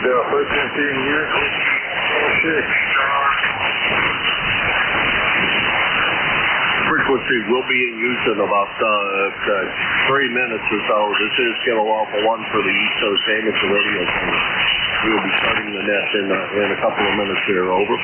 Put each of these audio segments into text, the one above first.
first and 10 units. Frequency will be in use in about 3 minutes or so. This is Kilo Alpha 1 for the East Coast Amateur Radio Center. We will be starting the nest in a couple of minutes here. Over.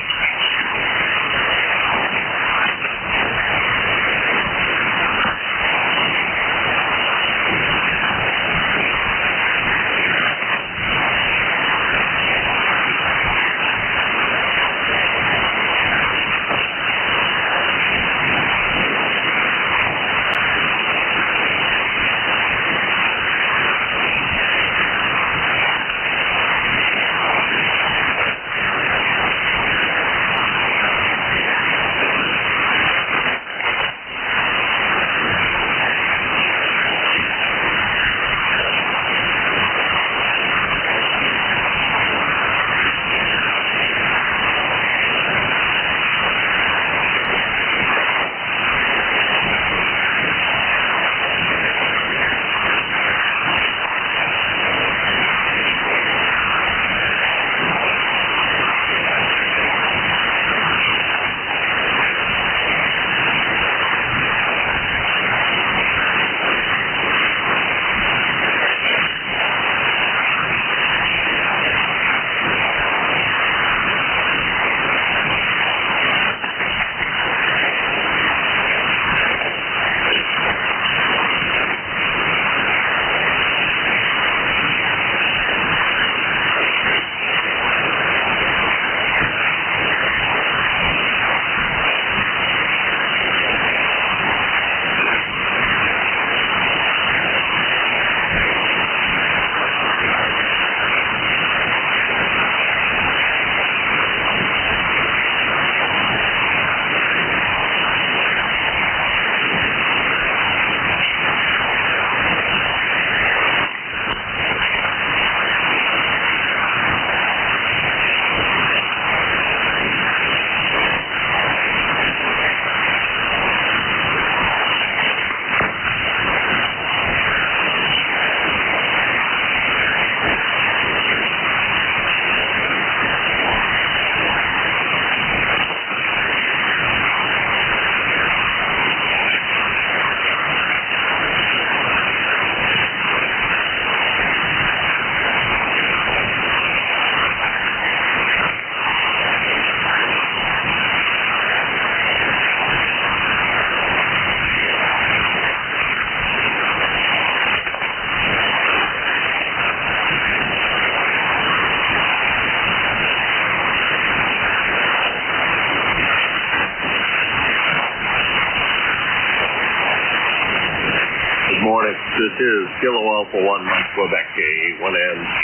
This is Kilo Alpha 1 Mike Quebec A1MQ,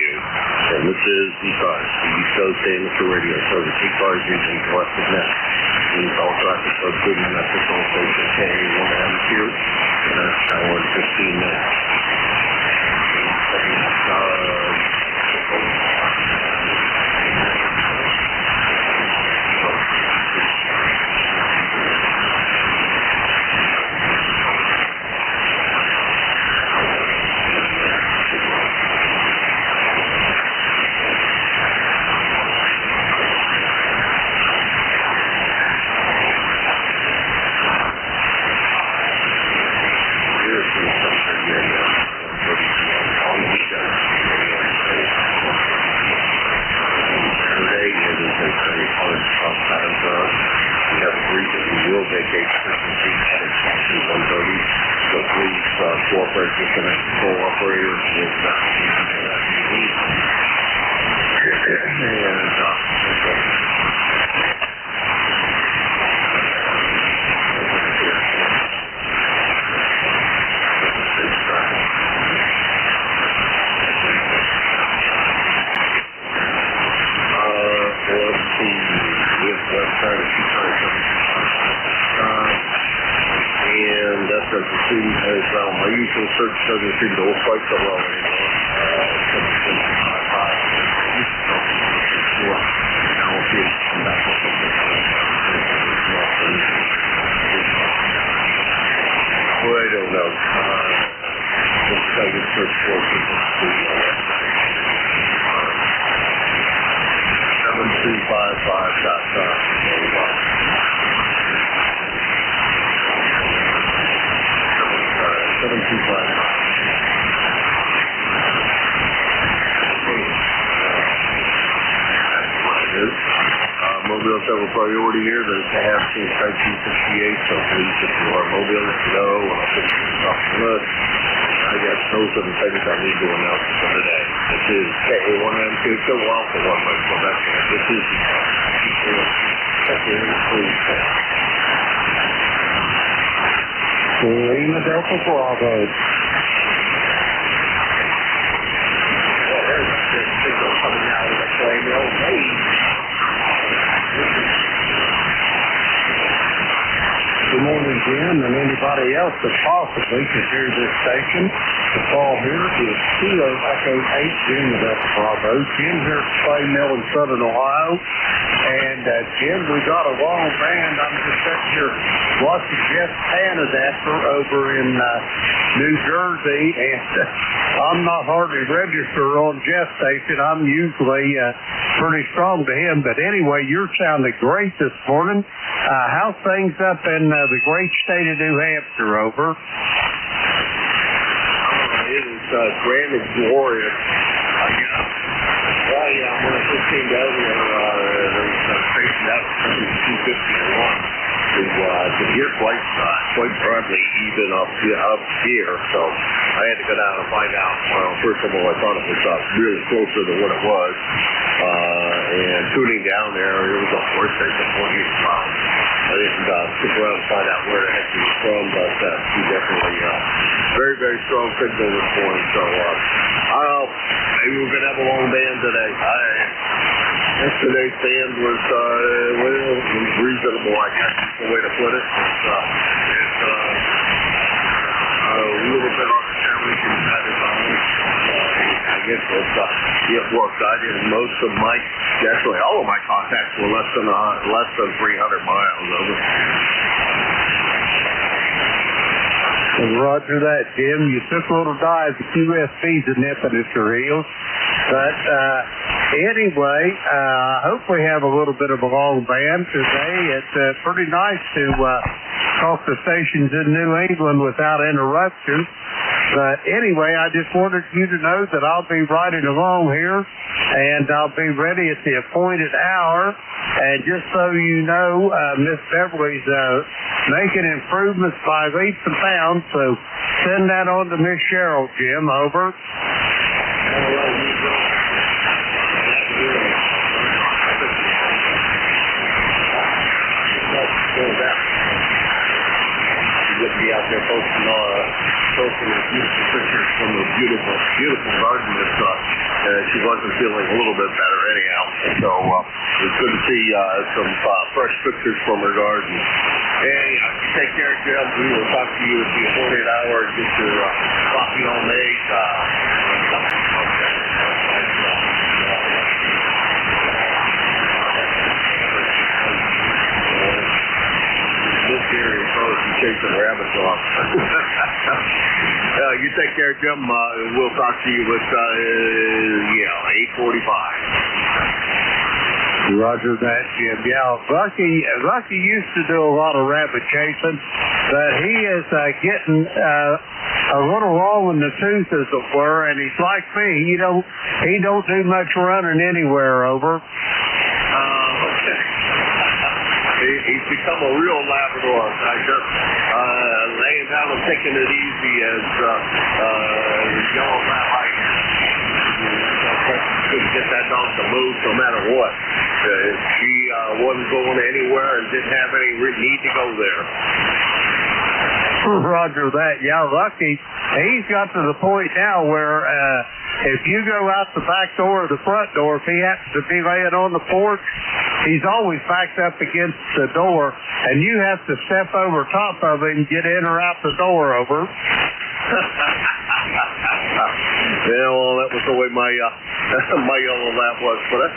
and this is ECARS, the East Coast Amateur Radio Service. ECARS using collective net. Means all traffic goes good in that control station K1MQ, and that's hour and 15 minutes. Cooperate with the next control operator with let's see, and that doesn't seem as my usual search doesn't seem to work quite so well anymore. Now if you come back with something well, I don't know. Let's try to search for people. I've got 725. Mobile's have a priority here. There's to have since 1968, so please, if you are mobile, let me know, and I'll put you off the list. I guess those are the things I need to announce for today. This is KA1M2, so well for one month, so that's it. This is Lima Delta Bravo. There's a signal coming out of the flame. Hey. Good morning, Jim, and anybody else that possibly could hear this station. The call here is Kilo Echo 8, Jim with Delta Bravo. Jim here at Clay Mill in Southern Ohio. And, Jim, we got a long band. I'm just sitting here watching Jeff Panadapter over in New Jersey, and I'm not hardly registered on Jeff's station. I'm usually pretty strong to him. But anyway, you're sounding great this morning. How's things up in the great state of New Hampshire, over? It is grand and glorious. Well, yeah, when I first came down here, there was station out from 251 to here quite broadly even up here, so I had to go down and find out. Well, first of all, I thought it was really closer than what it was, and tuning down there, it was a horse station, 48 miles. I didn't stick around to find out where the heck he was from, but he definitely very, very strong signal this morning, so maybe we're going to have a long band today. Yesterday's band was, reasonable, I guess is the way to put it. It's a little bit on the challenging side of things. I guess it worked. I did most of actually all of my contacts were less than 300 miles over. And roger that, Jim. You took a little dive at QSB's and nipping at your heels. But anyway, I hope we have a little bit of a long band today. It's pretty nice to talk to stations in New England without interruption. But anyway, I just wanted you to know that I'll be riding along here, and I'll be ready at the appointed hour. And just so you know, Miss Beverly's making improvements by leaps and bounds, so send that on to Miss Cheryl, Jim, over. Would be out there posting beautiful pictures from the beautiful garden. She wasn't feeling a little bit better anyhow. So it's good to see some fresh pictures from her garden. Hey, take care, Jim. We will talk to you at the appointed hour and get your coffee on made. This area probably chasing rabbits off. You take care, Jim. We'll talk to you at 8:45. Roger that, Jim. Yeah, Lucky used to do a lot of rabbit chasing, but he is getting a little long in the tooth, as it were, and he's like me. He don't do much running anywhere, over. He's become a real Labrador. I just laying down and taking it easy as yellow fat light. Couldn't get that dog to move no matter what. She wasn't going anywhere and didn't have any need to go there. Roger that. Yeah, Lucky, he's got to the point now where if you go out the back door or the front door, if he happens to be laying on the porch, he's always backed up against the door, and you have to step over top of it and get in or out the door, over. Yeah, well, that was the way my yellow lab was. But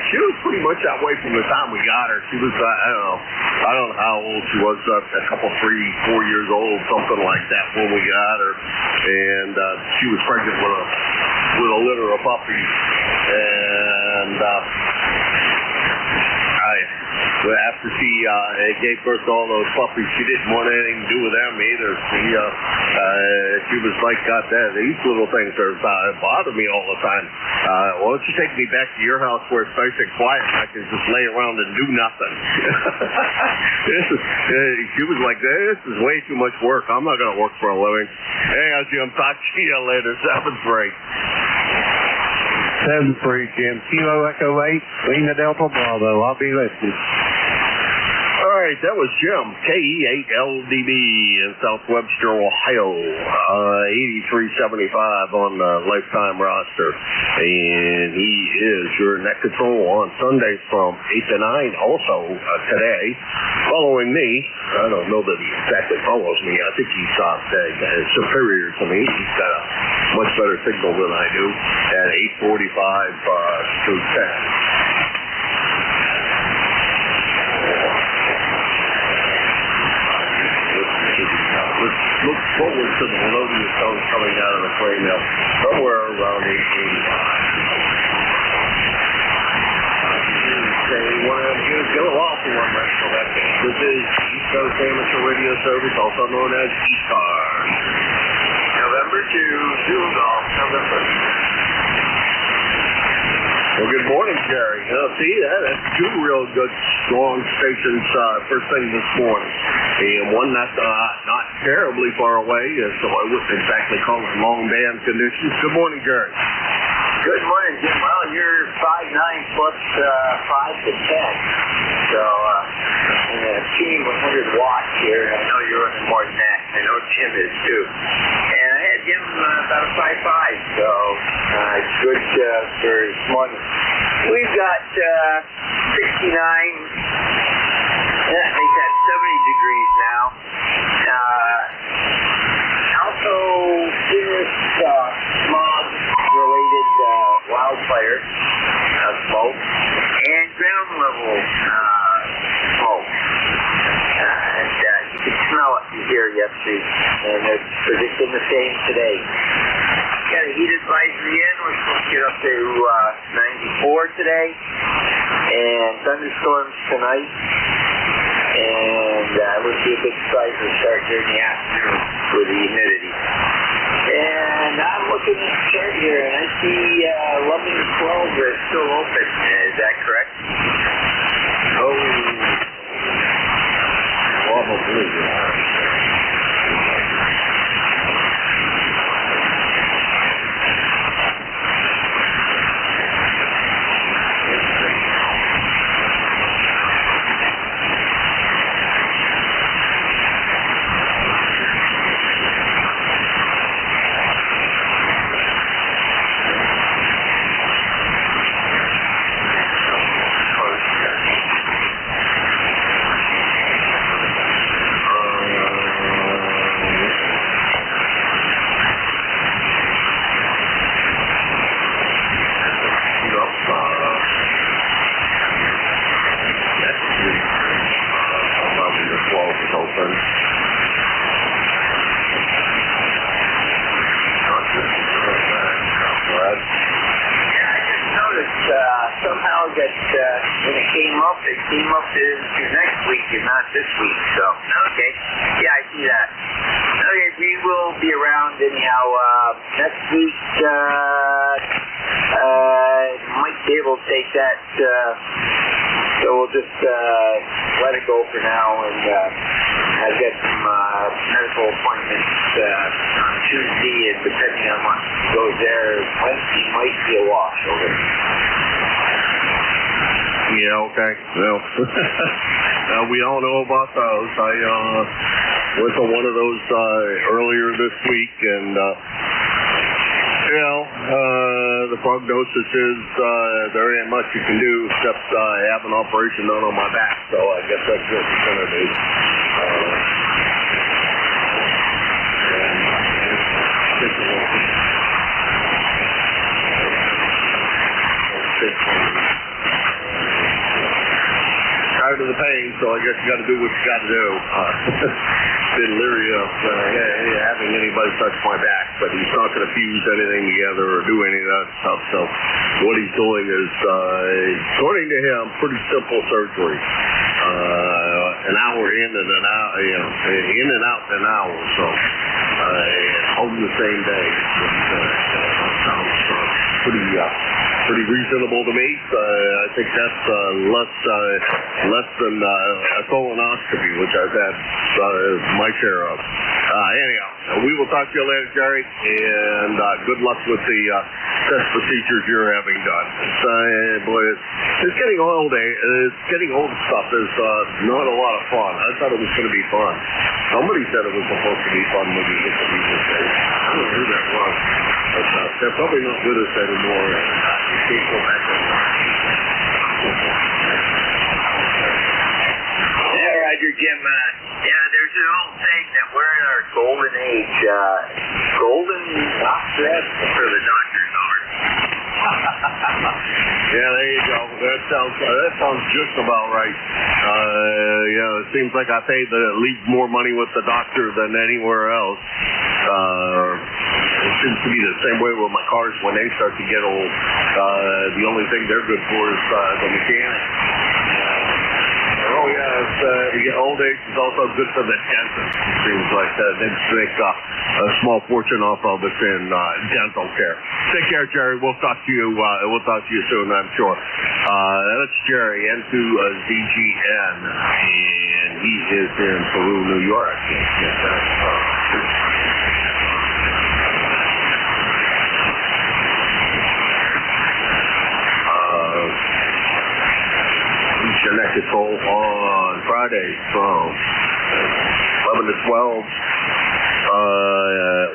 she was pretty much that way from the time we got her. She was, I don't know how old she was, a couple, 3, 4 years old, something like that when we got her. And she was pregnant with a litter of puppies. And After she gave birth to all those puppies, she didn't want anything to do with them either. She was like, God, these little things are bother me all the time. Why don't you take me back to your house where it's nice and quiet and I can just lay around and do nothing? She was like, this is way too much work. I'm not going to work for a living. Hey, Jim, talk to you later. 7-3. 7-3, Jim. Kilo Echo 8, Lima Delta Bravo. I'll be listening. All right, that was Jim, KE8LDB in South Webster, Ohio. 8375 on the lifetime roster. And he is your net control on Sundays from 8 to 9. Also today, following me. I don't know that he exactly follows me. I think he's superior to me. He's got a much better signal than I do at 8:45 through 10. Look forward to the melodious tones coming out of the frame now, somewhere around 8:85. Get a while for one rest for that game. This is East Coast Amateur Radio Service, also known as ECARS. November 2, Golf, November. Well, good morning, Jerry. See, that's two real good, strong stations first thing this morning. And one that's not terribly far away, so I wouldn't exactly call it long band conditions. Good morning, Jerry. Good morning, Jim. Well, you're 5'9" plus 5 to 10. So, in a team 100 watts here, I know you're running more than that. I know Jim is too. And I had Jim about a 5'5", so it's good for this morning. We've got 69, that makes that 70 degrees now. Also, serious smog-related wildfire smoke and ground level smoke. And you could smell it here yesterday, and it's predicting the same today. Got a heat advisory in. We're supposed to get up to 94 today, and thunderstorms tonight. And we'll see a big spike will start during the afternoon with the humidity. And I'm looking at the chart here, and I see 11 and 12 are still open. Is that correct? Oh, probably. Somehow that when it came up to next week and not this week. So, okay. Yeah, I see that. Okay, we will be around anyhow. Next week, might be able to take that. So we'll just let it go for now. And I've got some medical appointments on Tuesday, and depending on what goes there, Wednesday might be a wash over. Yeah, okay. Well, we all know about those. I went to one of those earlier this week, and the prognosis is there ain't much you can do except have an operation done on my back. So I guess that's what it's going to do. tired of the pain, so I guess you got to do what you got to do. Been leery of having anybody touch my back, but he's not going to fuse anything together or do any of that stuff. So what he's doing is, according to him, pretty simple surgery. An hour in and an hour, in and out in an hour. So home the same day. Sounds pretty reasonable to me. I think that's less than a colonoscopy, which I've had my share of. Anyhow, we will talk to you later, Jerry, and good luck with the test procedures you're having done. It's getting old. It's getting old stuff is not a lot of fun. I thought it was going to be fun. Somebody said it was supposed to be fun when you get to these days. I don't know who that was. But they're probably not with us anymore. You can't go back and Yeah, Roger, Jim. There's an old saying that we're in our golden age. Golden doctorate for the doctor's art. Yeah, there you go. That sounds just about right. It seems like I pay leave more money with the doctor than anywhere else. It seems to be the same way with my cars when they start to get old. The only thing they're good for is the mechanic. Old age is also good for the dentist. It seems like they make a small fortune off of us in dental care. Take care, Jerry. We'll talk to you. We'll talk to you soon, I'm sure. That's Jerry, N2ZGN, and he is in Peru, New York. Connect control on Friday from 11 to 12,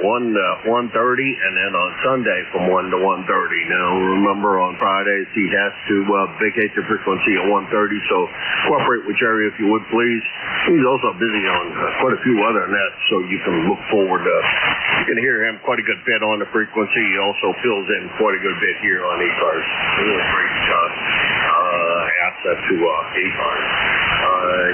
1 to 1:30, and then on Sunday from 1 to 1:30. Now, remember, on Fridays he has to vacate the frequency at 1:30, so cooperate with Jerry if you would, please. He's also busy on quite a few other nets, so you can look forward to. You can hear him quite a good bit on the frequency. He also fills in quite a good bit here on ECARS. Really great asset to ECARS.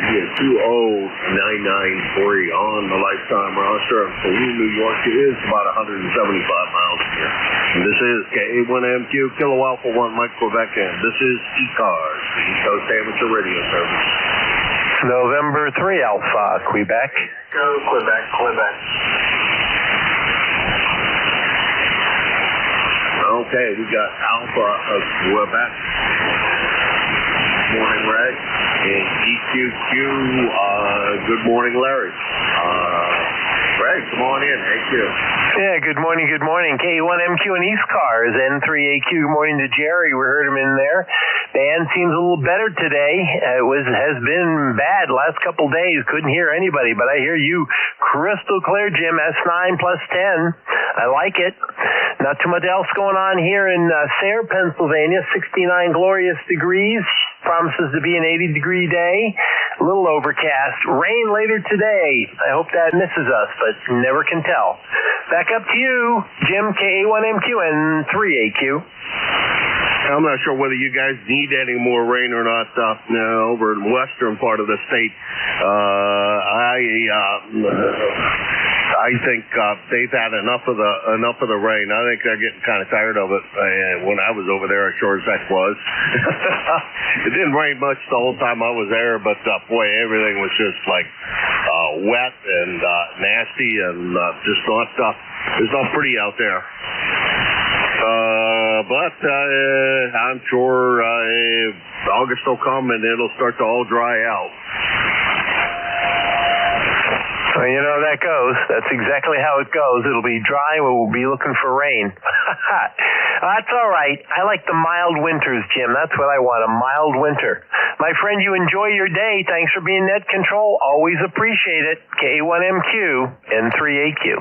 He is 20993 on the lifetime roster. Peru, New York, it is about 175 miles here. And this is K81MQ, Kilo Alpha 1, Mike Quebec, and this is ECARS, the East Coast Amateur Radio Service. November 3 Alpha, Quebec. Go, Quebec. Okay, we got Alpha of Quebec. Morning, Ray. And EQQ, good morning, Larry. Ray, come on in. Thank you. Yeah, good morning. K1MQ and ECARS, N3AQ, good morning to Jerry. We heard him in there. Band seems a little better today. Has been bad last couple days. Couldn't hear anybody, but I hear you crystal clear, Jim. S9 plus 10. I like it. Not too much else going on here in Sayre, Pennsylvania. 69 glorious degrees. Promises to be an 80-degree day. A little overcast. Rain later today. I hope that misses us, but never can tell. Back up to you, Jim, K1MQ and 3AQ. I'm not sure whether you guys need any more rain or not over in the western part of the state. I think they've had enough of the rain. I think they're getting kind of tired of it. When I was over there, I sure as heck was. It didn't rain much the whole time I was there, but boy, everything was just like wet and nasty and just not pretty out there. But I'm sure August will come and it'll start to all dry out. Well, you know that goes. That's exactly how it goes. It'll be dry. We'll be looking for rain. That's all right. I like the mild winters, Jim. That's what I want, a mild winter. My friend, you enjoy your day. Thanks for being net control. Always appreciate it. K1MQ and 3AQ.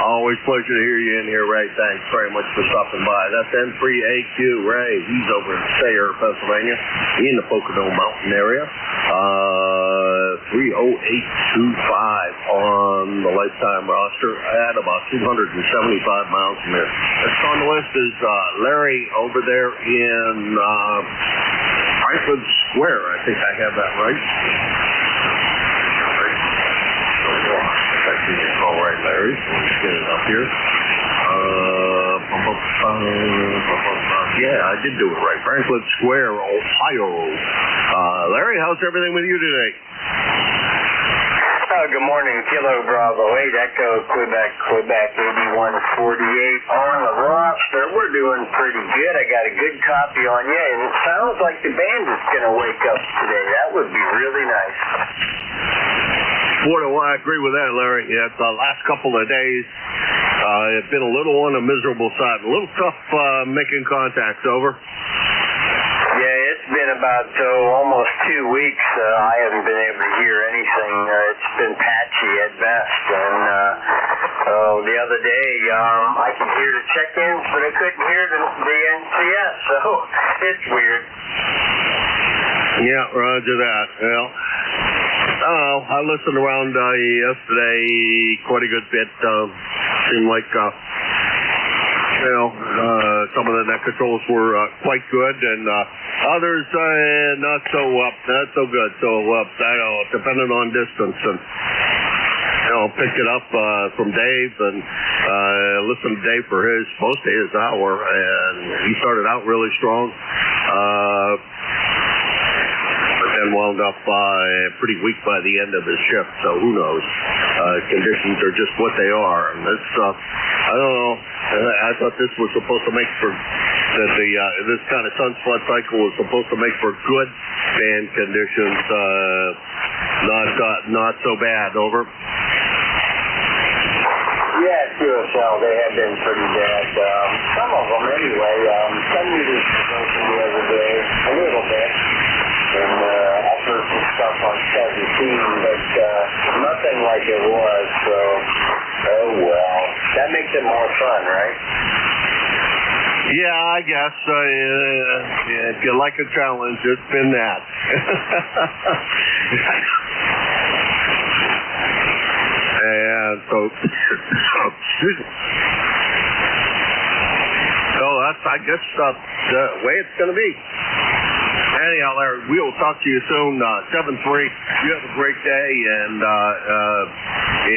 Always pleasure to hear you in here, Ray. Thanks very much for stopping by. That's N3AQ, Ray. He's over in Sayre, Pennsylvania, in the Pocono Mountain area. 30825 on the lifetime roster at about 275 miles from here. Next on the list is Larry over there in Franklin Square. I think I have that right. I see you call right, Larry. Let's get it up here. Yeah, I did do it right. Franklin Square, Ohio. Larry, how's everything with you today? Good morning, Kilo Bravo 8, Echo, Quebec 8148 on the roster. We're doing pretty good. I got a good copy on you, and it sounds like the band is going to wake up today. That would be really nice. Boy, I agree with that, Larry. Yeah, the last couple of days have been a little on the miserable side. A little tough making contacts, over. Yeah, it's been about almost 2 weeks. I haven't been able to hear anything. It's been patchy at best. And the other day, I could hear the check-ins, but I couldn't hear the NCS. So it's weird. Yeah, roger that. Well, I listened around yesterday quite a good bit. Seemed like some of the net controls were quite good, and others not so good. So depending on distance, and picked it up from Dave, and listened to Dave for most of his hour, and he started out really strong. And wound up pretty weak by the end of his shift, so who knows? Conditions are just what they are, and this, I don't know. I thought this was supposed to make for that this kind of sunspot cycle was supposed to make for good band conditions, not so bad. Over. Yeah, QSL, they have been pretty bad. Some of them anyway. Some meters were broken the other day, a little bit. And I've heard some stuff on 17, but nothing like it was, so, oh well. That makes it more fun, right? Yeah, I guess. If you like a challenge, it's been that. And so, excuse me. So that's, I guess, the way it's going to be. Anyhow, Larry, we'll talk to you soon. 7-3. You have a great day, and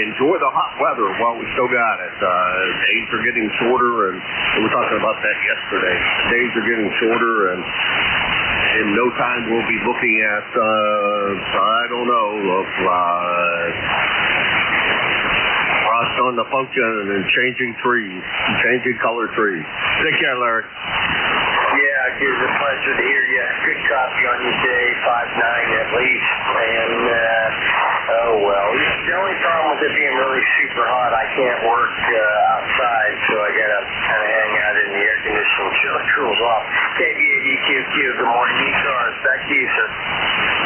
enjoy the hot weather while we still got it. Days are getting shorter, and we were talking about that yesterday. Days are getting shorter, and in no time we'll be looking at, I don't know, frost on the function and changing trees, changing color trees. Take care, Larry. Yeah, it was a pleasure to hear you. Good copy on you today, 5-9 at least. And, oh well. The only problem with it being really super hot, I can't work outside, so I gotta kind of hang out in the air conditioning until it cools off. KBADQQ, good morning, ECARS. Back to you, sir.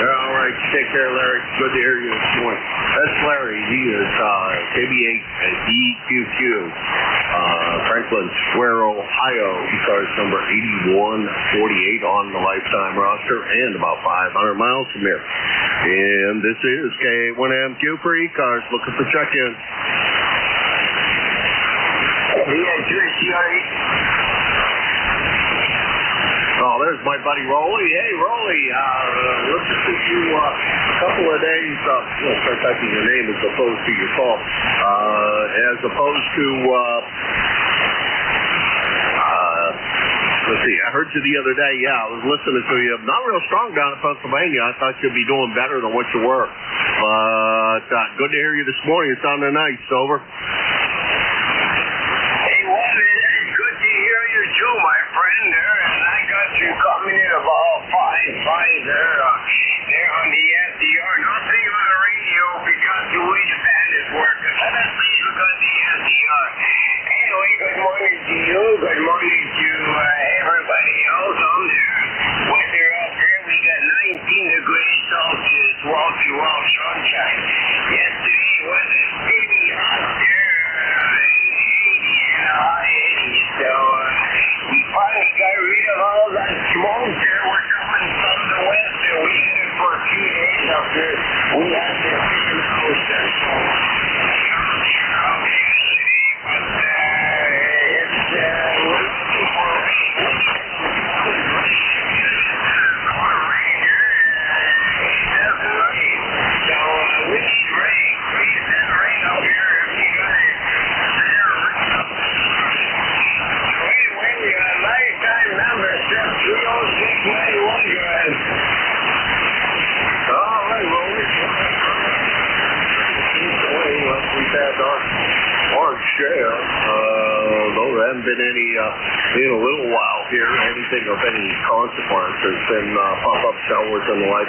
All right, take care, Larry. Good to hear you this morning. That's Larry. He is KBADQQ, Franklin Square, Ohio. ECARS number 8148 on the lifetime roster, and about 500 miles from here. And this is K1MQ for ECARS, looking for check-in. Oh, there's my buddy Rolly. Hey, Rolly, listen to you a couple of days, start typing your name as opposed to your call, as opposed to, let's see, I heard you the other day. Yeah, I was listening to you. Not real strong down in Pennsylvania. I thought you'd be doing better than what you were. But good to hear you this morning. It sounded nice. Over. Hey, Walter, it's good to hear you too, my friend. And I got you coming in about 5 there. There on the SDR. Nothing on the radio because the way the band is working. And that's because the SDR. Anyway, good morning to you. Good morning to everybody else on there. Weather up here, we got 19 degrees Celsius, wall-to-wall sunshine. Yesterday was a steamy hot there. been any in a little while here, anything of any consequence. There's been pop-up showers and the like.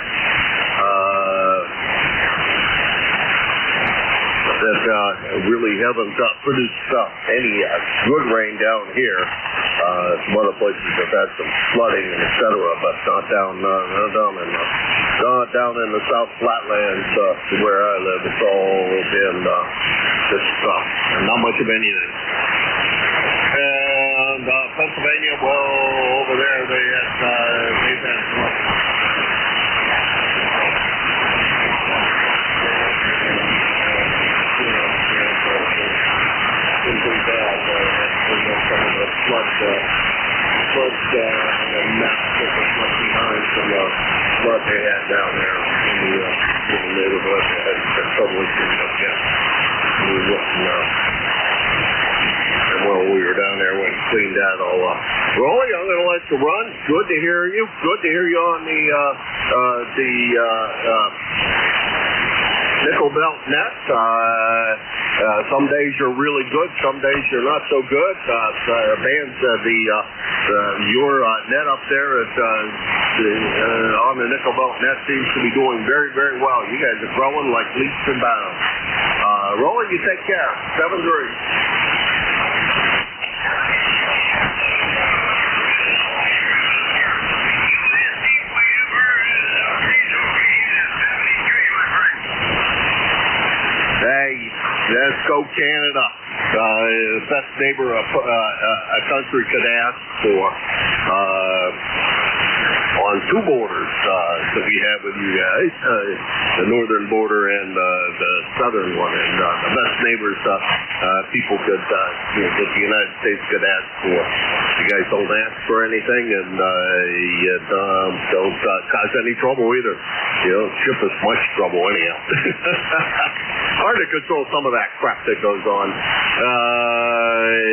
That really haven't produced any good rain down here. Some other places have had some flooding and et cetera, but not down in the South Flatlands where I live. It's all been just not much of anything. And Pennsylvania, well, over there they've had some. Some of the flood maps that was left behind from the flood they had down there in the neighborhood. They had totally cleaned up yet. And while we were down there, went and cleaned that all up. Rolly, I'm going to let you run. Good to hear you. Good to hear you on the nickel belt net. Some days you're really good, some days you're not so good. Your net up there on the nickel belt net seems to be doing very, very well. You guys are growing like leaps and bounds. Rolly, you take care. 7-3. Let's go Canada. Best neighbor a country could ask for on two borders that we have with you guys, the northern border and the southern one. And the best neighbors people could, that the United States could ask for. You guys don't ask for anything, and you don't cause any trouble either. You don't ship us much trouble anyhow. Hard to control some of that crap that goes on.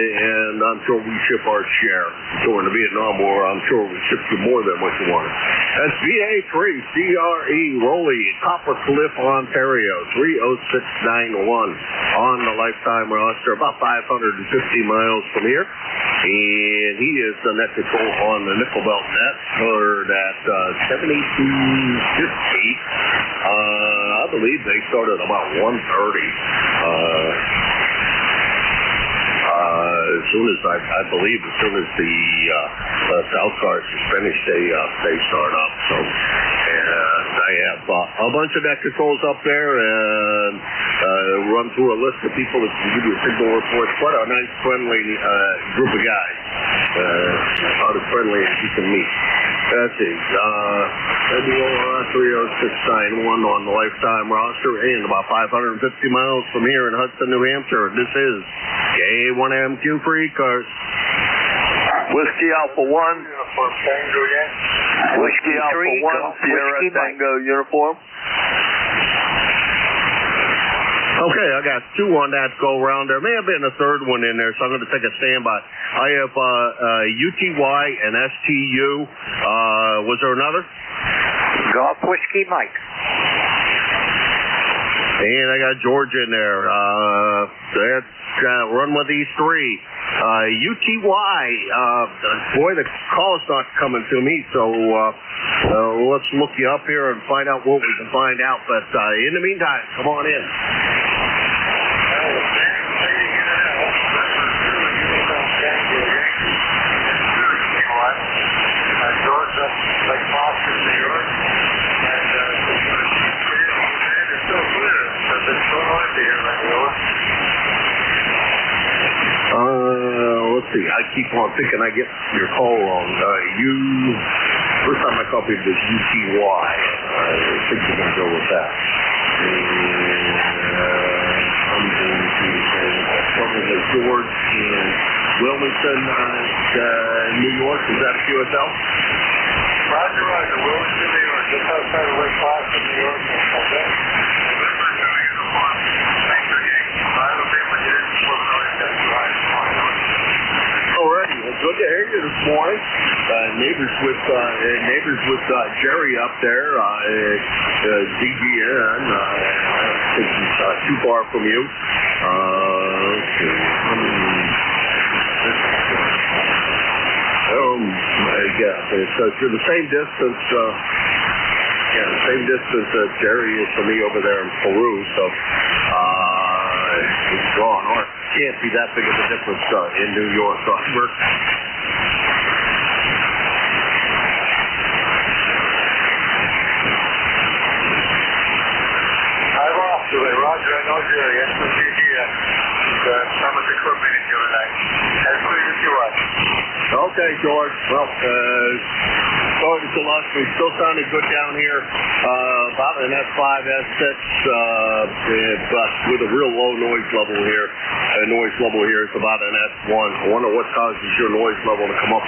And I'm sure we ship our share. So in the Vietnam War, I'm sure we shipped you more than what you wanted. That's VA3 CRE Rolly, Copper Cliff, Ontario, 30691 on the lifetime roster, about 550 miles from here. And he is the net control on the nickel belt net, heard at 7250. I believe they started about 130. As soon as I believe as soon as the South cars is finished, they start up. So, and I have a bunch of net controls up there, and run through a list of people that can give you a signal reports. Quite a nice, friendly group of guys. About as friendly as you can meet. Let's see. 30691 on the lifetime roster, and about 550 miles from here in Hudson, New Hampshire. This is K1MQ for ECARS. Whiskey Alpha 1. Whiskey Alpha 1, Sierra Tango uniform. Okay, I got two on that go around. There may have been a third one in there, so I'm going to take a standby. I have UTY and STU. Was there another? Golf Whiskey Mike. And I got George in there. Let's run with these three. UTY, boy, the call's not coming to me, so let's look you up here and find out what we can find out. But in the meantime, come on in. Let's see, I keep on thinking I get your call wrong. First time I copied was UTY. I think you're going to go with that. I'm going to say probably George in Wilmington, New York. Is that QSL? Roger, Wilmington, New York. Just outside of Lake Placid, New York. Okay. Alrighty, well, good to hear you this morning. Neighbors with Jerry up there, DGN. I don't think he's too far from you. Let's see. So you're the same distance. The same distance that Jerry is from me over there in Peru. So it's gone. Or can't be that big of a difference in New York. So Roger, I know Jerry. That's what you did. Some of the equipment in here tonight. As clear as you are. Okay, George. Well, sorry to loss. We still sounded good down here. About an S5, S6, but with a real low noise level here. Noise level here is about an S1. I wonder what causes your noise level to come up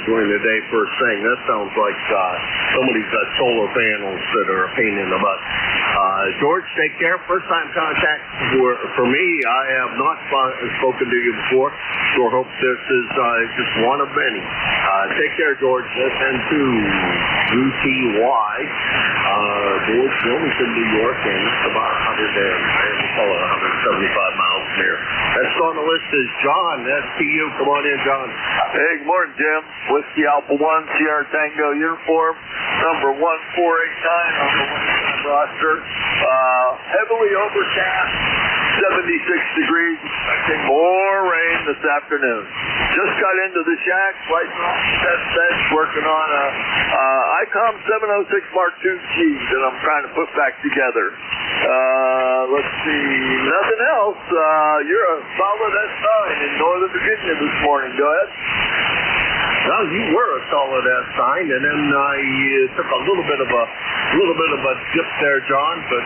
during the day first thing. That sounds like somebody's got solar panels that are a pain in the butt. George, take care. First time contact for me. I have not spoken to you before. Sure hope this is just one of many. Take care, George. SN2 UTY. George, Wilmington, New York, and it's about 175 miles from here. Next on the list is John, STU. Come on in, John. Hey, good morning, Jim. Whiskey Alpha 1, Sierra Tango uniform, number 1489 on the winning roster. Heavily overcast, 76 degrees, expecting more rain this afternoon. Just got into the shack, right off the test bench, working on a ICOM 706 Mark II G that I'm trying to put back together. Let's see, nothing else. You're a solid S9 in Northern Virginia this morning. Go ahead. Well, you were a solid S9, and then you took a little bit of a dip there, John, but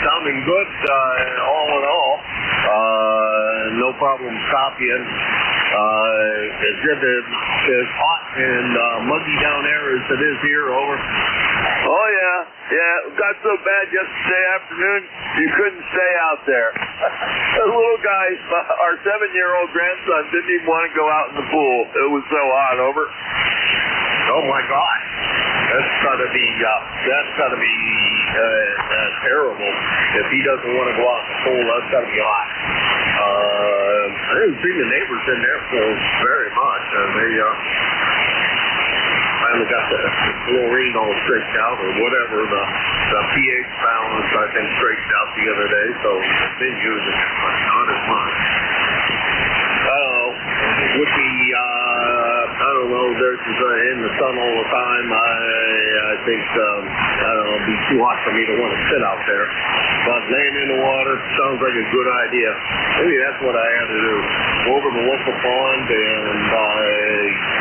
sounding good all in all. No problem copying. Is it as hot and muggy down there as it is here? Over. Oh yeah, it got so bad yesterday afternoon you couldn't stay out there. The little guy, our 7-year-old grandson, didn't even want to go out in the pool. It was so hot. Over. Oh my God, that's gotta be terrible. If he doesn't want to go out in the pool, that's gotta be hot. I didn't see the neighbors in there for very much, and they finally got the chlorine all straightened out, or whatever, the pH balance, I think, straightened out the other day, so I've been using it, but not as much. Would be, I don't know, there's in the sun all the time. I think, I don't know, it'd be too hot for me to want to sit out there. But laying in the water sounds like a good idea. Maybe that's what I had to do. Go over to the local pond and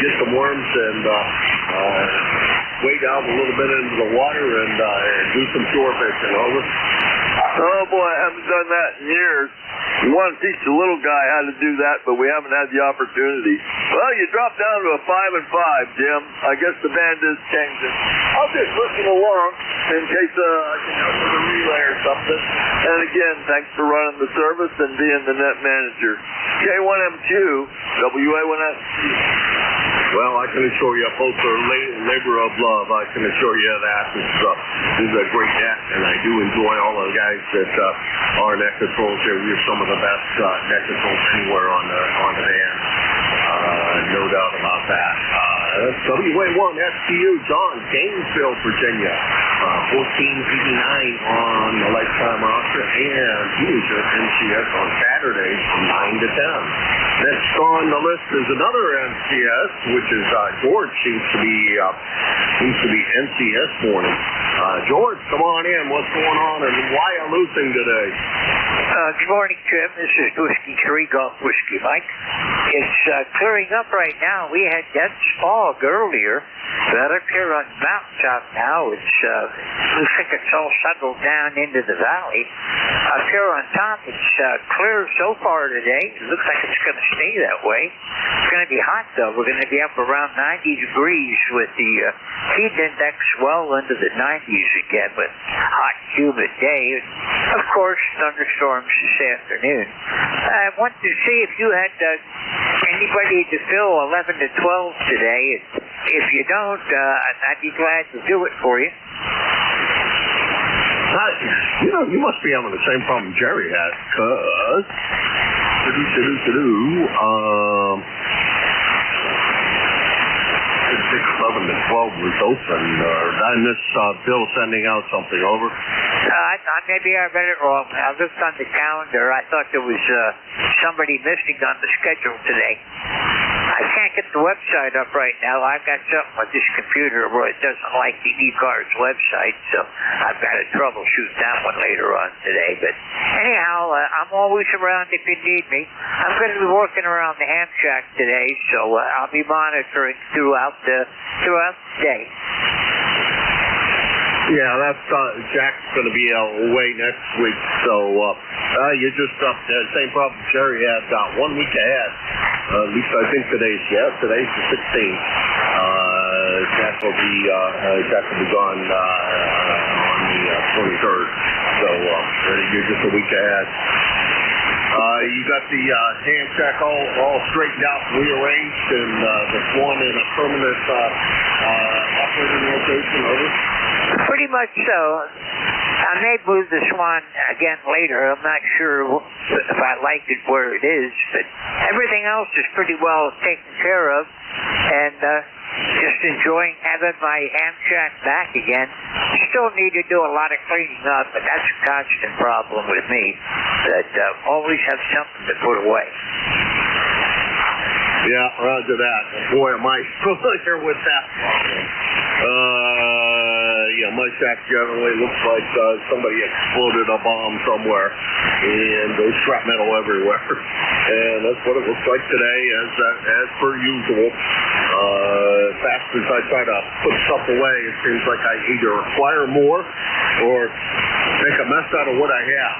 get some worms and wade out a little bit into the water and do some shore fishing. Over. Oh boy, I haven't done that in years. We want to teach the little guy how to do that, but we haven't had the opportunity. Well, you dropped down to a 5 and 5, Jim. I guess the band is changing. I'll just listen along in case I can help with a relay or something. And again, thanks for running the service and being the net manager. K1MQ, WA1ST. Well, I can assure you, both are labor of love. I can assure you that. This is a great net, and I do enjoy all the guys that are net controls here. We're some of the best net controls anywhere on the band. No doubt about that. That's WA1 STU, John, Gainesville, Virginia. 1489 on the lifetime roster, and he was at NCS on Saturdays from 9 to 10. Next on the list is another NCS, which is George. Seems to be NCS morning. George, come on in. What's going on, and why are you losing today? Good morning, Jim. This is Whiskey 3 Golf Whiskey Mike. It's clearing up right now. We had dense fog earlier, but up here on the mountaintop now, it's looks like it's all settled down into the valley. Up here on top, it's clear so far today. It looks like it's going to stay that way. It's going to be hot, though. We're going to be up around 90 degrees with the heat index well into the 90s again, with hot, humid day. Of course, thunderstorms this afternoon. I wanted to see if you had anybody to fill 11 to 12 today. If you don't, I'd be glad to do it for you. You must be having the same problem Jerry had, because 11 to 12 was open. And this Bill sending out something over. Maybe I read it wrong. I looked on the calendar. I thought there was somebody missing on the schedule today. I can't get the website up right now. I've got something with this computer where it doesn't like the ECARS website, so I've got to troubleshoot that one later on today. But anyhow, I'm always around if you need me. I'm going to be working around the ham shack today, so I'll be monitoring throughout the day. Yeah, that's Jack's going to be away next week, so you're just up there. Same problem Jerry had 1 week ahead. At least I think today's the 16th. Jack will be gone on the 23rd, so you're just a week ahead. You got the ham shack all straightened out, rearranged, and the one in a permanent operating location, over? Pretty much so. I may move the Swan again later. I'm not sure if I like it where it is, but everything else is pretty well taken care of, and just enjoying having my ham shack back again. Still need to do a lot of cleaning up, but that's a constant problem with me, that always have something to put away. Yeah, roger that. Boy, am I familiar with that problem. Yeah, my shack generally looks like somebody exploded a bomb somewhere, and there's shrapnel everywhere. And that's what it looks like today, as per usual. Fast as I try to put stuff away, it seems like I either acquire more or make a mess out of what I have.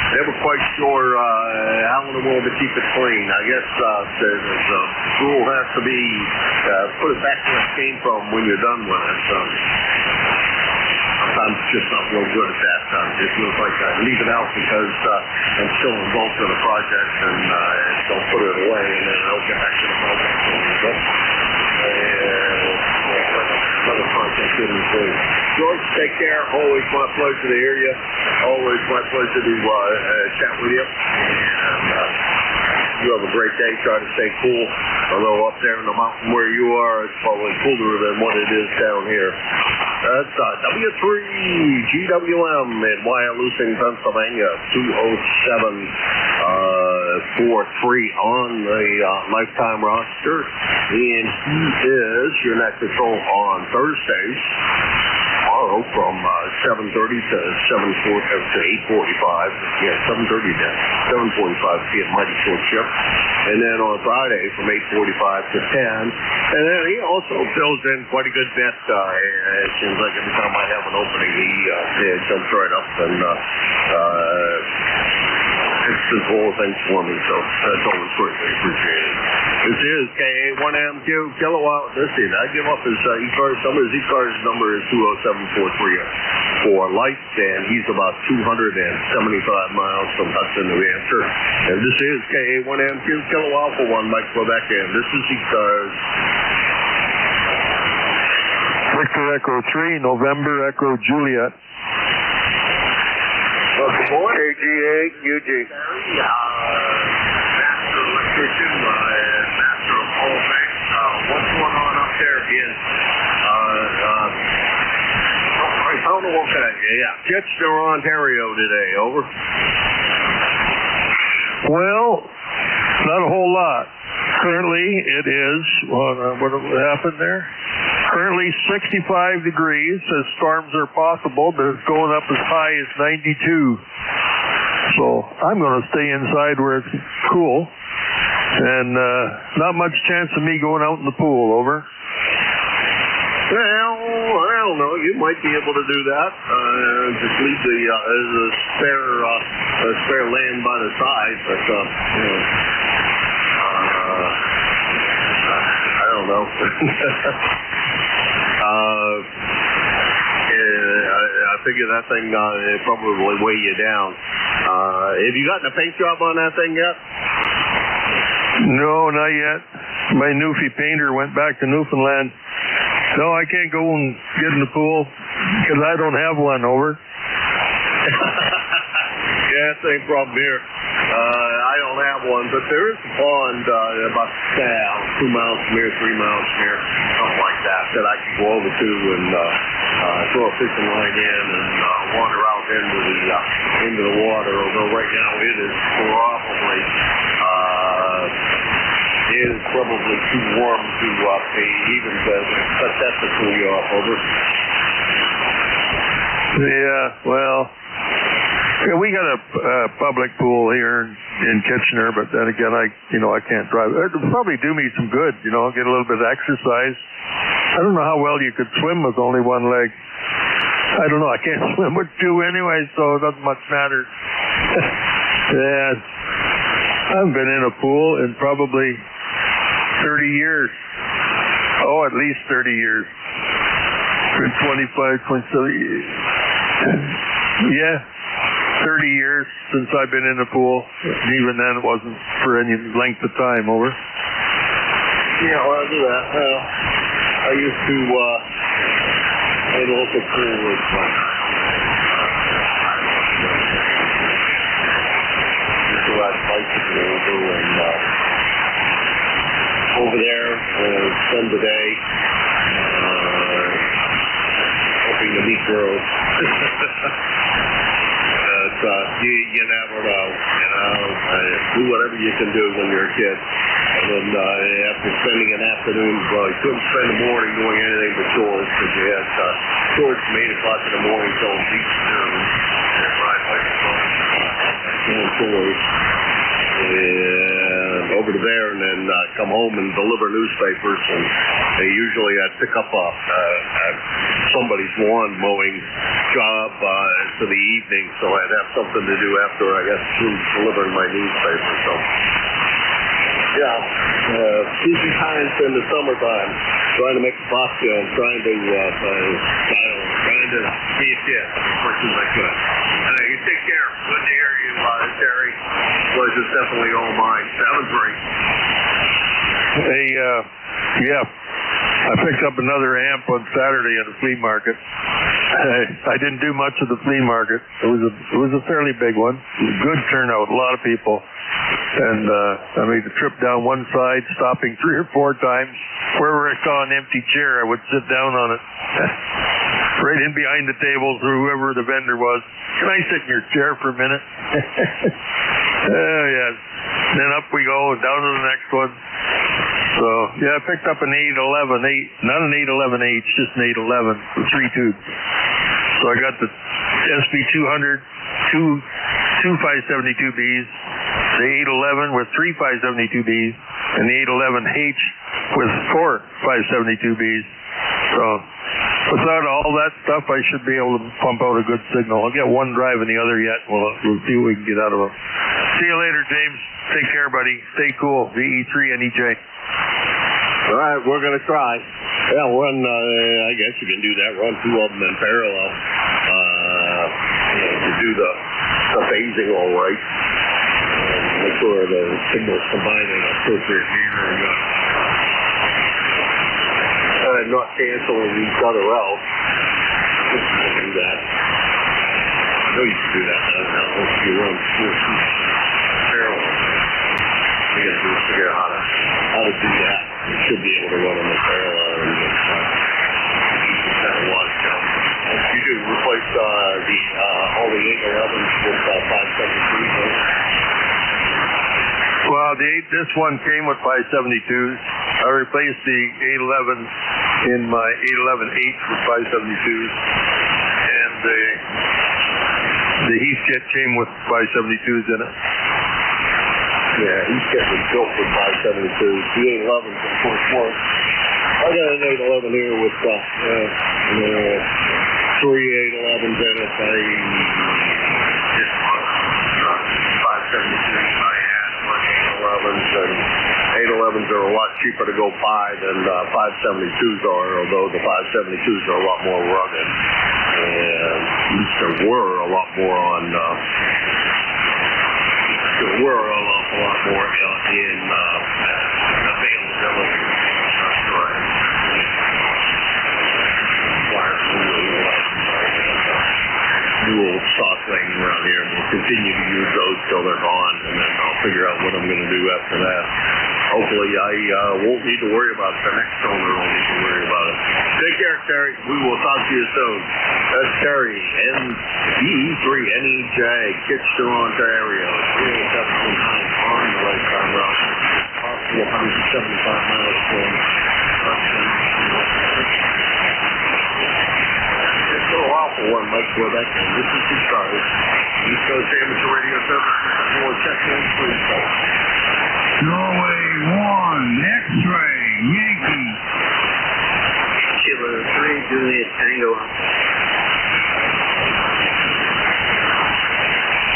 Never quite sure how in the world to keep it clean. I guess the rule has to be put it back where it came from when you're done with it. Sometimes it's just not real good at that time. It feels like I leave it out because I'm still involved in the project and don't put it away, and then I'll get back to the project. Another project didn't do. George, take care. Always my pleasure to hear you. Always my pleasure to chat with you. And you have a great day. Try to stay cool. Although up there in the mountain where you are, it's probably cooler than what it is down here. That's W3GWM in Wyalusing, Pennsylvania, 20743 on the lifetime roster. And he is your net control on Thursdays. Tomorrow from 7:30 to 8:45. Yeah, 7:30 to 7:45 be a mighty short shift. And then on Friday from 8:45 to 10. And then he also fills in quite a good bit. It seems like every time I have an opening, he jumps right up and fixes all things for me. So that's always greatly appreciated. This is KA1MQ kilowatt. Let's see, I give up his ECARS number. His ECARS number is 20743 for light, and he's about 275 miles from Hudson, New Hampshire. And this is KA1MQ kilowatt for 1 Mike Quebec, and this is ECARS. Victor Echo 3, November Echo Juliet. Good morning. KG8, UG. Master electrician, master of all things. What's going on up there is, Kitchener, Ontario today, over. Well, not a whole lot. Currently, it is, what happened there? Currently 65 degrees, as storms are possible, but it's going up as high as 92. So I'm going to stay inside where it's cool. And not much chance of me going out in the pool, over. Well, I don't know. You might be able to do that. Just leave the spare land by the side, but I don't know. I figure that thing probably weigh you down. Have you gotten a paint job on that thing yet? No, not yet. My Newfie painter went back to Newfoundland. No, I can't go and get in the pool because I don't have one, over. Yeah, same problem here. I don't have one, but there is a pond about 2 miles from here, 3 miles from here, something like that I could go over to and throw a fishing line in and wander out into the water. Although right now it is probably too warm to even cut that facility off. Over. Yeah, well, we got a public pool here in Kitchener, but then again, I can't drive. It'll probably do me some good, get a little bit of exercise. I don't know how well you could swim with only one leg. I don't know. I can't swim with two anyway, so it doesn't much matter. Yeah, I haven't been in a pool in probably 30 years. Oh, at least 30 years. 25, 27 years. Yeah, 30 years since I've been in a pool. Even then, it wasn't for any length of time. Over. Yeah, well, I do that. I used to play local pool with used to ride bicycle over there, spend the day hoping to meet girls. You never know, do whatever you can do when you're a kid. And then after spending an afternoon, you couldn't spend the morning doing anything but chores because you had chores from 8 o'clock in the morning till deep noon. And ride bicycle, doing chores. And over to there, and then come home and deliver newspapers. And they usually I'd pick up somebody's lawn mowing job for the evening, so I'd have something to do after I got through delivering my newspaper. So, yeah, busy times in the summertime, trying to make a buck and trying to be a kid as much as I could. You take care. Good to hear you, Terry. Pleasure's definitely all mine. 7-3. Hey, yeah. I picked up another amp on Saturday at a flea market. I didn't do much of the flea market. It was a fairly big one. Good turnout, a lot of people. And I made the trip down one side, stopping 3 or 4 times. Wherever I saw an empty chair, I would sit down on it. Right in behind the tables or whoever the vendor was. Can I sit in your chair for a minute? Yeah. Then up we go, down to the next one. So, yeah, I picked up an 811, not an 811H, just an 811 with 3 tubes. So I got the SB200, two 572Bs, the 811 with 3 572Bs, and the 811H with 4 572Bs. So, without all that stuff, I should be able to pump out a good signal. I'll get one driving the other yet. We'll see what we can get out of them. See you later, James. Take care, buddy. Stay cool. VE3 and EJ. All right, we're going to try. Yeah, run, I guess you can do that. Run 2 of them in parallel to do the phasing all right. Make sure the signals combine in an appropriate manner. Not canceling each other out. You can do that. I know you can do that now. Once you run 2 parallel. We got to figure out how to do that. You should be able to run them in parallel and kind of watch them. You do replace all the 811s with 572s. Well, this one came with 572s. I replaced the 811 in my 811H with 572s, and the heat kit came with 572s in it. Yeah, heat kit was built with 572s. The 811s, of course, weren't. I got an 811 here with 3 811s in it. 572s. 811s are a lot cheaper to go buy than 572s are, although the 572s are a lot more rugged. And there were a lot more on, in availability. Dual stock things around here, and we'll continue to use those till they're gone, and then I'll figure out what I'm going to do after that. Hopefully I won't need to worry about it. The next owner won't need to worry about it. Terry. We will talk to you soon. That's Terry, NE3NEJ, Kitchener, Ontario. 38709 on the lifetime route. Approximately 175 miles from It's so awful, one Mike Quebec, and this is ECARS. East Coast Amateur Radio Service. We'll check in, please. Norway 1, X-ray, Yankee. Kilo 3, Juliet Tango.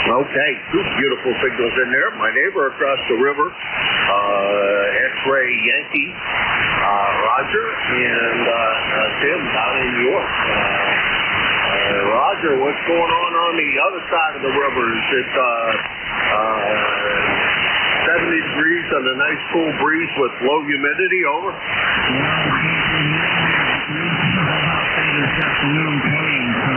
Okay, two beautiful signals in there. My neighbor across the river, X-ray Yankee, Roger, and Tim down in New York. Roger, what's going on the other side of the river? Is it 70 degrees and a nice cool breeze with low humidity? Over. This afternoon came, so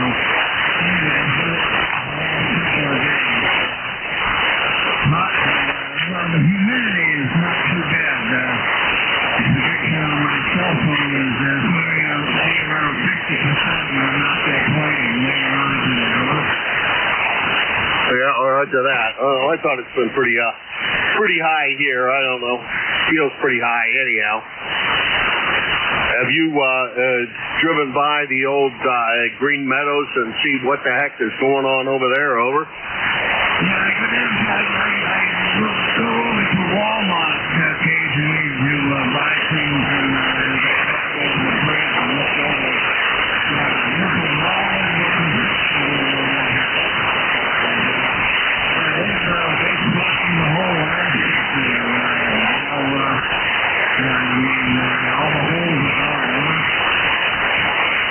the humidity is not too bad. The prediction on my cell phone is putting out around 60%, and I'm not that playing later on today. Yeah, roger that. Oh, I thought it's been pretty high here. I don't know. Feels pretty high anyhow. Have you driven by the old Green Meadows and see what the heck is going on over there? Over. Yeah, I go over to Walmart occasionally to buy things and over the bridge and look over.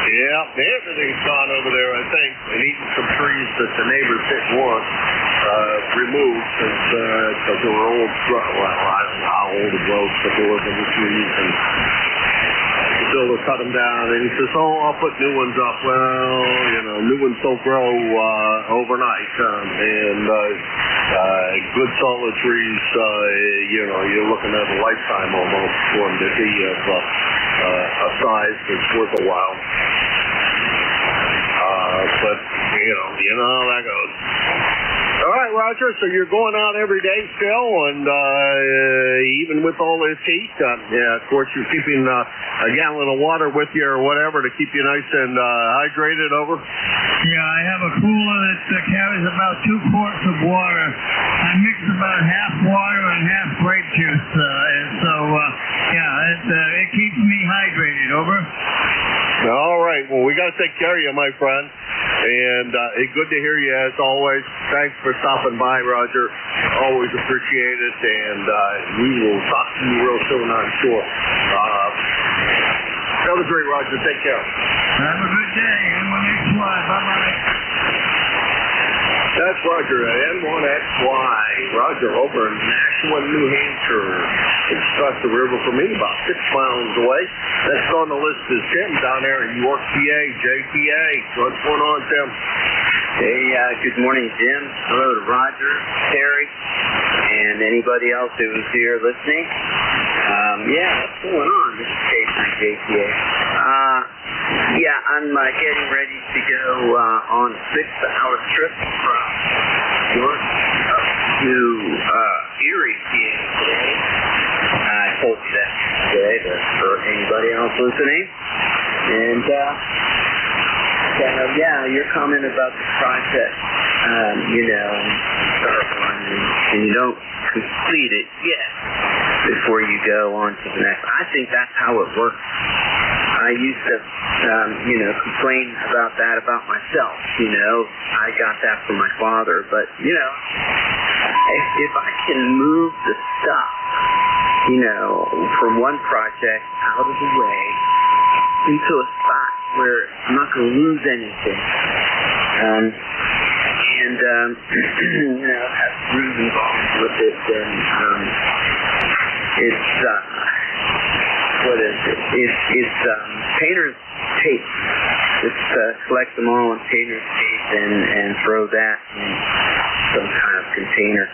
Yeah, everything's gone over there, I think, and eating some trees that the neighbors didn't want removed because they were old. Well, I don't know how old the growth, but they were the trees, and so they cut them down. And he says, "Oh, I'll put new ones up." Well, new ones don't grow overnight, and good solid trees. You're looking at a lifetime almost for them to be of a size that's worth a while. But you know how that goes. All right, Roger, so you're going out every day still, and even with all this heat, of course, you're keeping a gallon of water with you or whatever to keep you nice and hydrated. Over. Yeah, I have a cooler that carries about 2 quarts of water. I mix about half water and half grape juice, and so, it keeps me hydrated. Over. All right, well, we got to take care of you, my friend. And it's good to hear you as always. Thanks for stopping by, Roger. Always appreciate it. And we will talk to you real soon, I'm sure. That was great, Roger. Take care. Have a good day. N1XY. Bye-bye. That's Roger at N1XY. Roger over in Nashua, New Hampshire. It's across the river from me, about 6 miles away. Next on the list is Tim down there in York, PA, JPA. What's going on, Tim? Hey, good morning, Jim. Hello to Roger, Terry, and anybody else who was here listening. What's going on? This is Jason, JPA. I'm getting ready to go on a 6-hour trip from York up to Erie, PA today. I told you that today, but for anybody else listening. And, your comment about the project, start one and you don't complete it yet before you go on to the next. I think that's how it works. I used to, complain about that about myself. I got that from my father. But, if I can move the stuff, from one project out of the way into a spot where I'm not going to lose anything. Have crews involved with it, and it's painter's tape. Just collect them all in painter's tape and throw that in some kind of container.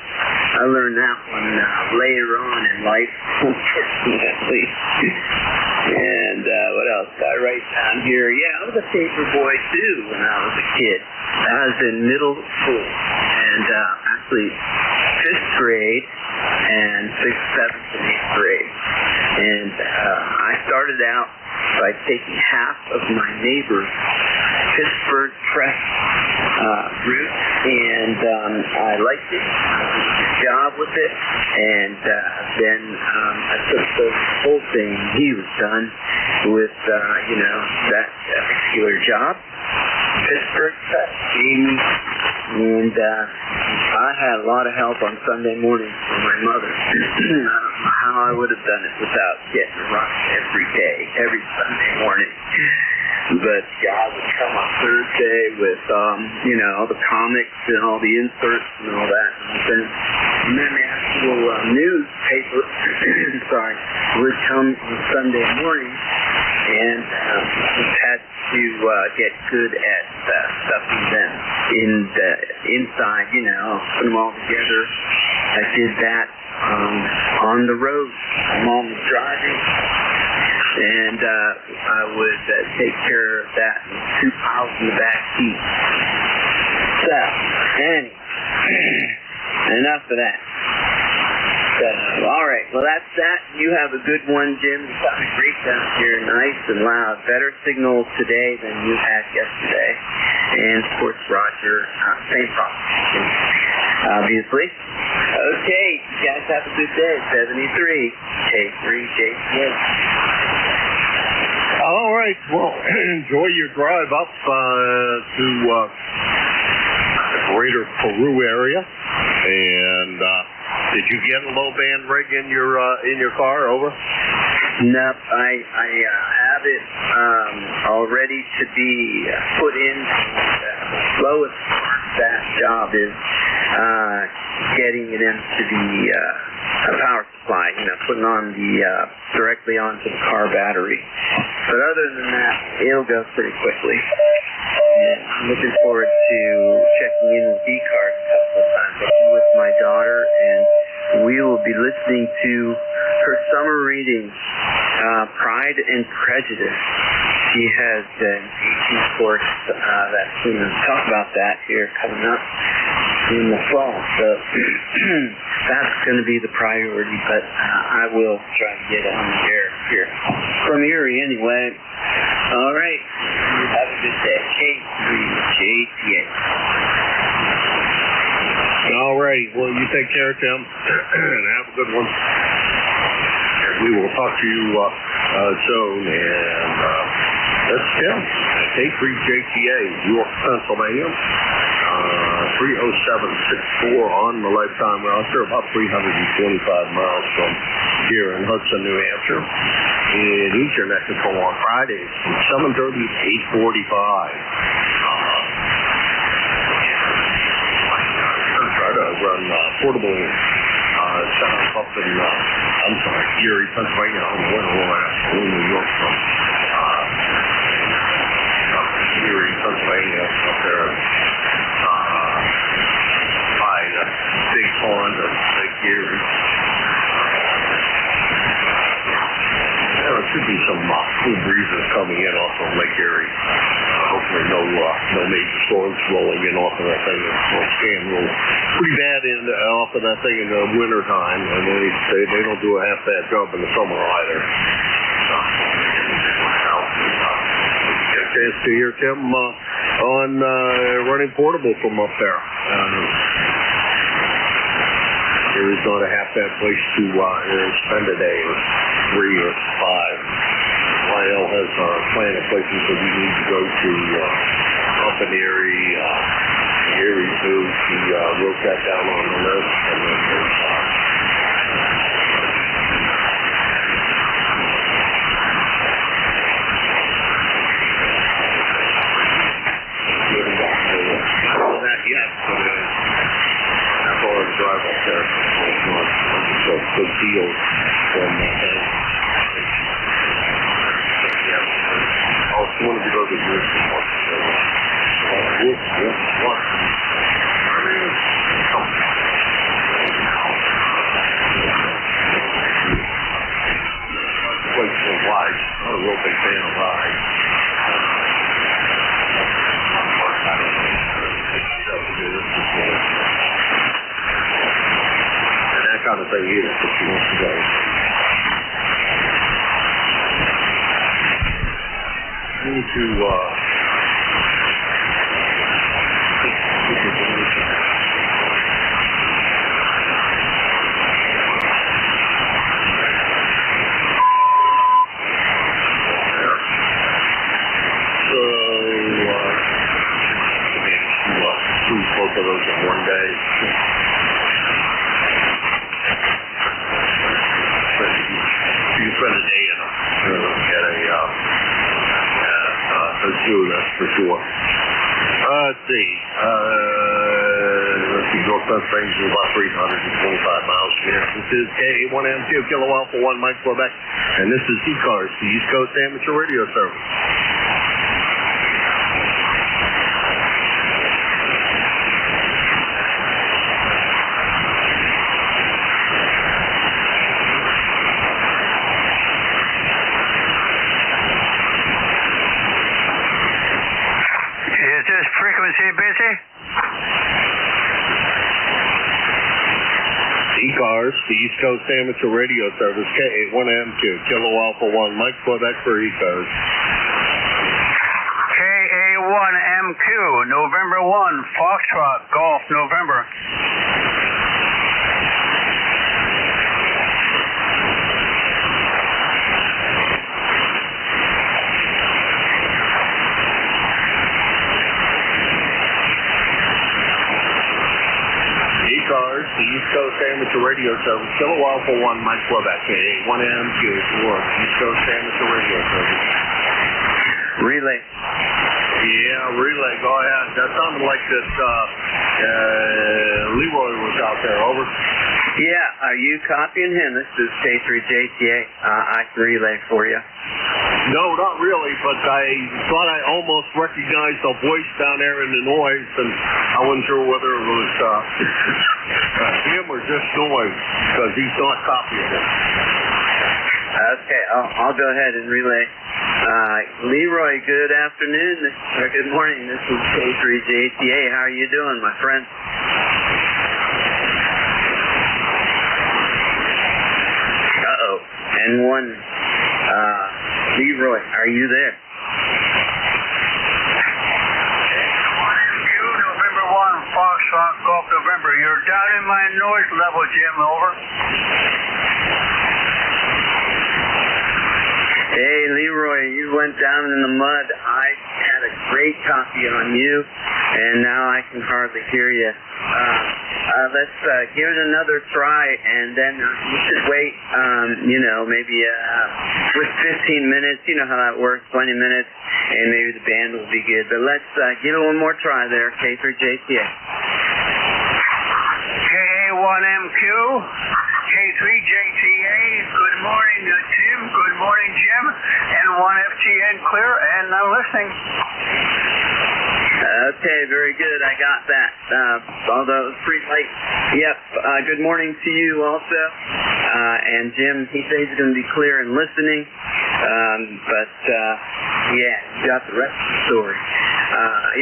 I learned that one later on in life, unfortunately. And what else? I right down here. Yeah, I was a paper boy too when I was a kid. I was in middle school and actually 5th grade and 6th, 7th, and 8th grade. And I started out by taking half of my neighbor's Pittsburgh press route, and I liked it. I did a good job with it, and then I took the whole thing he was done with, that particular job. Pittsburgh press gave me, and I had a lot of help on Sunday mornings from my mother. I don't know how I would have done it without getting a rush every day, every Sunday morning. But I would come on Thursday with, all the comics and all the inserts and all that nonsense. And then the actual newspaper, would come on Sunday morning, and just had to get good at stuffing them inside, put them all together. I did that on the road. My mom was driving, and I would take care of that in 2 piles in the back seat. So, anyway, enough of that. So, all right, well, that's that. You have a good one, Jim. You sound great down here, nice and loud. Better signal today than you had yesterday. And, of course, Roger, same problem, obviously. Okay, you guys have a good day. 73, K3JTA. All right. Well, enjoy your drive up to the greater Peru area. And did you get a low band rig in your car? Over. Nope. I have it all ready to be put in. The slowest part of that job is getting it into the power supply, putting on directly onto the car battery. But other than that, it'll go pretty quickly. And I'm looking forward to checking in with ECARS a couple of times. I'll be with my daughter, and we will be listening to her summer reading, Pride and Prejudice. She has an teaching course that's going to talk about that here coming up in the fall. So that's going to be the priority, but I will try to get on the air here from Erie anyway. All right. Have a good day. K3JTA. All right. Well, you take care, Tim, and have a good one. We will talk to you soon. And that's Tim, K3JTA, York, Pennsylvania. 30764 on the lifetime roster, about 325 miles from here in Hudson, New Hampshire. And he's your next control on Fridays from 7:30 to 8:45. Try to run portable setup up in, Erie, Pennsylvania. I don't know when we'll ask New York from Erie, Pennsylvania, up there. Big pond or Lake Erie. There should be some cool breezes coming in off of Lake Erie. Hopefully no major storms rolling in off of that thing. It's can roll pretty bad off of that thing in the winter time, and they don't do a half bad job in the summer either. Get a chance to hear Tim on running portable from up there. Erie's not a half-bad place to spend a day or 3 or 5. Lionel has a plan of places that we need to go to up in Erie. Erie too. He wrote that down on the list. And then there's not that yet, but drive up there. It's a good deal from I also wanted to go to the Jersey market. Place for rides. I'm not a real big fan of rides. say either, but she wants to go. I need to, both of those in one day. But you spend a day in them. Get a zoo, that's for sure. Let's see. North Bend range is about 325 miles from here. This is K1M2 Kilo Alpha 1 Mike Quebec, and this is ECARS, the East Coast Amateur Radio Service. Is this frequency busy? ECARS, the East Coast Amateur Radio Service, K81M2, Kilo Alpha 1, Mike Quebec for ECARS. KA1MQ, November 1, Foxtrot, Golf, November. ECARS, the East Coast Amateur Radio Service, Kilo Alpha 1, Mike Quebec, K81MQ, East Coast Amateur Radio Service. Relay. Yeah, relay, go ahead. That sounded like that Leroy was out there, over. Yeah, are you copying him? This is K3JTA. I can relay for you. No, not really, but I thought I almost recognized a voice down there in the noise, and I wasn't sure whether it was him or just noise, because he's not copying it. Okay, I'll go ahead and relay. Leroy, good afternoon, or good morning. This is K3JTA. How are you doing, my friend? Uh-oh. N1. Leroy, are you there? November 1, Foxtrot, Golf, November. You're down in my noise level, Jim, over. Hey, Leroy, you went down in the mud. I had a great copy on you, and now I can hardly hear you. Let's give it another try, and then you should wait, maybe with 15 minutes. You know how that works, 20 minutes, and maybe the band will be good. But let's give it one more try there, K3JTA. KA1MQ, K3JTA, good morning, Tim. Good morning, Jim. N1FTN clear, and I'm listening. Okay, very good. I got that. Although it was pretty late. Yep. Good morning to you also. And Jim, he says he's going to be clear and listening. Yeah, you got the rest of the story.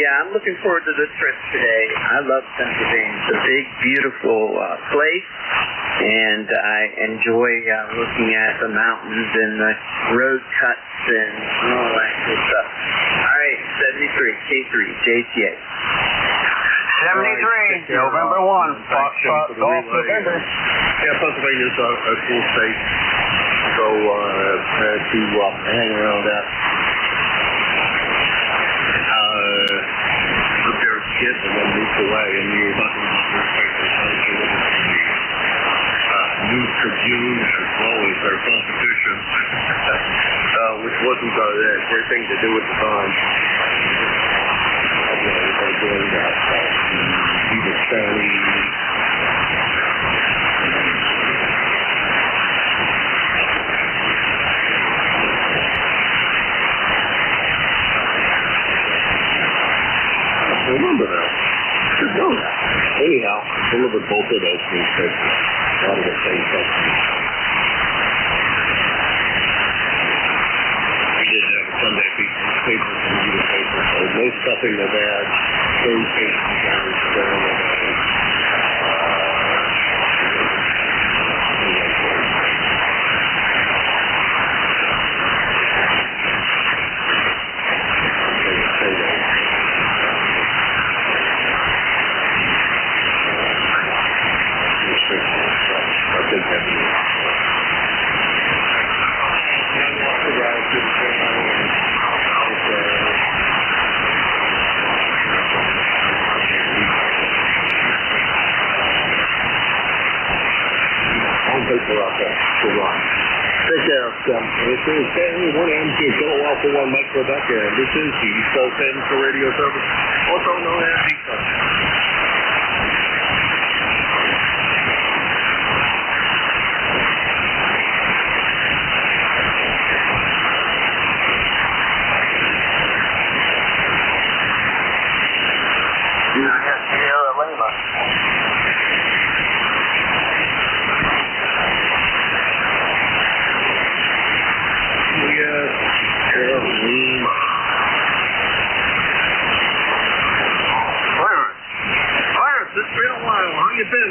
I'm looking forward to this trip today. I love Pennsylvania. It's a big, beautiful place. And I enjoy looking at the mountains and the road cuts and all that good stuff. All right, 73, K3, JTA. 73, November 1, Foxtrot, Golf, November. Yeah, Pennsylvania's a cool state. So, to hang around that. Up there as a kid and then moved away, and you were talking about newspapers. News Tribune as well as their competition, which wasn't a great thing to do at the time. Everybody doing that. Either Stanley. I remember that. Should know that. Anyhow, delivered both of those newspapers. A lot of the same stuff. We did have a Sunday newspaper and newspaper, so no stuffing of ads, no patients down. Stanley, 1M2 Kilo Alpha 1 Mike Quebec, and this is the East Coast Amateur Radio Service, also known as ECARS.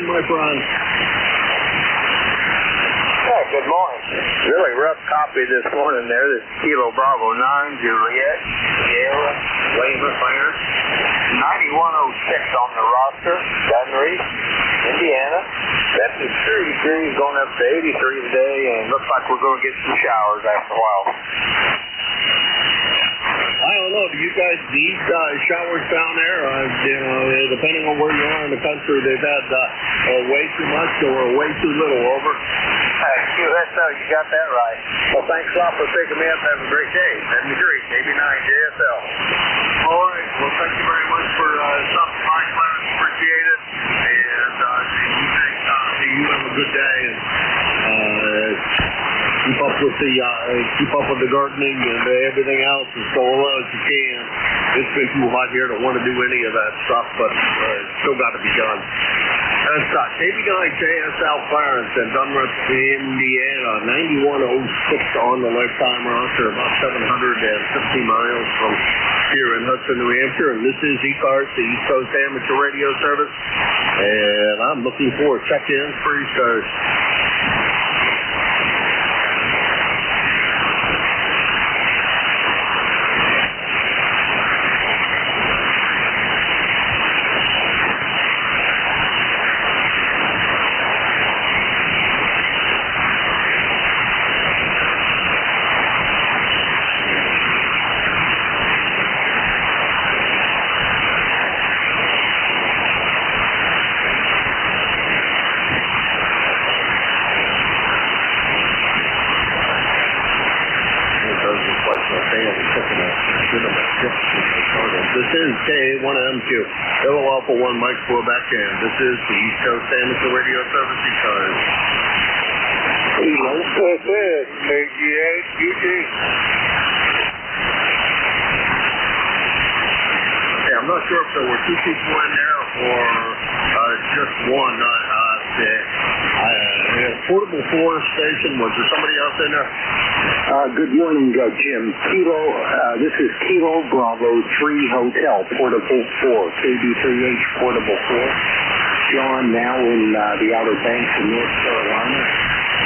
My friend. Yeah, good morning. Really rough copy this morning there. This Kilo Bravo 9, Juliet, Sierra, Lima, Fire. 9106 on the roster, Dunreef, Indiana. Temperature 30 degrees, going up to 83 today, and looks like we're going to get some showers after a while. I don't know. Do you guys need showers down there? Depending on where you are in the country, they've had way too much or way too little. Over. Hey, QSO, you got that right. Well, thanks a lot for picking me up. Have a great day. 73, KB9, JSL. All right. Well, thank you very much for stopping by, Clarence. Appreciate it. And you have a good day. And keep up with the gardening and everything else as well as you can. There's been people out here that want to do any of that stuff, but it's still got to be done. That's KB9 JSL Clarence in Dunreef, Indiana, 9106 on the lifetime roster, about 750 miles from here in Hudson, New Hampshire. And this is ECARS, the East Coast Amateur Radio Service. And I'm looking for check-ins for ECARS. This is K1M2, Kilo Alpha 1 Mike Quebec, and this is the East Coast Amateur Radio Service ECARS. That's it, KG8, Hey, I'm not sure if there were two people in there or just one. Portable 4 station, was there somebody else in there? Good morning, Jim. This is Kilo Bravo 3 Hotel, Portable 4, KB3H Portable 4. John, now in the Outer Banks of North Carolina,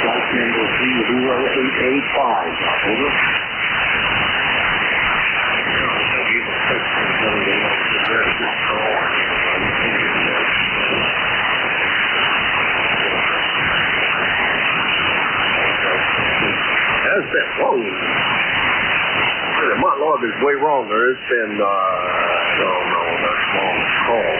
flight number 30885. Over. That's been, whoa. My log is way wrong there. It's been, I don't know, that's long call.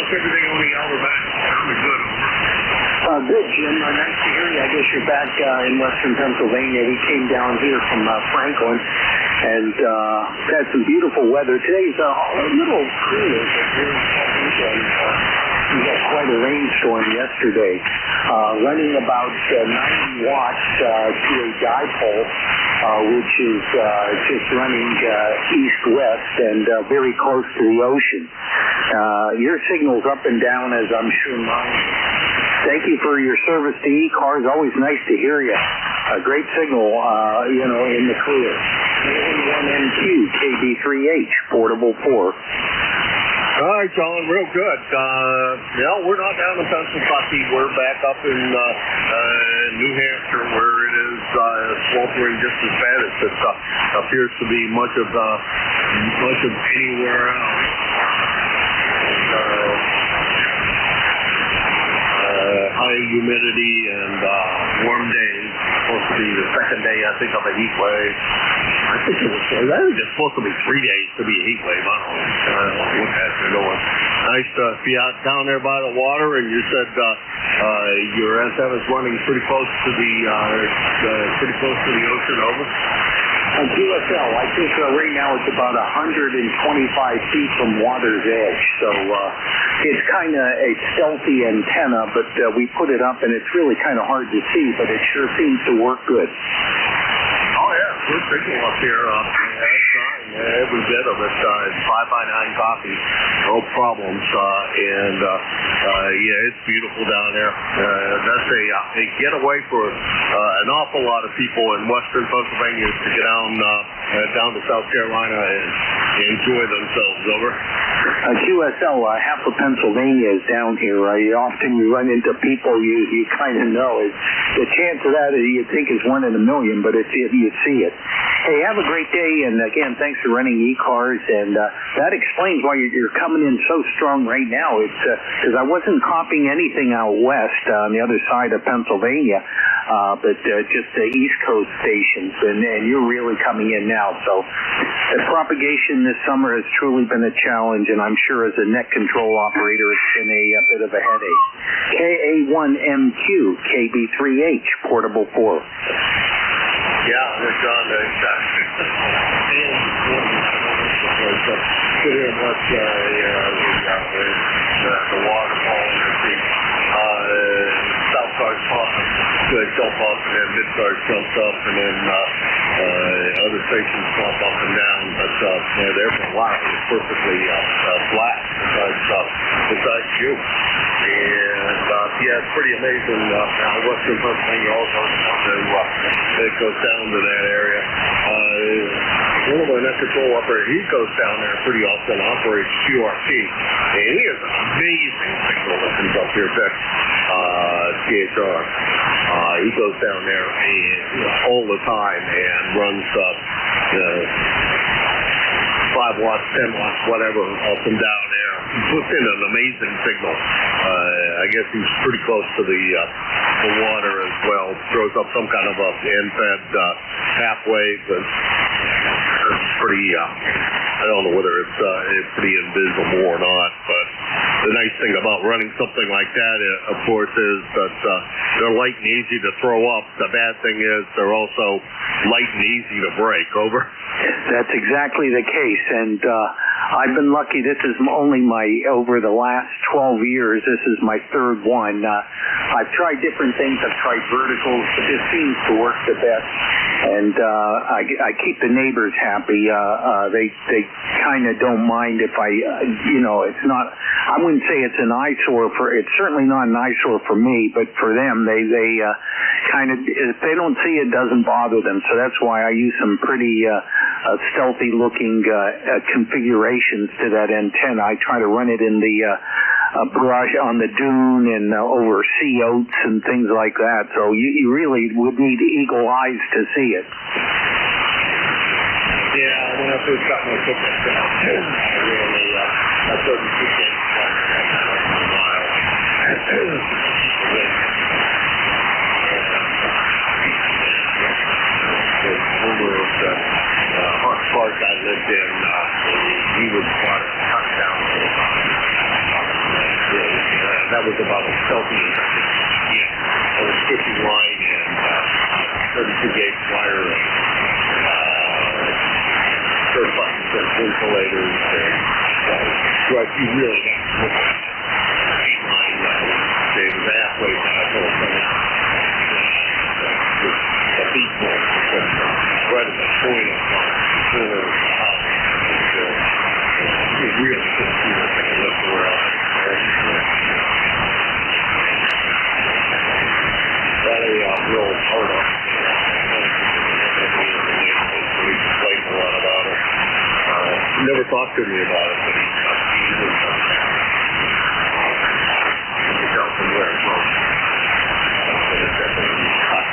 Everything on the Outer Banks. Sounded good, over. Good, Jim. Nice to hear you. I guess you're back in western Pennsylvania. We came down here from Franklin and had some beautiful weather. Today's a little cooler, but we had quite a rainstorm yesterday. Running about 90 watts to a dipole, which is just running east-west and very close to the ocean. Your signal's up and down, as I'm sure mine. Thank you for your service to ECARS. Always nice to hear you. A great signal, in the clear. 1MQ, KB3H, Portable 4. All right, John, real good. We're not down in Pennsylvania. We're back up in New Hampshire, where it is sweltering just as bad as it appears to be much of anywhere else. High humidity and warm days. Supposed to be the second day, I think, of a heat wave. I think it's supposed to be 3 days to be a heat wave. I don't know what that's going. Nice to be out down there by the water, and you said your antenna's running pretty close to the ocean. Over. On QSL, I think right now it's about 125 feet from water's edge, so it's kind of a stealthy antenna, but we put it up and it's really kind of hard to see, but it sure seems to work good. Oh yeah, good signal up here. Every bit of it. It's 5x9 copy, no problems. Yeah, it's beautiful down there. That's a getaway for an awful lot of people in western Pennsylvania to get down to South Carolina and enjoy themselves. Over. QSL, half of Pennsylvania is down here. Often you run into people you kind of know. The chance of that you think is 1 in a million, but you see it. Hey, have a great day, and again, thanks for running ECARS, and that explains why you're coming in so strong right now. It's because I wasn't copying anything out west on the other side of Pennsylvania, but just the East Coast stations, and you're really coming in now. So the propagation this summer has truly been a challenge, and I'm sure as a net control operator, it's been a bit of a headache. KA1MQ, KB3H, portable 4. Yeah, they're John. Sit here and watch the waterfall and the south cars jump up, and then mid cars jumps up, and then other stations jump up and down. But there for a while it was perfectly flat besides you. And yeah, it's pretty amazing how western Pennsylvania also it goes down to that area. One of my net control operators, he goes down there pretty often, operates QRT, and he has an amazing signal that comes up here, CHR. He goes down there all the time and runs 5 watts, 10 watts, whatever, up and down there. He puts in an amazing signal. I guess he's pretty close to the water as well. Throws up some kind of a end-fed half wave, but it's pretty, I don't know whether it's pretty invisible or not, but the nice thing about running something like that, of course, is that they're light and easy to throw up. The bad thing is they're also light and easy to break. Over. That's exactly the case, and I've been lucky. This is only over the last 12 years, this is my third one. I've tried different things. I've tried verticals, but this seems to work the best, and I keep the neighbors happy. They kind of don't mind if it's not, I wouldn't say it's an eyesore it's certainly not an eyesore for me, but for them, they kind of, if they don't see it, doesn't bother them. So that's why I use some pretty stealthy looking configurations to that antenna. I try to run it in the brush on the dune and over sea oats and things like that. So you really would need eagle eyes to see it. Yeah, when I first got my football down, I really, I couldn't see it. Over at Hart Park I lived in, he would cut down a little that was about a stealthy, a skipping line and 32 gauge wire, third buttons and insulators, and what you really have to look at. They was halfway down the whole a beat more, right at the point of the house. You really couldn't see the thing left around. That real hard on. We complained a lot about it. Never talked to me about it, but he was you can tell from where it's from. But it's definitely hot,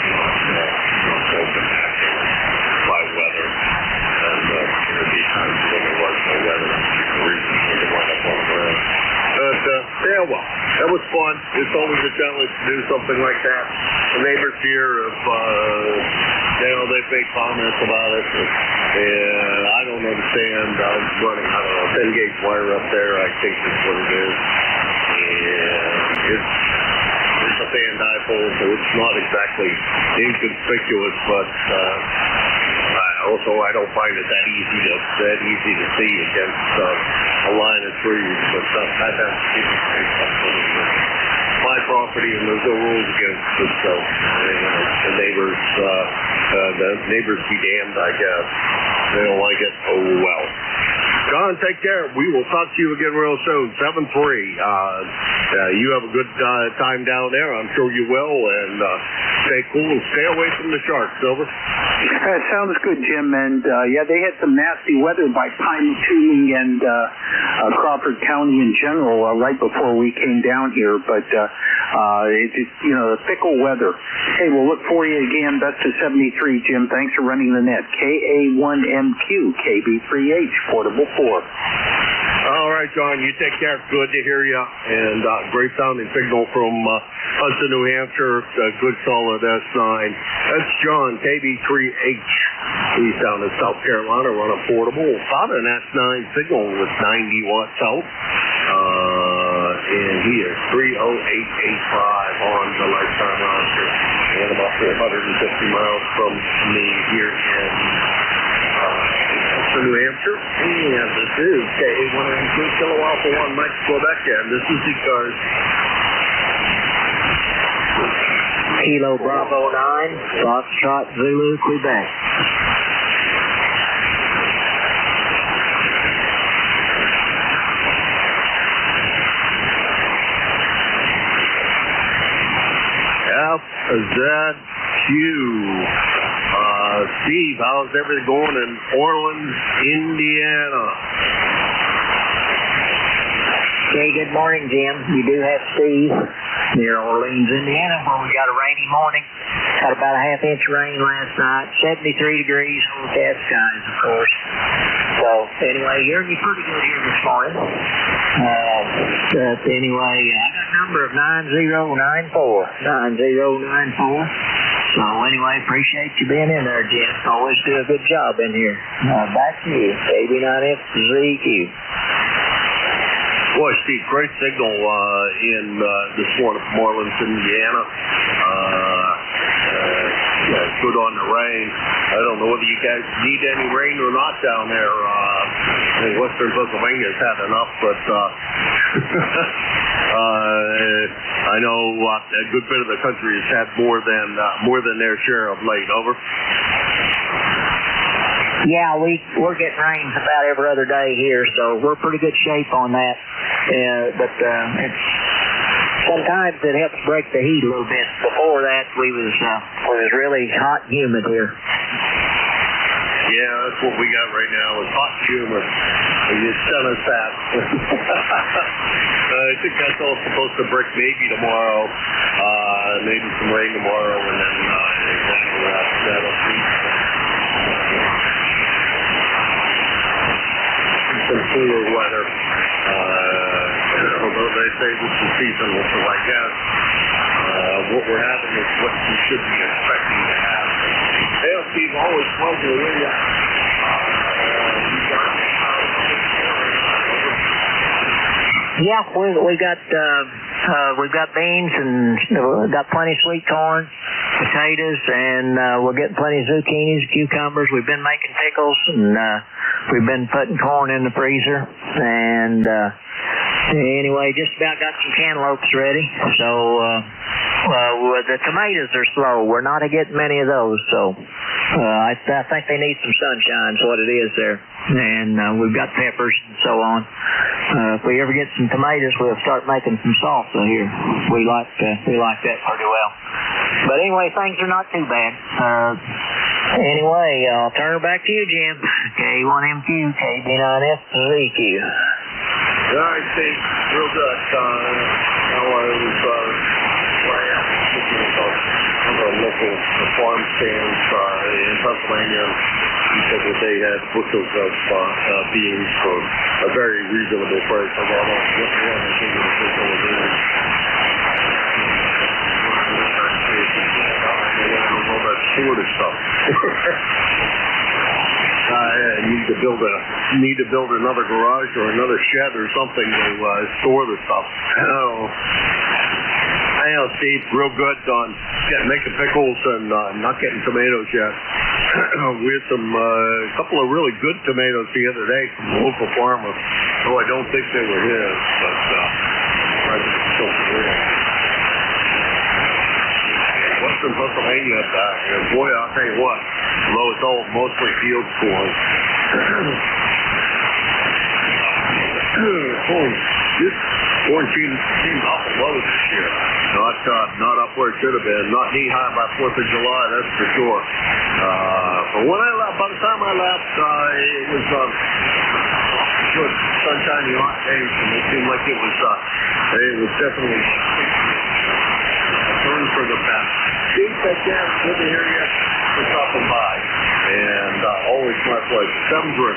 Yeah, well, that was fun. It's always a challenge to do something like that. The neighbors here have, they've made comments about it, and I don't understand. I'm running, 10-gauge wire up there, I think is what it is. And it's a fan dipole, so it's not exactly inconspicuous, but also I don't find it that easy to see against a line of trees. But I've had people say something with my property, and there's no rules against it. So the neighbors be damned, I guess. They don't like it. Oh well. John, take care. We will talk to you again real soon. 7-3. You have a good time down there. I'm sure you will. And stay cool and stay away from the sharks, Silver. Sounds good, Jim. And they had some nasty weather by Pine Tuning and Crawford County in general right before we came down here. But the fickle weather. Hey, we'll look for you again. Best of 73, Jim. Thanks for running the net. KA1MQ, KB3H, Portable 4. All right, John, you take care. Good to hear you. And great sounding signal from Hudson, New Hampshire. Good solid S9. That's John, KB3H. He's down in South Carolina running portable. About an S9 signal with 90 watts out. And he is 30885 on the lifetime roster. And about 450 miles from me here in New Hampshire. And this is KA1M2 Kilo Alpha 1 Mike Quebec, and this is ECARS. Kilo Bravo 9, Foxtrot Zulu, Quebec. FZQ. Steve, how's everything going in Orleans, Indiana? Okay, good morning, Jim. You do have Steve near Orleans, Indiana, where we got a rainy morning. Had about a half-inch rain last night. 73 degrees, overcast skies, of course. So, anyway, hearing you pretty good here this morning. But anyway, I got a number of 9094. 9094. So anyway, appreciate you being in there, Jim. Always do a good job in here. Back to you, KB9FZQ. Boy, Steve, great signal in this morning from Orleans, Indiana. Good on the rain. I don't know whether you guys need any rain or not down there. I think Western Pennsylvania's had enough, but I know a good bit of the country has had more than their share of late. Over. Yeah, we're getting rains about every other day here, so we're pretty good shape on that. But sometimes it helps break the heat a little bit. Before that, it was really hot and humid here. Yeah, that's what we got right now is hot and humid. It's done us that. I think that's all supposed to break maybe tomorrow. Maybe some rain tomorrow, and then that'll see. Some cooler weather. Although they say this is seasonal, so I guess what we're having is what you should be expecting to have. Hey, Steve, always pleasure to hear you. Yeah, we've got beans and got plenty of sweet corn, potatoes, and we're getting plenty of zucchinis, cucumbers. We've been making pickles, and we've been putting corn in the freezer. And anyway, just about got some cantaloupes ready. So the tomatoes are slow. We're not getting many of those. So I think they need some sunshine. Is what it is there. And we've got peppers and so on. If we ever get some tomatoes, we'll start making some salsa here. We like that pretty well. But anyway, things are not too bad. Anyway, I'll turn it back to you, Jim. K1MQ, KB9FZQ. All right, Steve. Real good. I was one of the local farm stands in Pennsylvania. He said that they had bushels of beans for a very reasonable price. I don't know what the bushel is. Need to build another garage or another shed or something to store the stuff. Oh. I know Steve's real good on making pickles and not getting tomatoes yet. We had a couple of really good tomatoes the other day from a local farmer. Though I don't think they were his, but still real. Western Pennsylvania, boy, I'll tell you what, although it's all mostly field corn. This corn seems awful low this year. Not up where it should have been. Not knee high by 4th of July, that's for sure. But when I left, by the time I left, it was good, sunshiny, hot days, and it seemed like it was definitely a turn for the best. Steve, take care. Good to hear you for stopping by. And always my pleasure. 7-3.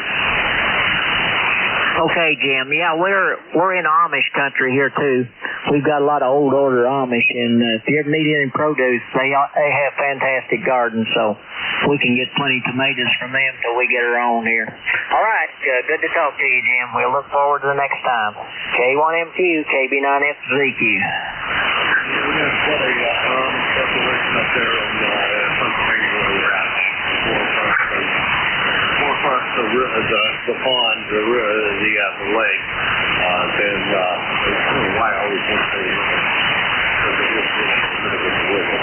Okay, Jim. Yeah, we're in Amish country here too. We've got a lot of old order Amish, and if you ever need any produce, they have fantastic gardens, so we can get plenty of tomatoes from them till we get our own here. All right, good to talk to you, Jim. We'll look forward to the next time. K1MQ, KB9FZQ. We got quite a separation up there in Pennsylvania where we're at. The pond, the lake, then I don't know why I always want to say river, because it is really a bit of a river.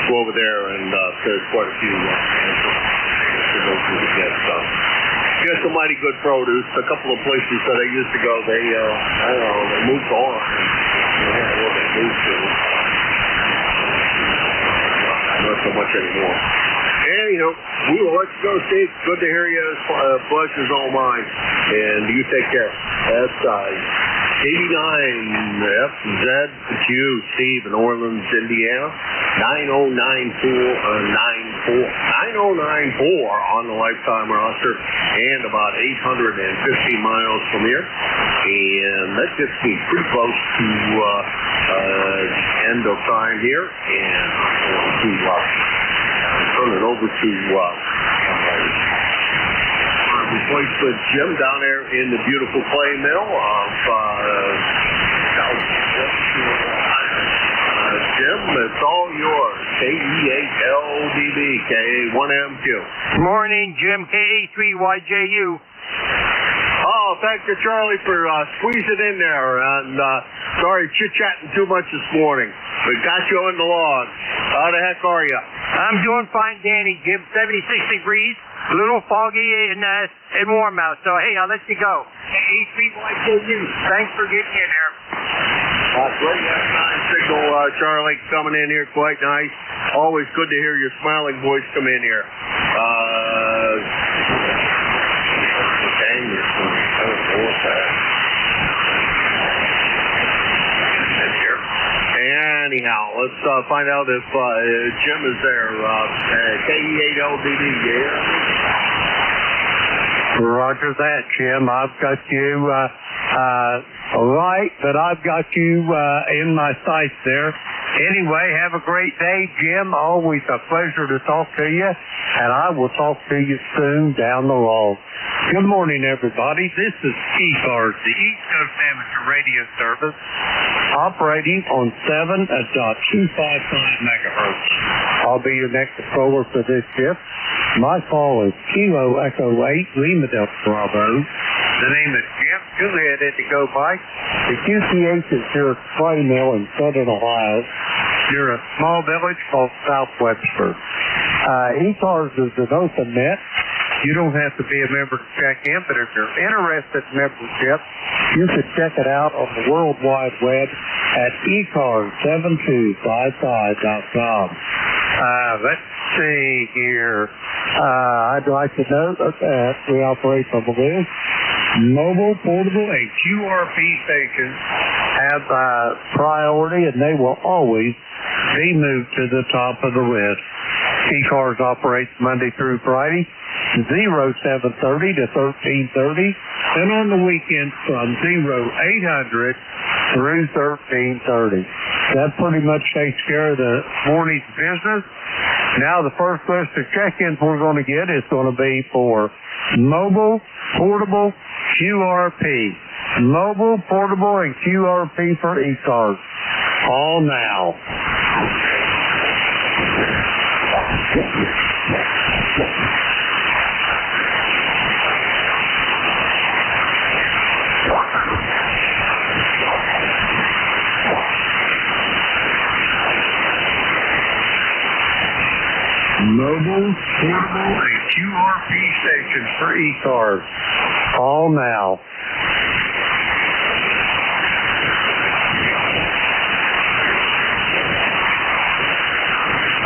Go over there and there's quite a few answers to go through to get stuff. Get some mighty good produce. A couple of places that I used to go, they moved on. They moved to. Not so much anymore. Anyhow, we will let you go, Steve. Good to hear you. Pleasure's all mine. And you take care. That's KB9FZQ, Steve in Orleans, Indiana. 9094 on the lifetime roster, and about 850 miles from here. And that gets me pretty close to end of time here. And I'm going to turn it over to replacement Jim down there in the beautiful clay mill of Jim, it's all yours. KE8LDB, KA1MQ. Morning, Jim. KA3YJU. Oh, thank you, Charlie, for squeezing in there. And sorry, chit-chatting too much this morning. We got you on the log. How the heck are you? I'm doing fine, Danny, Jim. 76 degrees, a little foggy and warm out. So, hey, I'll let you go. KA3YJU. Thanks for getting in there. Great F9 signal, Charlie, coming in here quite nice. Always good to hear your smiling voice come in here. Anyhow, let's find out if Jim is there. KE8LDB, yeah? Roger that, Jim. I've got you right, but I've got you in my sights there. Anyway, have a great day, Jim. Always a pleasure to talk to you, and I will talk to you soon down the road. Good morning, everybody. This is ECARS, the East Coast Amateur Radio Service, operating on 7.255 megahertz. I'll be your next controller for this shift. My call is Kilo Echo 8, Lima Delta Bravo. The name is Jim Juliet Indigo Mike. The QTH is here at Clay Mill in Southern Ohio, near a small village called South Webster. ECARS is an open net. You don't have to be a member to check in, but if you're interested in membership, you can check it out on the World Wide Web at ECARS7255.com. Let's see here. I'd like to note that we operate from Liz. Mobile, portable, and QRP stations have priority, and they will always be moved to the top of the list. ECARS operates Monday through Friday, 0730 to 1330, and on the weekends from 0800 through 1330. That pretty much takes care of the morning's business. Now the first list of check-ins we're going to get is going to be for mobile, portable, QRP. Mobile, portable, and QRP for ECARS. All now. Mobile, portable, and QRP stations for ECARS. All now.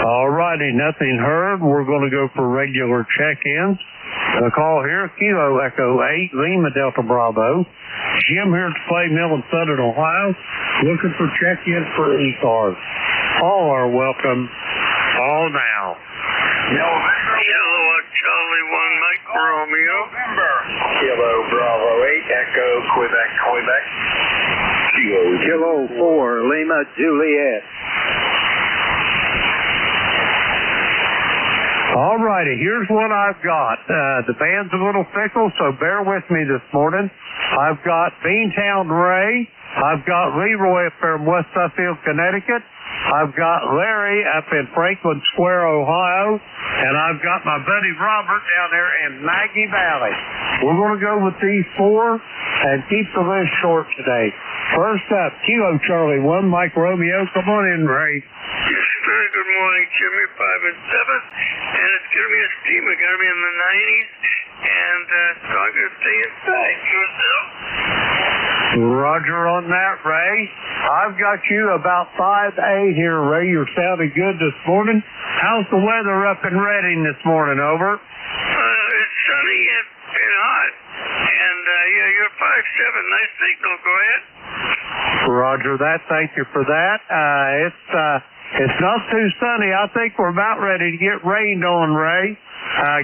Alrighty, nothing heard. We're going to go for regular check-ins. The call here, Kilo Echo 8, Lima Delta Bravo. Jim here to play Mill and Southern Ohio, looking for check-ins for ECARS. All are welcome. All now. Kilo Charlie 1 Mike Romeo. November. Kilo Bravo 8 Echo Quebec. Kilo 4 Lima Juliet. All righty, here's what I've got. The band's a little fickle, so bear with me this morning. I've got Beantown Ray. I've got Leroy up there in West Suffield, Connecticut. I've got Larry up in Franklin Square, Ohio. And I've got my buddy Robert down there in Maggie Valley. We're going to go with these four and keep the list short today. First up, Kilo Charlie 1, Mike Romeo. Come on in, Ray. Yes, very good morning, Jimmy. 5 and 7. And it's going to be a steamer. Going to be in the 90s. And so I'm going to stay inside. Yourself? Roger on that, Ray. I've got you about 5'8" here, Ray. You're sounding good this morning. How's the weather up in Reading this morning? Over. It's sunny and hot. And yeah, you're 5'7". Nice signal. Go ahead. Roger that. Thank you for that. It's not too sunny. I think we're about ready to get rained on, Ray.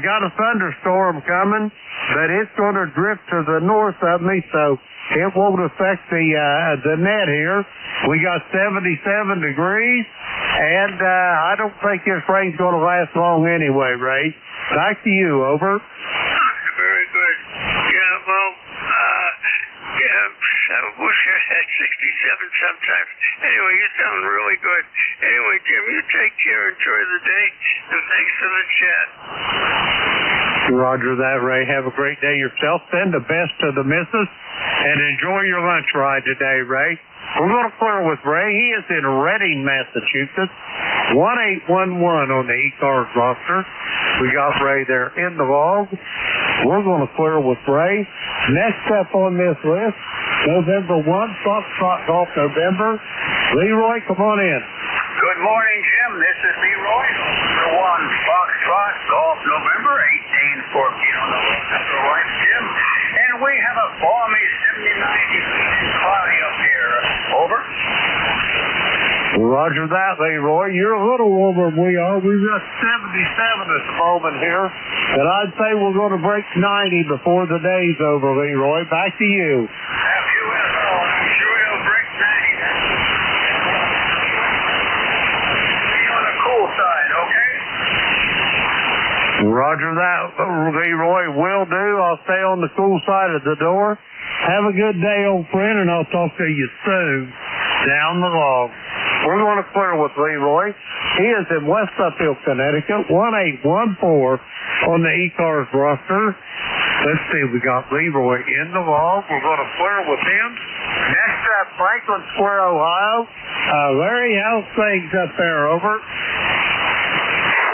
Got a thunderstorm coming, but it's going to drift to the north of me, so it won't affect the net here. We got 77 degrees, and I don't think this rain's going to last long anyway, Ray. Back to you, over. Very good. Yeah, well, I wish I had 67 sometimes. Anyway, you sound really good. Anyway, Jim, you take care. Enjoy the day, and thanks for the chat. Roger that, Ray. Have a great day yourself. Send the best to the missus, and enjoy your lunch ride today, Ray. We're going to clear with Ray. He is in Reading, Massachusetts. 1811 on the ECARS roster. We got Ray there in the log. We're going to clear with Ray. Next up on this list, November 1, Foxtrot Golf November. Leroy, come on in. Good morning, Jim. This is Leroy. Number 1, Foxtrot Golf November, 1814 on the November right, Jim. And we have a balmy 79 and cloudy up here. Over. Roger that, Leroy. You're a little warmer than we are. We've got 77 at the moment here. And I'd say we're going to break 90 before the day's over, Leroy. Back to you. Have you ever? I'm sure you'll break 90 then. Be on the cool side, okay? Roger that, Leroy. Will do. I'll stay on the cool side of the door. Have a good day, old friend, and I'll talk to you soon down the log. We're going to clear with Leroy. He is in West Suffield, Connecticut, 1814 on the ECARS roster. Let's see, we got Leroy in the log. We're going to clear with him. Next up, Franklin Square, Ohio. Larry, how's things up there? Over.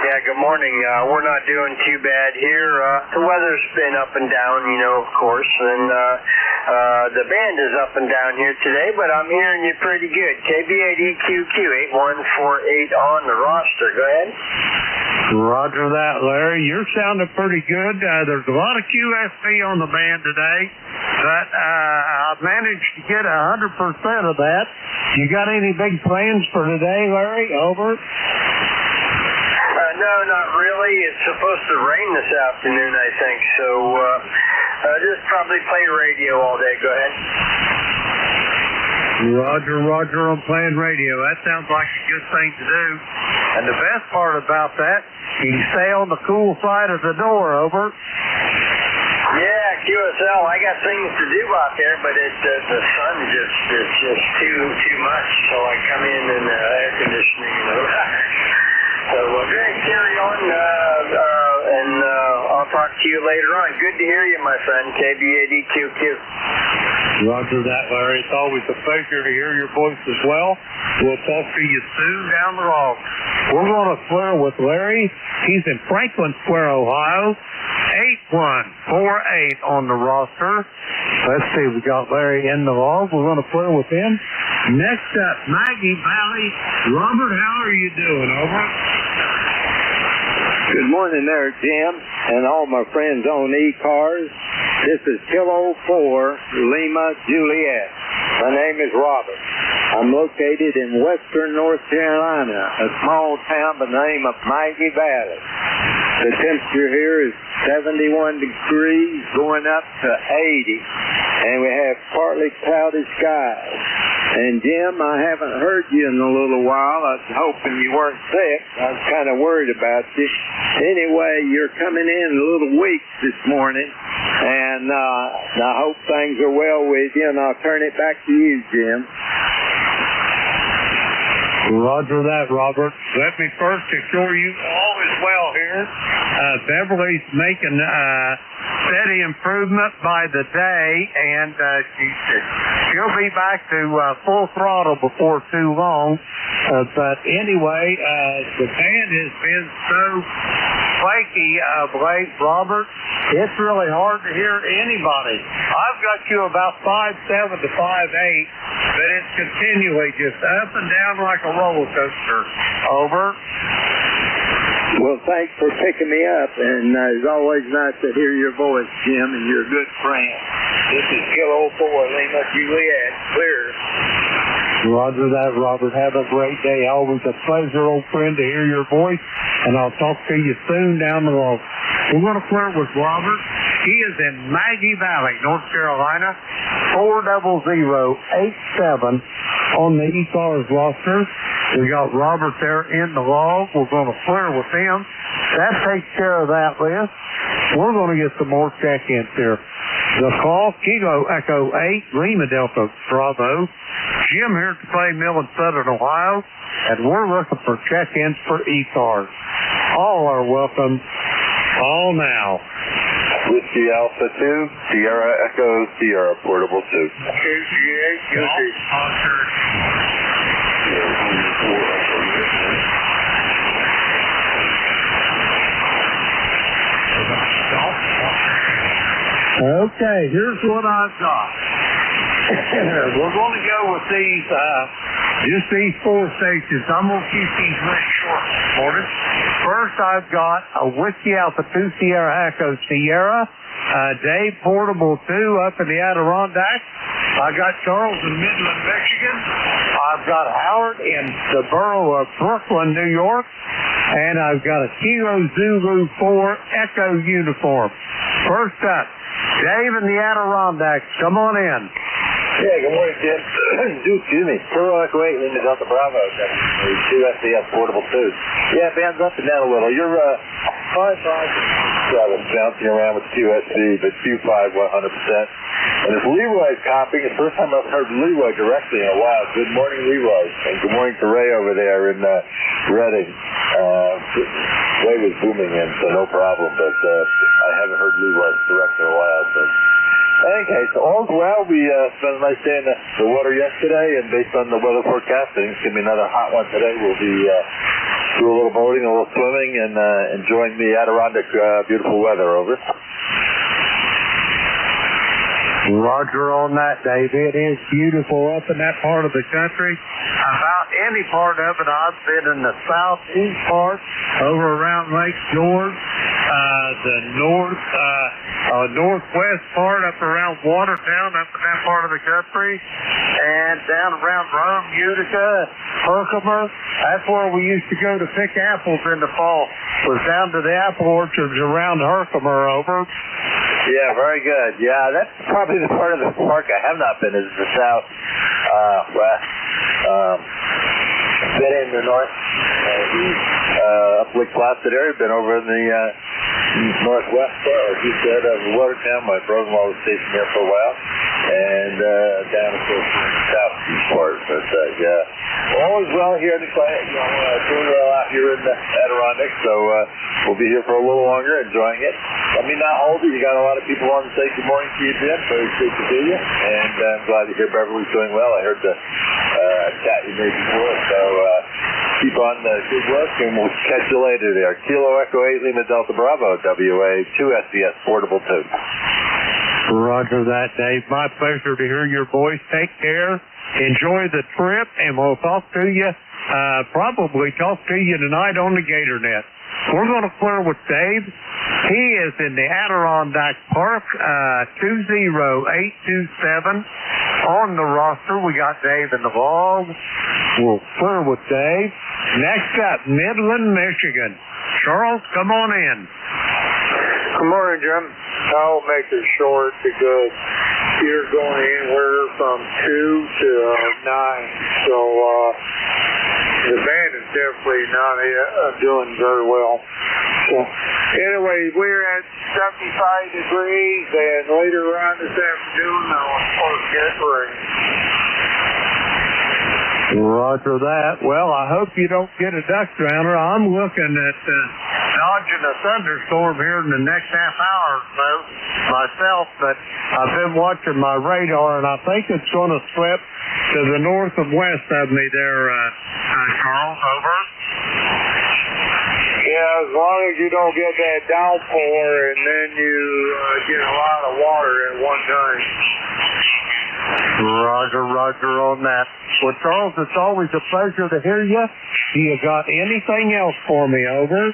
Yeah, good morning. We're not doing too bad here. The weather's been up and down, of course, and the band is up and down here today, but I'm hearing you pretty good. KB8EQQ 8148 on the roster. Go ahead. Roger that, Larry. You're sounding pretty good. There's a lot of QSP on the band today, but I've managed to get 100% of that. You got any big plans for today, Larry? Over. No, not really. It's supposed to rain this afternoon, I think. So Just probably play radio all day. Go ahead. Roger, I'm playing radio. That sounds like a good thing to do. And the best part about that, you can stay on the cool side of the door, over. Yeah, QSL. I got things to do out there, but the sun is just too much. So I come in and air conditioning, you know. So great, carry on, and I'll talk to you later on. Good to hear you, my friend. KBADQQ. Roger that, Larry. It's always a pleasure to hear your voice as well. We'll talk to you soon down the road. We're going to flare with Larry. He's in Franklin Square, Ohio. 8148 on the roster. Let's see, we got Larry in the log. We're going to flare with him. Next up, Maggie Valley. Robert, how are you doing? Over. Good morning there, Jim, and all my friends on ECARS. This is Kilo 4, Lima, Juliet. My name is Robert. I'm located in western North Carolina, a small town by the name of Maggie Valley. The temperature here is 71 degrees, going up to 80, and we have partly cloudy skies. And Jim, I haven't heard you in a little while. I was hoping you weren't sick. I was kind of worried about you. Anyway, you're coming in a little weak this morning, and I hope things are well with you, and I'll turn it back to you, Jim. Roger that, Robert. Let me first assure you all is well here. Beverly's making steady improvement by the day, and she'll be back to full throttle before too long. But anyway, the band has been so flaky of late, Robert. It's really hard to hear anybody. I've got you about 5'7" to 5'8", but it's continually just up and down like a roller coaster. Over. Well, thanks for picking me up, and it's always nice to hear your voice, Jim, and you're a good friend. This is Kilo 4, Lima, Juliet, clear. Roger that, Robert. Have a great day. Always a pleasure, old friend, to hear your voice, and I'll talk to you soon down the road. We're going to flirt with Robert. He is in Maggie Valley, North Carolina, 40087 on the ECARS roster. We got Robert there in the log. We're going to flirt with him. That takes care of that list. We're going to get some more check-ins here. The call, Kilo Echo 8, Lima Delta Bravo. Jim here to play Mill in Southern Ohio, and we're looking for check-ins for ECARS. All are welcome. Call now. Whiskey Alpha 2, Sierra Echo, Sierra Portable 2. Okay, here's what I've got. We're going to go with these, just these 4 stations. I'm going to keep these really short this morning. First, I've got a Whiskey Alpha 2 Sierra Echo Sierra, Dave Portable 2 up in the Adirondacks. I got Charles in Midland, Michigan. I've got Howard in the borough of Brooklyn, New York. And I've got a Kilo Zulu 4 Echo uniform. First up, Dave in the Adirondacks. Come on in. Yeah, good morning, Jim. Excuse me. Kilo Echo 8, Lima Delta Bravo, 2 SDS Portable 2. Yeah, band's up and down a little. You're 5'5", bouncing around with QSC, but Q5 100%. And this Leroy's copying. It's the first time I've heard Leroy directly in a while. Good morning, Leroy. And good morning to Ray over there in Reading. Ray was booming in, so no problem. But I haven't heard Leroy direct in a while. So. Okay, so all's well. We spent a nice day in the water yesterday, and based on the weather forecast, I think it's going to be another hot one today. We'll be do a little boating, a little swimming, and enjoying the Adirondack beautiful weather. Over. Roger on that, Dave. It is beautiful up in that part of the country. About any part of it. I've been in the southeast part, over around Lake George, the northwest part, up around Watertown, up in that part of the country, and down around Rome, Utica, Herkimer. That's where we used to go to pick apples in the fall. Was down to the apple orchards around Herkimer. Over. Yeah, very good. Yeah, that's probably the part of the park I have not been, is the south west. Been in the north east, up Lake Placid area. Been over in the northwest part, like you said, of Watertown. My brother-in-law was stationed there for a while, and down of course in the southeast part. But yeah, all is well here in the client. Doing well out here in the Adirondacks. So we'll be here for a little longer, enjoying it. Let me not hold you. You got a lot of people on to say good morning to you, Jim. Very good to see you, and I'm glad to hear Beverly's doing well. I heard the chat you made before, so keep on the good work, and we'll catch you later there. Kilo Echo 8 Lima Delta Bravo, WA 2 SBS Portable 2. Roger that, Dave. My pleasure to hear your voice. Take care. Enjoy the trip, and we'll talk to you, probably talk to you tonight on the Gator Net. We're going to clear with Dave. He is in the Adirondack Park, 20827 on the roster. We got Dave in the log. We'll clear with Dave. Next up, Midland, Michigan. Charles, come on in. Good morning, Jim. I'll make it short because you're going anywhere from 2 to 9. So the band is definitely not doing very well. So anyway, we're at 75 degrees, and later on this afternoon, I'll supposed to get rain. Roger that. Well, I hope you don't get a duck drowner. I'm looking at dodging a thunderstorm here in the next half hour or so myself, but I've been watching my radar, and I think it's going to slip to the north and west of me there, Charles. Over. Yeah, as long as you don't get that downpour and then you get a lot of water at one time. Roger on that. Well, Charles, it's always a pleasure to hear you. Do you got anything else for me? Over.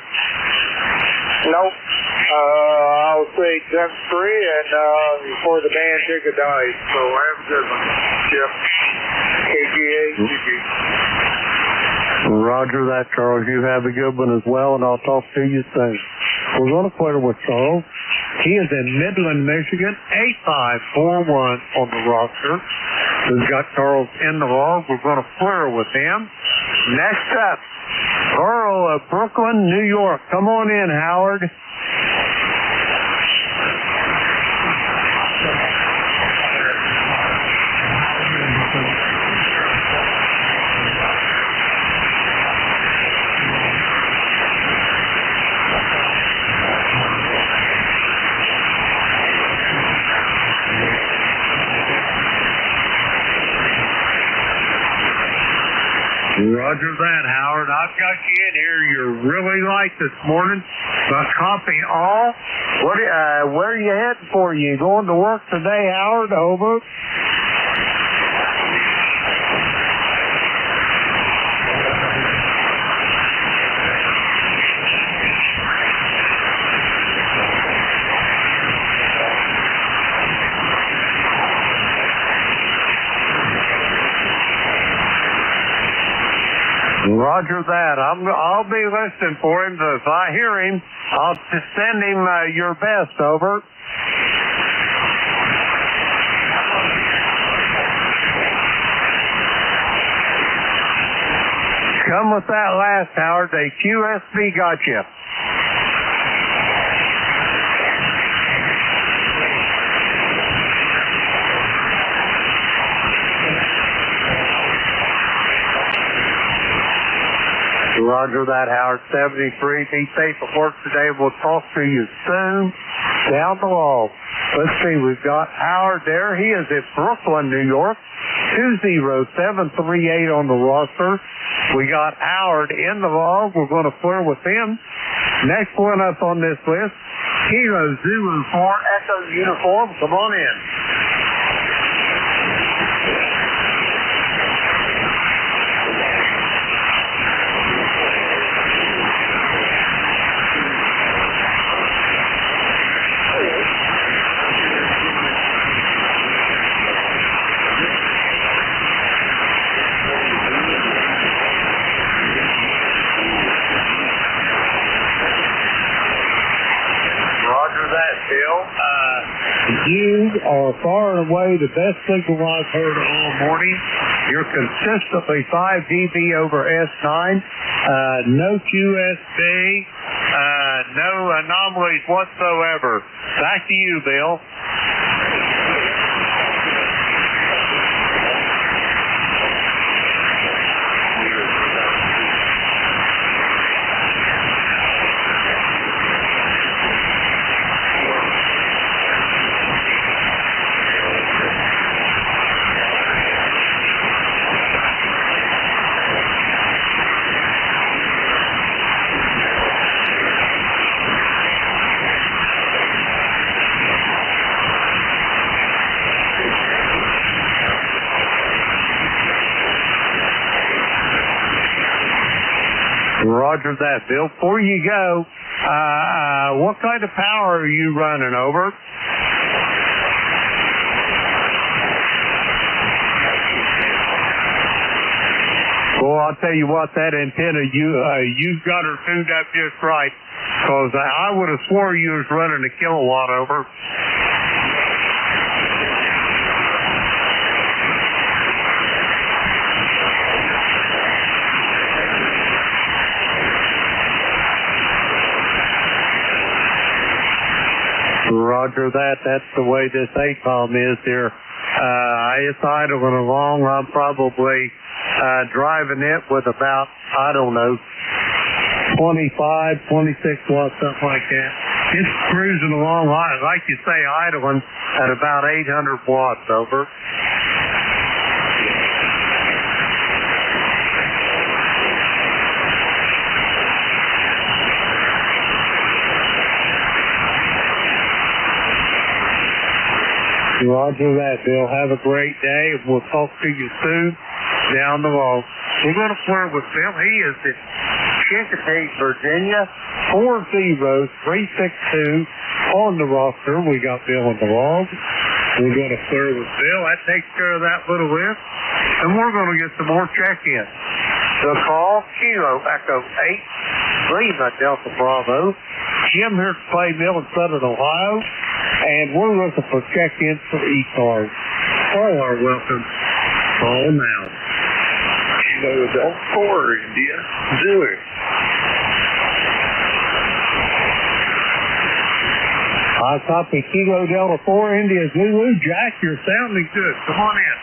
Nope. I'll say 10-3 and before the band take a dive. So have a good one. Yep. KGA. Roger that, Charles. You have a good one as well, and I'll talk to you soon. We're going to clear with Charles. He is in Midland, Michigan, 8541 on the roster. We've got Charles in the log. We're going to clear with him. Next up, Earl of Brooklyn, New York. Come on in, Howard. Roger that, Howard. I've got you in here. You're really light this morning. Copy all. Where are you heading for? You going to work today, Howard? Over. Roger that. I'll be listening for him. If I hear him, I'll just send him your best. Over. Come with that last, Howard. The QSB got you. Roger that, Howard. 73. Be safe at work today. We'll talk to you soon. Down the log. Let's see. We've got Howard there. He is at Brooklyn, New York. 20738 on the roster. We got Howard in the log. We're going to clear with him. Next one up on this list, Kilo Zulu 4 Echo uniform. Come on in. Bill, You are far and away the best signal I've heard all morning. You're consistently 5 dB over S9. No QSB. No anomalies whatsoever. Back to you, Bill. Roger that, Bill. Before you go, what kind of power are you running over? Well, I'll tell you what, that antenna, you've got her tuned up just right, because I would have swore you was running a kilowatt over. Roger that. That's the way this ACOM is here. It's idling along. I'm probably driving it with about, I don't know, 25, 26 watts, something like that. It's cruising along, like you say, idling at about 800 watts over. Roger that, Bill. Have a great day. We'll talk to you soon down the road. We're going to flirt with Bill. He is in Chesapeake, Virginia, 40362 on the roster. We got Bill on the log. We're going to flirt with Bill. That takes care of that little list. And we're going to get some more check-in. The call, Kilo Echo 8, Lima Delta Bravo. Jim here to Clay Mill in Southern Ohio. And we're looking for check-ins for ECARS. All are welcome. Call now. Kilo Delta 4, India, Zulu. I copy Kilo Delta 4, India, Zulu. Jack, you're sounding good. Come on in.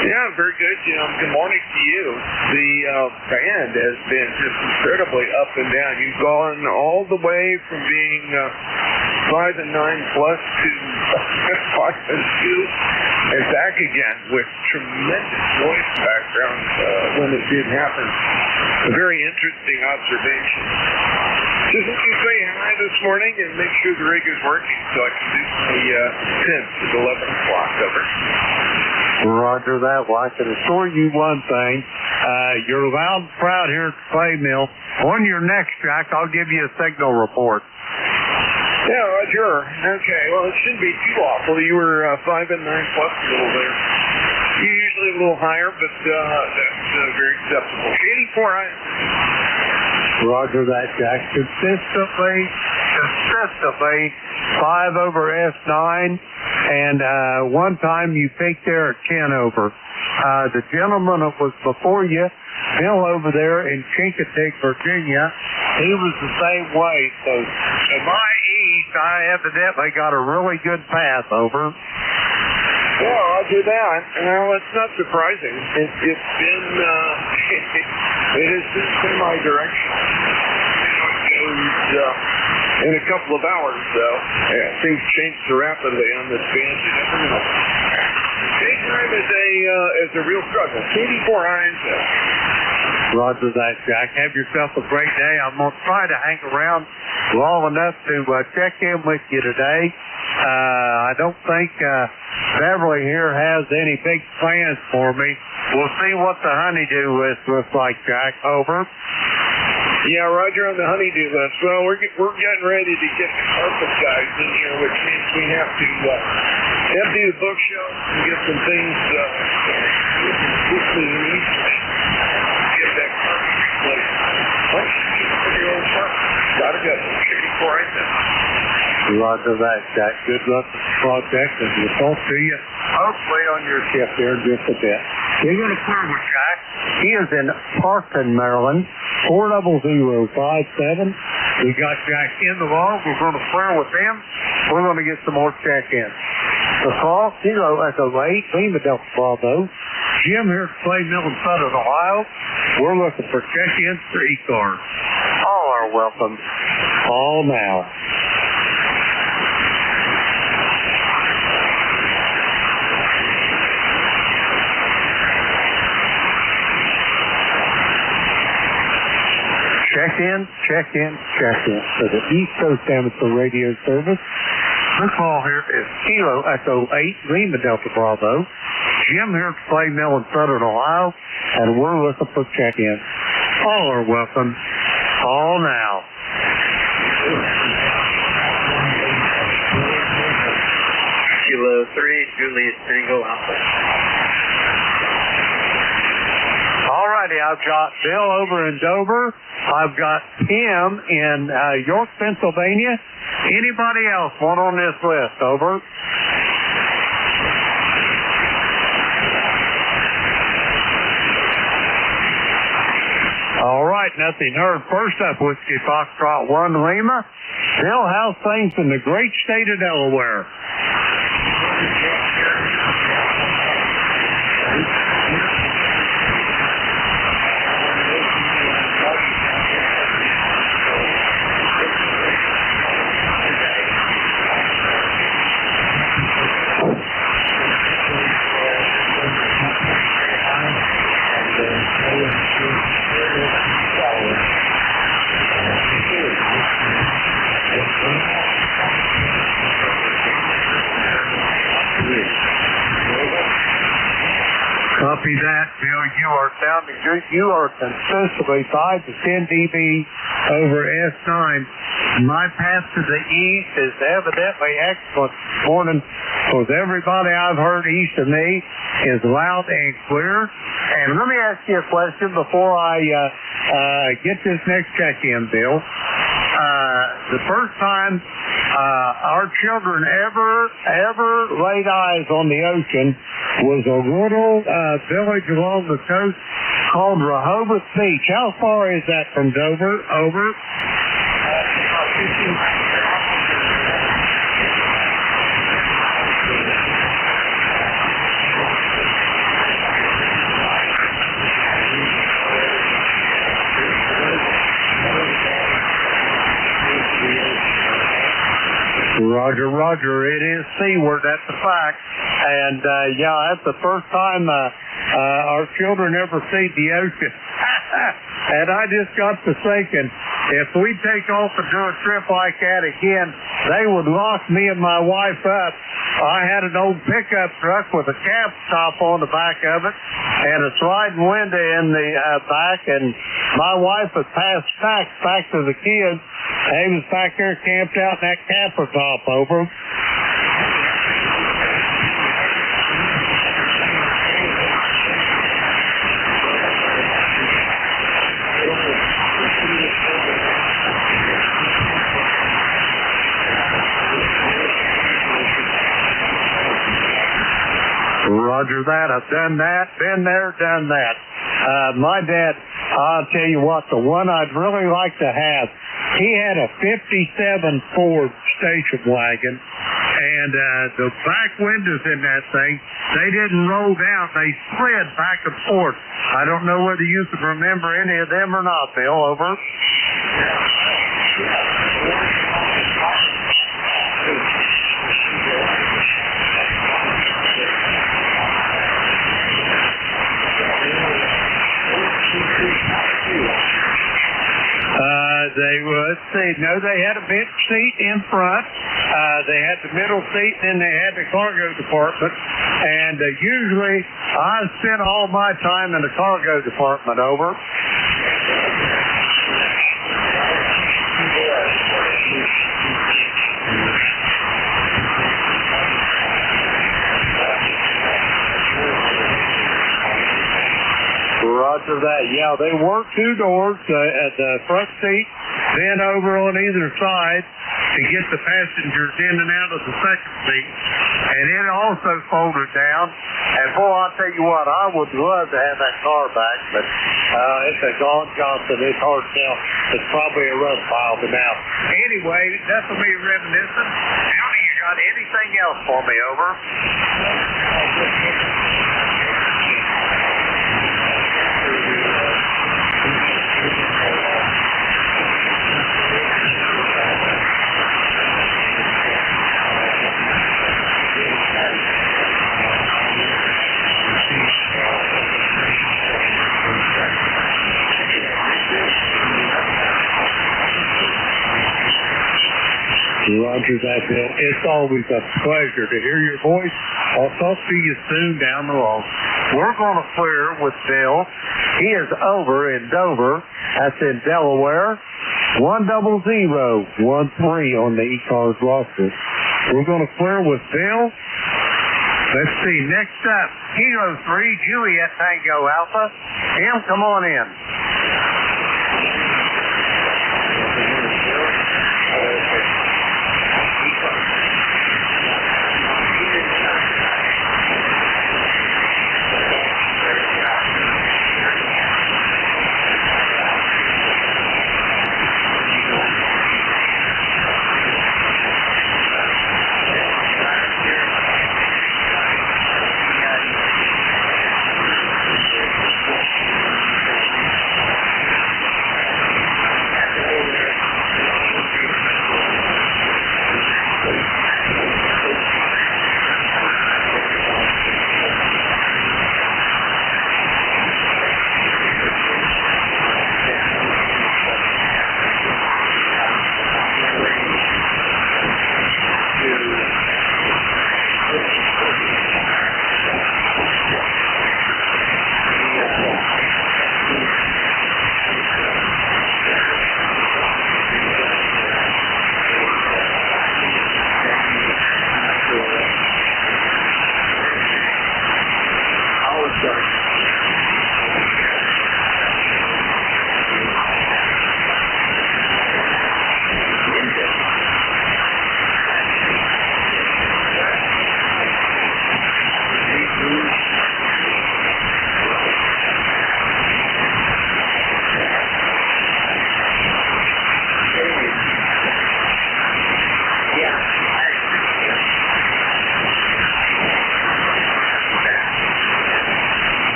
Yeah, very good, Jim. Good morning to you. The band has been just incredibly up and down. You've gone all the way from being 5 and 9 plus to 5 and 2 and back again with tremendous noise background when it did happen. A very interesting observation. Just let me say hi this morning and make sure the rig is working so I can do the sense at 11 o'clock. Over. Roger that. Well, I can assure you one thing. You're loud and proud here at the Clay Mill. On your next, Jack, I'll give you a signal report. Yeah, Roger. Okay, well, it shouldn't be too awful. You were 5 and 9 plus a little there. You're usually a little higher, but that's very acceptable. 84 high. Roger that, Jack. Consistently 5 over S9, and one time you peaked there at 10 over. The gentleman that was before you, Bill over there in Chesapeake, Virginia, he was the same way. So to my east, I evidently got a really good path over. Well, I'll do that. Well, it's not surprising. It's been, it has been semi-directional. It goes in a couple of hours, though. Yeah, things change so rapidly on this band, you never know. Daytime is a real struggle. 84 irons. Roger that, Jack. Have yourself a great day. I'm going to try to hang around long enough to check in with you today. I don't think Beverly here has any big plans for me. We'll see what the honeydew list looks like, Jack. Over. Yeah, Roger, on the honeydew list. Well, we're getting ready to get the carpet guys in here, which means we have to empty the bookshelf and get some things quickly and easily. Get that carpet replaced. What? Your old carpet. Gotta go. 84 right now. Roger that, Jack. Good luck with the project, and we'll talk to you hopefully on your shift there in just a bit. You're going to clear with Jack. He is in Parkton, Maryland, 40057. We got Jack in the log. We're going to clear with him. We're going to get some more check-ins. The call, Kilo Echo 8, Lima Delta Bravo. Jim here at Clay Mill in Southern Ohio. We're looking for check-ins for ECARS. All are welcome. Call now. Check-in for the East Coast Amateur Radio Service. This call here is Kilo Echo 8, Lima Delta Bravo. Jim here at Clay Mill in Southern Ohio, and we're looking for check-in. All are welcome. Call now. Kilo 3, Julius Tango Alpha. All righty, I've got Bill over in Dover. I've got Tim in York, Pennsylvania. Anybody else want on this list? Over. All right, nothing heard. First up, Whiskey Foxtrot 1 Lima. Bill, how's things in the great state of Delaware? Copy that, Bill. You are sounding good. You are consistently 5 to 10 dB over S9. My path to the east is evidently excellent this morning, because everybody I've heard east of me is loud and clear. And let me ask you a question before I get this next check-in, Bill. The first time our children ever laid eyes on the ocean was a little village along the coast called Rehoboth Beach. How far is that from Dover? Over. Roger. It is seaward. That's a fact. And, yeah, that's the first time our children ever see the ocean. And I just got to thinking, if we take off and do a trip like that again, they would lock me and my wife up. I had an old pickup truck with a cab top on the back of it and a sliding window in the back, and my wife would pass snacks back to the kids. They was back there camped out in that camper top over. Roger that. I've done that. Been there, done that. My dad, I'll tell you what, the one I'd really like to have, he had a 57 Ford station wagon, and the back windows in that thing, they didn't roll down. They slid back and forth. I don't know whether you can remember any of them or not, Bill. Over. Let's see. No, they had a bench seat in front. They had the middle seat, and then they had the cargo department. And usually, I spent all my time in the cargo department. Over. Roger that. Yeah, they were two doors at the front seat. then over on either side to get the passengers in and out of the second seat. And it also folded down. And boy, I'll tell you what, I would love to have that car back, but it's a Gone Johnson. It's hard to tell. It's probably a rust pile by now. Anyway, that's for me reminiscing. Howdy, you got anything else for me, over? Roger that, Bill. It's always a pleasure to hear your voice. I'll talk to you soon down the road. We're going to clear with Bill. He is over in Dover. That's in Delaware. 10013 on the ECARS roster. We're going to clear with Bill. Let's see. Next up, Kilo 3, Juliet Tango Alpha. Tim, come on in.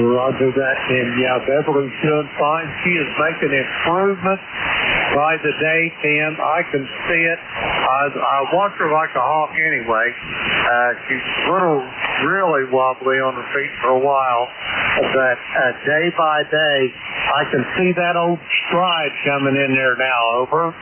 Roger that, and yeah, Beverly's doing fine. She is making improvement by the day, Tim. I can see it. I watch her like a hawk anyway. She's really wobbly on her feet for a while, but day by day, I can see that old stride coming in there now, over.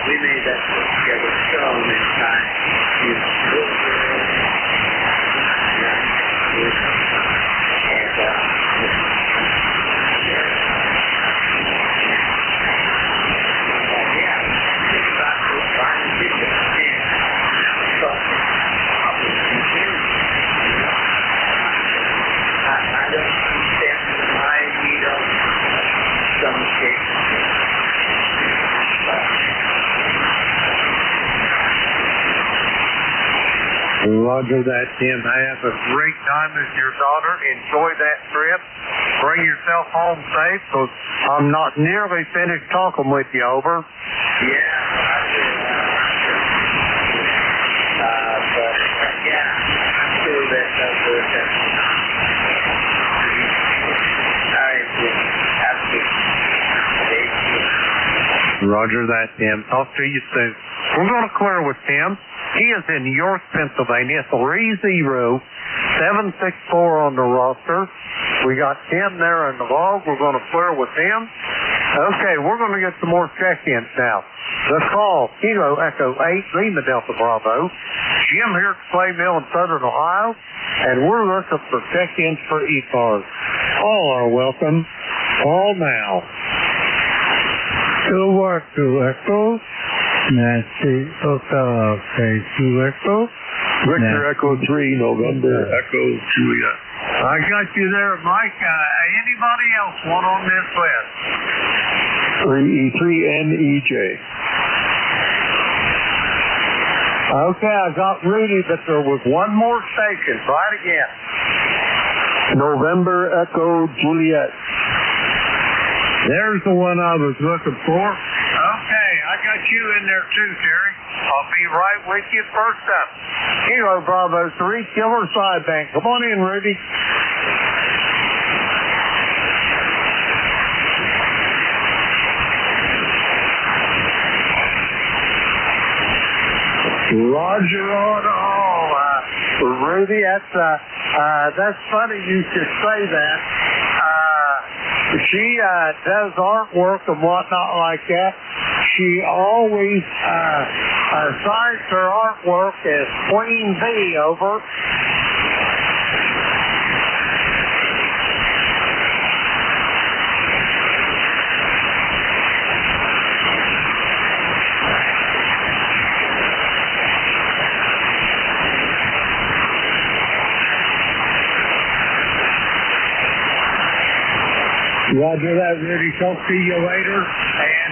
We made that put together so many times. I don't understand why we don't some cases. Roger that, Tim. Have a great time with your daughter. Enjoy that trip. Bring yourself home safe, because I'm not nearly finished talking with you, over. Yeah, I'm sure that does work. All right, Jim. Have a good day. Roger that, Tim. Talk to you soon. We're going to clear with Tim. He is in York, Pennsylvania, 30764 on the roster. We got Tim there in the log. We're going to clear with him. Okay, we're going to get some more check-ins now. The call, Kilo Echo 8, Lima Delta Bravo. Jim here at Clay Mill in Southern Ohio, and we're looking for check-ins for ECARS. All are welcome. Call now. To Echo. Nancy Hotel, K2 Echo. Victor Echo 3, November Echo Juliet. I got you there, Mike. Anybody else want on this list? 3E3NEJ. Okay, I got Rudy, but there was one more station. Try it again. November Echo Juliet. There's the one I was looking for. Okay, I got you in there too, Terry. I'll be right with you. First up, Kilo Bravo 3, Killer Sidebank. Come on in, Rudy. Roger on all. Rudy, that's funny you should say that. She does artwork and whatnot like that. She always assigns her artwork as Queen Bee, over. Roger that, Rudy. Talk to you later. And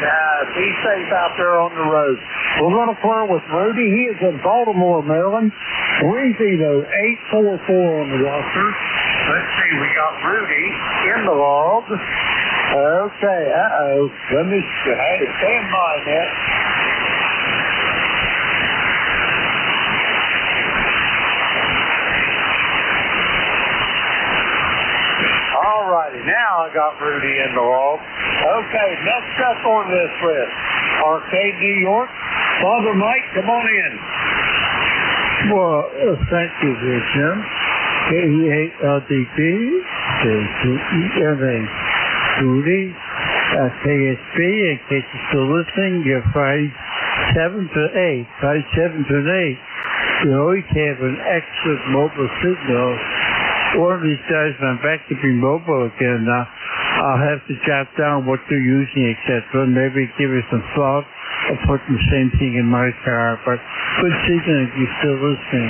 be safe out there on the road. We're going to clear with Rudy. He is in Baltimore, Maryland. 30844 on the roster. Let's see. We got Rudy in the log. Okay. Let me stand by that. Alrighty, now I got Rudy in the log. Okay, next up on this list, Arcade, New York. Father Mike, come on in. Well, thank you, Jim. KE8LDP, K2EMA, Rudy, KSB, in case you're still listening, you're 5-7 to 8. 5-7 to 8. You always have an excellent mobile signal. One of these days when I'm back to be mobile again, I'll have to jot down what they're using, etc. Maybe give it some thought of putting the same thing in my car. But good signal if you're still listening.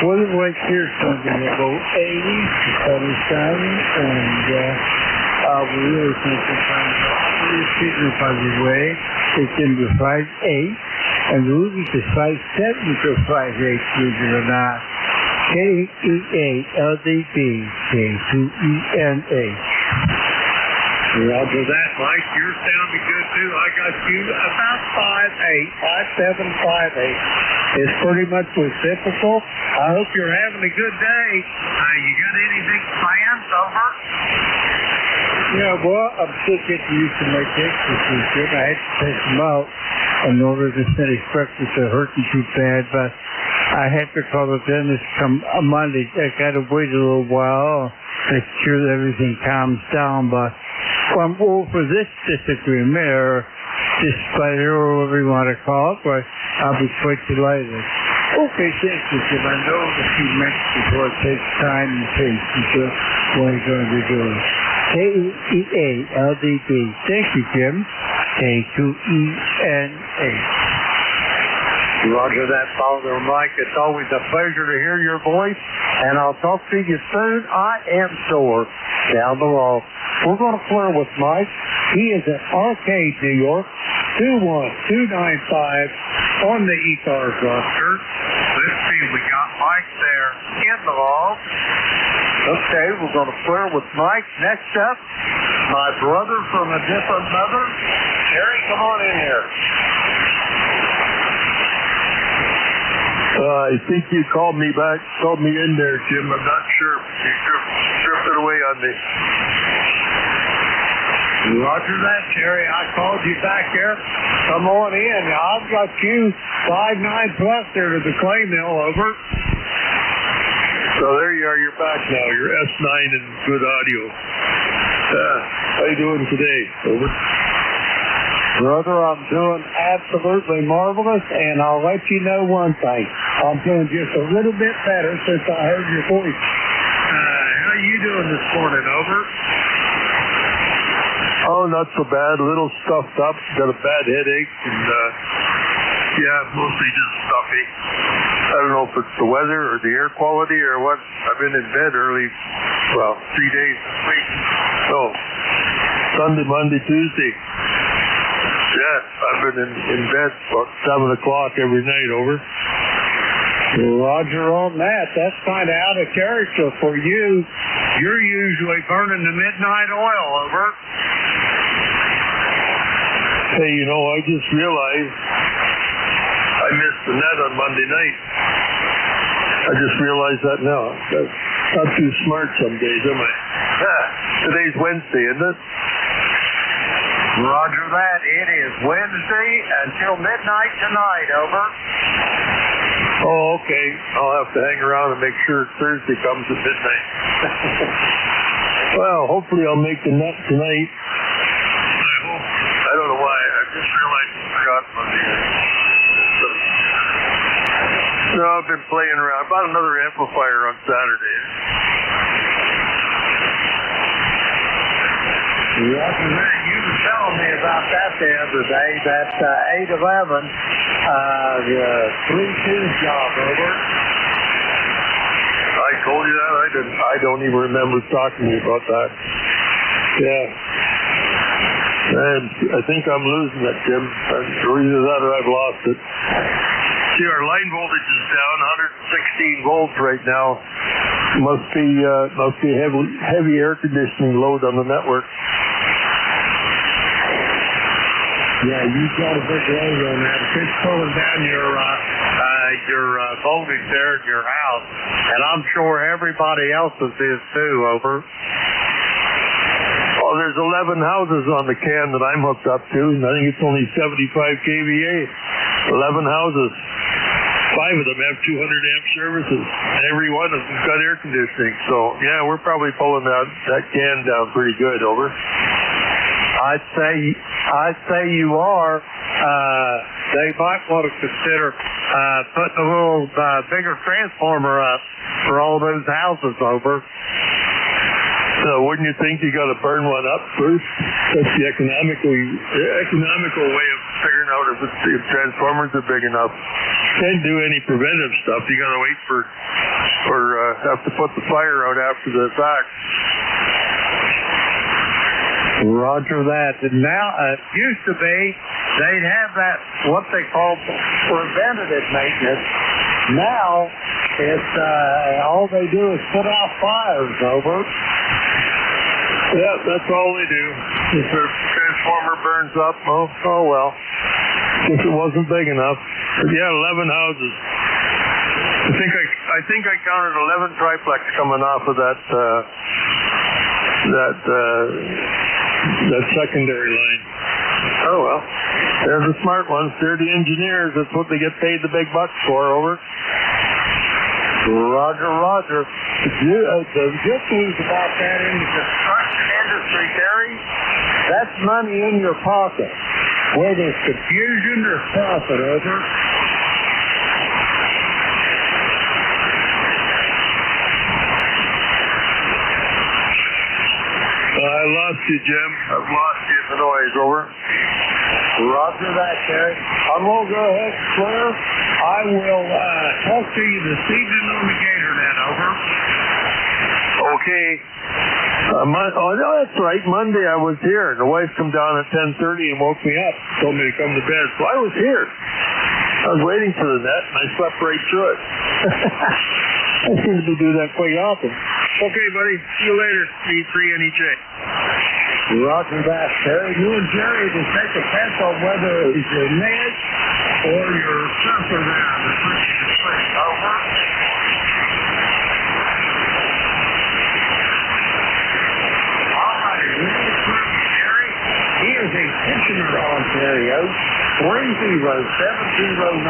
Weather right here is going to be about 80, the sun is shining, and we really think it's on the signal, by the way. It's in the 5-8, and Rudy's is 5-7 to 5-8, believe it or not. KE8LDB, K2ENA. Roger that, Mike. You're sounding good too. I got you about 5-8, 5-7, 5-8. It's pretty much reciprocal. I hope you're having a good day. You got any big plans, over? Yeah, well, I'm still getting used to my exercise. I had to take them out in order to finish breakfast. They're hurting too bad, but I have to call the dentist come Monday. I got to wait a little while, make sure that everything calms down. But I'm over this disagreement or dispute or whatever you want to call it, but I'll be quite delighted. Okay, thank you, Jim. I know that you mentioned before it takes time and patience to what you're going to be doing. KE8LDB. Thank you, Jim. K2ENA. Roger that, Father Mike. It's always a pleasure to hear your voice, and I'll talk to you soon, I am sure, down the road. We're going to clear with Mike. He is at Arcade, New York, 21295 on the ECARS roster. Let's see, we got Mike there in the log. Okay, we're going to clear with Mike. Next up, my brother from a different mother. Terry, come on in here. I think you called me in there, Jim. I'm not sure. You drifted away on me. Roger that, Terry. I called you back there. Come on in. I've got you 5-9 plus there to the clay mill, over. So there you are. You're back now. You're S9 and good audio. How you doing today? Over. Brother, I'm doing absolutely marvelous, and I'll let you know one thing. I'm doing just a little bit better since I heard your voice. How are you doing this morning, over? Oh, not so bad. A little stuffed up. Got a bad headache, and mostly just stuffy. I don't know if it's the weather or the air quality or what. I've been in bed early, 3 days this week. So, Sunday, Monday, Tuesday. Yeah, I've been in bed about 7 o'clock every night, over. Roger on that. That's kind of out of character for you. You're usually burning the midnight oil, over. Hey, I just realized I missed the net on Monday night. I just realized that now. That's not too smart some days, am I? Today's Wednesday, isn't it? Roger that. It is Wednesday until midnight tonight, over. Oh, okay. I'll have to hang around and make sure Thursday comes at midnight. Well, hopefully I'll make the net tonight. I hope. I don't know why. I just realized I forgot Monday night. No, I've been playing around. I bought another amplifier on Saturday. Roger that. You were telling me about that the other day, that 811, the 3-2 job, over. I told you that? I don't even remember talking to you about that. Yeah. And I think I'm losing that, Jim. Either that or I've lost it. See, our line voltage is down 116 volts right now. Must be heavy air conditioning load on the network. Yeah, you've got a big load on that. It's pulling down your voltage there in your house, and I'm sure everybody else's is too, over. Oh, there's 11 houses on the can that I'm hooked up to, and I think it's only 75 kVA. 11 houses. 5 of them have 200 amp services, and every one of them's got air conditioning. So, yeah, we're probably pulling that can down pretty good, over. I'd say you are. They might want to consider putting a little bigger transformer up for all those houses, over. So wouldn't you think you got to burn one up first? That's the economical way of figuring out if transformers are big enough. Can't do any preventive stuff. You got to wait for have to put the fire out after the fact. Roger that. And now, it used to be they'd have that, what they call preventative maintenance. Now, it's all they do is put out fires, over. Yeah, that's all they do. If the transformer burns up, oh well. If it wasn't big enough. But yeah, 11 houses. I think I counted 11 triplex coming off of that secondary line. Oh well. They're the smart ones. They're the engineers. That's what they get paid the big bucks for, over. Roger. The good news about that in the construction industry, Terry, that's money in your pocket. Whether it's confusion or profit, over. I lost you, Jim. I've lost you in the noise, over. Roger that, Terry. I'm going to go ahead and clear. I will talk to you this evening on the Gator Net, over. Okay. That's right. Monday I was here. The wife come down at 10:30 and woke me up. Told me to come to bed. So I was here. I was waiting for the net, and I slept right through it. I seem to be doing that quite often. Okay, buddy. See you later. E3NEJ. Roger that, Terry. You and Jerry just take a guess on whether it's your net or your sensor there. The switch is switched over. All right, Jerry. He is a Kitchener, Ontario. 30709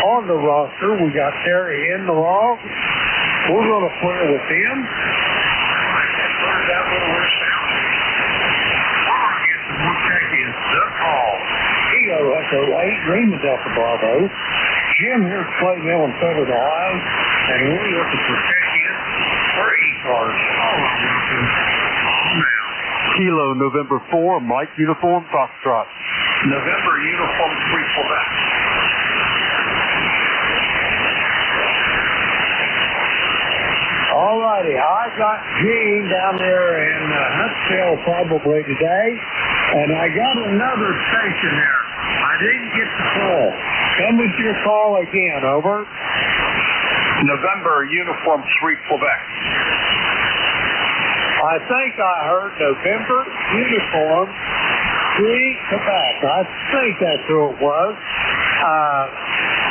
on the roster. We got Terry in the log. We're going to play with him. Kilo Echo 8, Raymond Delta Bravo. Jim here's Clay Mill in Southern Ohio. And we're looking for check-in for ECARS. All now. Kilo November 4, Mike Uniform Foxtrot. November Uniform 3 Quebec. All righty, I got Gene down there in Huntsville probably today, and I got another station there. I didn't get the call. Come with your call again, over. November Uniform 3 Quebec. I think I heard November Uniform 3 Quebec. I think that's who it was.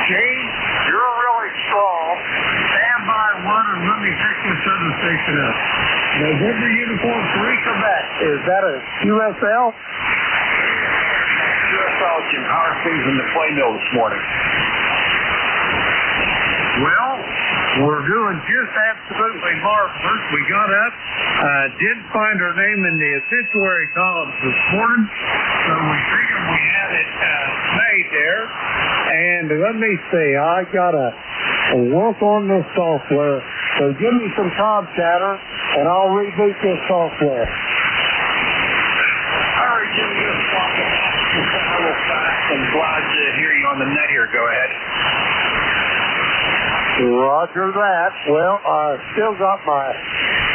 Gene, you're really strong. Stand by one and let me pick this other station up. November Uniform 3 Quebec. Is that a USL? USL, Jim. How are things in the play mill this morning? Well, we're doing just absolutely marvelous. We got up, didn't find our name in the obituary columns this morning, so we figured we had it made there. And let me see, I got to work on this software. So give me some com chatter, and I'll reboot this software. All right, Jim, you're talking a little fast. I'm glad to hear you on the net here. Go ahead. Roger that. Well, I still got my...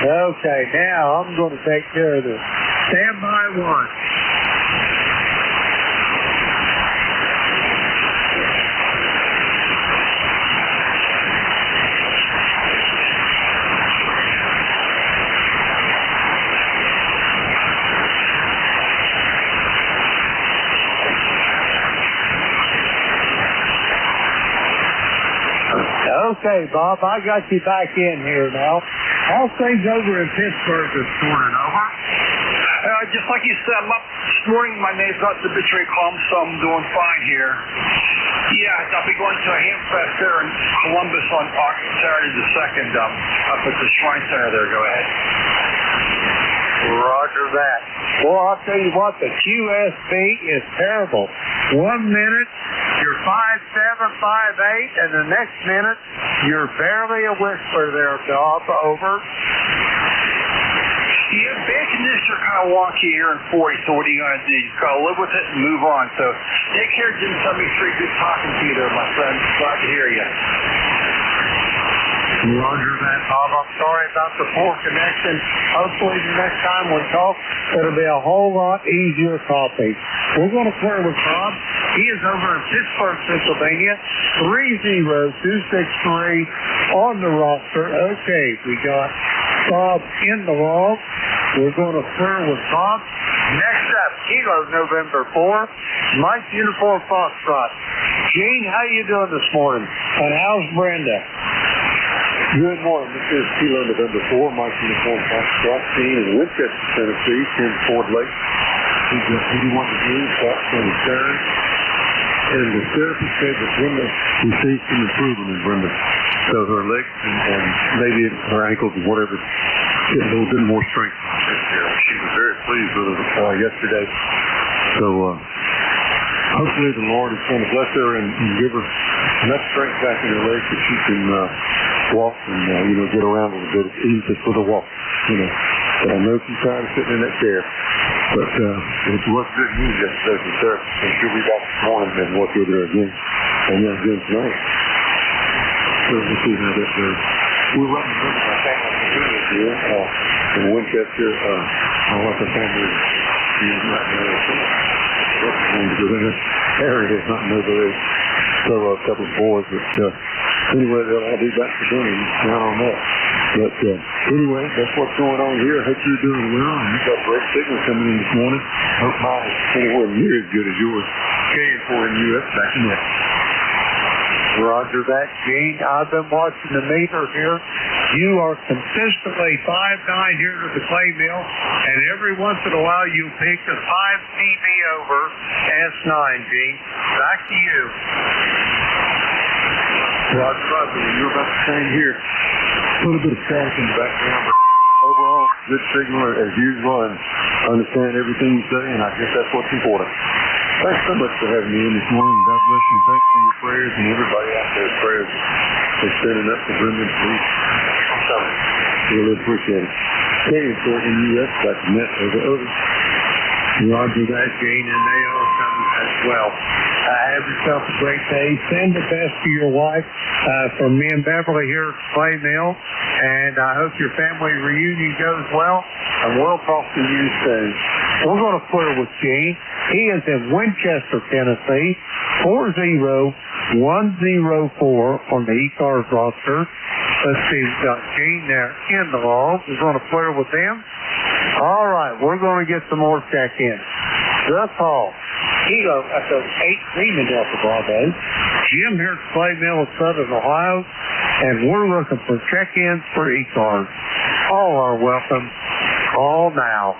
Okay, now I'm going to take care of this. Stand by one. Okay, Bob, I got you back in here now. How's things over in Pittsburgh this morning, over? Just like you said, I'm up this morning. My name's got the obituary column, so I'm doing fine here. Yeah, I'll be going to a Hamfest there in Columbus on Saturday the 2nd, up at the Shrine Center there. Go ahead. Roger that. Well, I'll tell you what, the QSB is terrible. 1 minute, you're 5'7", 5'8", and the next minute, you're barely a whisper there, Bob. Over. Yeah, bad conditions are kind of wonky here in 40, so what are you going to do? You've got to live with it and move on. So take care, Jim 73. Good talking to you there, my friend. Glad to hear you. Roger that, Bob. I'm sorry about the poor connection. Hopefully the next time we talk, it'll be a whole lot easier copy. We're going to clear with Bob. He is over in Pittsburgh, Pennsylvania. 30263 on the roster. Okay, we got Bob in the log. We're going to clear with Bob. Next up, Kilo November 4, Mike Uniform Foxtrot. Gene, how you doing this morning? And how's Brenda? Good morning. This is Kilo November 4, Mike Uniform Foxtrot, seen in Winchester, Tennessee, 10 Ford Lake. We've got 81 degrees, Fox on the stern. And the therapist said that Brenda, we see some improvement in Brenda. So her legs and maybe her ankles and whatever, getting a little bit more strength. She was very pleased with her yesterday. So hopefully the Lord is going to bless her and give her enough strength back in her legs that she can walk and, get around a little bit. It's easy for the walk, But I know she's tired of sitting in that chair. But it was good news yesterday from Sarah. And she'll be back this morning and work with her again. And then again tonight. So we'll see how that goes. We're running with my family here in Winchester. I want the family to not know because in this area is not know the So a couple of boys, but anyway, they'll all be back for dinner down on that. But anyway, that's what's going on here. I hope you're doing well. And you got a great signal coming in this morning. Hope mine is anywhere near as good as yours. KN4NUS back in there. Roger that, Gene. I've been watching the meter here. You are consistently 5'9" here to the clay mill, and every once in a while you pick a 5 dB over S9, Gene. Back to you. Roger, you're about the same here. A little bit of static in the background, but overall, good signal as usual, and understand everything you say, and I guess that's what's important. Thanks so much for having me in this morning. God bless you. Thanks for your prayers and everybody out there's prayers. They're sending up for Brendan, please. Really appreciate it. KN4NUS, that's net over. Roger that, Gene, and they are coming as well. Have yourself a great day. Send the best to your wife from me and Beverly here at Clay Mill, and I hope your family reunion goes well, and we'll talk to you soon. We're going to clear with Gene. He is in Winchester, Tennessee, 40104 on the ECARS roster. Let's see, we've got Gene there in the log. We're going to clear with him. All right, we're going to get some more check-in. The call. Kilo Echo 8 Lima Delta Bravo. Jim here at Clay Mill of Southern Ohio, and we're looking for check-ins for ECARS. All are welcome. Call now.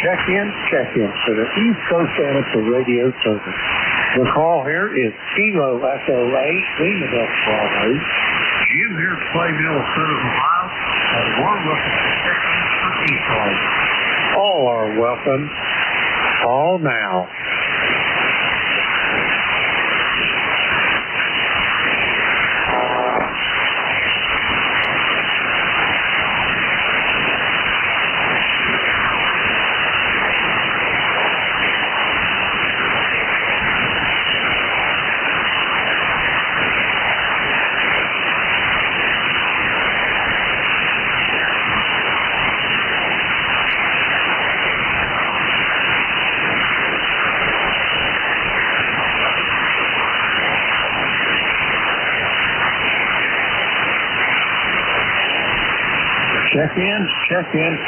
Check in for the East Coast Amateur Radio Service. The call here is Kilo Echo 8 Lima Delta Bravo. Jim here at Clay Mill of Southern Ohio, and we're looking for check-ins for ECARS. All are welcome. Call now.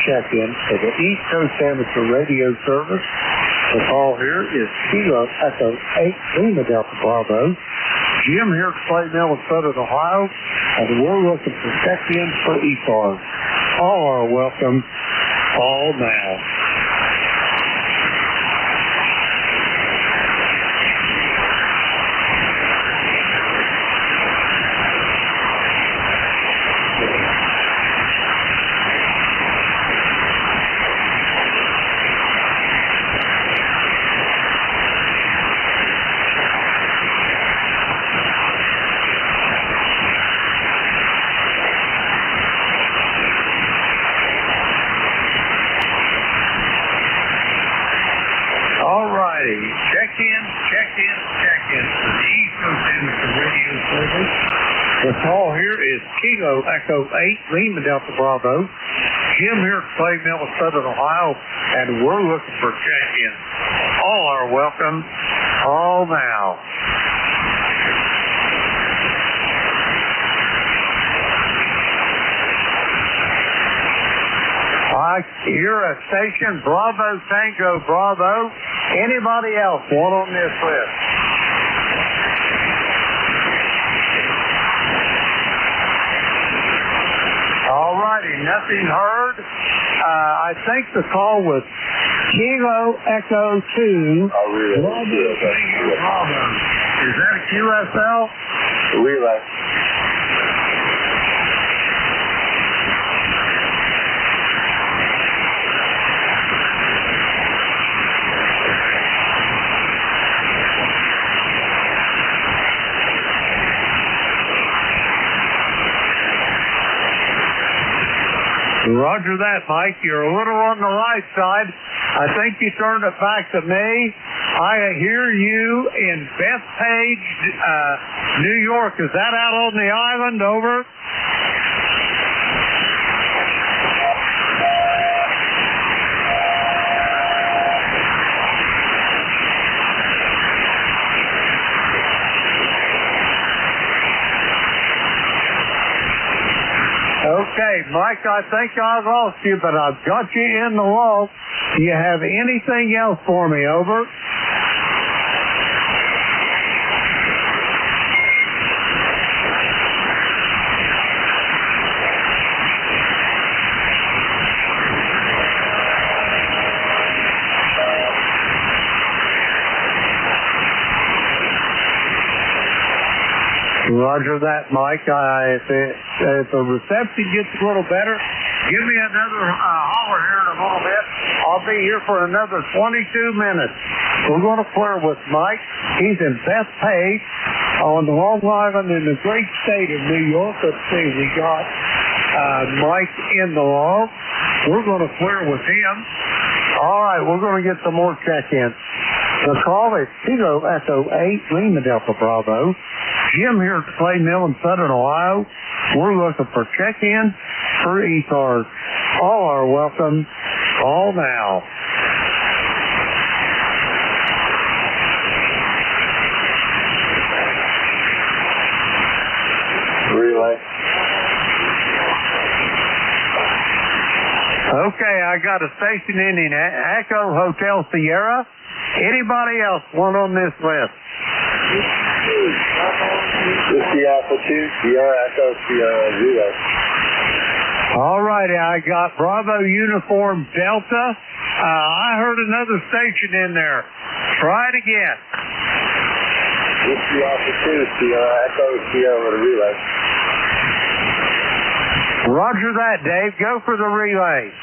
Check in for the East Coast Amateur Radio Service. The call here is Kilo Echo 8 Lima Delta Bravo. Jim here at Clay Mill of Southern Ohio, and we're looking for check-ins for ECARS. All are welcome. Call now. Check-in for the East Coast Amateur Radio Service. The call here is Kilo Echo 8 Lima Delta Bravo. Jim here at Clay Mill of Southern Ohio, and we're looking for check-in. All are welcome. Call now. You're a station, Bravo Tango Bravo. Anybody else want on this list? All righty, nothing heard. I think the call was Kilo Echo 2. Bravo Tango Bravo. Is that a QSL? Relay. Roger that, Mike. You're a little on the light side. I think you turned it back to me. I hear you in Bethpage, New York. Is that out on the island? Over. Okay, Mike, I think I've lost you, but I've got you in the log. Do you have anything else for me? Over. Roger that, Mike. If the reception gets a little better, give me another holler here in a little bit. I'll be here for another 22 minutes. We're going to clear with Mike. He's in Bethpage on Long Island in the great state of New York. Let's see, we got Mike in the log. We're going to clear with him. All right, we're going to get some more check-ins. The call is Kilo Echo 8, Lima Delta Bravo. Jim here at Clay Mill in Southern Ohio. We're looking for check-in for ECARS. All are welcome. Call now. Relay. Okay, I got a station ending at Echo Hotel Sierra. Anybody else want on this list? Whiskey Alpha 2, Sierra Echo Sierra Zero. All righty, I got Bravo Uniform Delta. I heard another station in there. Try it again. Whiskey Alpha 2, Sierra Echo Sierra Relay. Roger that, Dave. Go for the relay.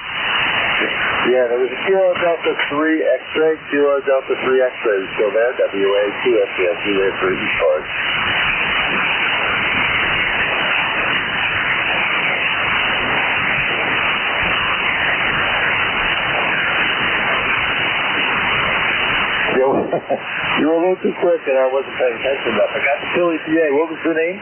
Yeah, there was a Kilo Delta 3 X-ray, Kilo Delta 3 X-ray is still there, WA 2 FCS, relay for ECARS. You were a little too quick and I wasn't paying attention enough. I got the Philly PA. What was the name?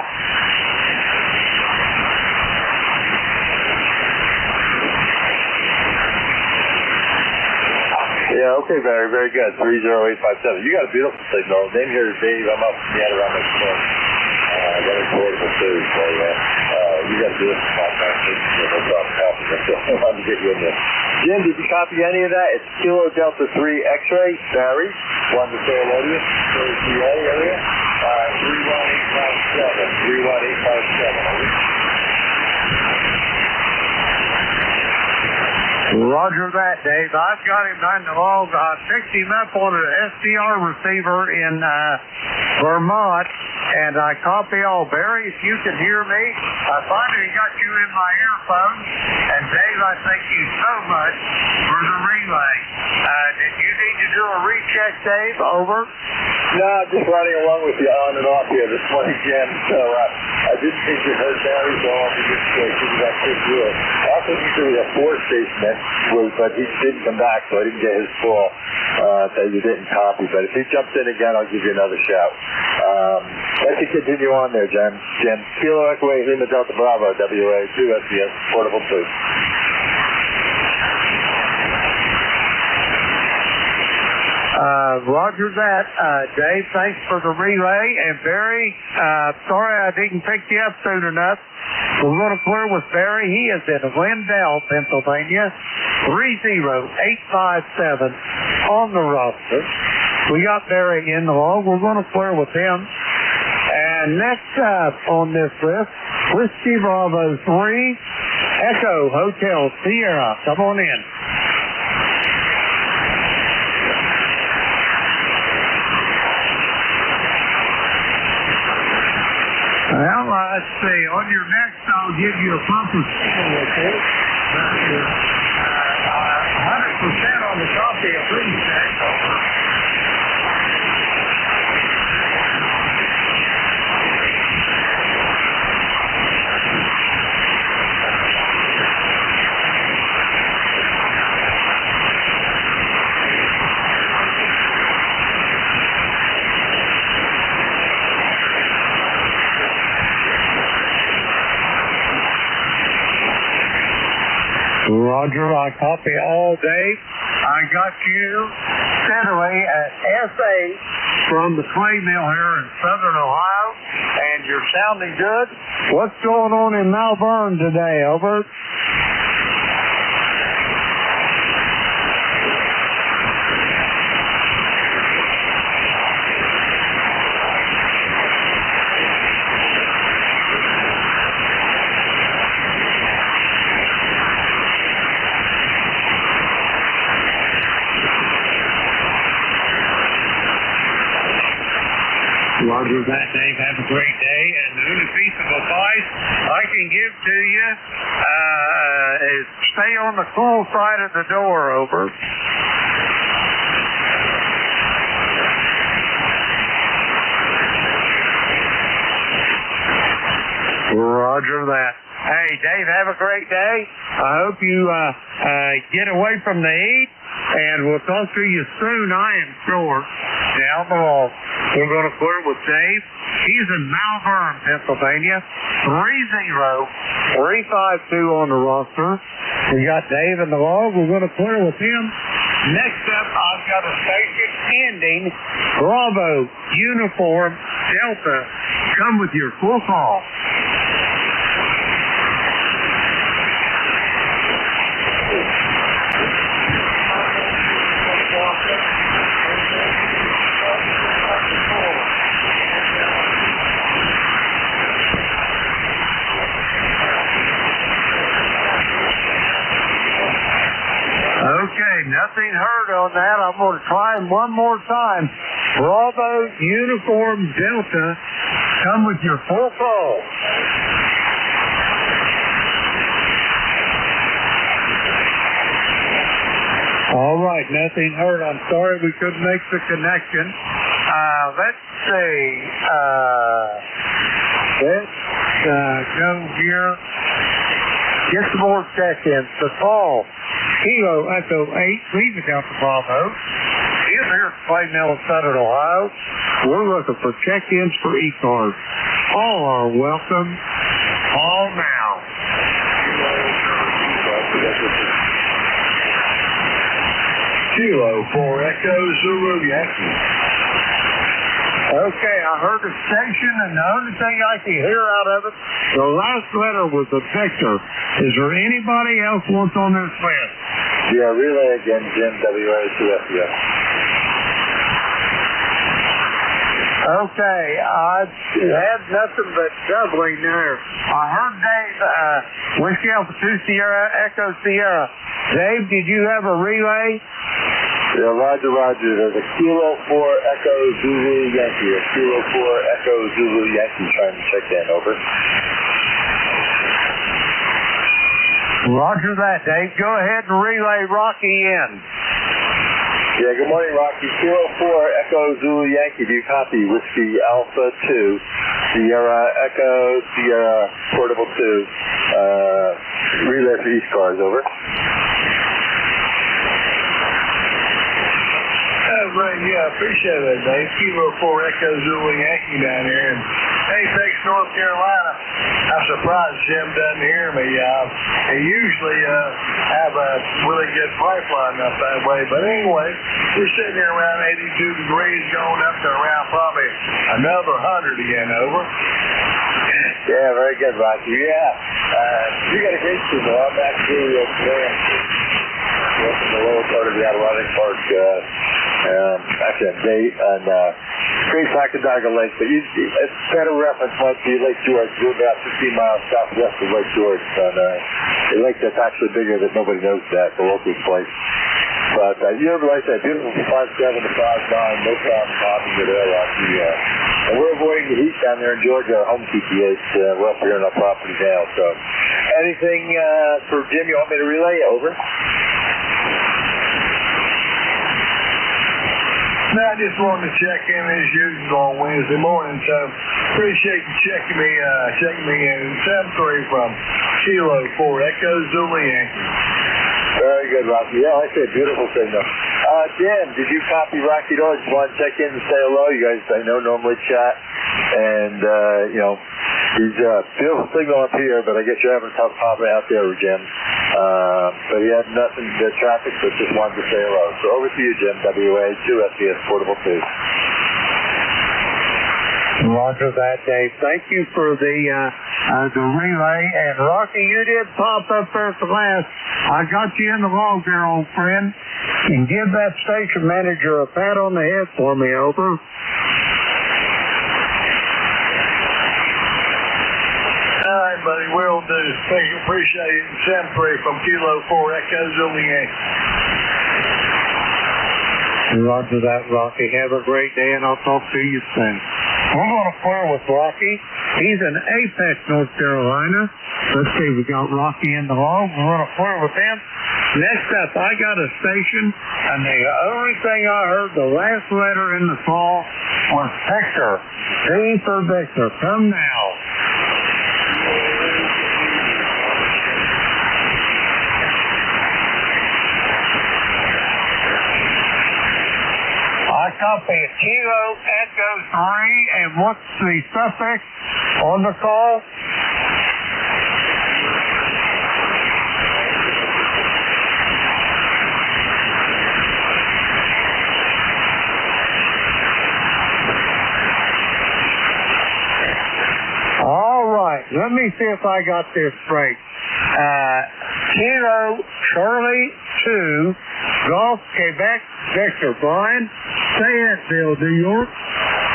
Yeah, okay, Barry, very good. 30857. You got a beautiful signal. Name here is Dave. I'm up from the Adirondack North. I got a portable too, so you got a beautiful podcast. No problem. I wanted to get you in there. Jim, did you copy any of that? It's Kilo Delta 3 X-ray. Barry, wanted to say hello to you. Philly PA area. 31857. 31857. Roger that, Dave. I've got him on the log. I picked him up on an SDR receiver in Vermont, and I copy all. Barry, if you can hear me, I finally got you in my earphones. And Dave, I thank you so much for the relay. Did you need to do a recheck, Dave? Over. No, just running along with you on and off here this morning, Jim. So I didn't think you heard Barry, so I'll be just giving that quick deal. I also think there was a 4-station that was, but he didn't come back, so I didn't get his call that you didn't copy. But if he jumps in again, I'll give you another shout. Let's continue on there, Jim. Kilo Echo 8, Lima Delta Bravo, WA 2 SBS, portable 2. Roger that, Dave. Thanks for the relay. And Barry, sorry I didn't pick you up soon enough. We're going to clear with Barry. He is in Wendell, Pennsylvania. 30857 on the roster. We got Barry in the log. We're going to clear with him. And next up on this list, Whiskey Bravo 3, Echo Hotel Sierra. Come on in. Well, let's see. On your next, I'll give you a proper signal report. 100% on the copy of reset. Roger, I copy all day. I got you steadily at SA from the clay mill here in southern Ohio, and you're sounding good. What's going on in Malvern today, over? Roger that, Dave. Have a great day. And the only piece of advice I can give to you is stay on the cool side of the door, over. Roger that. Hey, Dave, have a great day. I hope you get away from the heat, and we'll talk to you soon, I am sure. Down below. We're going to clear with Dave. He's in Malvern, Pennsylvania. 30352 on the roster. We got Dave in the log. We're going to clear with him. Next up, I've got a station ending Bravo Uniform Delta. Come with your full call. Okay, nothing heard on that. I'm going to try him one more time. Bravo Uniform Delta, come with your full call. All right, nothing heard. I'm sorry we couldn't make the connection. Let's see. Let's go here. Get some more check-ins. The call. Kilo Echo 8, leaving Delta Bravo. He's here at Clay Mill in Southern Ohio. We're looking for check-ins for ECARS. All are welcome. Call now. Kilo 4 Echo Zulu Yankee. Okay, I heard the station, and the only thing I can hear out of it, the last letter was a Victor. Is there anybody else wants on this list? Yeah, relay again, Jim, WA2FDF. Okay, I had nothing but doubling there. I heard Dave, Whiskey Alpha 2 Sierra, Echo Sierra. Dave, did you have a relay? Yeah, Roger. There's a Kilo 4 Echo Zulu Yankee. A Kilo 4 Echo Zulu Yankee trying to check in, over. Roger that, Dave. Go ahead and relay Rocky in. Yeah, good morning, Rocky. Kilo 4 Echo Zulu Yankee. Do you copy? Whiskey Alpha 2 Sierra Echo Sierra Portable 2. Relay for ECARS, over. Right, yeah, appreciate that, Dave. Kilo 4 Echo Zulu Yankee down here. And Apex, North Carolina. I'm surprised Jim doesn't hear me. They usually have a really good pipeline up that way. But anyway, we're sitting here around 82 degrees, going up to around probably another 100 again, over. Yeah, very good, Rocky. Yeah, you got a great signal. I'm actually today. Up in the lower part of the Adirondack Park, actually on Gate and Great Sacandaga Lake, but a better reference might be Lake George. We're about 15 miles southwest of Lake George, on a lake that's actually bigger that nobody knows that, the local place. But you're like that, beautiful 5.7 to 5.9, no problem popping it there, Rocky. And we're avoiding the heat down there in Georgia, our home TPH. We're up here on our property now, so. Anything for Jim you want me to relay? Over. No, I just wanted to check in as usual on Wednesday morning, so appreciate you checking me in. 7-3 from Kilo 4 Echo Zulu Yankee. Very good, Rocky. Yeah, like I said, beautiful signal. Jim, did you copy Rocky at all? Just want to check in and say hello. You guys, I know, normally chat. And, he's a beautiful signal up here, but I guess you're having a tough popping out there, Jim. But he had nothing to traffic, but just wanted to say hello. So over to you, Jim, WA2 SBS Portable 2. Roger that, Dave. Thank you for the relay. And Rocky, you did pop up there at the last. I got you in the log there, old friend. And give that station manager a pat on the head for me, over. All right, buddy, will do. Thank you, appreciate it. Sempre from Kilo 4 Echo Juliet. Roger that, Rocky. Have a great day, and I'll talk to you soon. We're going to clear with Rocky. He's in Apex, North Carolina. Let's see, we got Rocky in the log. We're going to clear with him. Next up, I got a station, and the only thing I heard, the last letter in the call was Victor. V for Victor. Come now. I copy Kilo Echo 3, and what's the suffix on the call? All right, let me see if I got this straight. Kilo Charlie 2, Golf Quebec Victor. Brian, Fayetteville, New York,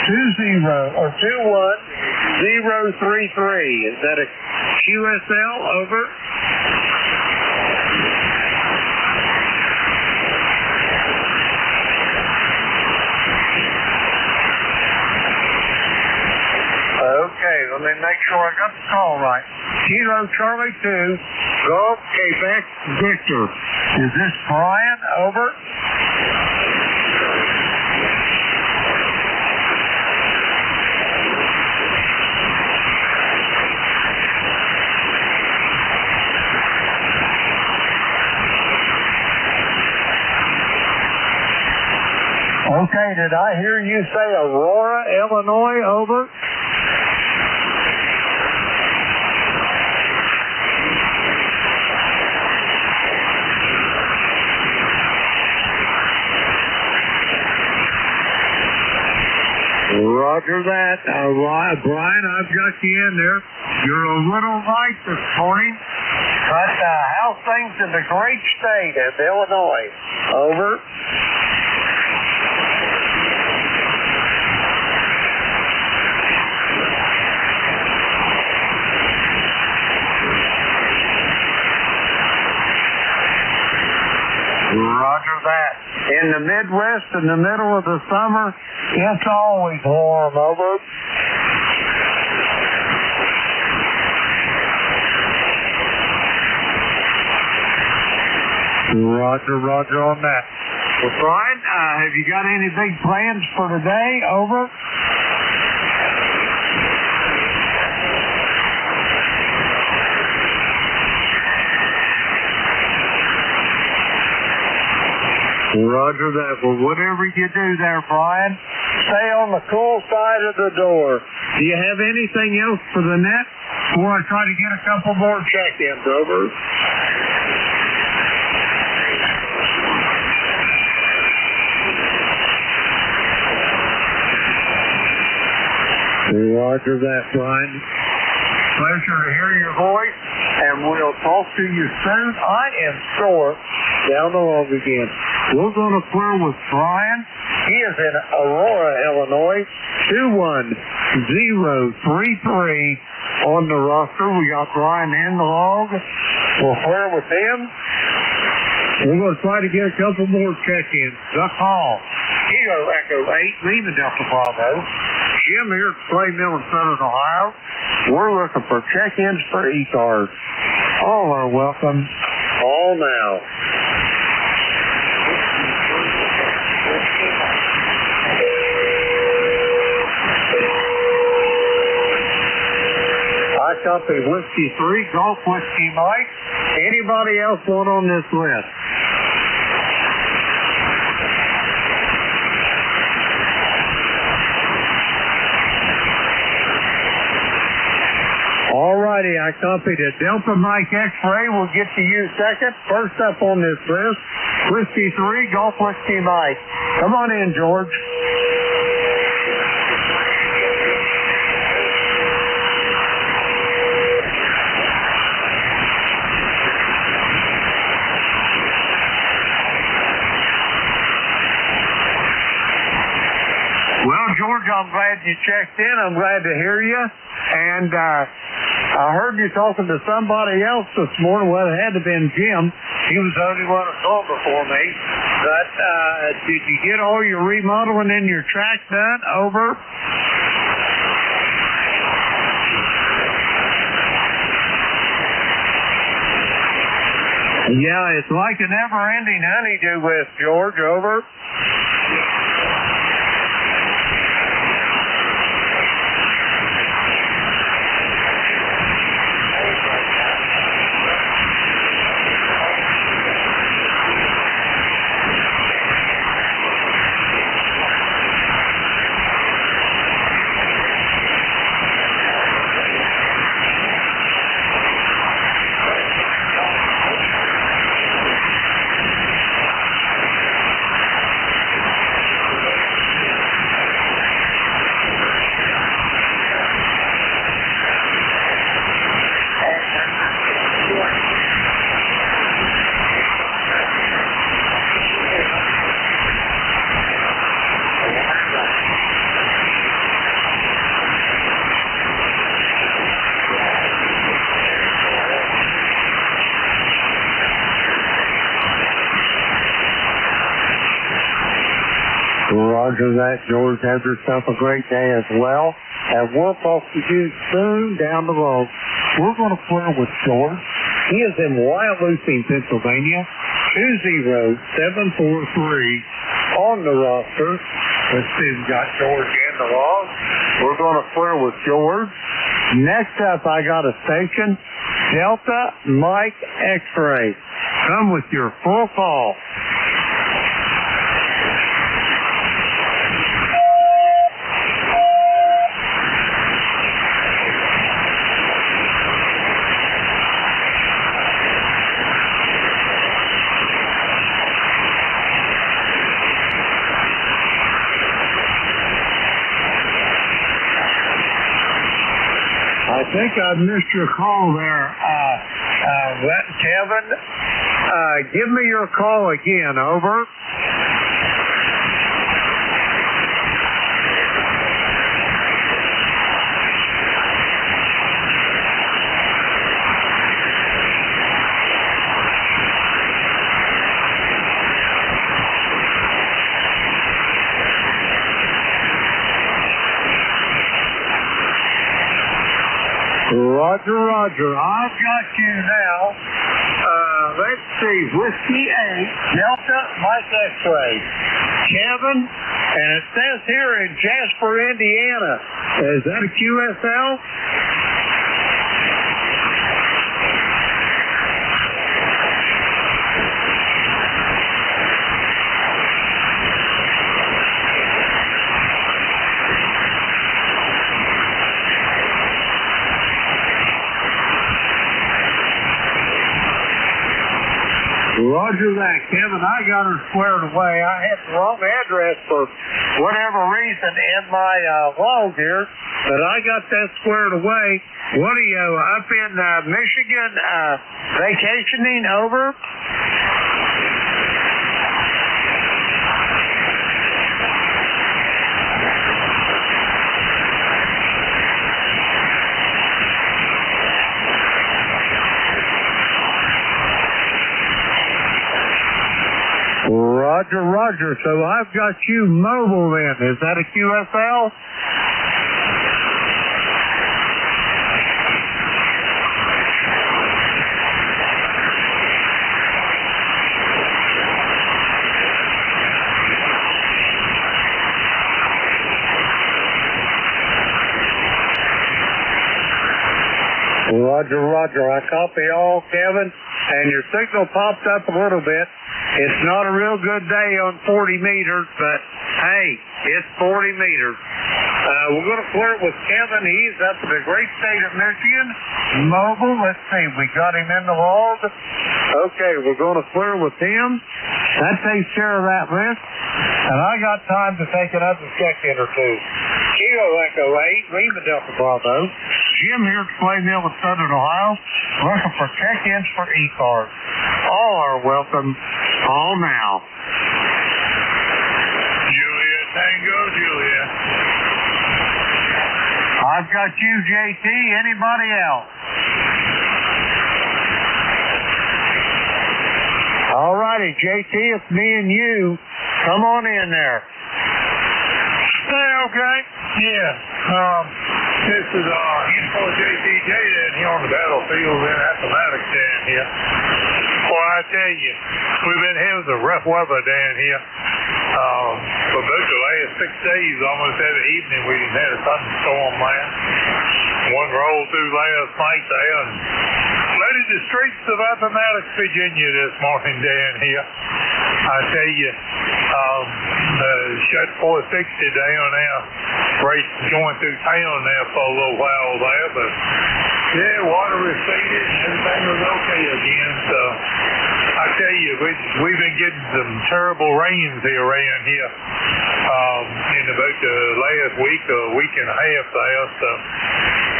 21033. Is that a QSL? Over. Okay, let me make sure I got the call right. Kilo Charlie 2, Golf Quebec Victor. Is this Brian? Over. Okay, did I hear you say Aurora, Illinois? Over. Roger that. Brian, I've got you in there. You're a little light this morning, but how's things in the great state of Illinois? Over. Roger that. In the Midwest, in the middle of the summer, it's always warm. Over. Roger on that. Well, Brian, have you got any big plans for today? Over. Roger that. Well, whatever you do there, Brian, stay on the cool side of the door. Do you have anything else for the net? Before I try to get a couple more check-ins. Over. Roger that, Brian. Pleasure to hear your voice, and we'll talk to you soon. I am sore down the log again. We're going to clear with Brian. He is in Aurora, Illinois, 21033 on the roster. We got Brian in the log. We'll clear with him. We're going to try to get a couple more check-ins. The call. Kilo Echo 8, Lima Delta Bravo. Jim here at Clay Mill in Southern Ohio. We're looking for check-ins for ECARS. All are welcome. All now. I copy Whiskey 3, Golf Whiskey Mike. Anybody else want on this list? Alrighty, I copy that. Delta Mike X-Ray will get to you second. First up on this list, Whiskey 3, Golf Whiskey Mike. Come on in, George. Well, George, I'm glad you checked in. I'm glad to hear you. And I heard you talking to somebody else this morning. Well, it had to have been Jim. He was the only one that called before me. But did you get all your remodeling in your track done? Over. Yeah, it's like a never-ending honeydew list, George. Over. Roger that, George. Have yourself a great day as well. And we'll talk to you soon down the road. We're going to flirt with George. He is in Wyalusing, Pennsylvania. 20743 on the roster. Let's see, we got George in the log. We're going to flirt with George. Next up, I got a station, Delta Mike X-Ray. Come with your full call. I think I missed your call there, Kevin. Give me your call again, over. Roger, Roger. I've got you now. Let's see. Whiskey 8, Delta Mike X-Ray. Kevin, and it says here in Jasper, Indiana. Is that a QSL? Roger that, Kevin. I got her squared away. I had the wrong address for whatever reason in my log here, but I got that squared away. What are you, up in Michigan vacationing, over? Roger, Roger. So I've got you mobile then. Is that a QSL? Roger, Roger. I copy all, Kevin. And your signal popped up a little bit. It's not a real good day on 40 meters, but hey, it's 40 meters. We're going to flirt with Kevin. He's up in the great state of Michigan. Mobile. Let's see. We got him in the log. Okay, we're going to flirt with him. That takes care of that list. And I got time to take another check-in or two. Kilo Echo 8, Lima Delta Bravo. Jim here at Clay Mill in Southern Ohio. Looking for check-ins for ECARS. All are welcome. Call now. Julia, Tango, Julia. I've got you, JT. Anybody else? All righty, JT, it's me and you. Come on in there. Hey, okay. Yeah. This is info JTJ down here on the battlefield in Appomattox down here. Well, I tell you, we've been having some rough weather down here. For about the last 6 days, almost every evening, we had a thunderstorm there. One rolled through last night there and flooded the streets of Appomattox, Virginia this morning down here. I tell you, shut 460 down there, right going through town there for a little while there, but yeah, water receded and everything was okay again. So I tell you, we've been getting some terrible rains here around here in about the last week or week and a half there. So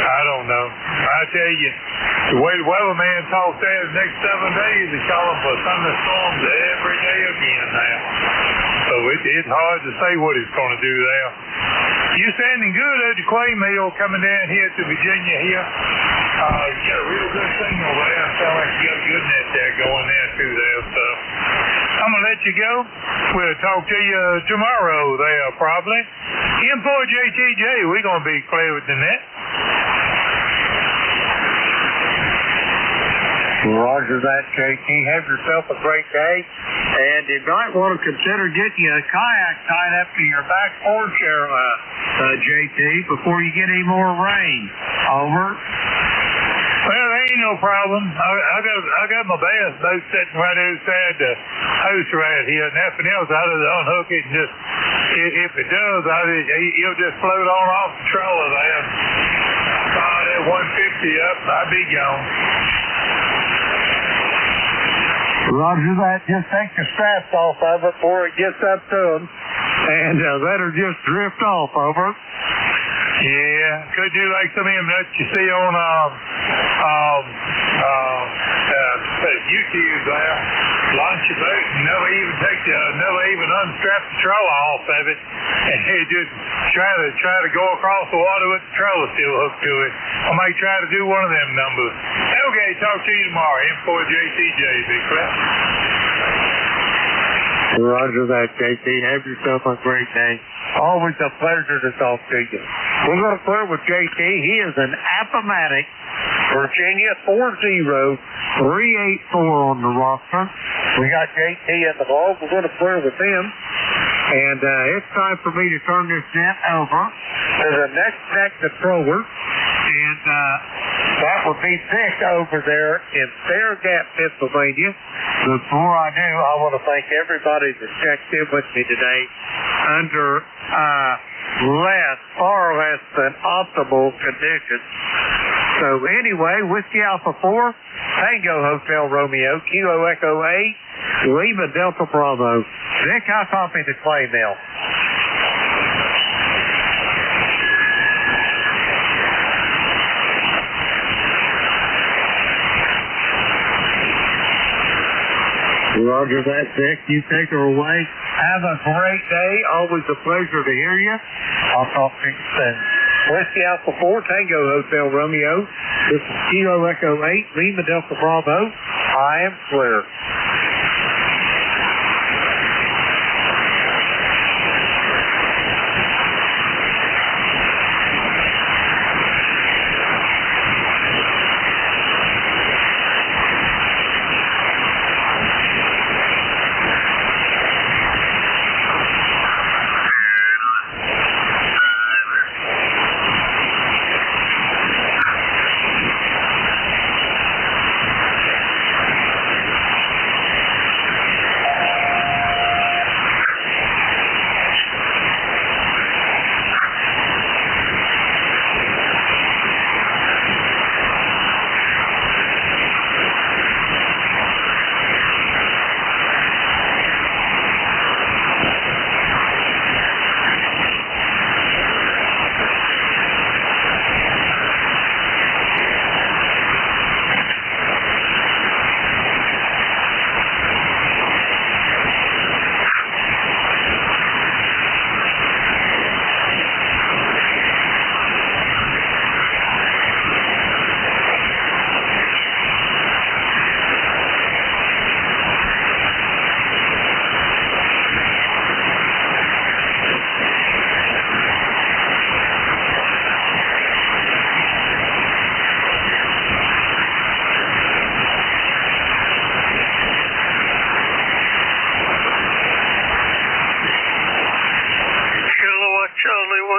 I don't know. I tell you, the way the weatherman talks there, the next 7 days he's calling for thunderstorms every day again now. So it's hard to say what he's going to do there. You standing good at the Clay Mill coming down here to Virginia here. You got a real good signal there. Sound like you got a good net there going there too there. So I'm going to let you go. We'll talk to you tomorrow there probably. Info JTJ, we're going to be clear with the net. Roger that, JT. Have yourself a great day. And you might want to consider getting you a kayak tied up to your back porch there, JT, before you get any more rain. Over. Well, there ain't no problem. I got my bass boat sitting right outside the house right here. Nothing else. I'll just unhook it and just, if it does, it'll just float on off the trawler there. About at 150 up, I'll be gone. Roger that. Just take the straps off of it before it gets up to them, and let her just drift off. Over. Yeah, could do like some of them that you see on YouTube there. Launch your boat and never even unstrap the trailer off of it, and just try to go across the water with the trailer still hooked to it. I might try to do one of them numbers. Okay, talk to you tomorrow. Info JTJ, big crap. Roger that, JT. Have yourself a great day. Always a pleasure to talk to you. We're going to flirt with JT. He is an Appomattox, Virginia 40384 on the roster. We got JT at the ball. We're going to flirt with him. And it's time for me to turn this net over to the next deck controller. And that would be Vic over there in Fair Gap, Pennsylvania. Before I do, I want to thank everybody that checked in with me today under far less than optimal conditions. So anyway, Whiskey Alpha 4, Tango Hotel Romeo, Kilo Echo 8, Lima Delta Bravo. Vic, I copy the Clay Mill. Roger that, Vic. You take her away. Have a great day. Always a pleasure to hear you. I'll talk to you soon. Whiskey Alpha 4, Tango Hotel Romeo. This is Kilo Echo 8, Lima Delta Bravo. I am clear.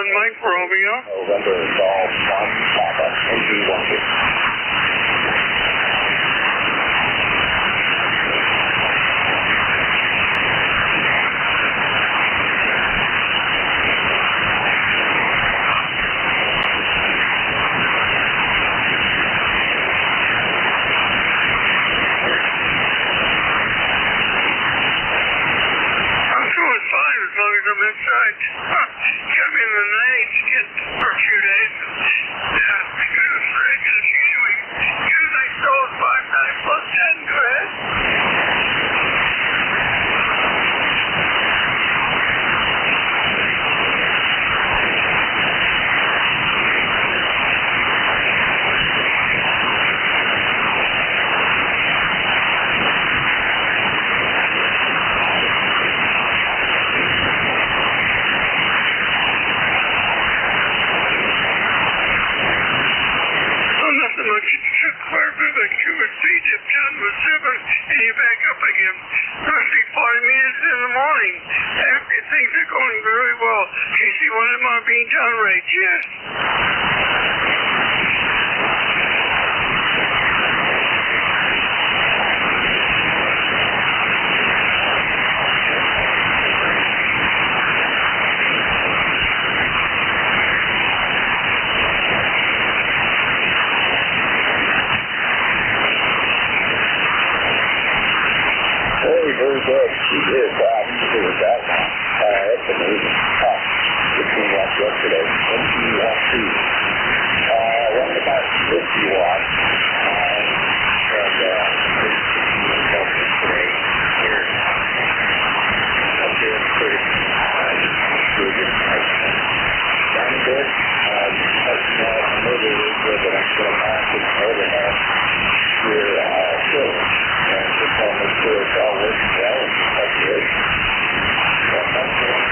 1 Mike Romeo. November Golf 1 Papa NG1. Inside. Kept me in the night for a few days. Yeah, goodness gracious. Usually stole 5 9 plus 10. Go ahead. And you back up again. Roughly 40 minutes in the morning. Things are going very well. You see one of them are being done right, yes. Very good. She is. She was that one. That's amazing. Between watts yesterday. NG1C. Running about 50 watts. And today here. Up here in 30. Really good price. Sounding good. I know there is good, but I'm going to match it overhead here soon. And just want to make sure it's all working well, and that's good. That's good.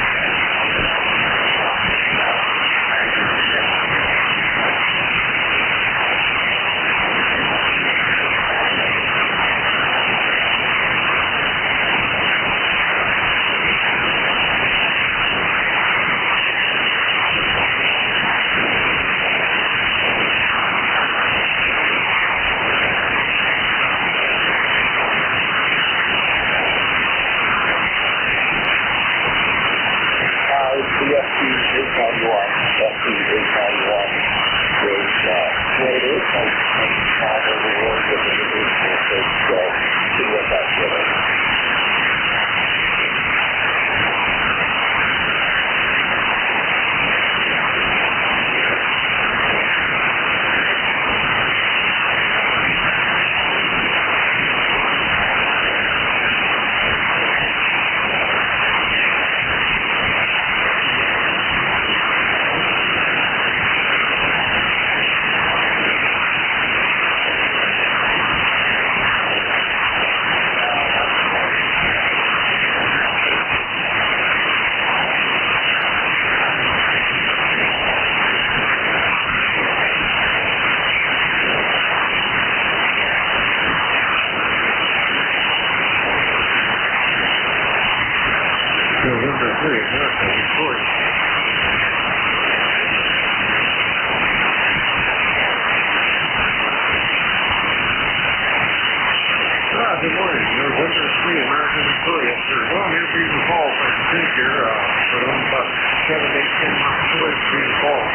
Good morning. November 3, American Victoria. Well, here's Freedom Falls. I can think here. But I'm about 7, 8, 10 miles away from Freedom Falls.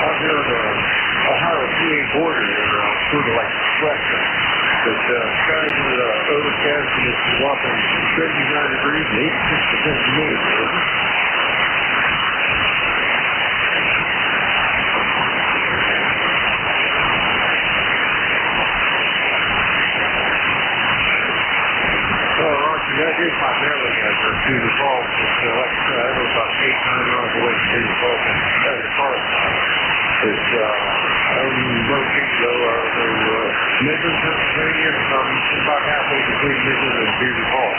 Out here on the Ohio-PA border, they're sort of like Western. But skies are overcast and it's whopping 79 degrees and 86% humidity. That is my Maryland answer to the falls. It's like I said, I was about 8, 9 miles away from the falls. And as a car it's located though, Midland, Pennsylvania. About halfway between Midland and Beaver Falls.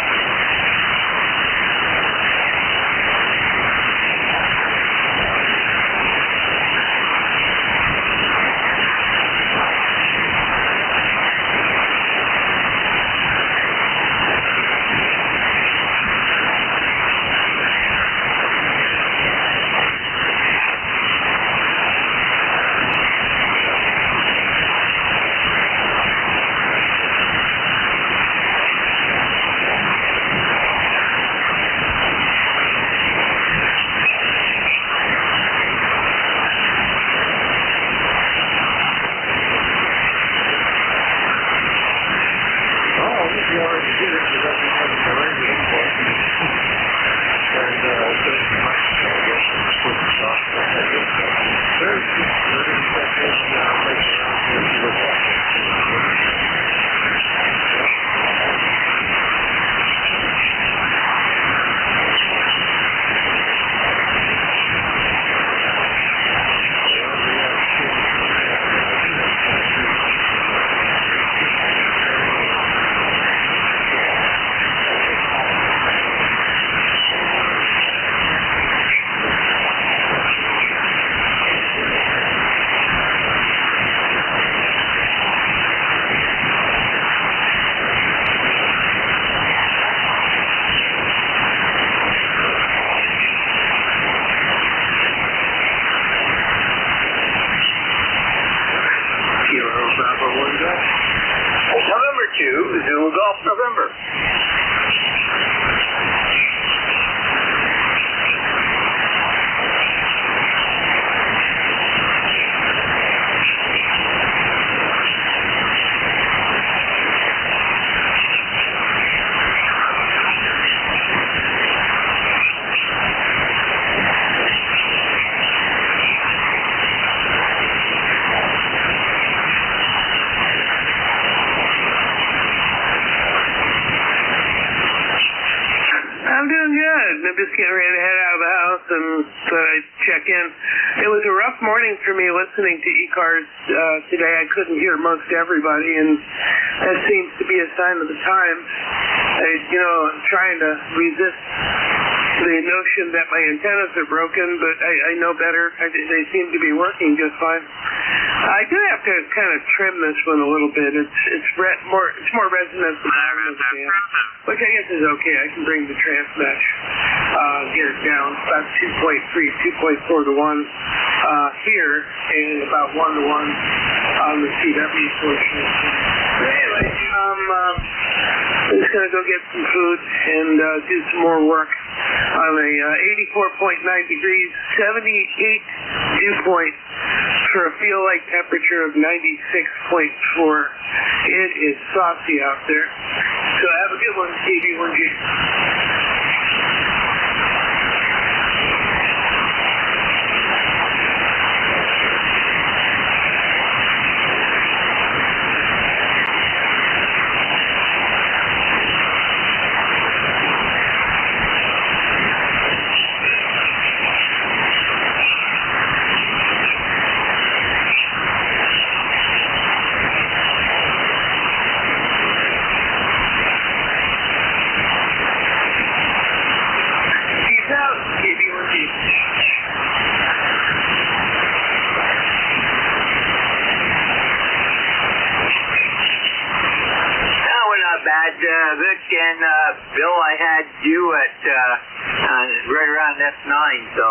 Good. I'm just getting ready to head out of the house and thought I'd check in. It was a rough morning for me listening to ECARS today. I couldn't hear most everybody, and that seems to be a sign of the times. I'm trying to resist the notion that my antennas are broken, but I know better. They seem to be working just fine. I do have to kind of trim this one a little bit. It's more resonant than I understand, which I guess is okay. I can bring the transmesh, get it down about 2.3, 2.4 to 1 here, and about 1 to 1 on the CW portion. But anyway, I'm just going to go get some food and do some more work on a 84.9 degrees, 78 dew point for a feel-like temperature of 96.4. It is saucy out there. So have a good one, KB1G. Vic and Bill, I had you at right around S9, so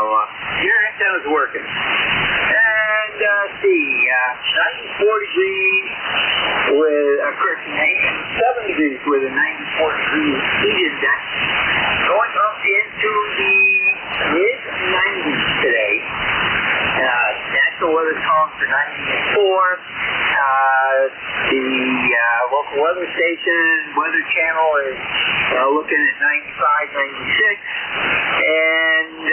your antenna's working. And see, 94 degrees with a correction, 87 degrees with a 94 degree heat index, going up into the mid 90s today. National Weather Calling for 94. The local weather station, Weather Channel is looking at 95, 96. And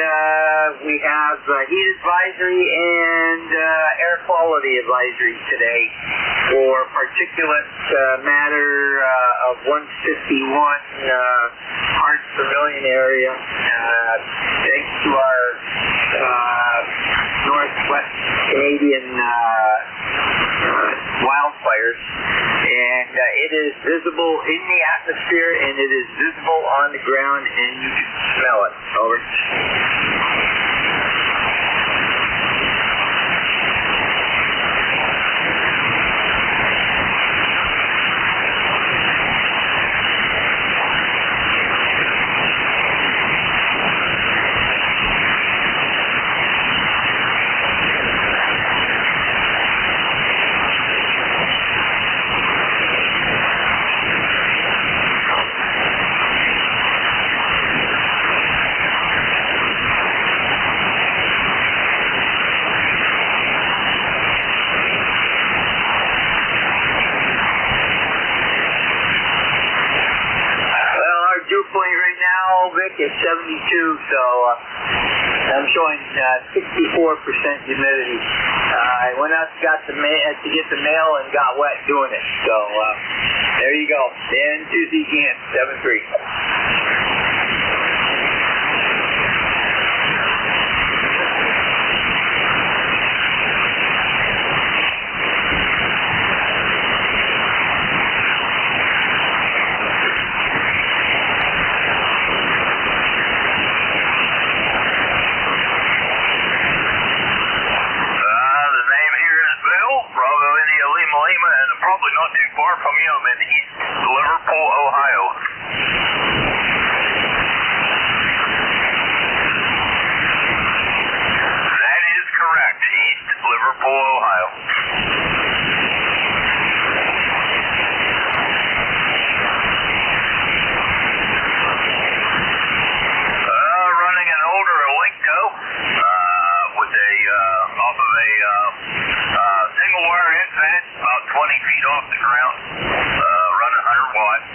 we have heat advisory and air quality advisory today for particulate matter of 151 parts per million area. Thanks to our Northwest Canadian wildfires, and it is visible in the atmosphere, and it is visible on the ground, and you can smell it. Over. Is 72, so I'm showing 64% humidity. I went out to get the mail and got wet doing it. So there you go. Dan Tuesday again, 7-3. Probably not too far from you. I'm in East Liverpool, Ohio. That is correct. East Liverpool, Ohio. Running an older Electo with a off of a single wire infant, about 20 feet off the ground, running 100 watts.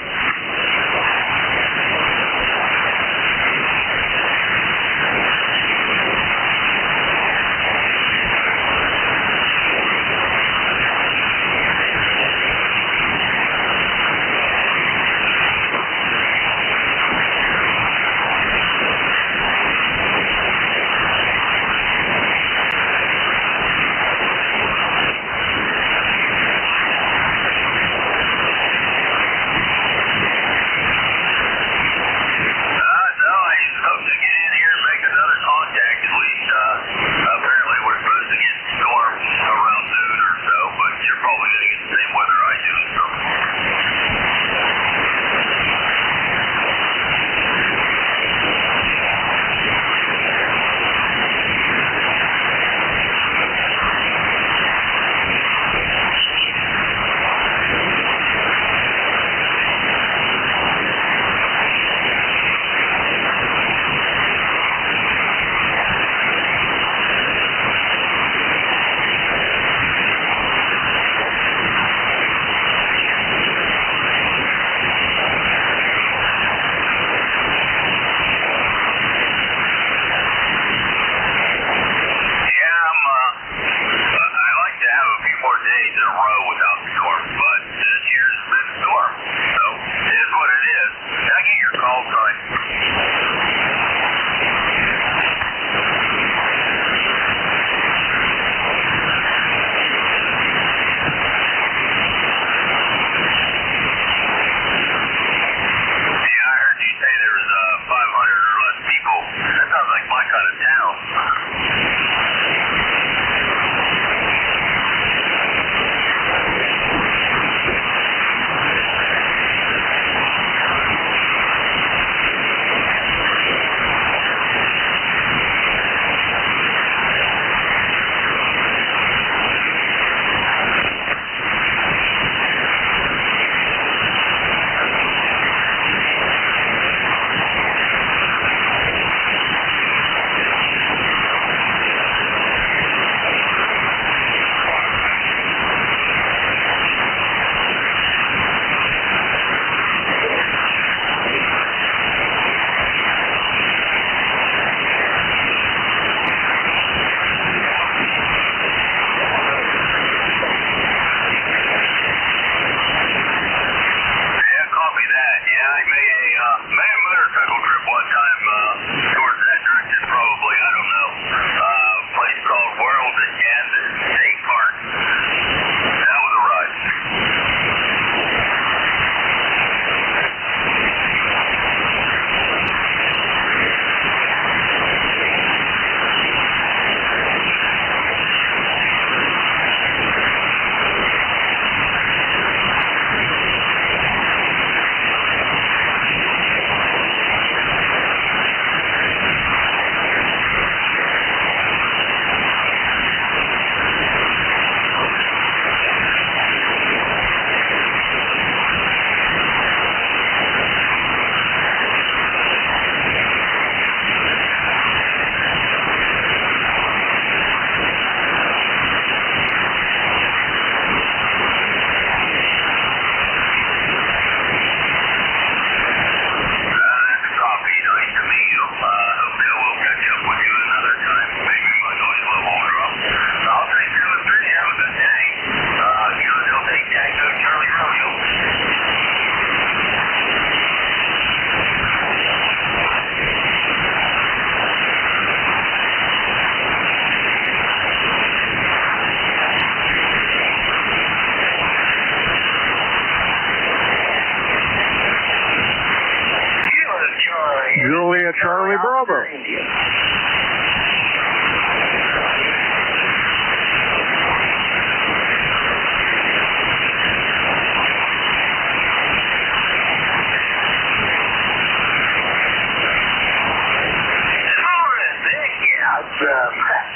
Bravo. India.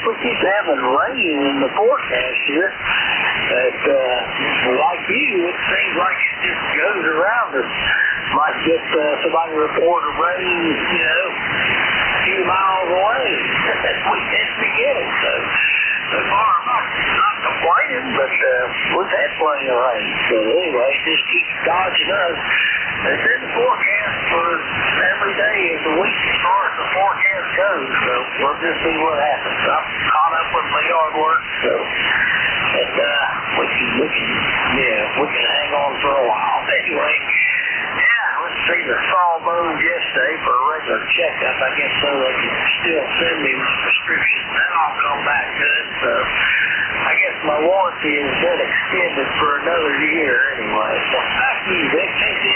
We keep having rain in the forecast here. But like you, it seems like it just goes around us. Might get somebody report a rain, a few miles away. We tend to get it. So far, I'm not complaining, but we've had plenty of rain. So anyway, it just keeps dodging us. It's in the forecast for every day of the week as far as the forecast goes. So we'll just see what happens. I'm caught up with my yard work, so we can hang on for a while. Anyway, let's see the sawbones yesterday for a regular checkup. I guess so they can still send me my prescription. Then I'll come back good. So I guess my warranty has been extended for another year anyway. So back to you, Vic. Thank you.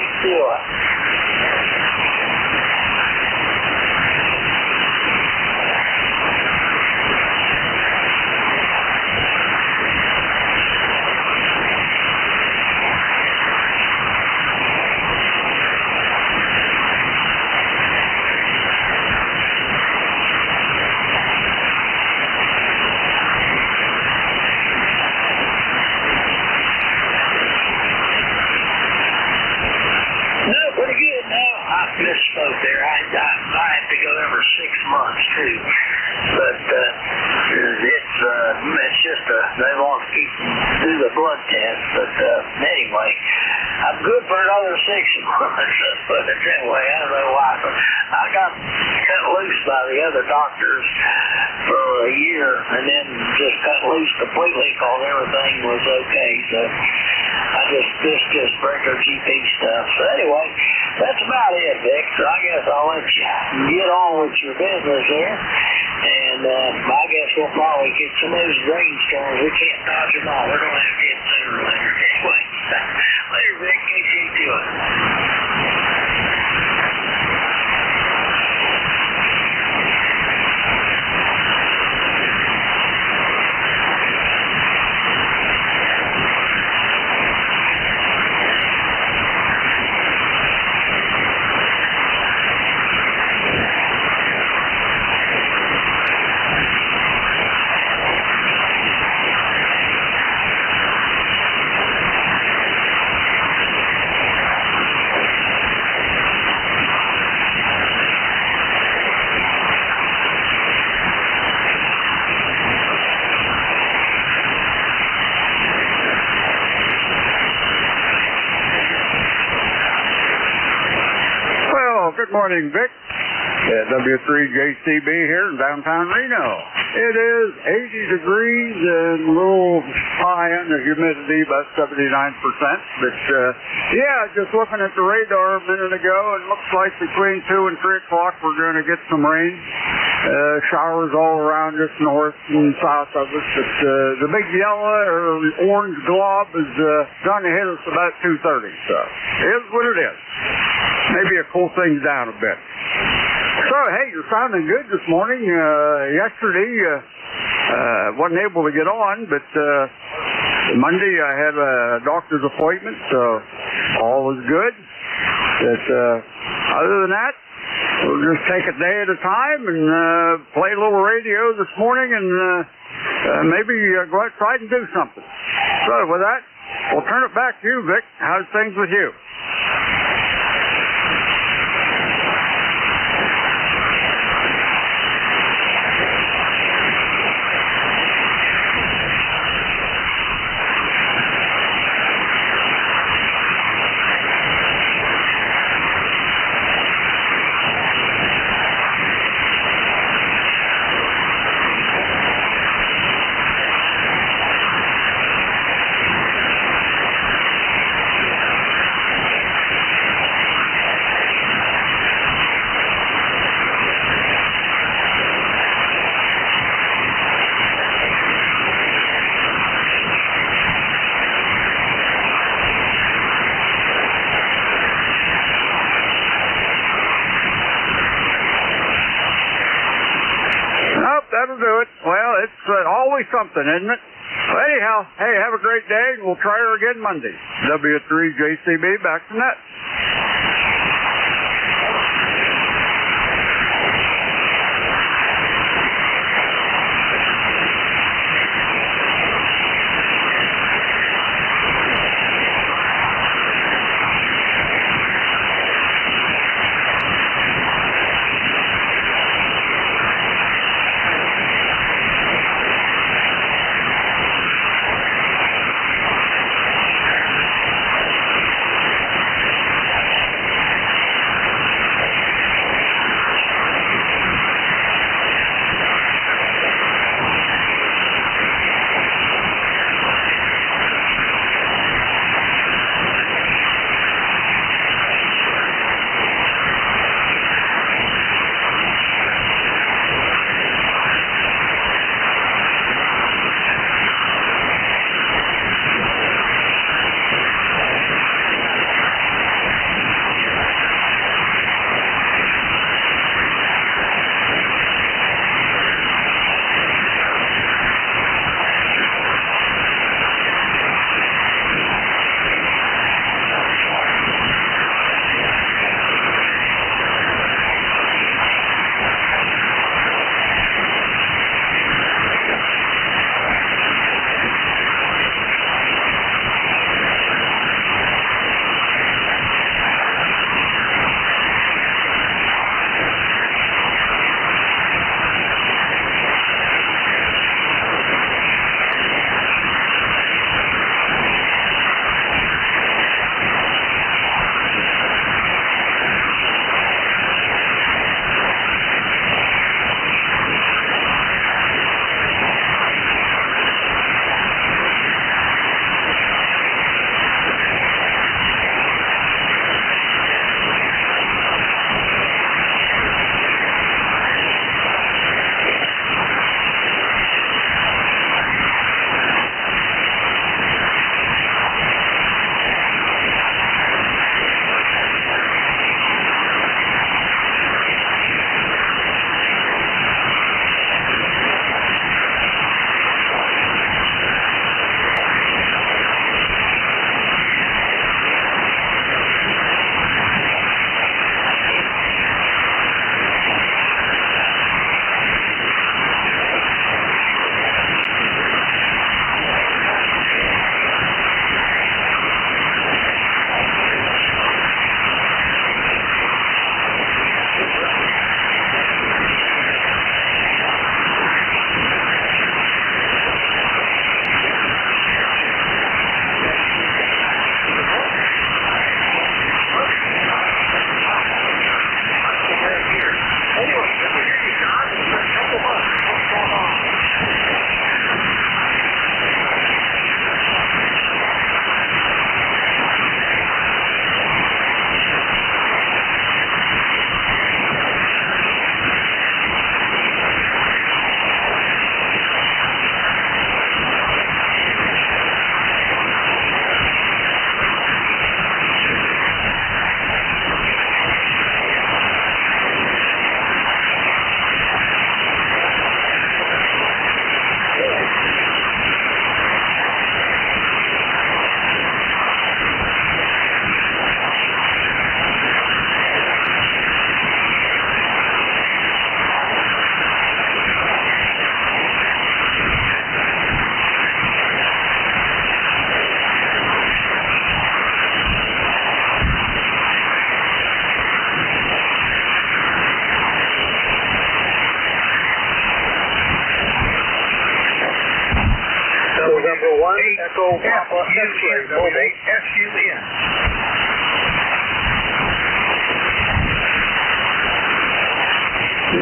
Misspoke there. I have to go every 6 months too, but it's just they want to do the blood test. But anyway, I'm good for another 6 months. Put it that way. I don't know why, but I got cut loose by the other doctors for a year, and then just cut loose completely because everything was okay. So this just regular GP stuff. So anyway, that's about it, Vic. So I guess I'll let you get on with your business here. And I guess we'll probably get some of those rainstorms. We can't dodge them all. We're going to have to get sooner or later. Anyway, later, Vic. Get you to it. Good morning, Vic. W3JCB here in downtown Reno. It is 80 degrees and a little high on the humidity, about 79%. But, just looking at the radar a minute ago, it looks like between 2 and 3 o'clock we're going to get some rain. Showers all around us, north and south of us. But the big yellow or orange glob is going to hit us about 2:30. So it is what it is. Maybe it'll cool things down a bit. So, hey, you're sounding good this morning. Yesterday, wasn't able to get on, but Monday I had a doctor's appointment, so all was good. But other than that, we'll just take a day at a time and play a little radio this morning and maybe go outside and do something. So, with that, we'll turn it back to you, Vic. How's things with you? that'll do it. Well, it's always something, isn't it? Well, anyhow, hey, have a great day, and we'll try her again Monday. W3JCB, back to net. November 1, Echo Papa X-ray, mobile. S-U-N.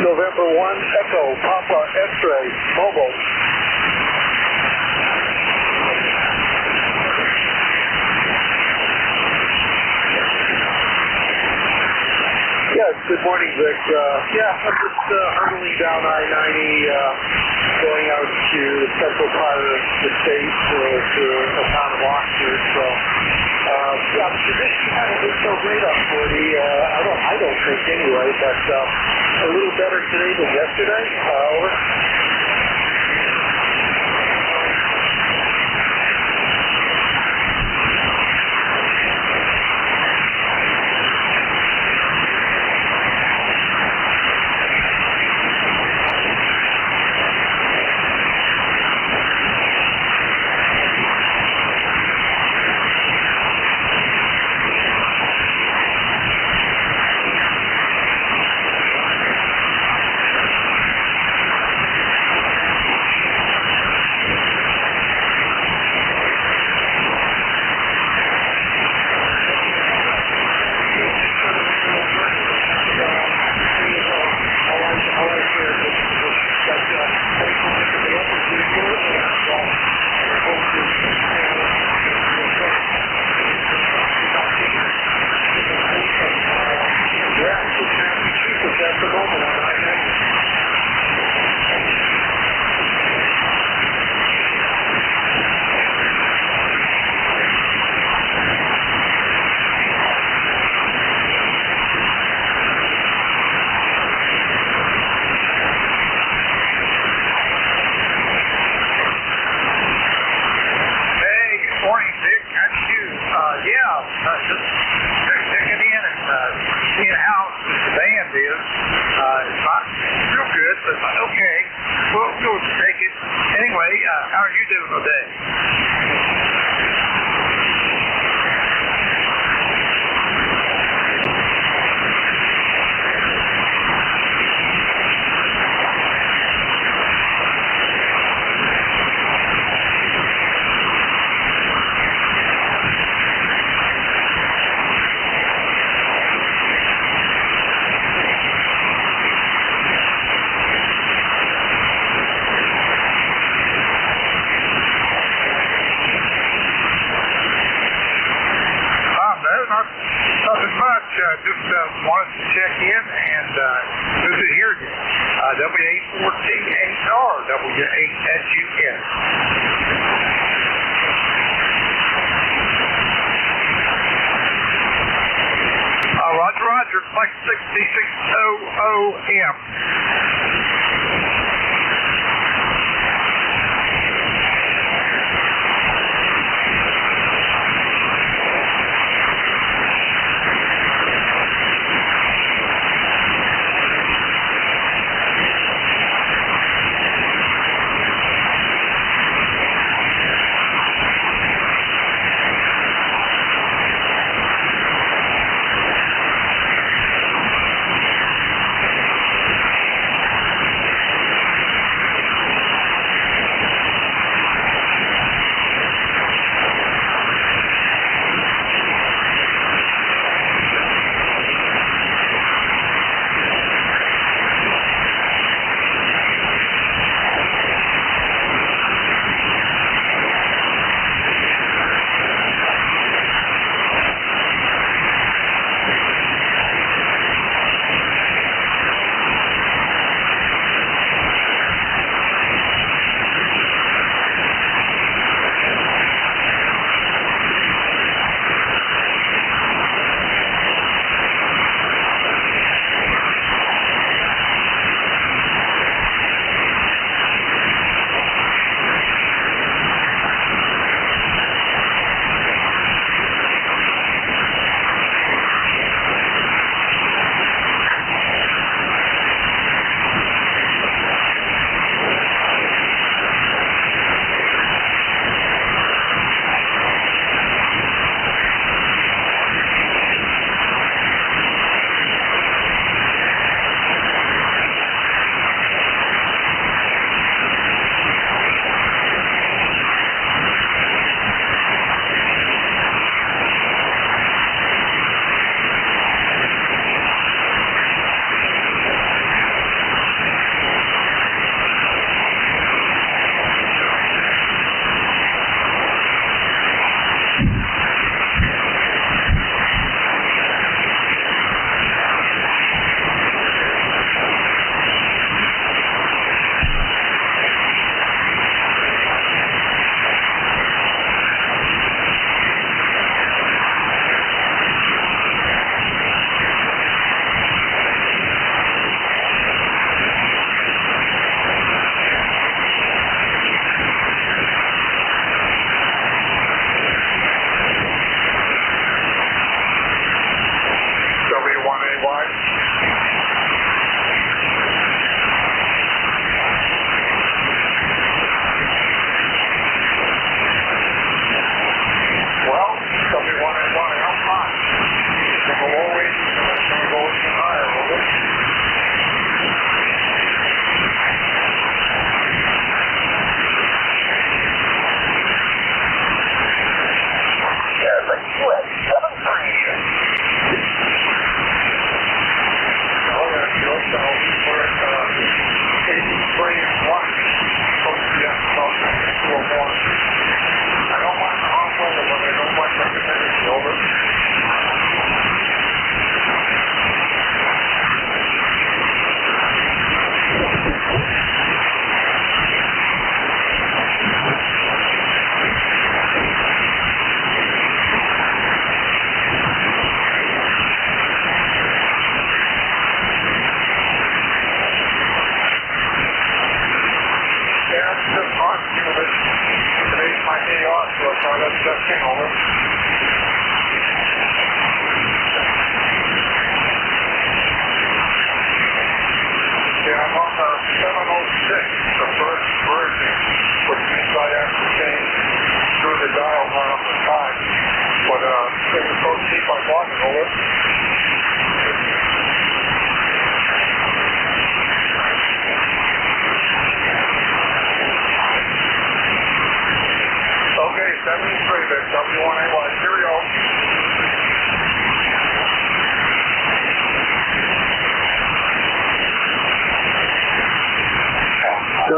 November 1, Echo Papa X-ray, mobile. Yes, good morning, Vic. I'm just hurtling down I-90, going out to the central part of the state to the town of Oxford. So, the conditions haven't been so great on 40. I don't think anyway, but a little better today than yesterday. Over. We'll take it. Anyway, how are you doing today? Nothing much. Just wanted to check in and good to hear you. W814HR, W8SUS. Roger, Flex 6600M.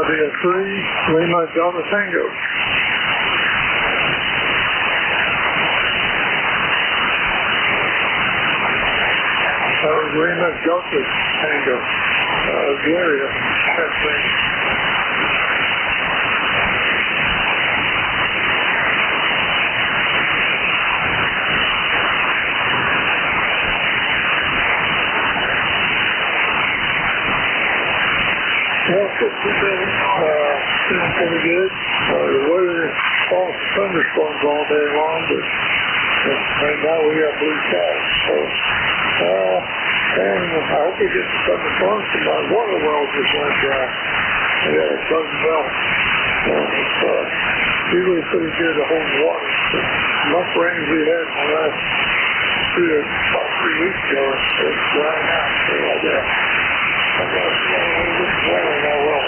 That'll be a 3, Lima Delta Tango. Lima Delta Tango. Gloria. That's it. Well, feeling pretty good. The weather is false thunderstorms all day long, but right now we got blue skies. So, and I hope we get some thunderstorms. My water wells just went dry. I got a sudden belt. It's usually pretty good to hold water. But enough rains we had in the last 3 weeks ago, it's drying out. So I got a little bit of water in our well.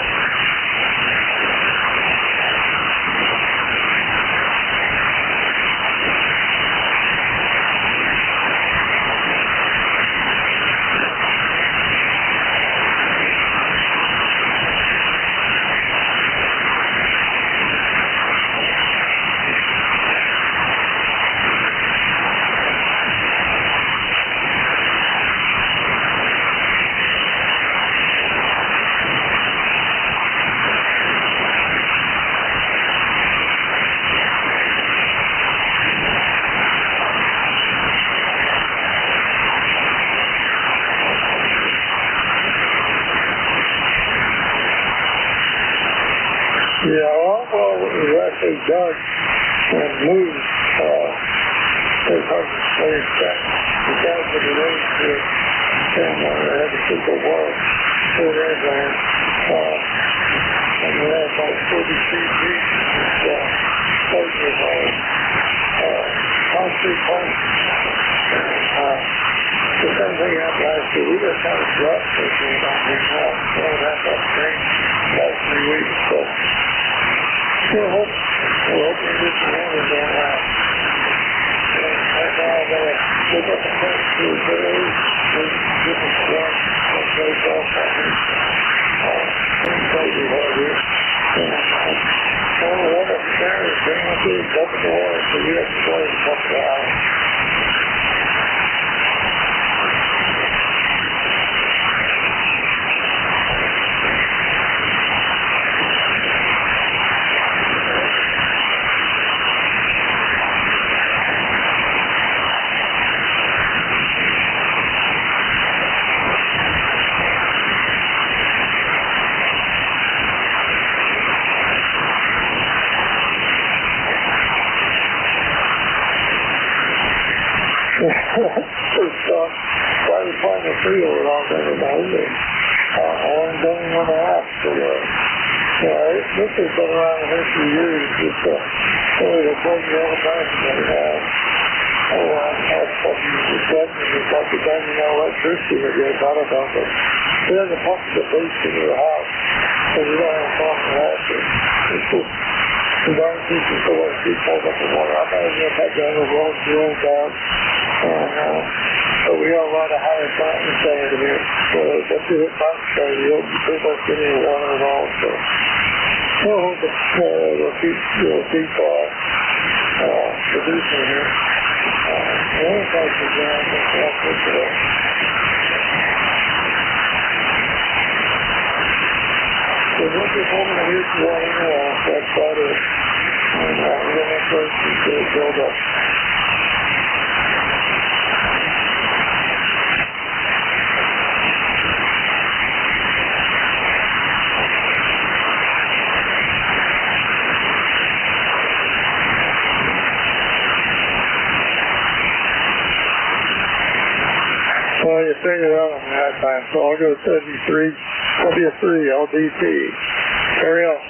Yeah, well, it was actually done and moved. It's hard to say exactly the guys that are raised here and they had to keep the water for their land. And we had about 40 feet deep. Places concrete homes. The same thing happened last year. We got kind of drought fishing about this now. So that's up changed last 3 weeks. So we're hoping to get some water going out. And right now I gotta look up the tank to the berries, get some stuff, some place off on me. It's crazy hard here. And all the water up there is bringing up here, dumping the water, so we have to go and pump it out. Try to find a field that I'll never know. I only done it on the house. So, this has been around here for years. It's really the big old-fashioned that we have. That's something that's happening. It's like the time electricity that gets out of them. But we have the pump that leaks into the house. So we don't have a problem with that. It's just the darn piece of so much heat pulls up the water. I'm not even have that the road drilled down. So we got a lot of higher mountain sand in here. So that's the mountain sand. You don't pretty much get any water at all. So we'll hope we'll keep producing here. The other place is down. That's what's it. So we'll just hold it here for water now. That's about it. And we're going to first build up. Well, you figured out on that time, so I'll go 73. I'll be a 3, LDT. Carry on.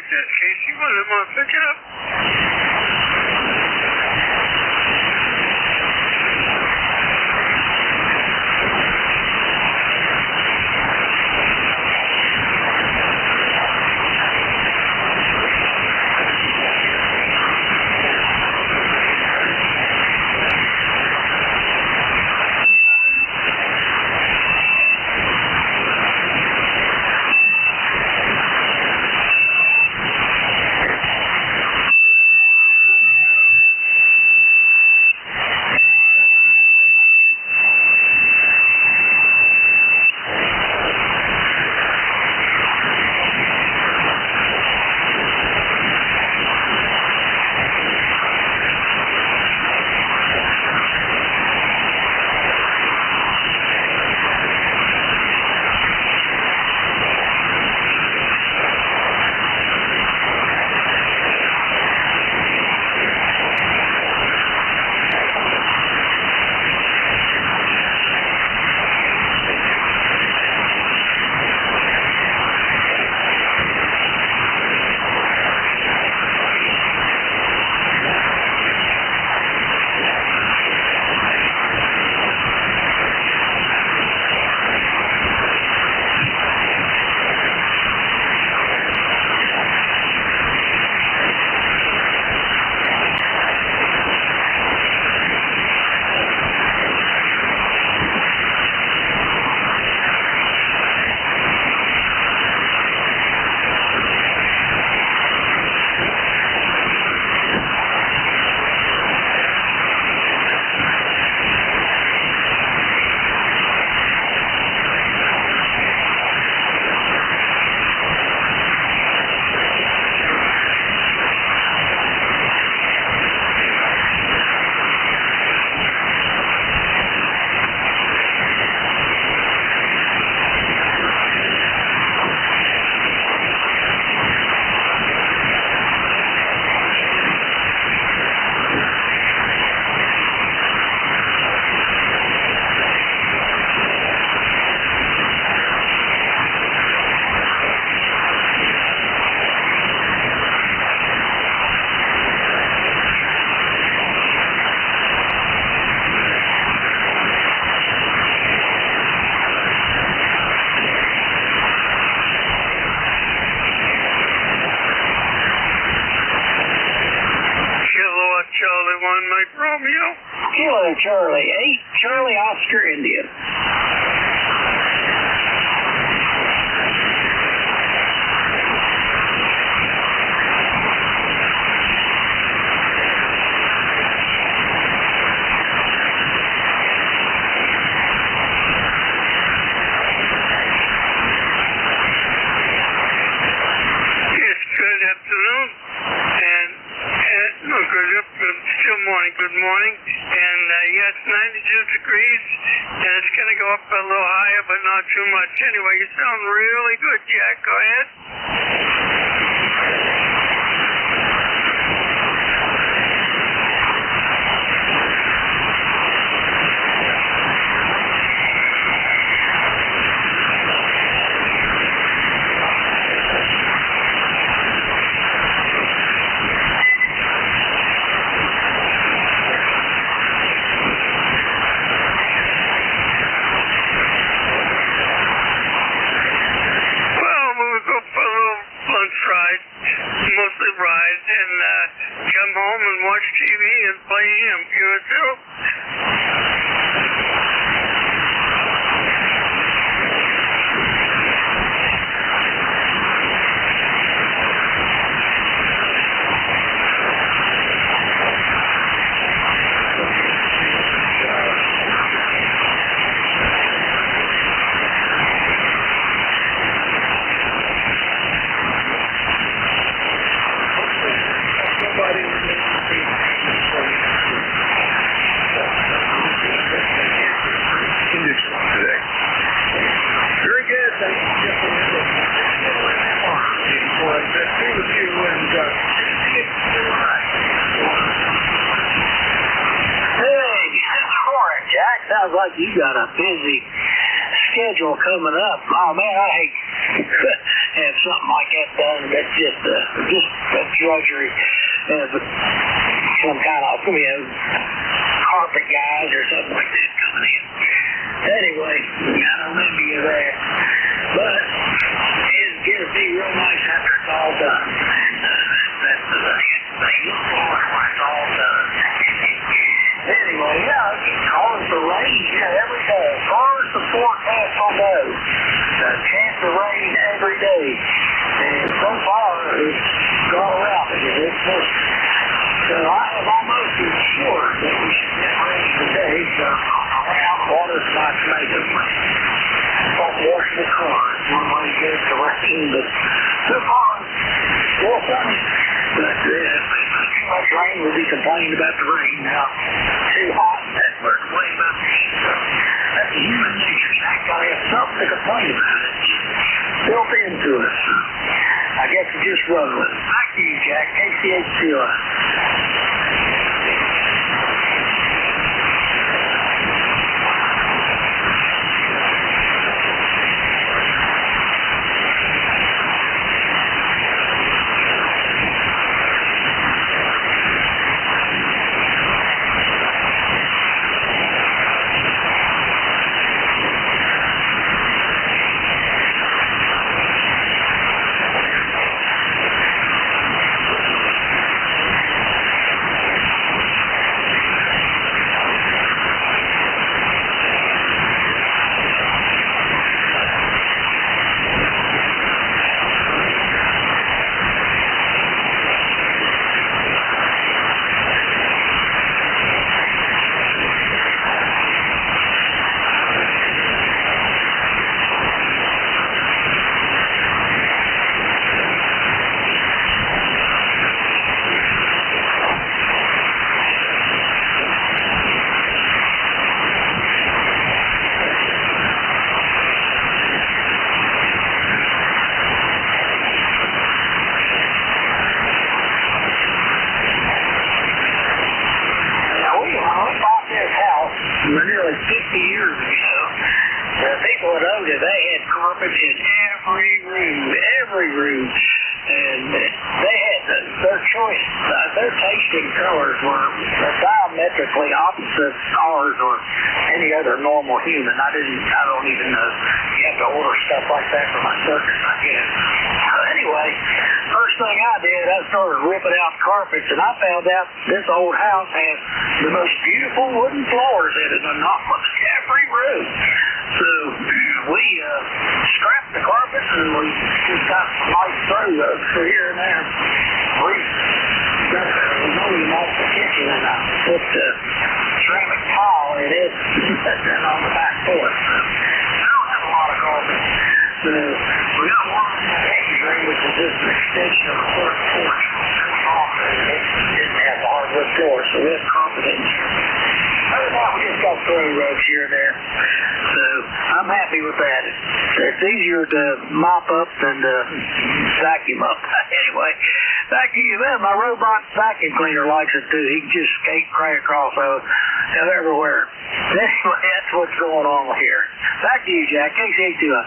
like that. Casey, want to pick it up? Charlie 1, Mike Romeo. Kilo Charlie 8, Charlie Oscar Indian. Good morning, and yes, 92 degrees, and it's going to go up a little higher, but not too much. Anyway, you sound really good, Jack. Go ahead. Mostly ride and come home and watch TV and play him. Yourself? Sounds like you got a busy schedule coming up. Oh man, have something like that done. That's just a drudgery. Some kind of, carpet guys or something like that coming in. Anyway, I don't envy you there. But it'll get to be real nice after it's all done. And that's the thing. They look forward when it's all done. Anyway, yeah, I keep calling for rain here every day. As far as the forecast will go, the chance of rain every day. And so far, it's gone around again. It's pushed. So I am almost assured that we should get rain today. So around water's not to make it rain. Don't wash the cars. One way to get it to rain, but so far, still sunny. But too much rain, we'll be complaining about the rain now. Too hot, that we're complaining about the heat. So that's human nature. That guy has something to complain about. It's just built into us. I guess we just roll with it. Back to you, Jack. KCHCR. Nearly 50 years ago, the people at Oda, they had carpet in every room, and they had their choice, their tasting colors were diametrically opposite ours or any other normal human. I don't even know. You have to order stuff like that for my circus, I guess. Anyway, first thing I did, I started ripping out carpets, and I found out this old house has the most beautiful wooden floors in it, and almost every room. So we scrapped the carpets, and we just got some nice throws for here and there. We only off the kitchen, and I put ceramic tile in it, and on the back porch. So I don't have a lot of carpets. So we got one in the living room, which is just an extension of the first porch. It didn't have hardwood floors, so we have carpet in there. Other than that, we just got throw rugs here and there. So I'm happy with that. It's easier to mop up than to vacuum up. Anyway, back to you. Well, my robot vacuum cleaner likes it too. He can just skate right across everywhere. Anyway, that's what's going on here. Back to you, Jack. KCHCR.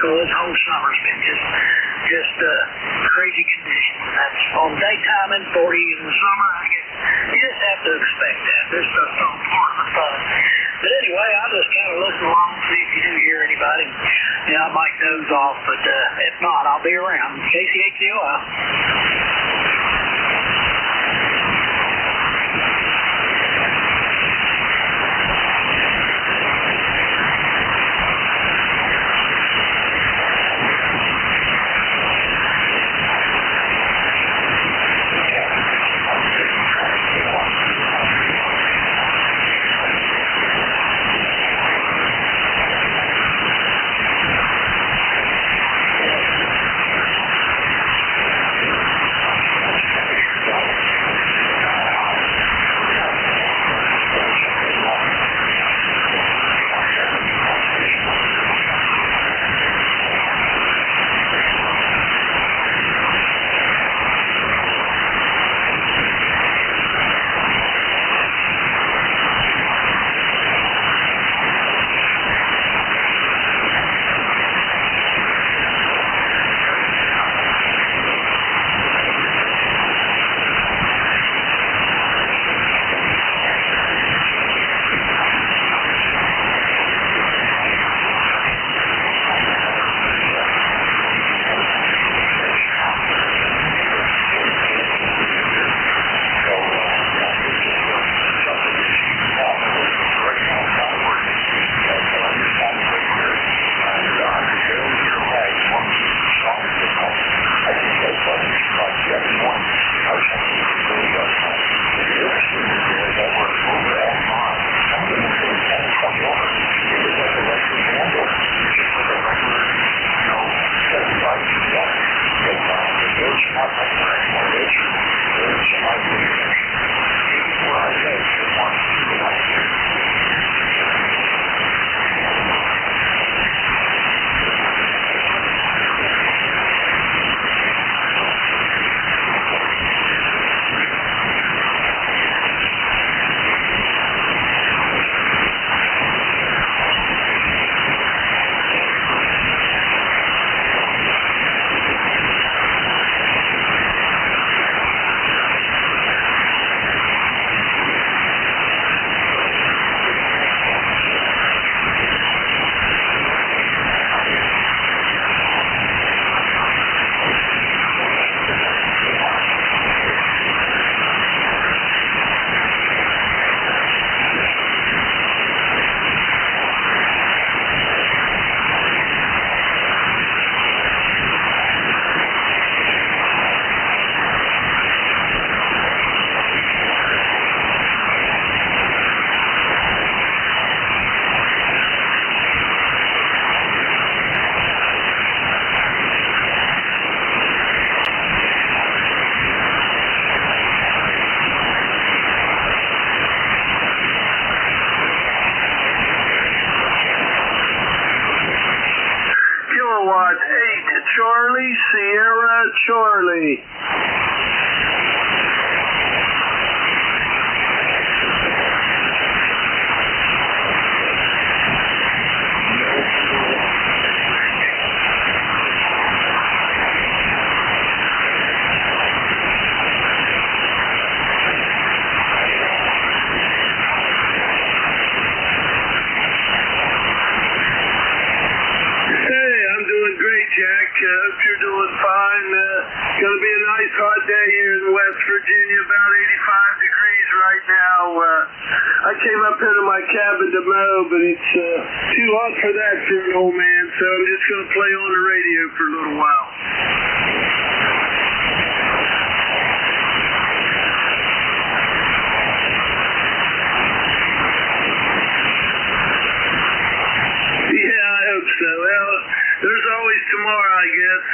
So this whole summer's been just crazy conditions. That's on daytime and 40 in the summer. I guess you just have to expect that. This stuff's all part of the fun. But anyway, I'll just kind of listen along, see if you do hear anybody. I might doze off, but if not, I'll be around. KCHQI. Charlie, Sierra, Charlie. Hope you're doing fine. It's going to be a nice hot day here in West Virginia, about 85 degrees right now. I came up here to my cabin to mow, but it's too hot for that for an old man, so I'm just going to play on the radio for a little while. Yeah, I hope so. Well, there's always tomorrow, I guess.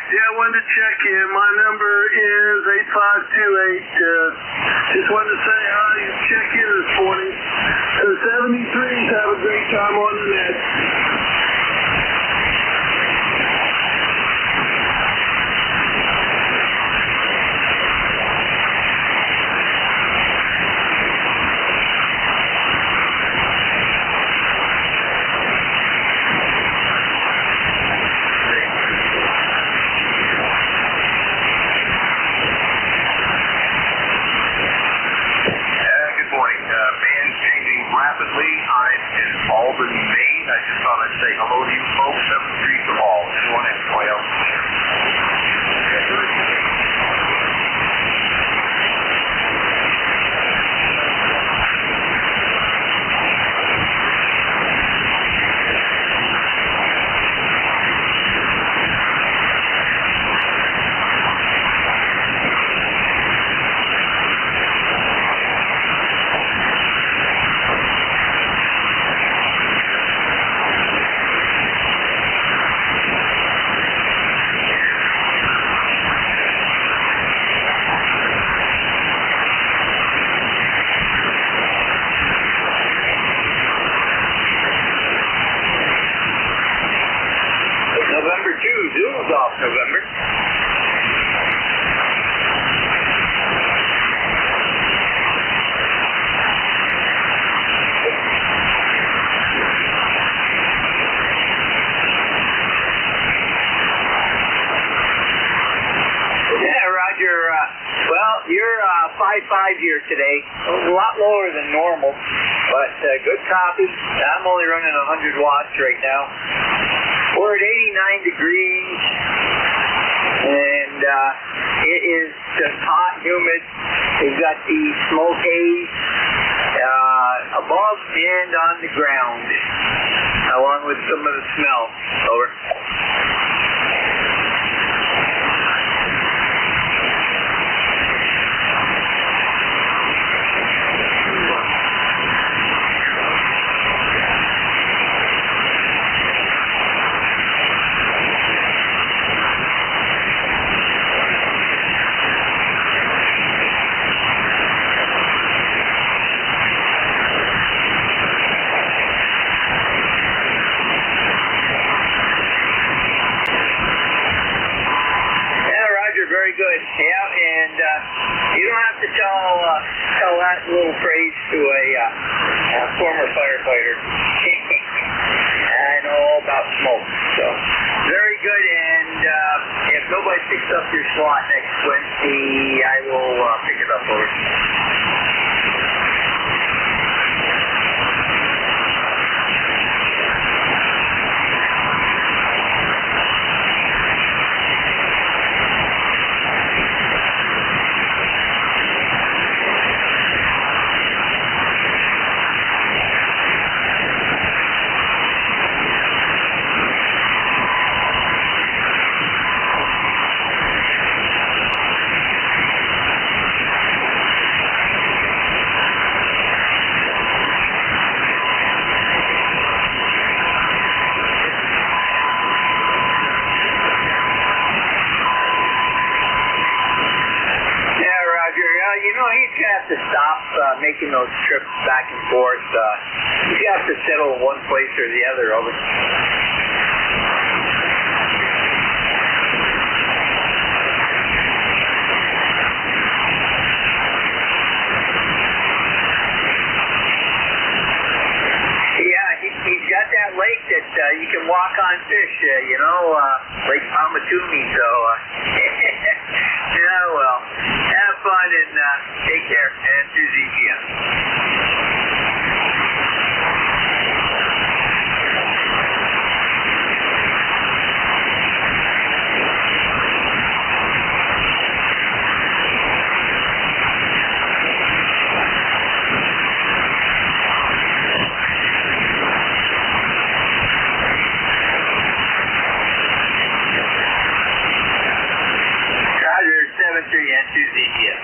Yeah, I wanted to check in. My number is 8528. Just wanted to say hi and check in this morning. So 73s, have a great time on the net. Golf November. Well, you're 5.5 here today. A lot lower than normal, but good copy. I'm only running 100 watts right now. We're at 89 degrees, and it is just hot, humid. We've got the smoke haze above and on the ground, along with some of the smell. Over. Very good. Yeah, and you don't have to tell that little phrase to a former firefighter. I know all about smoke. So, very good. And if nobody picks up your slot next Wednesday, I will pick it up over. You know, he's going to have to stop making those trips back and forth. He's going to have to settle in one place or the other. Over. Yeah, he's got that lake that you can walk on fish, you know, Lake Palmatumi. So, yeah, well, have fun and take care. And Susie again. Roger, 7-3 and Susie again.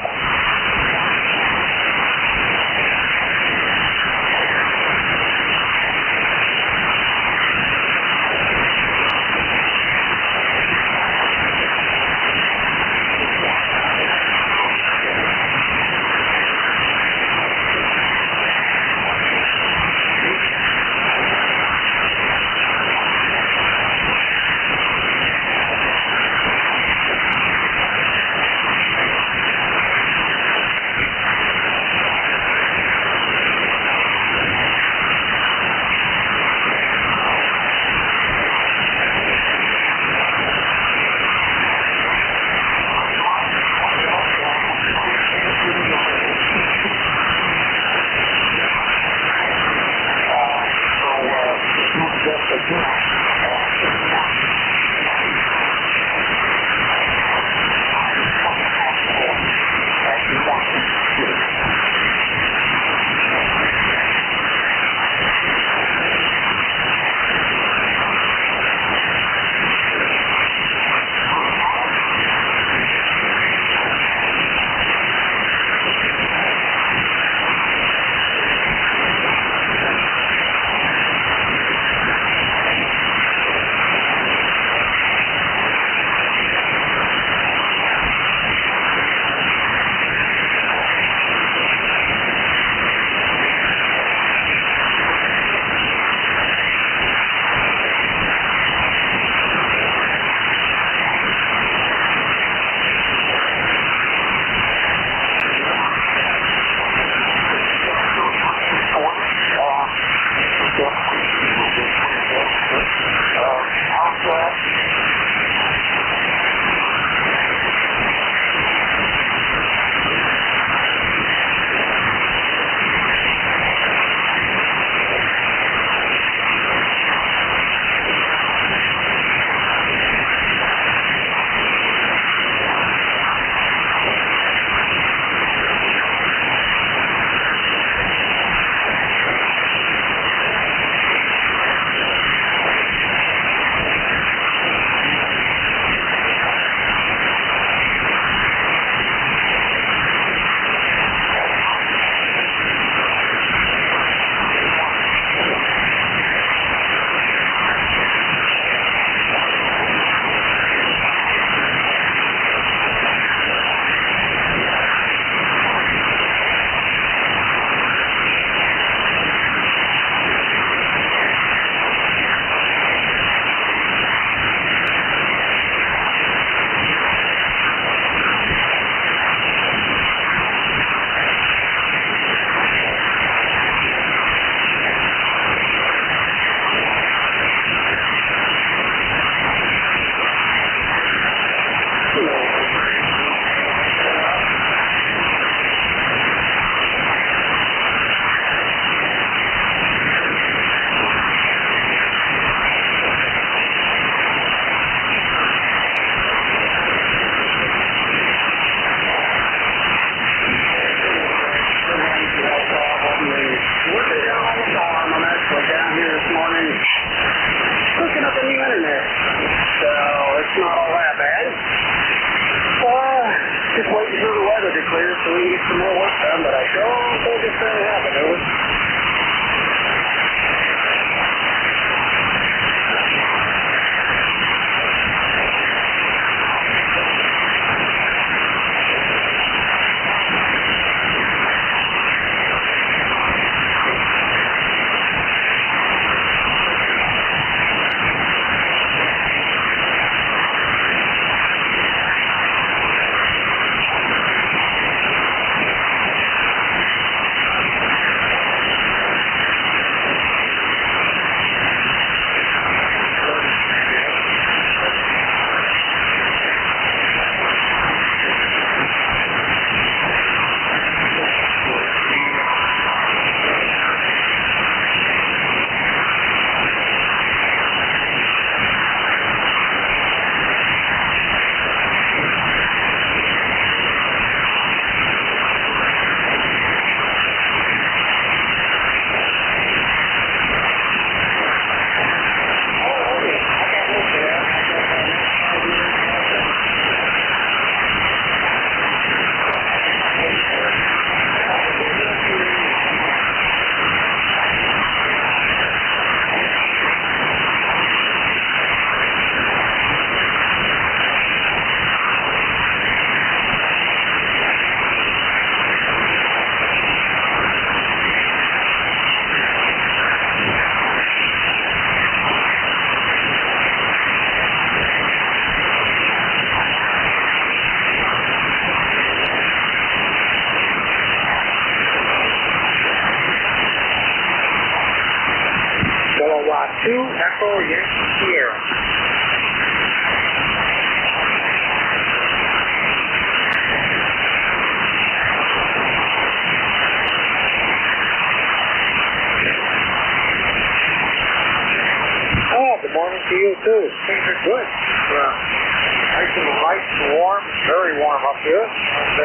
good. Things are good. Nice and light and warm, very warm up here. And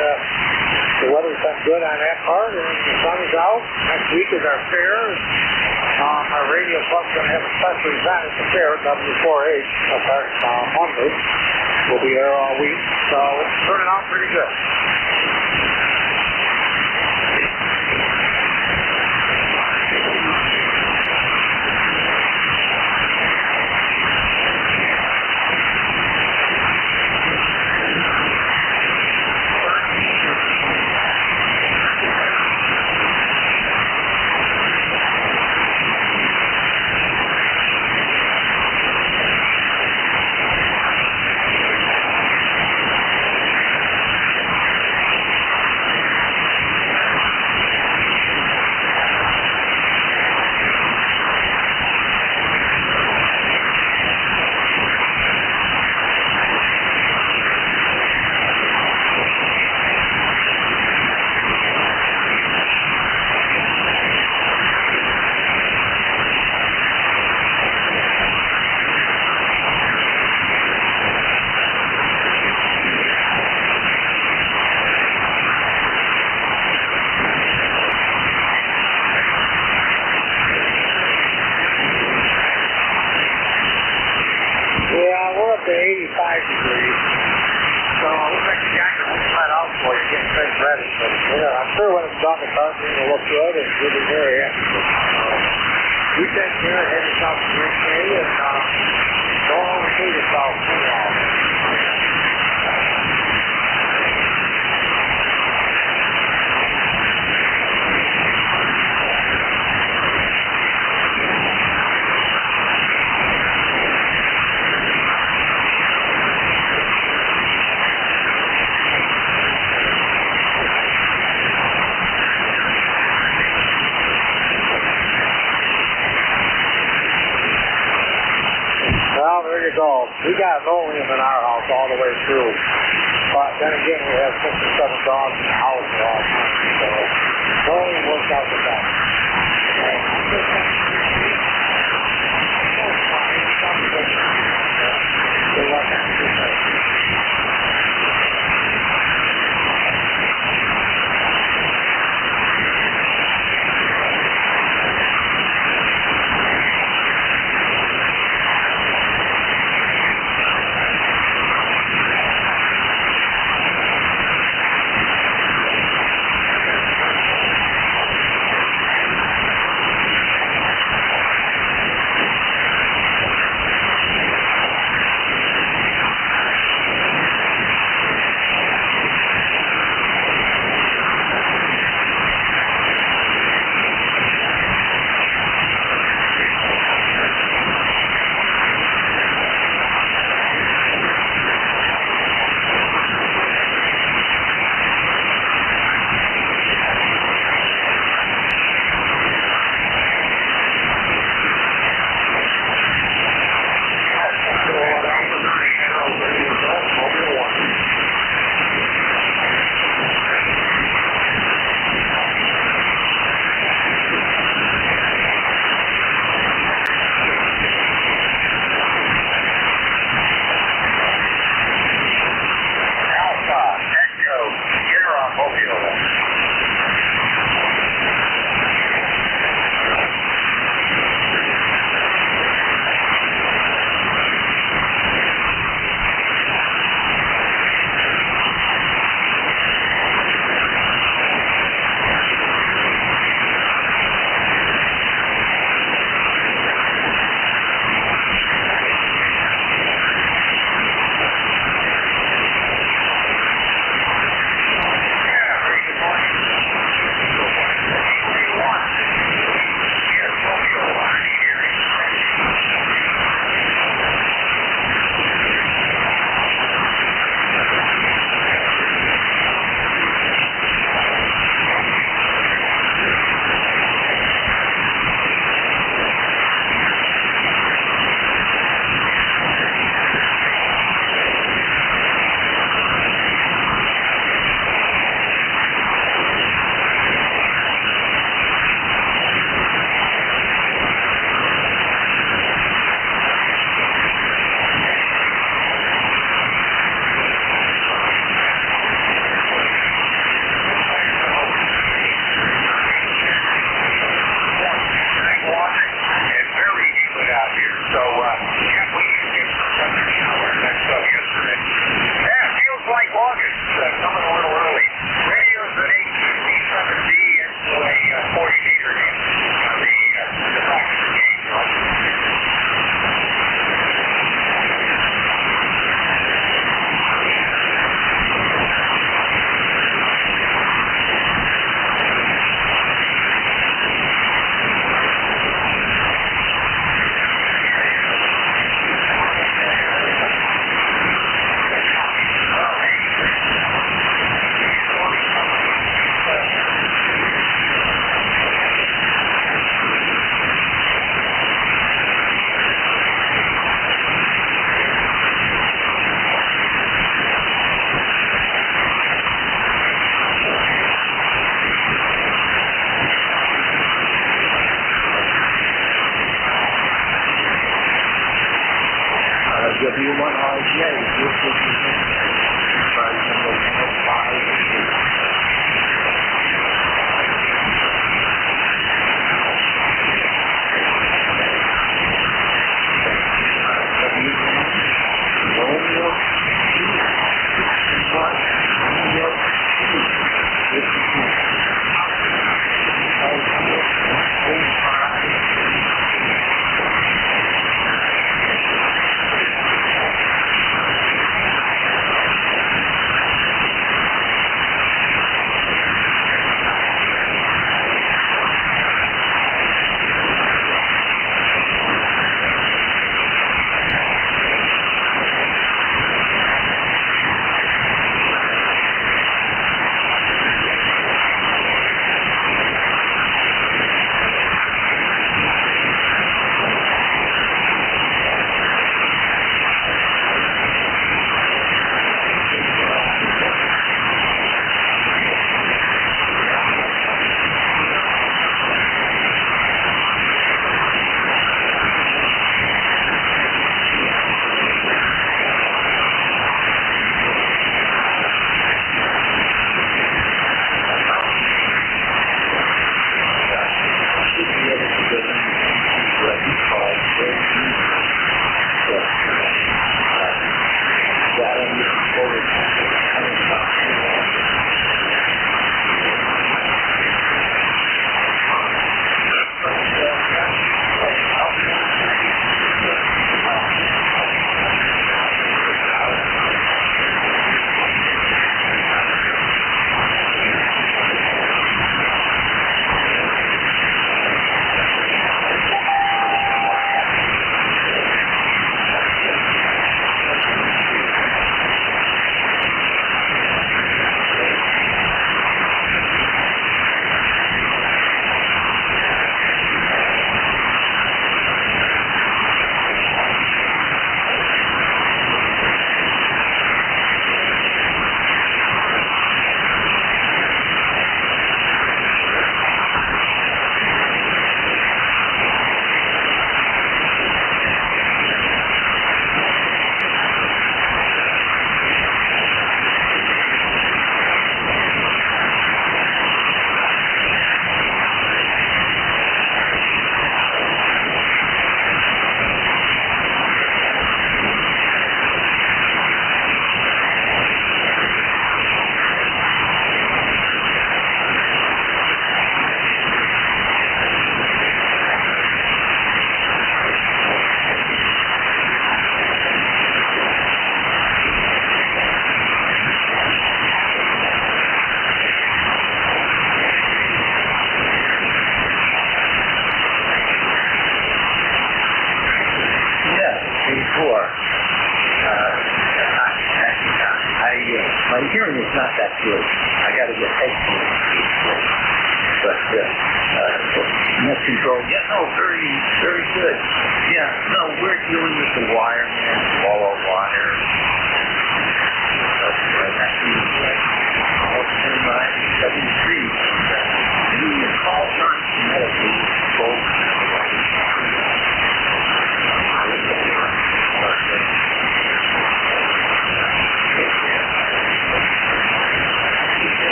the weather's been good on that part, and the sun is out. Next week is our fair. Our radio club's going to have a special event at the fair, W4H, Monday. We'll be there all week, so it's turning out pretty good. To 85 degrees. So it looks like the jacket will flat out for you, getting things ready. But yeah, I'm sure when it's done, the car's going to look good and you'll be very happy. You take care, have yourself a great day, and don't overdo yourself too long. Well, there you go. We got linoleum in our house all the way through. But then again, we have 6 or 7 dogs in the house at all times. So linoleum works out the best. Good luck on your W1RJ, this is ECARS number 105. My hearing is not that good. I got to get headphones. But net control, yeah, no, very, very good. Yeah, no, we're dealing with the wire, man, follow wire. The calls aren't medically controlled.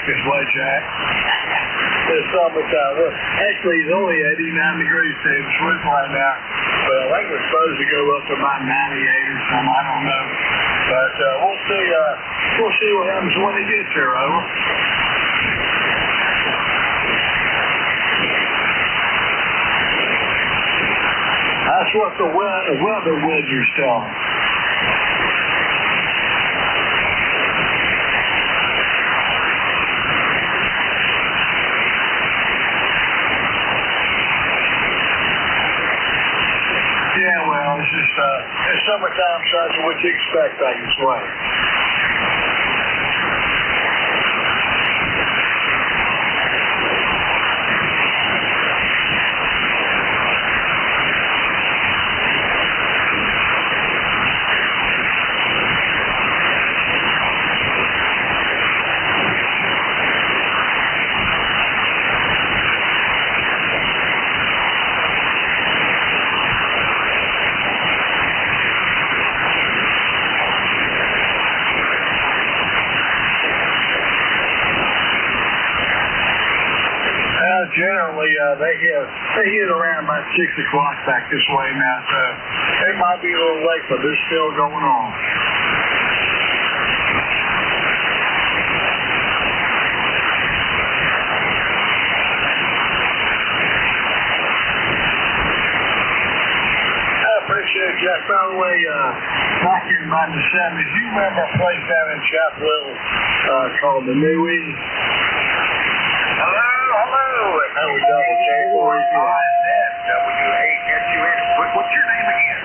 this way, Jack. It's summertime. Well, actually, it's only 89 degrees today in Swift right now. But I think we're supposed to go up to about 98 or something. I don't know. But we'll see. We'll see what happens when it gets here, over. That's what the weather wizards tell me. Yeah, well, it's just it's summertime, so that's what you expect, I guess. Way. Generally, they hit around about 6 o'clock back this way now, so it might be a little late, but they're still going on. I appreciate it, Jeff. By the way, back in about the 70s, you remember a place down in Chapel Hill called the New Inn? That was double check for you. W-A-S-U-N. What's your name again?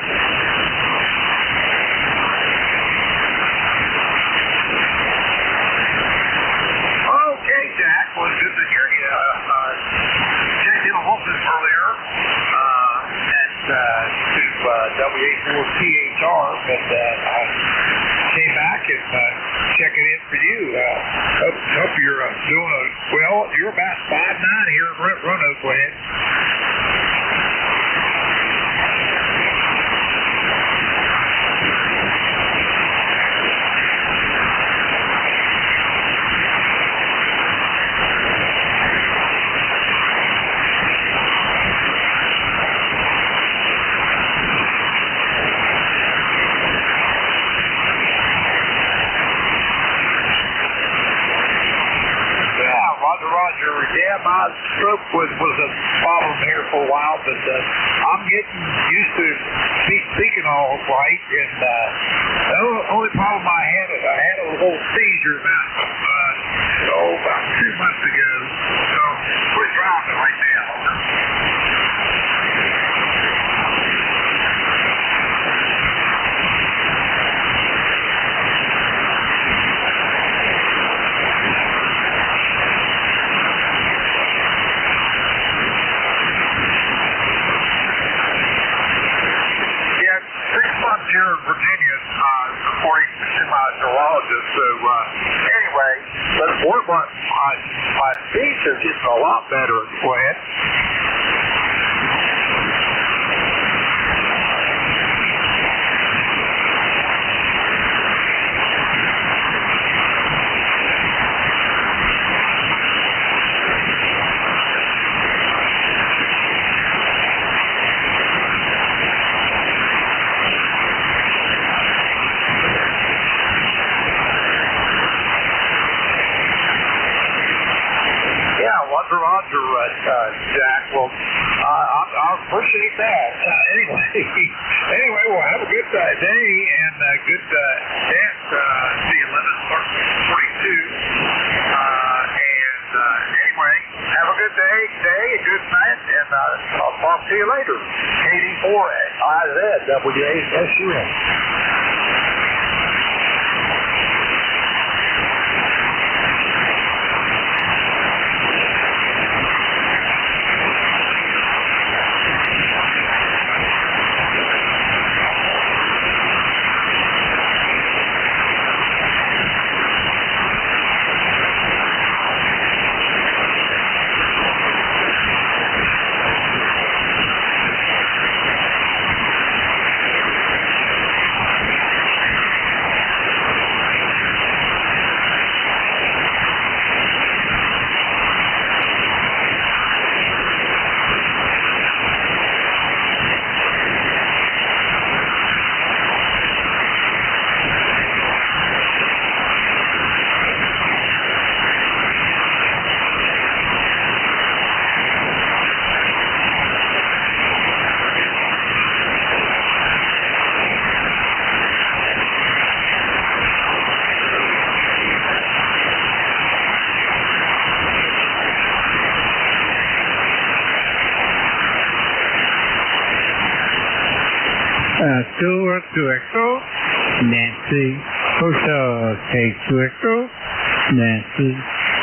Okay, Jack. Well, it's good to hear you. Checked in a little bit earlier to W84THR, but I came back and checking in for you. Hope you're doing well. You're about 5'9" here at Roanoke. Go ahead. Yeah, my stroke was a problem here for a while, but I'm getting used to speaking all right. And the only problem I had is I had a little seizure about 2 months ago. So we're driving right now. Here in Virginia, supporting semi-neurologist. So anyway, but my speech is getting a lot better. Go ahead. Jack. Well, I appreciate that. Anyway, we'll have a good day and good dance. See 11:42. Anyway, have a good day, a good night, and I'll talk to you later. 84IZ WASUN. Silver to Echo, Nancy Hotel. K to Echo, Nancy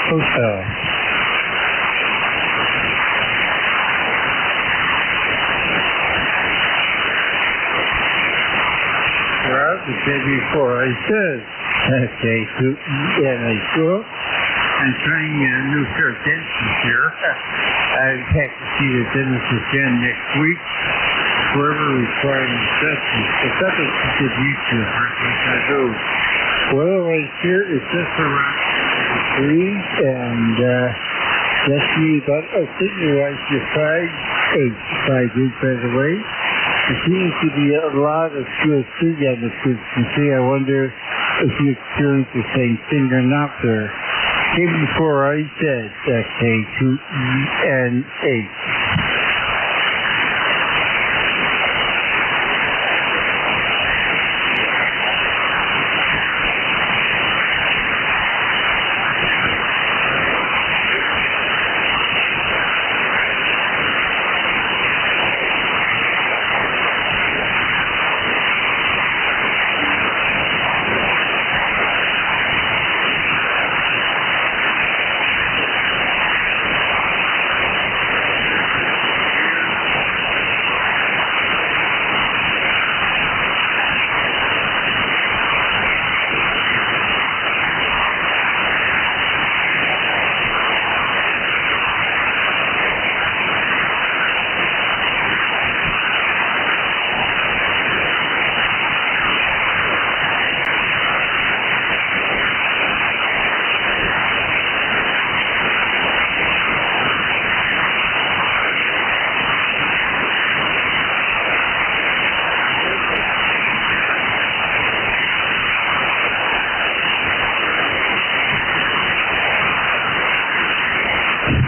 Hotel. Well, the day before I said, K to ENHO. I'm trying a new pair of dentists here. I have to see the dentist again next week. Whoever required assessment. But that was a good YouTube for what I do. Well, right here is just around 3, and that's me about, I think you're right, you're 5'8", 5'8", by the way. There seems to be a lot of QSC on the frequency. I wonder if you experience the same thing or not there. Before I said K2EN8.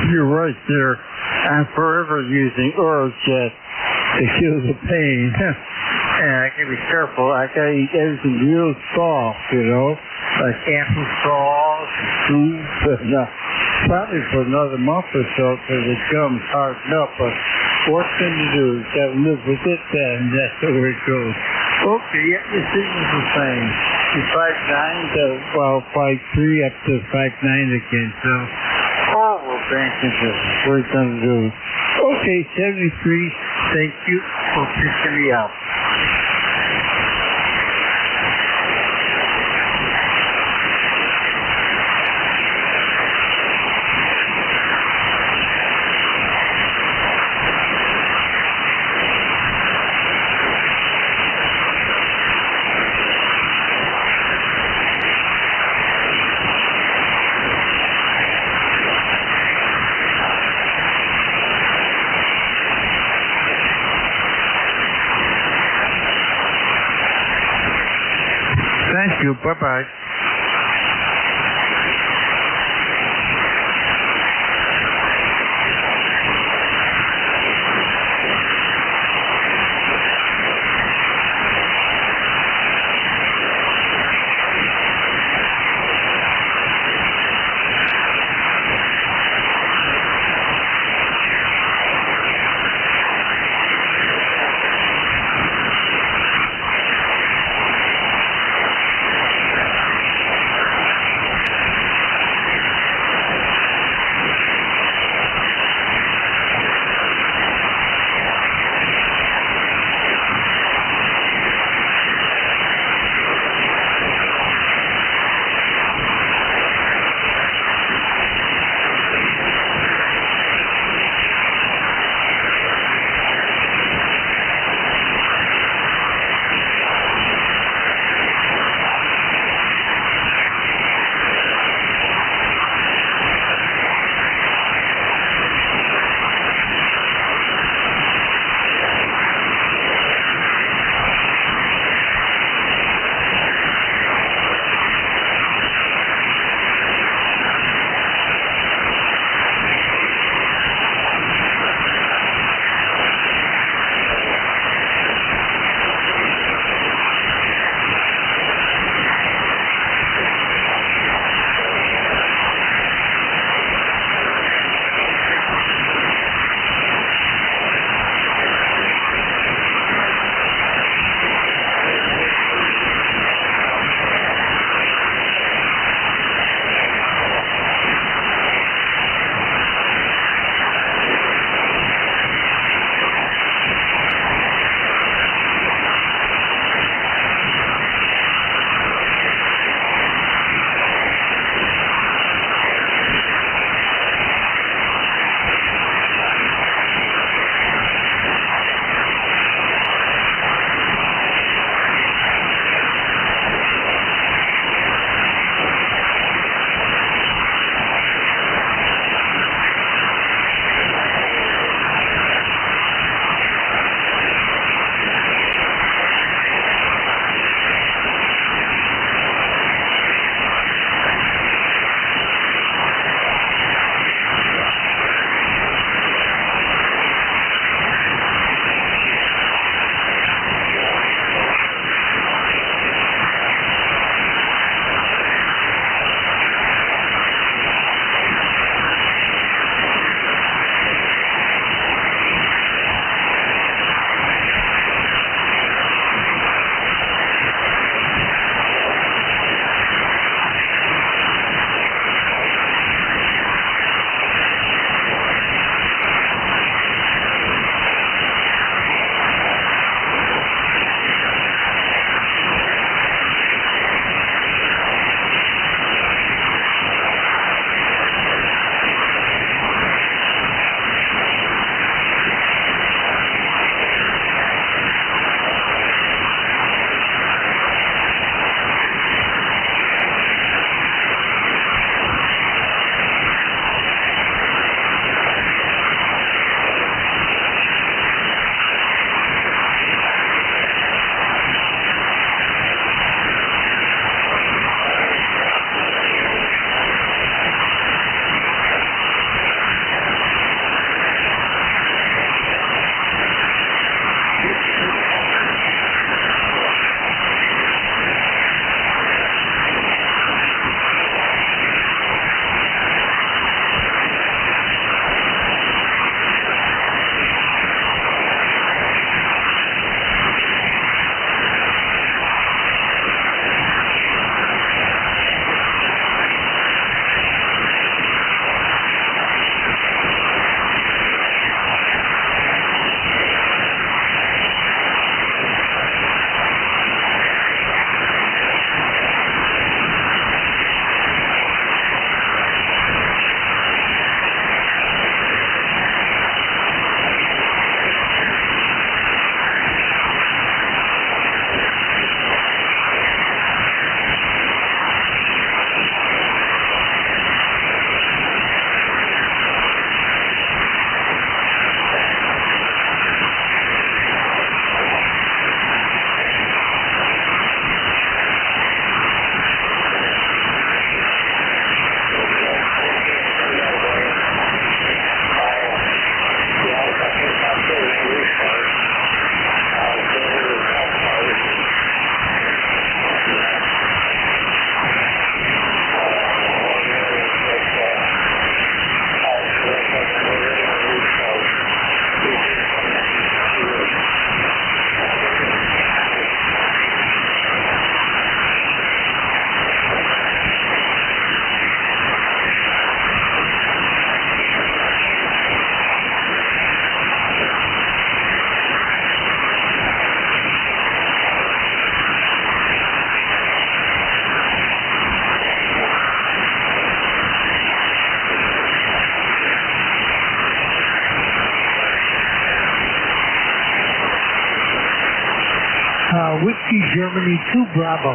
You're right there. I'm forever using Orojet to kill the pain. And I gotta be careful. I gotta eat everything real soft, you know, like apple sauce, soup, and probably for another month or so till the gums harden up. But what can you do? You gotta live with it, and that's the way it goes. Okay, yeah, your signal's the same. You're 5'9" to, well, 5'3" up to 5'9" again, so we're banking this. We're gonna do. Okay, 73, thank you for picking me up. Thank you. Bye-bye. Whiskey Germany 2 Bravo.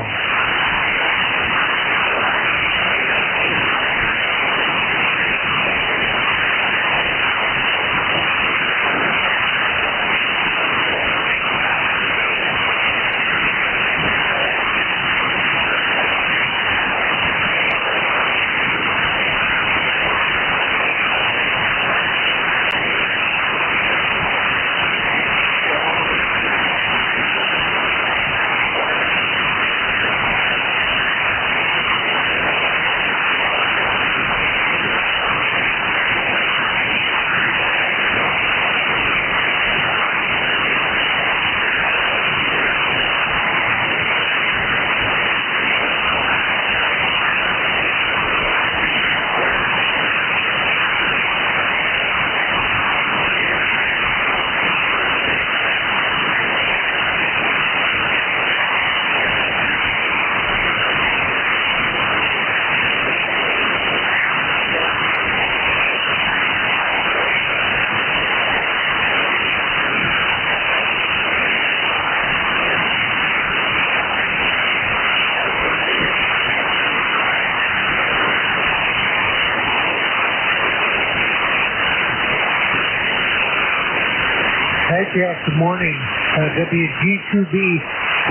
Hi, Jack. Good morning. WG2B.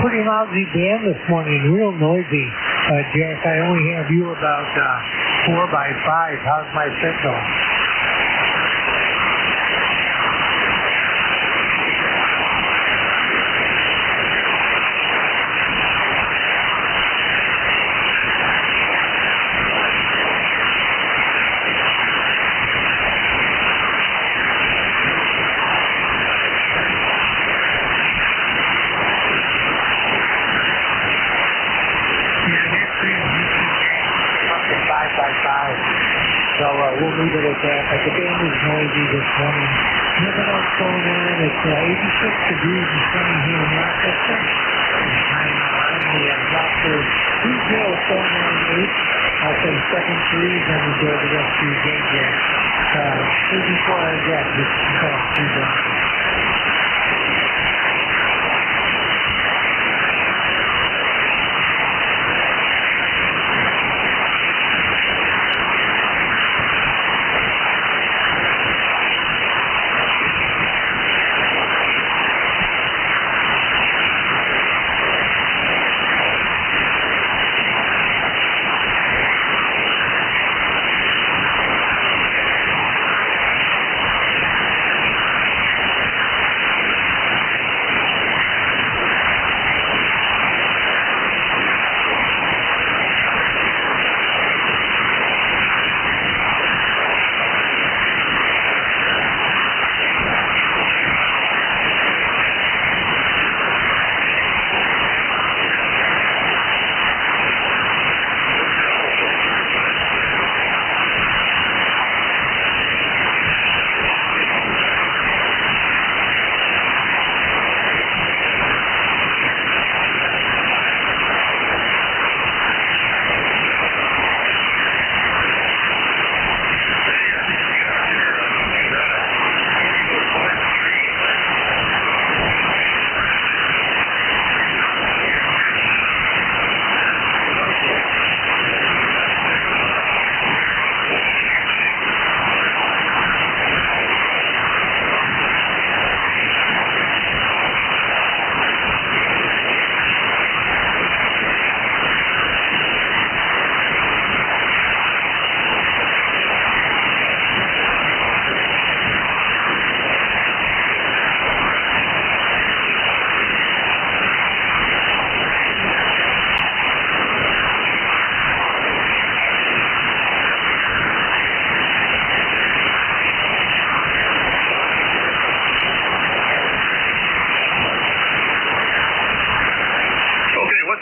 Pretty lousy band this morning. Real noisy. Jack, I only have you about 4x5. How's my signal? So we'll leave it at that. But the band is noisy this morning. Never know what's going on. It's 86 degrees and sunny here in Rochester. And we have Dr. 20498. I'll say second series and enjoy the rest of your day, Jack. Before I get this call,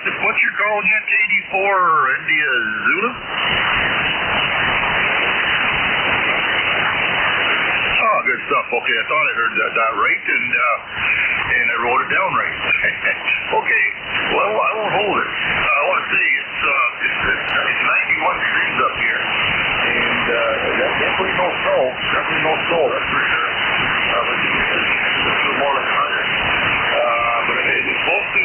What's your call again? KD4 India Zulu? Oh, good stuff. Okay, I thought I heard that right, and I wrote it down right. Okay, well, I won't hold it. I want to say it's 91 degrees up here, and definitely no snow. Definitely no snow, that's for sure. But it's more like 100. But it's supposed to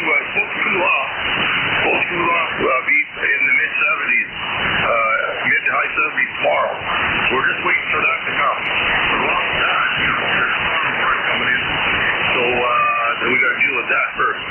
with that first.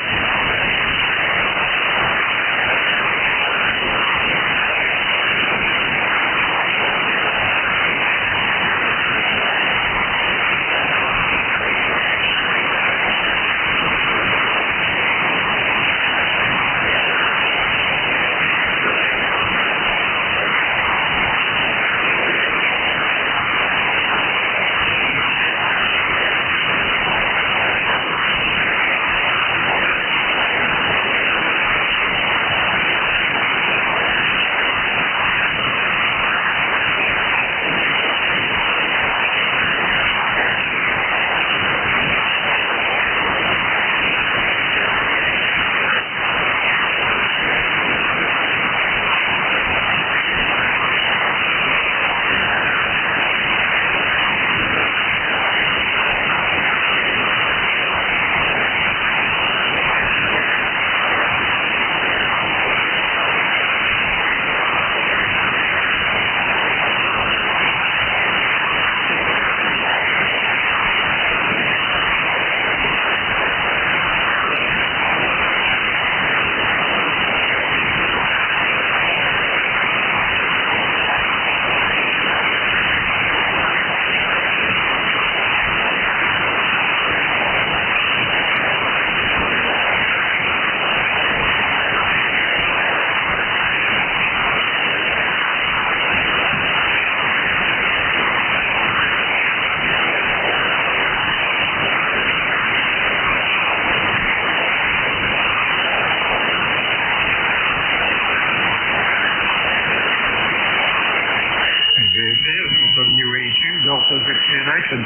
Delta 16X and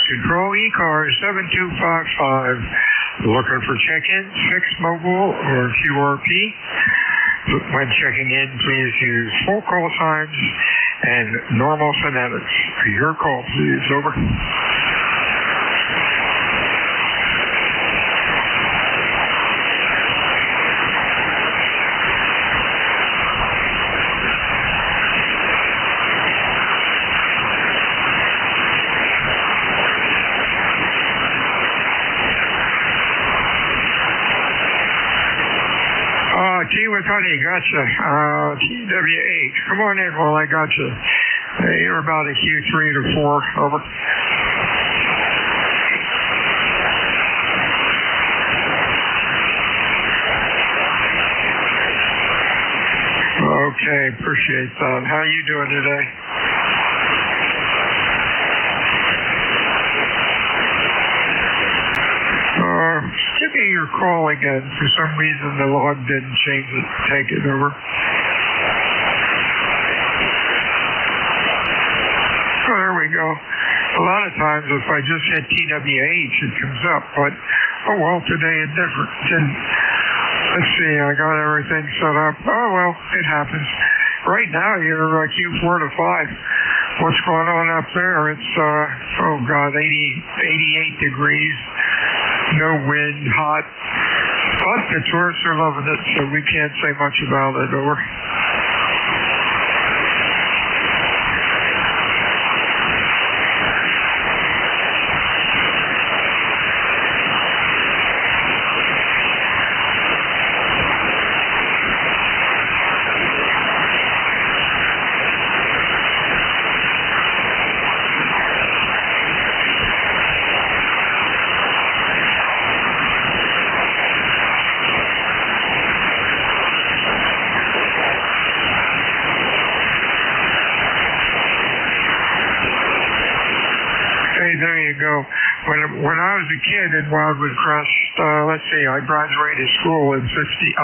Control ECARS 7255. Looking for check-in, fixed mobile or QRP. When checking in, please use full call signs and normal phonetics. Your call, please. Over. Tea with honey, gotcha. TW8. Come on in while I got you. You're about a Q3 to 4. Over. Okay, appreciate that. How you doing today? Give me your call again. For some reason, the log didn't change it. Take it over. Oh, there we go. A lot of times, if I just hit TWH, it comes up. But, oh, well, today it's different. Let's see. I got everything set up. Oh, well, it happens. Right now, you're Q4 to 5. What's going on up there? It's, 88 degrees. No wind, hot. But the tourists are loving it, so we can't say much about it. Over. There you go. When I was a kid in Wildwood Crest, let's see, I graduated school in 1960.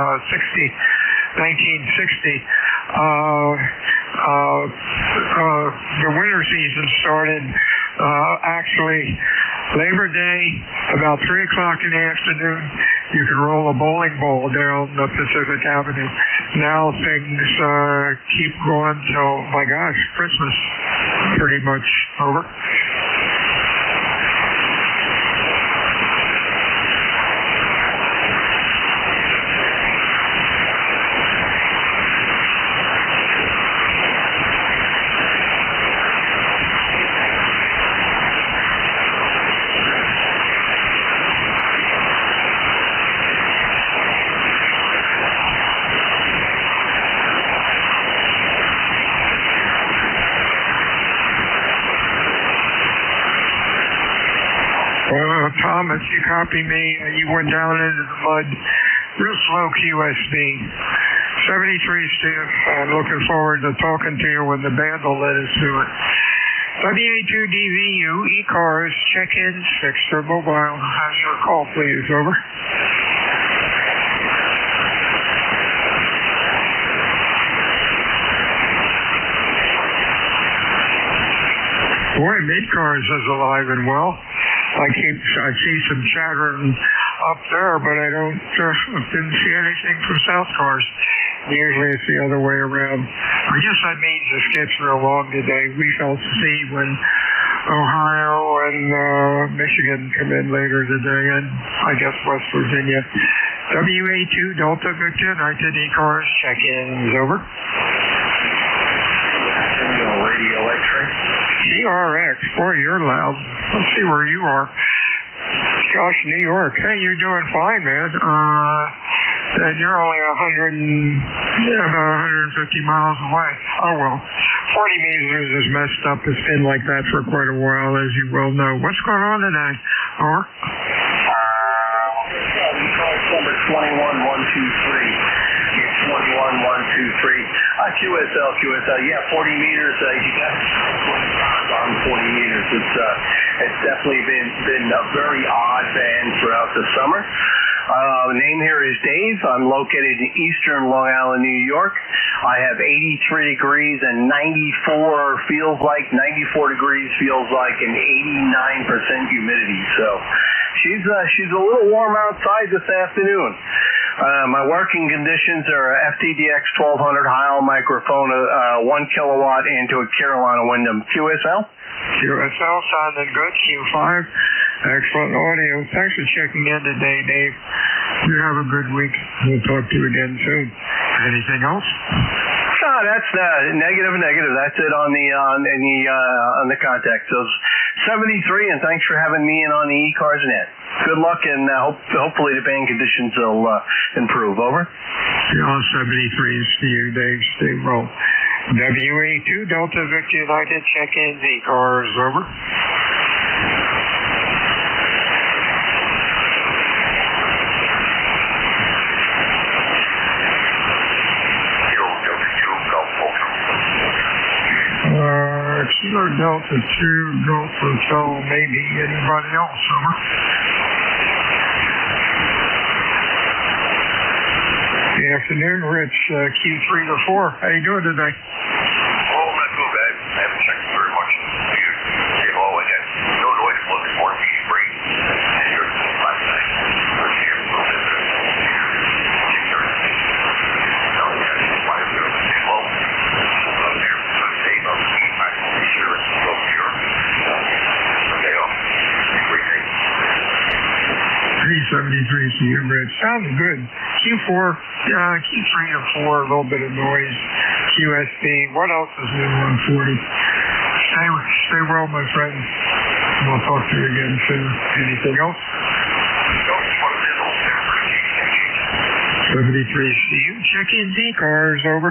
The winter season started actually Labor Day, about 3 o'clock in the afternoon. You could roll a bowling ball down the Pacific Avenue. Now things keep going till, my gosh, Christmas, pretty much over. you copy me? You went down into the mud. Real slow QSB. 73, Steve. I'm looking forward to talking to you when the band will let us do it. WA2DVU, ECARS, check-ins, fixed or mobile. How's your call, please? Over. Boy, ECARS is alive and well. I see some chattering up there, but I didn't see anything from South Cars. Usually it's the other way around. I guess that means the sket's real long today. We shall see when Ohio and Michigan come in later today, and I guess West Virginia. WA2 Delta Victor, United ECARS, check-ins, over. Radio X-ray. TRX, boy, you're loud. Let's see where you are. Gosh, New York. Hey, you're doing fine, man. And you're only about 150 miles away. Oh, well. 40 meters is messed up. It's been like that for quite a while, as you well know. What's going on today? Over. Number 21123. 21123. QSL. Yeah, 40 meters. You got on 40 meters. It's definitely been a very odd band throughout the summer. Name here is Dave. I'm located in eastern Long Island, New York. I have 83 degrees and 94 feels like, 94 degrees feels like, and 89% humidity. So she's a little warm outside this afternoon. My working conditions are FTDX 1200 Heil microphone, 1 kilowatt into a Carolina Wyndham. QSL sounding good. Q5, excellent audio. Thanks for checking in today, Dave. You have a good week. We'll talk to you again soon. Anything else? No, that's negative. That's it on the contact. So 73, and thanks for having me in on the ECARS net. Good luck, and hopefully the band conditions will improve. Over. Yeah, 73s to you, Dave. Stay well. WA2 Delta Victor United, check-in, ECARS, over. Kilo Delta 2, Golf Hotel, maybe anybody else, over. Good afternoon, Rich, Q3 to 4. How you doing today? Oh, not too bad. I haven't checked very much. You came all in yet. No noise looking for me, free. And you're last night. First year, a little bit of no, yeah, why is it too low? Up there, so save up. I'm sure it's low here. Okay, off. Everything. 373 to you, Rich. Sounds good. Q4, Q3 to 4, a little bit of noise. QSB. What else is new on 40? Stay well, my friend. We'll talk to you again soon. Anything else? 73 to you. Check in ECARS, over.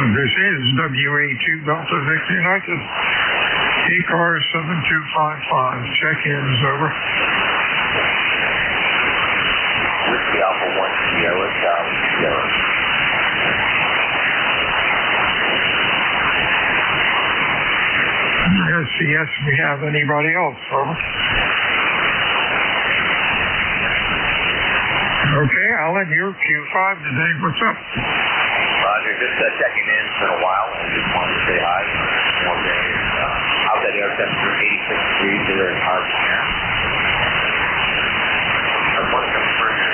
This is WA2 Delta Victor United. ECARS 7255. Check-ins, over. Whiskey Alpha 1 Sierra, Charlie Sierra. Yes, we have anybody else, over. Okay, Alan, you're Q5 today. What's up? Roger, just checking in. It's been a while, and just wanted to say hi. One day, outside air temperature 86 degrees here in Harvard. I want to confirm your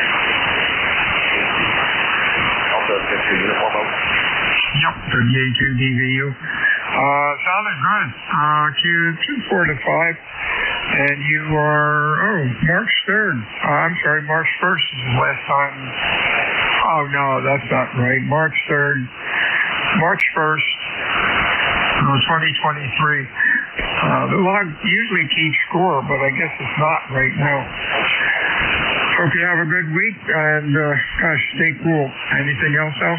also fix your uniform over. Yep, WA2DVU. Sounded good. Q4 to 5. And you are, March 3rd. I'm sorry, March 1st is the last time. Oh, no, that's not right. March 3rd. March 1st, 2023. The log usually keeps score, but I guess it's not right now. Hope you have a good week, and, gosh, stay cool. Anything else, Al?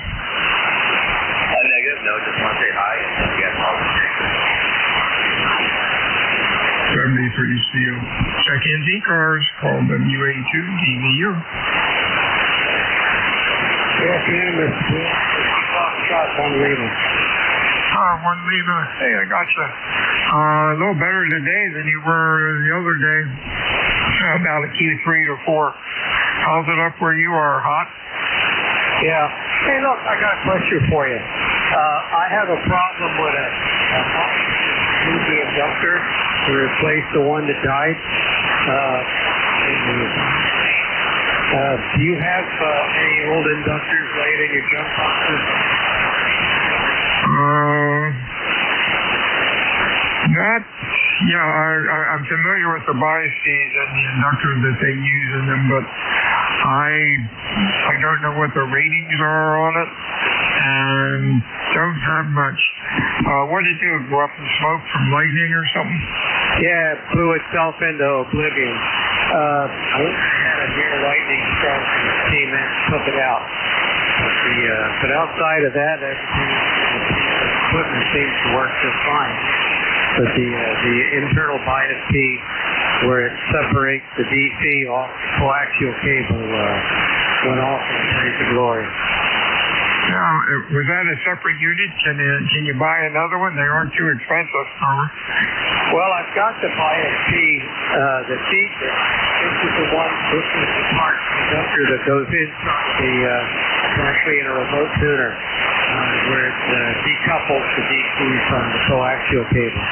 Negative. No, just want to say hi and get home. 73CO. Check-in ECARS, call WA2DVU. Good afternoon, Mr. Bill. Shots on Lima. One Lima. Hey, I got you. A little better today than you were the other day. About a Q3 to 4. How's it up where you are? Hot? Yeah. Hey, look, I got a question for you. I have a problem with a movie inductor to replace the one that died. Do you have any old inductors laid in your junk boxes? I'm familiar with the biases and the inductors that they use in them, but I don't know what the ratings are on it, and don't have much. What did it do? Go up in smoke from lightning or something? Yeah, it blew itself into oblivion. I had a near lightning strike and the team took it out. But outside of that, everything, the equipment seems to work just fine. But the internal bias key, where it separates the DC off the coaxial cable, went off in praise to glory. Now, was that a separate unit? Can you buy another one? They aren't too expensive. Well, I've got the bias key, the feature. This is the part inductor that goes inside it's actually in a remote tuner, where it decouples the DC from the coaxial cable.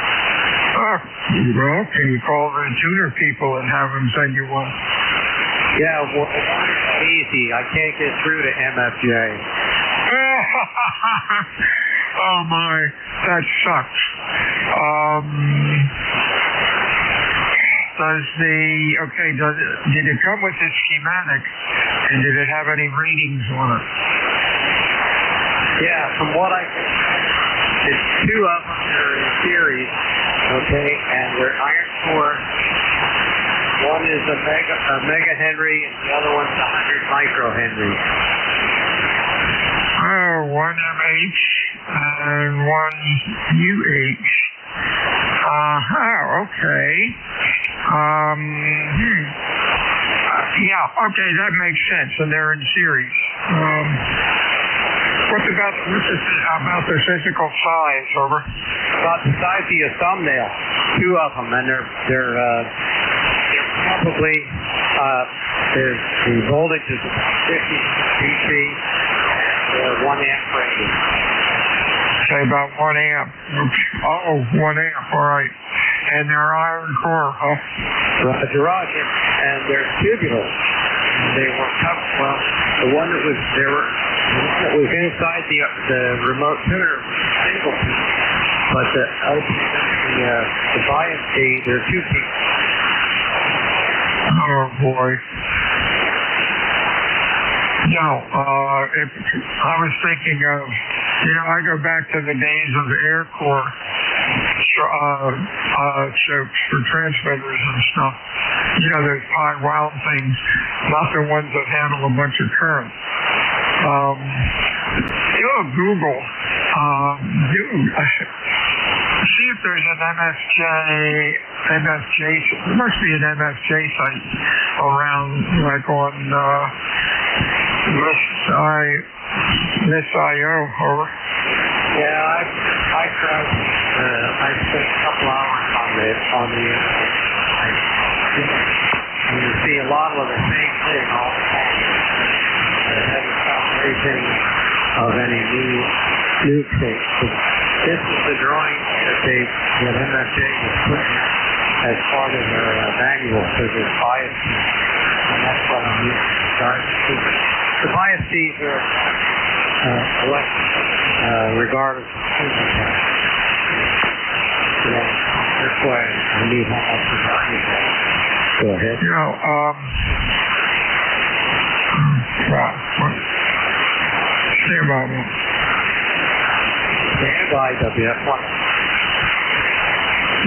Well, can you call the tuner people and have them send you one? Yeah, well, it's easy. I can't get through to MFJ. Oh my, that sucks. Did it come with its schematic, and did it have any readings on it? Yeah, from what I can tell, it's two of them that are in series, okay, and they're iron core. One is a mega Henry, and the other one's 100 microhenry. One MH and one UH. Okay. Okay, that makes sense, and they're in series. What's about the physical size, over? About the size of your thumbnail, two of them, and they're probably the voltage is about 50 DC. 1 amp rating. Say about 1 amp. 1 amp, all right. And they're iron core, huh? Roger. And they're tubular. They were the one that was inside the remote tuner was single piece. But the bias key, they're two pieces. Oh boy. No, I was thinking of, I go back to the days of the Air Corps chokes for transmitters and stuff. Those high wound things, not the ones that handle a bunch of current. Google, see if there's an MFJ, there must be an MFJ site around, like on, List.io, over. Yeah, I tried. I spent a couple hours on the and you see a lot of the same thing all the time. anything of any new things. This is the drawing that MFJ was putting as part of their manual for this bias feed. And that's what I'm using to start. The bias feeds are regardless of season time. That's why I need how much is on you. Go ahead. You know, say about one. Stand by, WF1.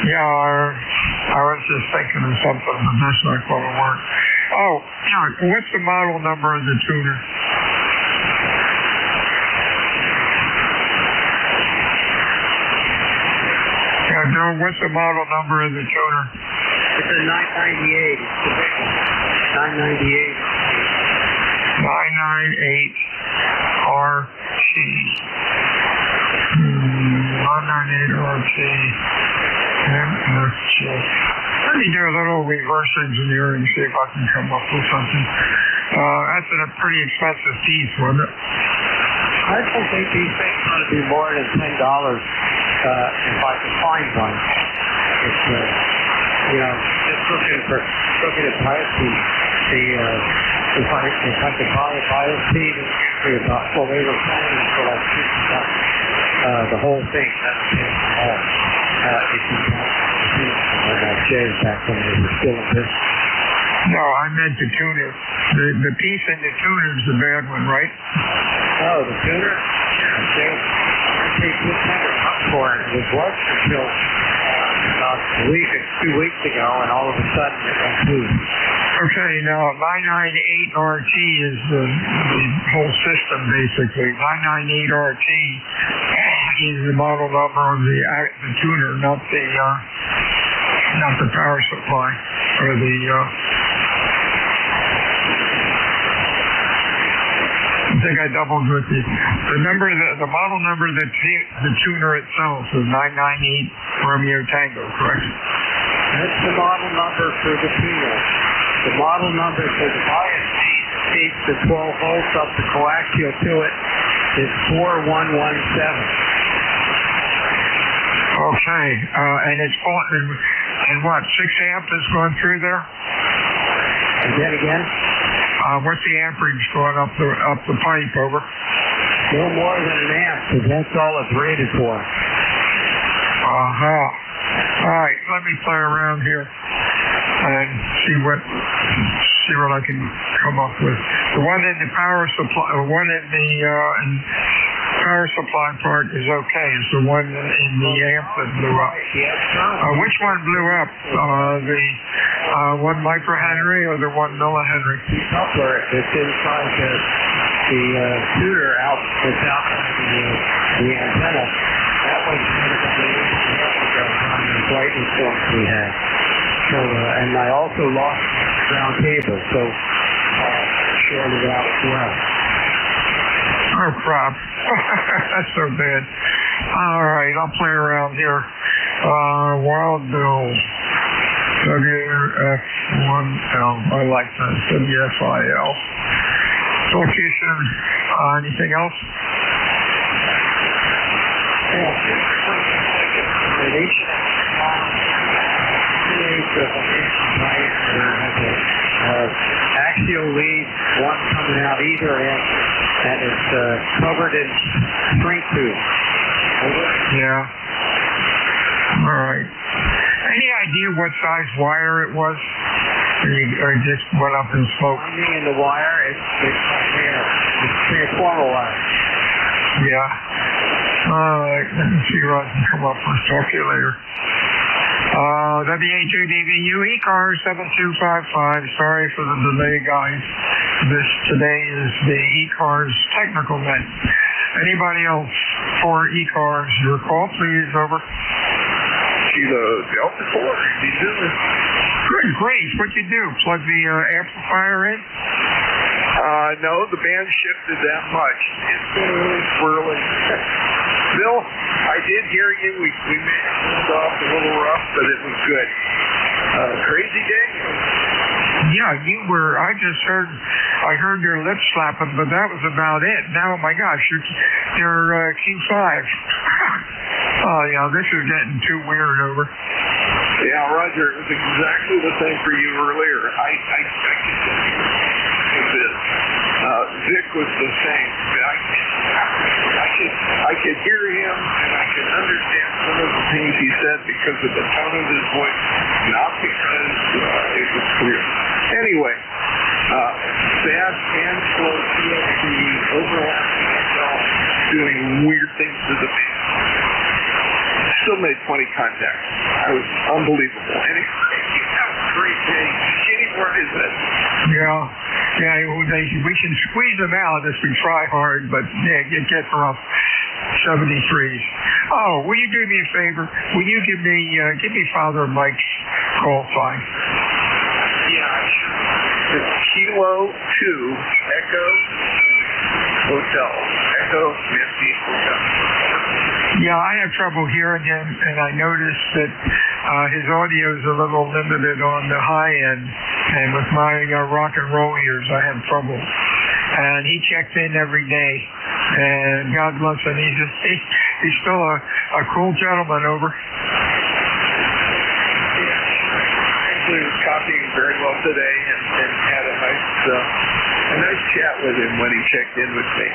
Yeah, I was just thinking of something, but that's not going to work. Oh, yeah, what's the model number of the tuner? Yeah, Bill, what's the model number of the tuner? It's a 998. It's the big one. 998. 998 RT. 998 RT. MFJ. Let me do a little reverse engineering, see if I can come up with something. That's a pretty expensive piece, wasn't it? I don't think these things are going to be more than $10 if I can find one. It's, just looking at bias feed. If I could buy a bias feed, it's usually about, well, they were planning for like $50. The whole thing, that's all. If you can't change back when they were still in business. No, I meant the tuner. The piece in the tuner is the bad one, right? Oh, the tuner? Okay. I paid $600 up for it. It was working until about 2 weeks ago, and all of a sudden it went through. Okay, now 998 RT is the whole system, basically. 998 RT is the model number of the tuner, not the power supply or the. I think I doubled with you. The model number of the tuner itself is 998 Romeo Tango, correct? That's the model number for the tuner. The model number for the bias feed feeds the 12 volts up the coaxial to it is 4117. Okay, and it's and what, 6 amp is going through there? Again? What's the amperage going up the pipe over? No more than an amp, because that's all it's rated for. Uh-huh. All right, let me play around here and see what I can come up with. The one in the power supply, power supply part is okay. It's the one in the amp that blew up. Which one blew up? The 1 microhenry or the 1 millihenry? Coupler. It's inside the tuner out. It's out the antenna. That was one of the brightness points we had. So, and I also lost ground cable, so shorted out as well. Oh, crap. That's so bad. All right, I'll play around here. Wild Bill. WF1L. I like that. WFIL. Talk to you soon. Anything else? Axial lead, one coming out either end, and it's covered in shrink tube. Yeah. All right. Any idea what size wire it was? Or just went up in smoke? Finding in the wire, it's transformer wire. Yeah. All right. Let me see what I can come up with. Talk to you later. WA2DVU ECARS 7255. Sorry for the delay, guys. Today is the ECARS technical net. Anybody else for ECARS? Your call, please. Over. Kilo Delta 4. You doing? Good grief. What'd you do? Plug the amplifier in? No, the band shifted that much. It's been really swirling. Bill, I did hear you. We managed to hold off a little rough, but it was good. Crazy day? Yeah, you were. I heard your lips slapping, but that was about it. Now, oh my gosh, you're Q5. Oh, yeah, this is getting too weird over. Yeah, Roger, it was exactly the same for you earlier. I Vic was the same. I could hear him, and I could understand some of the things he said because of the tone of his voice, not because it was clear. Anyway, fast and slow CFC overlapping myself, doing weird things to the band. Still made 20 contacts. I was unbelievable. Anyway, have a great day. Kenny, where is it? Yeah, we can squeeze them out if we try hard, but yeah, it gets rough. 73s. Oh, will you do me a favor? Will you give me Father Mike's call sign? Yeah, sure. It's Kilo 2 Echo Hotel. Echo Nancy Hotel. Yeah, I have trouble hearing him, and I noticed that his audio is a little limited on the high end, and with my rock and roll ears, I have trouble. And he checks in every day, and God bless him. He's still a cool gentleman over. Actually, was copying very well today, and had a nice chat with him when he checked in with me.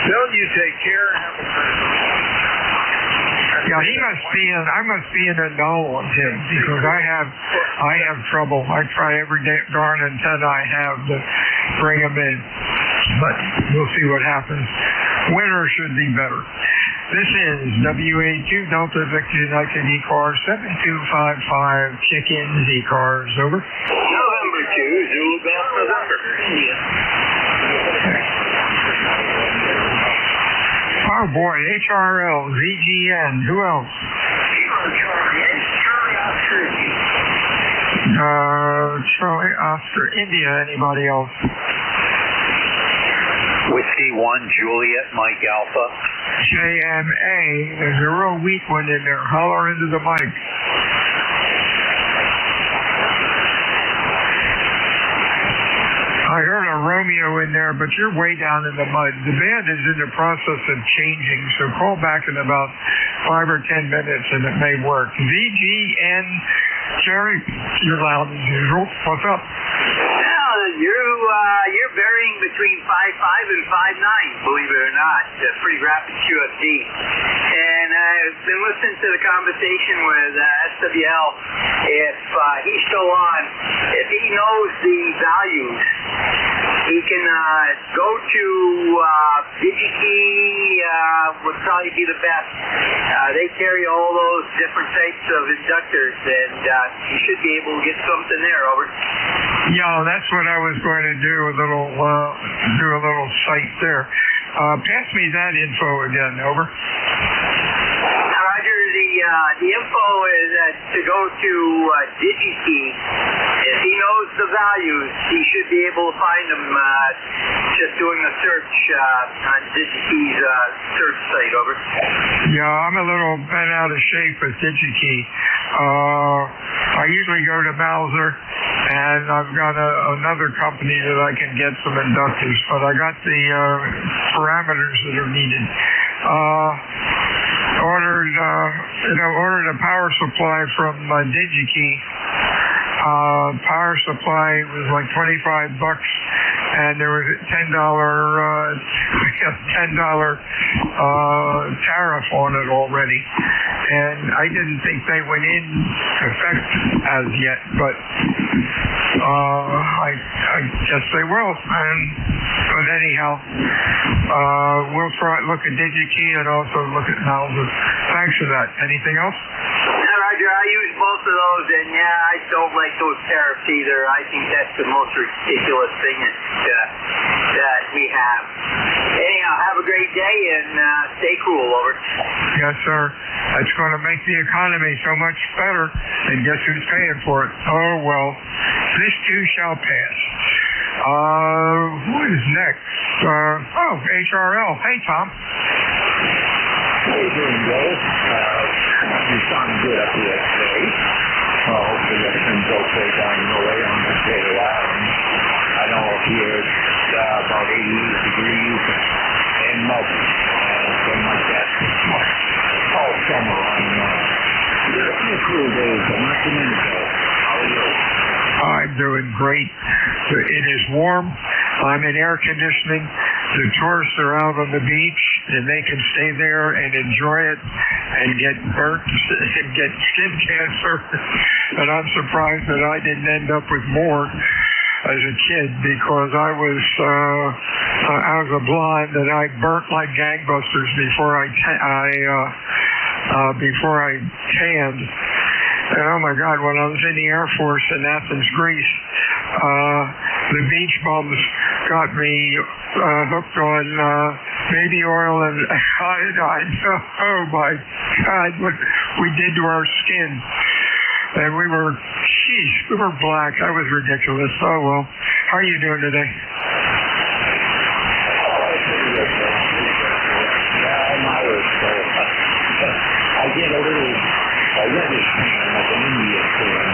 Bill, you take care. Have a great day. Yeah, I must be in a null on him because I have trouble. I try every darn antenna I have to bring him in, but we'll see what happens. Winter should be better. This is WA2 Delta Victor United ECARS 7255 Chickens ECARS over. November 2 Zulu Golf November. Oh boy, HRL, ZGN, who else? Charlie Oscar India, anybody else? Whiskey 1 Juliet Mike Alpha. JMA, there's a real weak one in there. Holler into the mic. I heard a Romeo in there, but you're way down in the mud. The band is in the process of changing, so call back in about 5 or 10 minutes and it may work. VGN, Jerry, you're loud as usual. What's up? You're varying between 5.5 and 5.9, believe it or not. Pretty rapid QFD. And I've been listening to the conversation with SWL. If he's still on, if he knows the values, he can go to DigiKey would probably be the best. They carry all those different types of inductors, and you should be able to get something there. Over. Yeah, that's what I was going to do. Do a little site there. Pass me that info again. Over. Roger, the info is to go to DigiKey. If he knows the values, he should be able to find them just doing a search on DigiKey's search site. Over. Yeah, I'm a little bent out of shape with DigiKey. I usually go to Mauser, and I've got another company that I can get some inductors, but I got the parameters that are needed. Ordered a power supply from DigiKey. Power supply was like $25, and there was a $10 tariff on it already. And I didn't think they went in effect as yet, but I guess they will. But anyhow, we'll look at DigiKey and also look at Mauser. Thanks for that. Anything else? Roger, I use both of those, and yeah, I don't like those tariffs either. I think that's the most ridiculous thing that we have. Anyhow, have a great day and stay cool. Over. Yes, sir. That's going to make the economy so much better, and guess who's paying for it? Oh, well, this too shall pass. Who is next? HRL. Hey, Tom. How you doing, Bill? You sound good up here today. Well, hopefully everything's okay down in the way on Potato Island. I know up here it's about 88 degrees and muggy. Been like that all summer on a few cool days, but not too many days. How are you? I'm doing great. It is warm. I'm in air conditioning. The tourists are out on the beach, and they can stay there and enjoy it and get burnt and get skin cancer. And I'm surprised that I didn't end up with more as a kid, because I was a blonde and I burnt like gangbusters before I tanned. And oh my God, when I was in the Air Force in Athens, Greece, the beach bums got me hooked on baby oil and iodine. Oh my God, what we did to our skin. And we were black. That was ridiculous. Oh well. How are you doing today? I get a little reddish tan, like an Indian tan.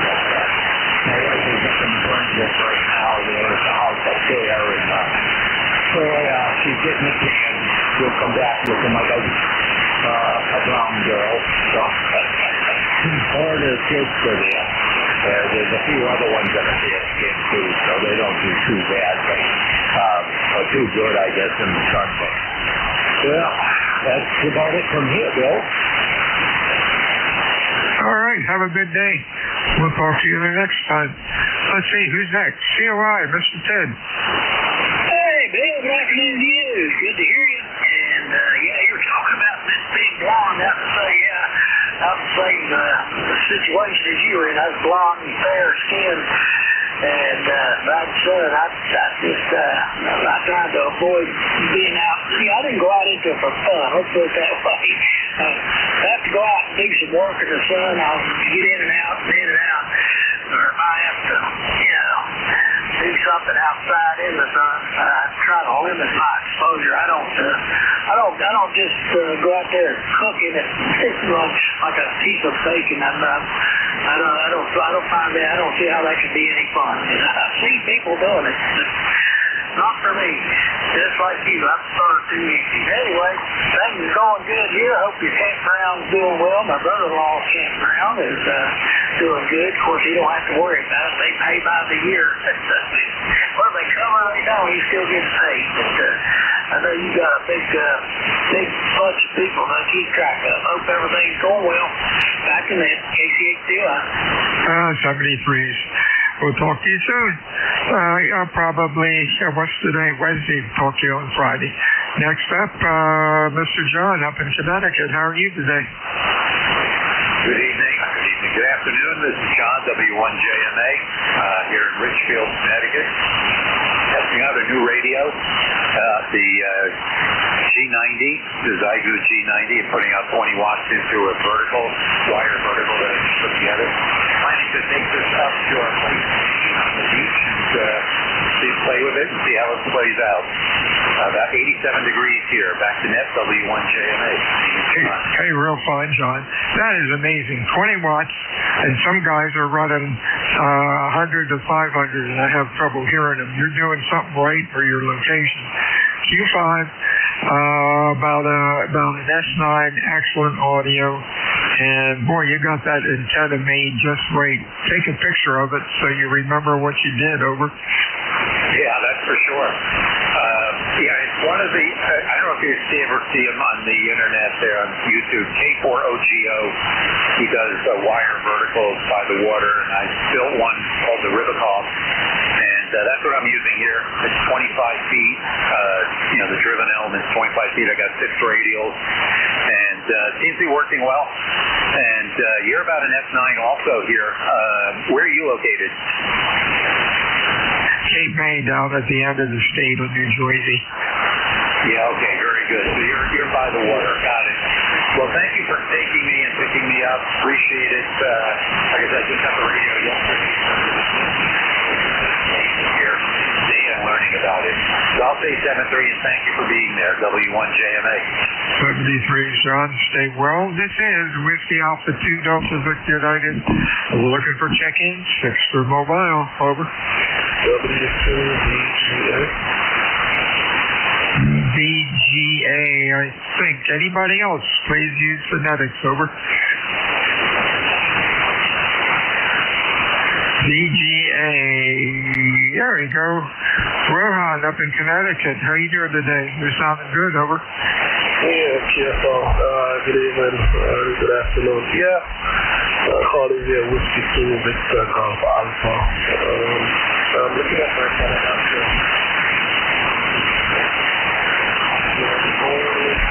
My wife is up in Brunswick right now. There's a house up there, and so she's getting a tan. She'll come back looking like a brown girl. So, or the kids are there. There's a few other ones that are fair skin too, so they don't do too bad, but too good, I guess, in the sun. But yeah, that's about it from here, Bill. All right, have a good day. We'll talk to you the next time. Let's see, who's next? COI, Mr. Ted. Hey, Bill, good afternoon to you. Good to hear you. And, yeah, you were talking about this big blonde. I have to say, I'm the same situation as you were in. I was blonde and fair skinned. And like I said, I tried to avoid being out. See, I didn't go out into it for fun. Let's put it that way. I have to go out and do some work in the sun. I'll get in and out and in and out. Or if I have to, do something outside in the sun, I try to limit my exposure. I don't just go out there cooking it. It's like a piece of bacon. I don't find that. I don't see how that could be any fun. I see people doing it. Not for me. Just like you, I prefer it too easy. Anyway, things are going good here. I hope your campground's doing well. My brother-in-law's campground is doing good. Of course, he don't have to worry about it. They pay by the year. Whether they come or they don't, he still gets paid. But I know you got a big bunch of people to keep track of. Hope everything's going well. Back in that KCHDI. 73s. We'll talk to you soon. Probably, what's today? Wednesday. Talk to you on Friday. Next up, Mr. John up in Connecticut. How are you today? Good evening. Good afternoon. This is John, W1JMA, here in Richfield, Connecticut. Testing out a new radio, the G90, the Zygo G90, putting out 20 watts into a wire vertical that I put together. Planning to take this up to our place on the beach and play with it and see how it plays out. About 87 degrees here. Back to net, W1JMA. Hey, real fine, John. That is amazing. 20 watts, and some guys are running 100 to 500, and I have trouble hearing them. You're doing something right for your location. Q5, about an S9, excellent audio. And boy, you got that antenna made just right. Take a picture of it so you remember what you did. Over. Yeah, that's for sure. It's one of the, I don't know if you ever see him on the internet there on YouTube, K4OGO. He does wire verticals by the water, and I built one called the Ribikoff. And that's what I'm using here. It's 25 feet. The driven element's 25 feet. I got 6 radials, and it seems to be working well. And you're about an S9 also here. Where are you located? Cape May, down at the end of the state of New Jersey. Yeah, okay, very good. So you're by the water. Got it. Well, thank you for taking me and picking me up. Appreciate it. Like I said, I just got the radio yesterday. Here. see and learning about it. So I'll say 7-3 and thank you for being there, W1JMA. 73, John. Stay well. This is Whiskey Alpha 2 Delta Victor United. Looking for check-ins. Fix for mobile. Over. W2VGA. VGA, I think. Anybody else? Please use phonetics. Over. VGA. There we go. Rohan up in Connecticut. How you doing today? You're sounding good. Over. Yeah, QFO. Good evening. Good afternoon. Yeah. Calling here Whiskey 2 Victor Golf Alpha. I'm looking at my calendar.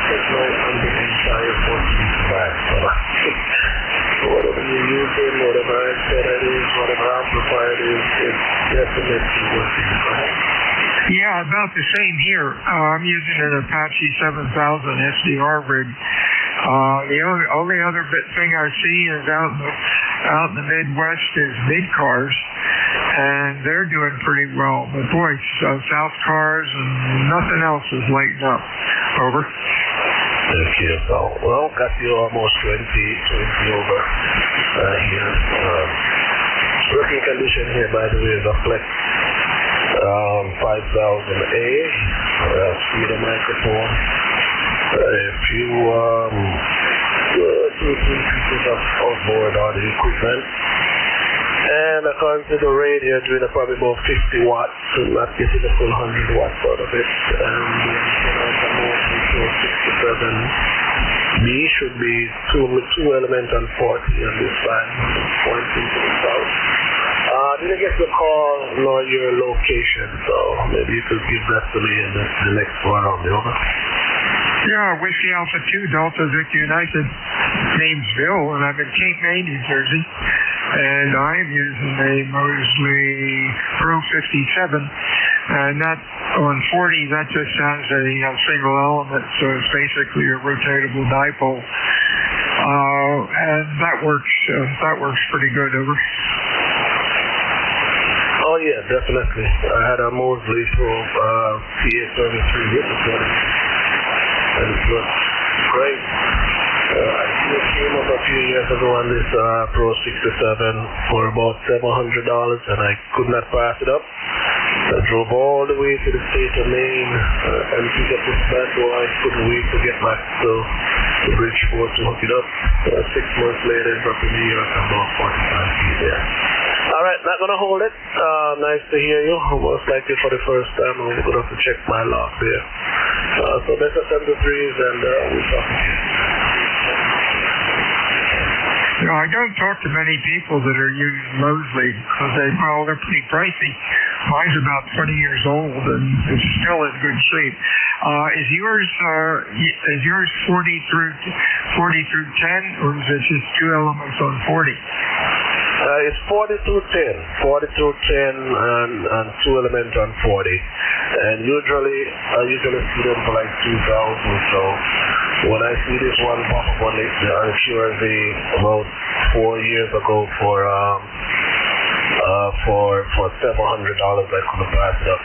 On the entire 14 back. Whatever you're using, whatever headset it is, whatever amplifier it is, it's definitely working. Yeah, about the same here. I'm using an Apache 7000 SDR rig. The only other thing I see is out in the Midwest is ECARS, and they're doing pretty well. But boy, South Cars and nothing else is lighting up. Over. Okay, so, well, got you almost 20 over here. Working condition here, by the way, is a Flex 5000A. Speed of microphone. A few, 2-3 pieces of outboard audio equipment. And according to the radio, doing probably about 50 watts, so not getting the full 100 watts out of it. And the 67B should be 2 element and 40 on this side, pointing to the south. Didn't get the call nor your location, so maybe you could give that to me in the next one on the over. Yeah, Whiskey Alpha 2 Delta Victor United. Name's Bill, and I'm in Cape May, New Jersey. And I'm using a Mosley Pro 57. And that on 40, that just has a single element, so it's basically a rotatable dipole. And that works pretty good. Over. Oh yeah, definitely. I had a Mosley Pro PA33 with the 20. And it looks great. I came up a few years ago on this Pro 67 for about $700, and I could not pass it up. I drove all the way to the state of Maine and picked up this bad boy. I couldn't wait to get back to Bridgeport to hook it up. 6 months later, it's up in New York. I'm about 45 feet there. All right, not going to hold it. Nice to hear you. Most likely for the first time, I'm going to have to check my log there. So best of 73s, and we'll talk again. No, I don't talk to many people that are using Mosley because they're pretty pricey. Mine's about 20 years old and it's still in good shape. Is yours 40 through 10, or is it just 2 elements on 40? It's 40 through 10 and 2 element on 40. And I usually see them for like 2,000. So when I see this one pop up on it, I'm sure about 4 years ago for $700, I couldn't pass it up.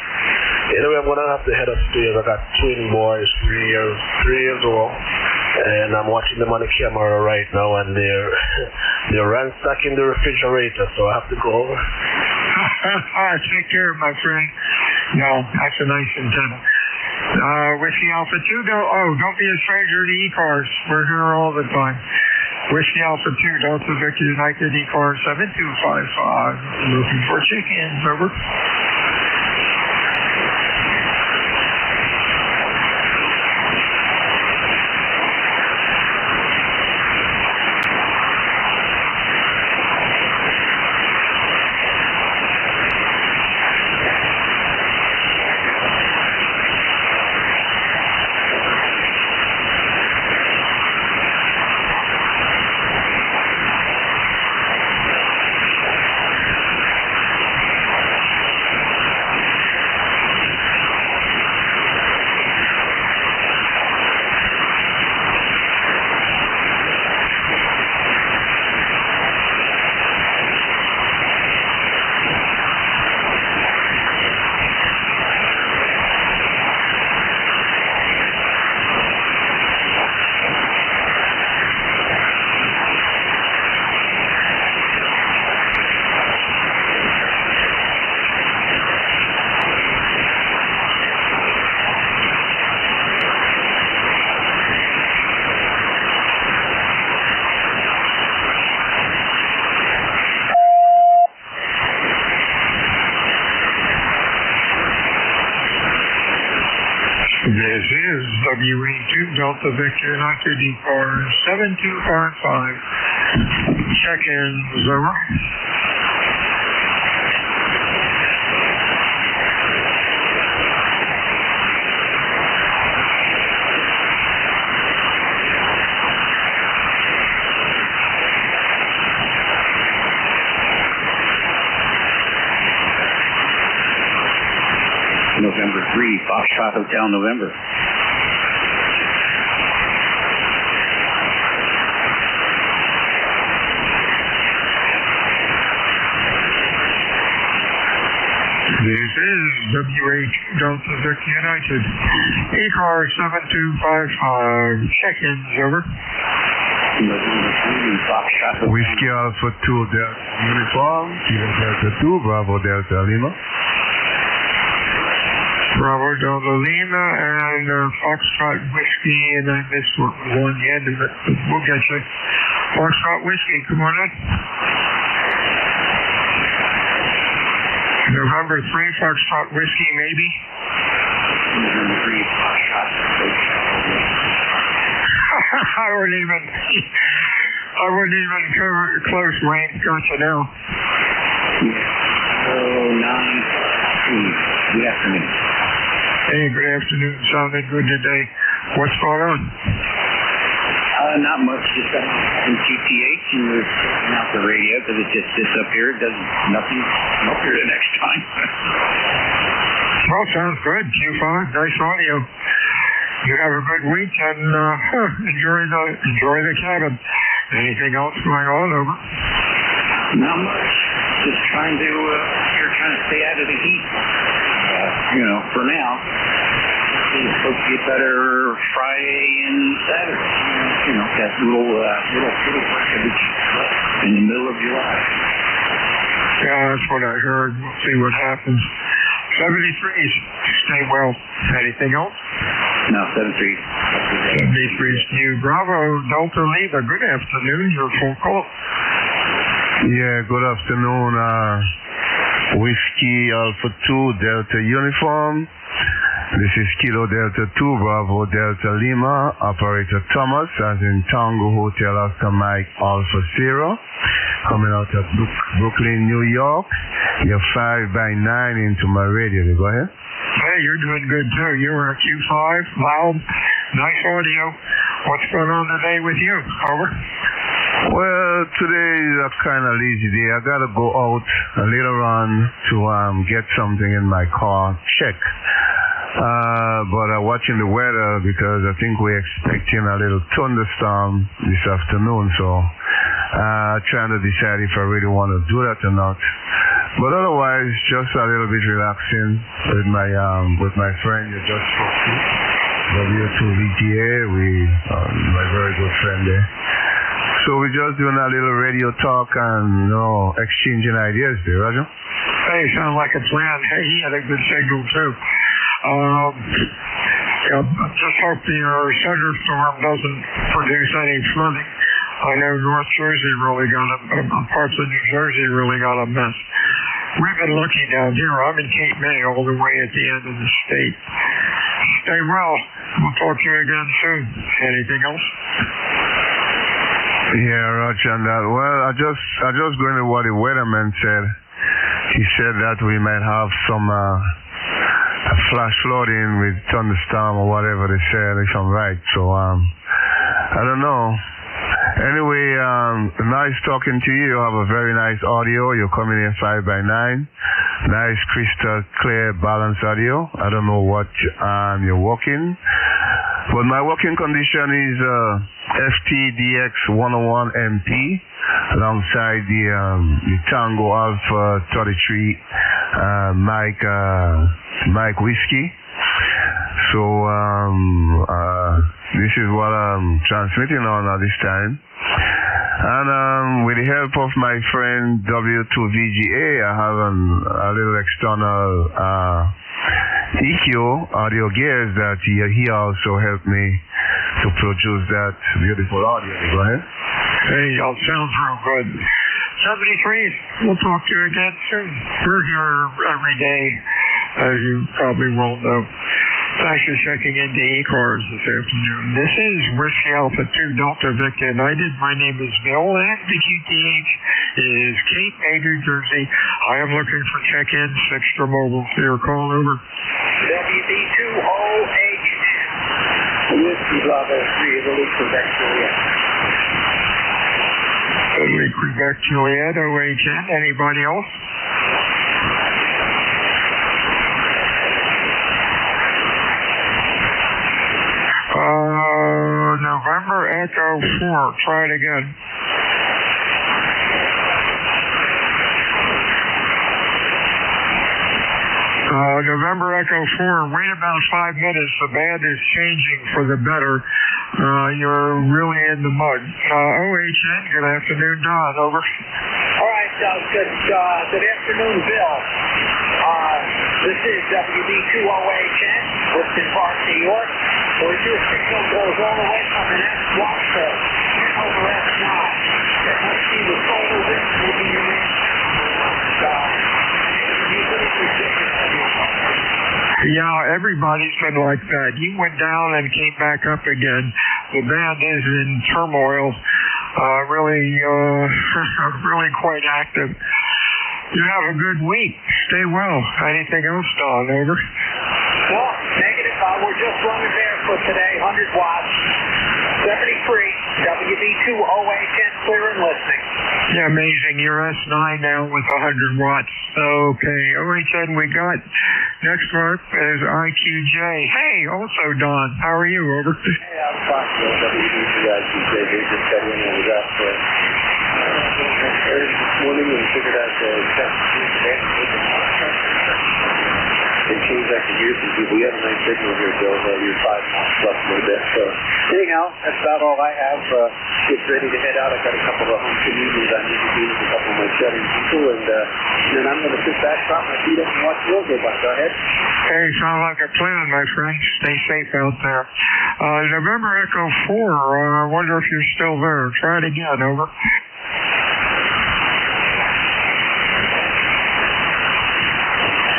Anyway, I'm gonna have to head upstairs. I got twin boys, 3 years old, and I'm watching them on the camera right now, and they're ransacking the refrigerator, so I have to go over. Take care, my friend. No, that's a nice antenna. Whiskey Alpha 2, don't be a stranger to ECARS. We're here all the time. Whiskey Alpha 2, Delta Victor United, ECARS 7255. Looking for chickens. Over. Delta Victor United ECARS 7255. Check-ins over. November 3, Foxtrot Hotel, November. This is WH Delta Victor United. ECARS 7255. Check-ins over. Whiskey Alpha 2 Delta Uniform. Kilo Delta 2, Bravo Delta Lima. Bravo Delta Lima and Foxtrot Whiskey, and I missed one end of it, but we'll get you. Foxtrot Whiskey, come on in. November 3, Foxtrot Whiskey, maybe? November 3, Foxtrot. I wouldn't even cover close, Wayne. Got you now. 9. Good afternoon. Hey, good afternoon. Sounded good today. What's going on? Not much. Just got in QTH and we're taking out the radio because it just sits up here. It does nothing. Come up here the next time. Well, sounds good. Q5, nice audio. You have a good week and enjoy the cabin. Anything else going on? Over. Not much. Just trying to stay out of the heat. For now. It's supposed to get better Friday and Saturday. That little break in the middle of July. Yeah, that's what I heard. We'll see what happens. 73s. Stay well. Anything else? No, 73. 73's new. Bravo, Delta Lima. Good afternoon. Your phone call. Yeah, good afternoon. Whiskey Alpha 2 Delta Uniform. This is Kilo Delta 2 Bravo Delta Lima. Operator Thomas, as in Tango Hotel Oscar Mike Alpha Sierra. Coming out of Brooklyn, New York. You're 5x9 into my radio. Go ahead. Hey, you're doing good too. You're a Q5, loud, nice audio. What's going on today with you? Over. Well, today is a kind of lazy day. I gotta go out later on to get something in my car. Check. But I'm watching the weather because I think we're expecting a little thunderstorm this afternoon. So trying to decide if I really want to do that or not. But otherwise, just a little bit relaxing with my friend you just spoke to, W2VGA, my very good friend there. So we're just doing a little radio talk and exchanging ideas there, Roger. Hey, sounds like a plan. Hey, he had a good signal too. Just hope the thunderstorm doesn't produce any flooding. I know North Jersey really parts of New Jersey really got a mess. We've been lucky down here. I'm in Cape May, all the way at the end of the state. Stay well. We'll talk to you again soon. Anything else? Yeah, Roger, on that. Well, I just going to what the weatherman said. He said that we might have some flash flooding with thunderstorm or whatever they said, if I'm right. So I don't know. Anyway, nice talking to you. You have a very nice audio. You're coming in 5x9. Nice crystal clear balanced audio. I don't know what you're working. But my working condition is FTDX 101 MP alongside the Tango Alpha 33 Mike Whiskey. So this is what I'm transmitting on at this time. And with the help of my friend W2VGA, I have a little external EQ audio gears that he also helped me to produce that beautiful audio. Go ahead. Hey, y'all sounds real good. 73, we'll talk to you again soon. We're here every day, as you probably won't know. Thanks for checking into ECARS this afternoon. This is Whiskey Alpha 2 Delta Victor United. My name is Bill, and the QTH is Cape May, New Jersey. I am looking for check-ins, extra mobile for your call over. WD2OHN. Whiskey Bravo 3, Italy, Quebec, Juliet. Italy, Quebec, Juliet, OHN. Anybody else? November Echo 4. Try it again. November Echo 4. Wait about 5 minutes. The band is changing for the better. You're really in the mud. OHN, good afternoon, Don. Over. All right, good afternoon, Bill. This is WD2OHN, Clifton Park, New York. Where your signal goes all the way from an S1 to over S9. That must be the solar wind moving you in. Yeah, everybody's been like that. You went down and came back up again. The band is in turmoil, really quite active. You have a good week. Stay well. Anything else, Don? Over. No, negative. We're just running barefoot today, 100 watts, 73, WD2OHN, clear and listening. Yeah, amazing. You're S9 now with 100 watts. Okay, OHN, we got next up is IQJ. Hey, also Don, how are you? Over. Hey, I'm fine. WD2IQJ, they just got in and was out for this morning and figured out they changed that to years and we have a nice signal here, Bill. You're 5 miles plus a little bit. So, anyhow, that's about all I have. Get ready to head out. I've got a couple of home communities I need to do with a couple of my shuttering people, and then I'm going to sit back, prop my feet up, and watch the world go by. Go ahead. Hey, sounds like a plan, my friend. Stay safe out there. November Echo 4. I wonder if you're still there. Try it again. Over.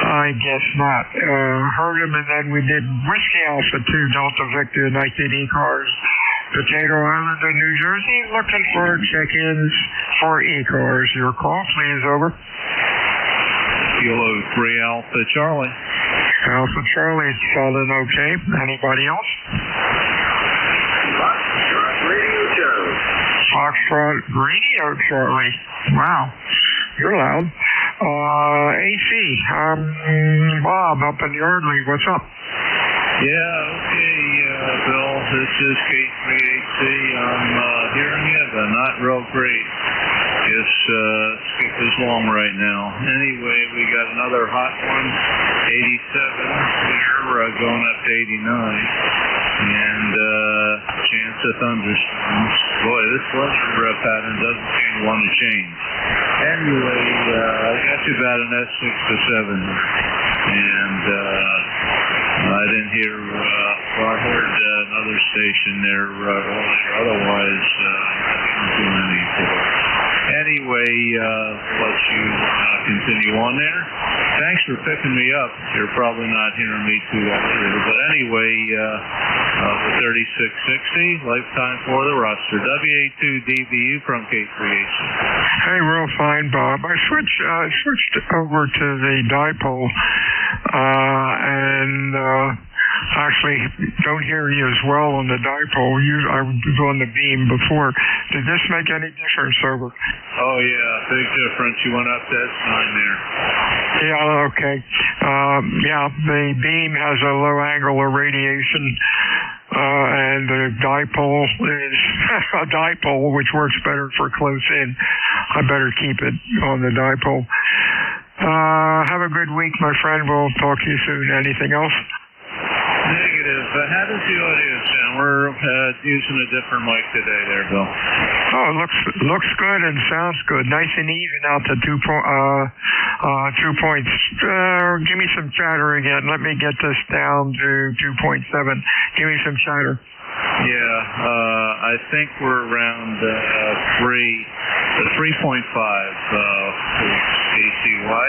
I guess not. Heard him, and then we did Whiskey Alpha 2 Delta Victor United ECARS, Potato Island in New Jersey, looking for check-ins for ECARS. Your call, please. Over. Kilo 3 Alpha Charlie. Alpha Charlie, sounding okay. Anybody else? Foxtrot Radio Charlie. Foxtrot Radio Charlie. Wow, you're loud. AC, Bob up in Yardley. What's up? Yeah, okay, Bill. This is K3AC. I'm hearing you, but not real great. Just skip is long right now. Anyway, we got another hot one, 87 here, going up to 89. And chance of thunderstorms. Boy, this weather pattern doesn't seem to want to change. Anyway, I got you about an S6 to 7. And I didn't hear, I heard another station there earlier. Otherwise, not too many. Anyway, let you continue on there. Thanks for picking me up. You're probably not hearing me too well either. But anyway, the 3660, lifetime for the roster. WA2DBU from K3AC. Hey, real fine, Bob. I switched over to the dipole, and actually don't hear you as well on the dipole. I was on the beam before. Did this make any difference? Over? Oh yeah, big difference. You went up to S9 there. Yeah, okay. Yeah, the beam has a low angle of radiation, and the dipole is a dipole, which works better for close in. I better keep it on the dipole. Have a good week, my friend. We'll talk to you soon. Anything else? Negative. How does the audio sound? We're using a different mic today there, Bill. Oh, it looks good and sounds good. Nice and even out to 2 points. Give me some chatter again. Let me get this down to 2.7. Give me some chatter. Yeah, I think we're around 3.5 ACY.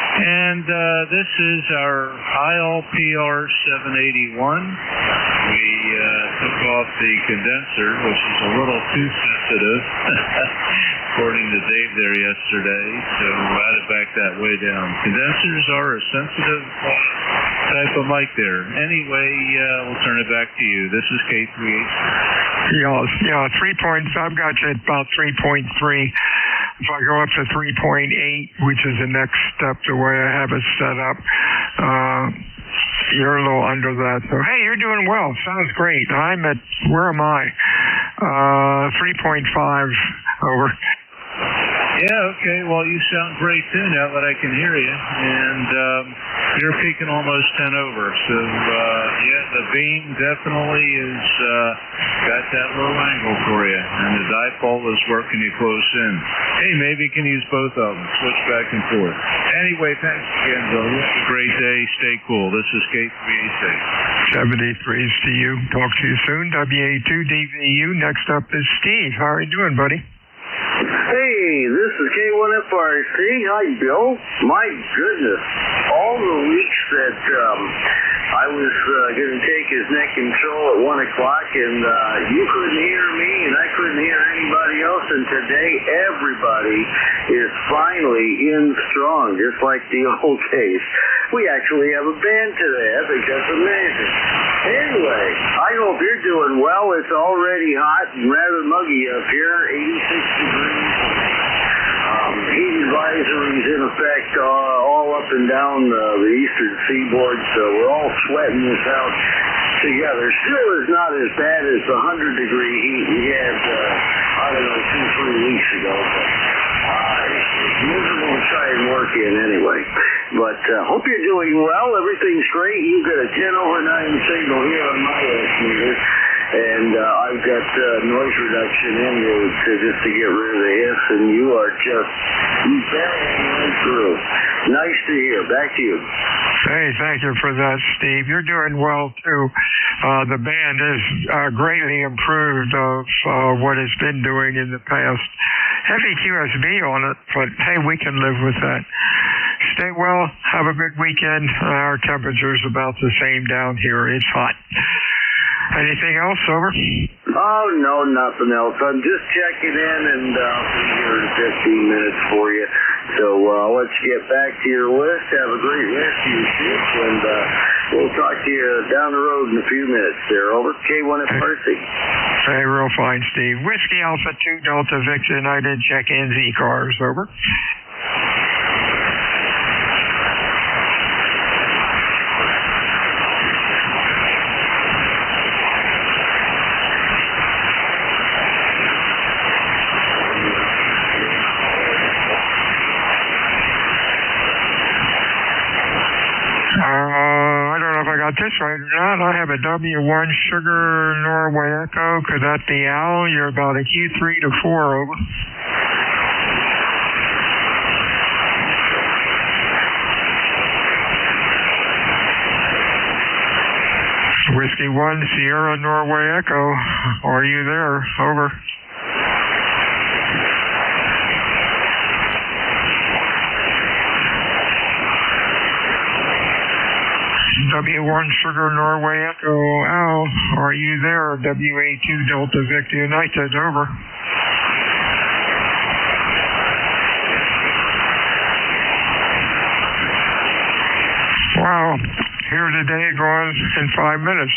And this is our ILPR 781. We took off the condenser, which is a little too sensitive, according to Dave there yesterday, so we had to back that way down. Condensers are a sensitive type of mic there. Anyway, we'll turn it back to you. This is K3H. Yeah, 3 points. I've got you at about 3.3. If I go up to 3.8, which is the next step, the way I have it set up, you're a little under that. So, hey, you're doing well. Sounds great. I'm at, where am I? 3.5 over. Yeah, okay. Well, you sound great, too, now that I can hear you. And you're peaking almost 10 over. So, yeah, the beam definitely is got that low angle for you. And the dipole is working you close in. Hey, maybe you can use both of them. Switch back and forth. Anyway, thanks again, Bill. You have a great day. Stay cool. This is K386. 73s to you. Talk to you soon. WA2DVU. Next up is Steve. How are you doing, buddy? Hey, this is K1FRC. Hi, Bill. My goodness. All the weeks that I was going to take his neck control at 1 o'clock, and you couldn't hear me, and I couldn't hear anybody else, and today everybody is finally in strong, just like the old days. We actually have a band today. I think that's amazing. Anyway, I hope you're doing well. It's already hot and rather muggy up here, 86 degrees. Heat advisories in effect all up and down the eastern seaboard, so we're all sweating this out together. Still is not as bad as the 100-degree heat we had, 2-3 weeks ago, but it's miserable to try and work in anyway. But hope you're doing well. Everything's great. You've got a 10 over 9 signal here on my meter. And I've got noise reduction in just to get rid of the hiss, and you are just barreling through. Nice to hear. Back to you. Hey, thank you for that, Steve. You're doing well, too. The band is greatly improved of what it's been doing in the past. Heavy QSB on it, but hey, we can live with that. Stay well. Have a good weekend. Our temperature's about the same down here. It's hot. Anything else, over? Oh, no, nothing else. I'm just checking in, and I'll be here in 15 minutes for you. So I'll let you get back to your list. Have a great rest of your shift, and we'll talk to you down the road in a few minutes there. Over. K1 at Mercy. Hey, real fine, Steve. Whiskey Alpha 2 Delta Victor United check-ins ECARS. Over. This right now, I have a W1 Sugar Norway Echo. Could that be Al? You're about a Q3 to 4, over. Whiskey 1 Sierra Norway Echo. Are you there? Over. W1 Sugar Norway Echo Al, are you there? WA2 Delta Victor United, over. Wow, here today, gone in 5 minutes.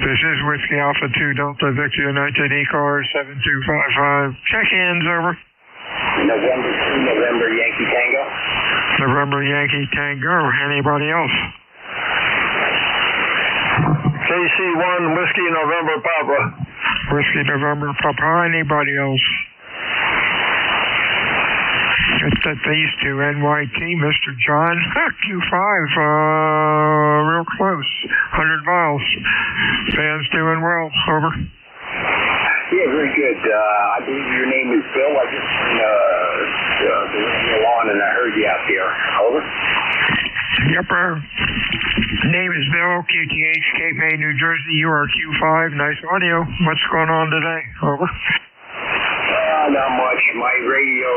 This is Whiskey Alpha 2 Delta Victor United ECARS 7255. Check-ins, over. November Yankee Tango. November Yankee Tango. Anybody else? KC1 Whiskey November Papa. Whiskey November Papa. Anybody else? It's that these two, NYT, Mr. John. Q5, real close. 100 miles. Fans doing well. Over. Yeah, very good. I believe your name is Bill. I just turned the radio on and I heard you out there. Over. Yep, name is Bill, QTH, Cape May, New Jersey. You are Q5. Nice audio. What's going on today? Over. Not much. My radio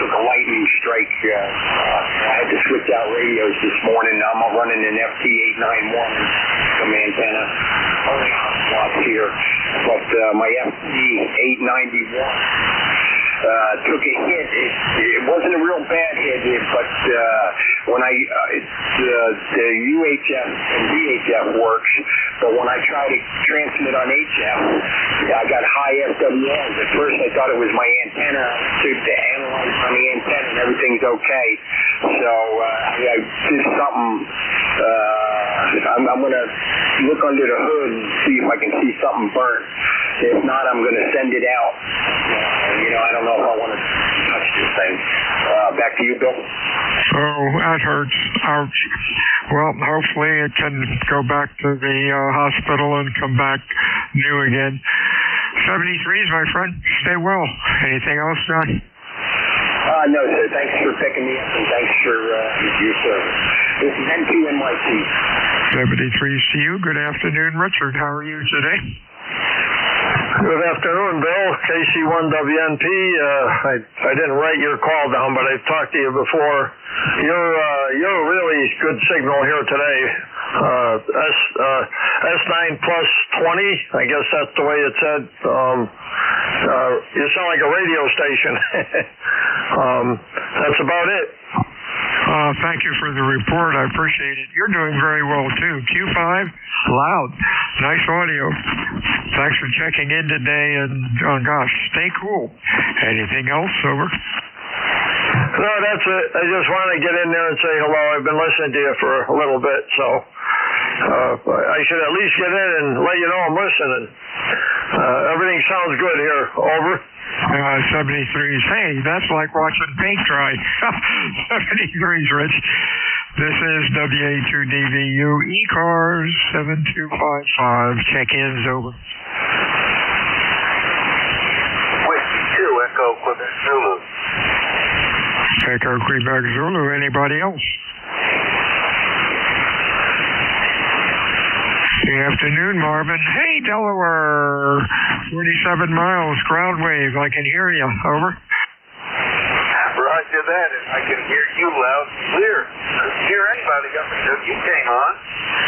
took a lightning strike. I had to switch out radios this morning. I'm running an FT891 some antenna. Only slots here. But my FT891 took a hit. It wasn't a real bad hit, but when the UHF and VHF works, but when I try to transmit on HF, I got high FWNs. At first I thought it was my antenna to analyze on the antenna and everything's okay. So I did something. I'm going to look under the hood and see if I can see something burnt. If not, I'm going to send it out. I don't know if I want to touch this thing. Back to you, Bill. Oh, that hurts. Ouch. Well, hopefully it can go back to the hospital and come back new again. 73s, my friend. Stay well. Anything else, John? No, sir. Thanks for picking me up, and thanks for your service. This is N2NYC. 73s to you. Good afternoon, Richard. How are you today? Good afternoon, Bill. KC1WNP. I didn't write your call down, but I've talked to you before. You're a really good signal here today. S9 plus 20. I guess that's the way it said. You sound like a radio station. That's about it. Thank you for the report. I appreciate it. You're doing very well, too. Q5, loud. Nice audio. Thanks for checking in today, and, oh, gosh, stay cool. Anything else? Over. No, that's it. I just want to get in there and say hello. I've been listening to you for a little bit, so I should at least get in and let you know I'm listening. Everything sounds good here. Over. 73s. Hey, that's like watching paint dry. 73s, Rich. This is WA2DVU ECARS 7255. Check-ins over. Whiskey 2, Echo Quebec Zulu. Echo Quebec Zulu. Anybody else? Good afternoon, Marvin. Hey, Delaware. 47 miles, ground wave. I can hear you. Over. Roger that, and I can hear you loud and clear. I couldn't hear anybody up until you came on.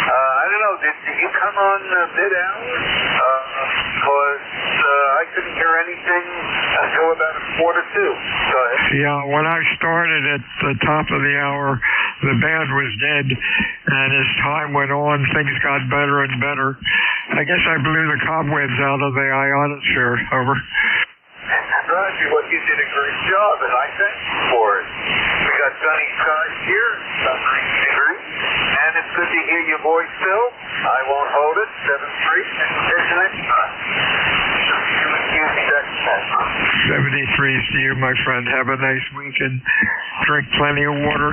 I don't know, did you come on mid-hour? Because I couldn't hear anything until about 1:45. Go ahead. Yeah, when I started at the top of the hour, the band was dead, and as time went on, things got better and better. I guess I blew the cobwebs out of the ionosphere. Over. Roger, well, you did a great job, and I thank you for it. We got sunny skies here, about 90 degrees, and it's good to hear your voice, Phil. I won't hold it. 7-3, isn't it? 73s to you, my friend. Have a nice week and drink plenty of water.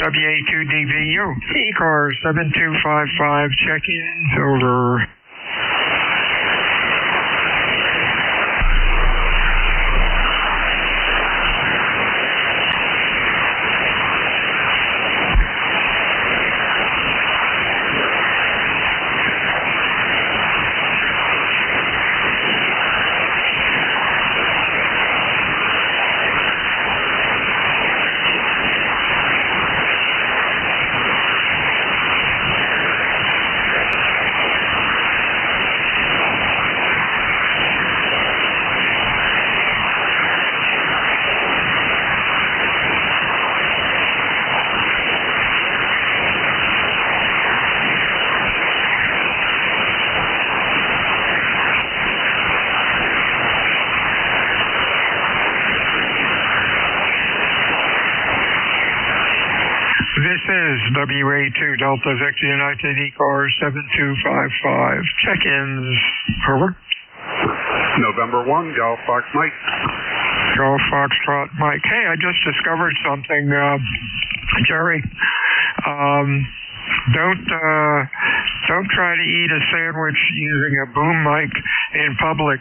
WA2DVU, ECARS 7255, check-ins over. This is WA2 Delta Victor United ECARS 7255. Check-ins. Over. November 1, Golf Fox Mike. Golf Foxtrot Mike. Hey, I just discovered something, Jerry. Don't try to eat a sandwich using a boom mic in public.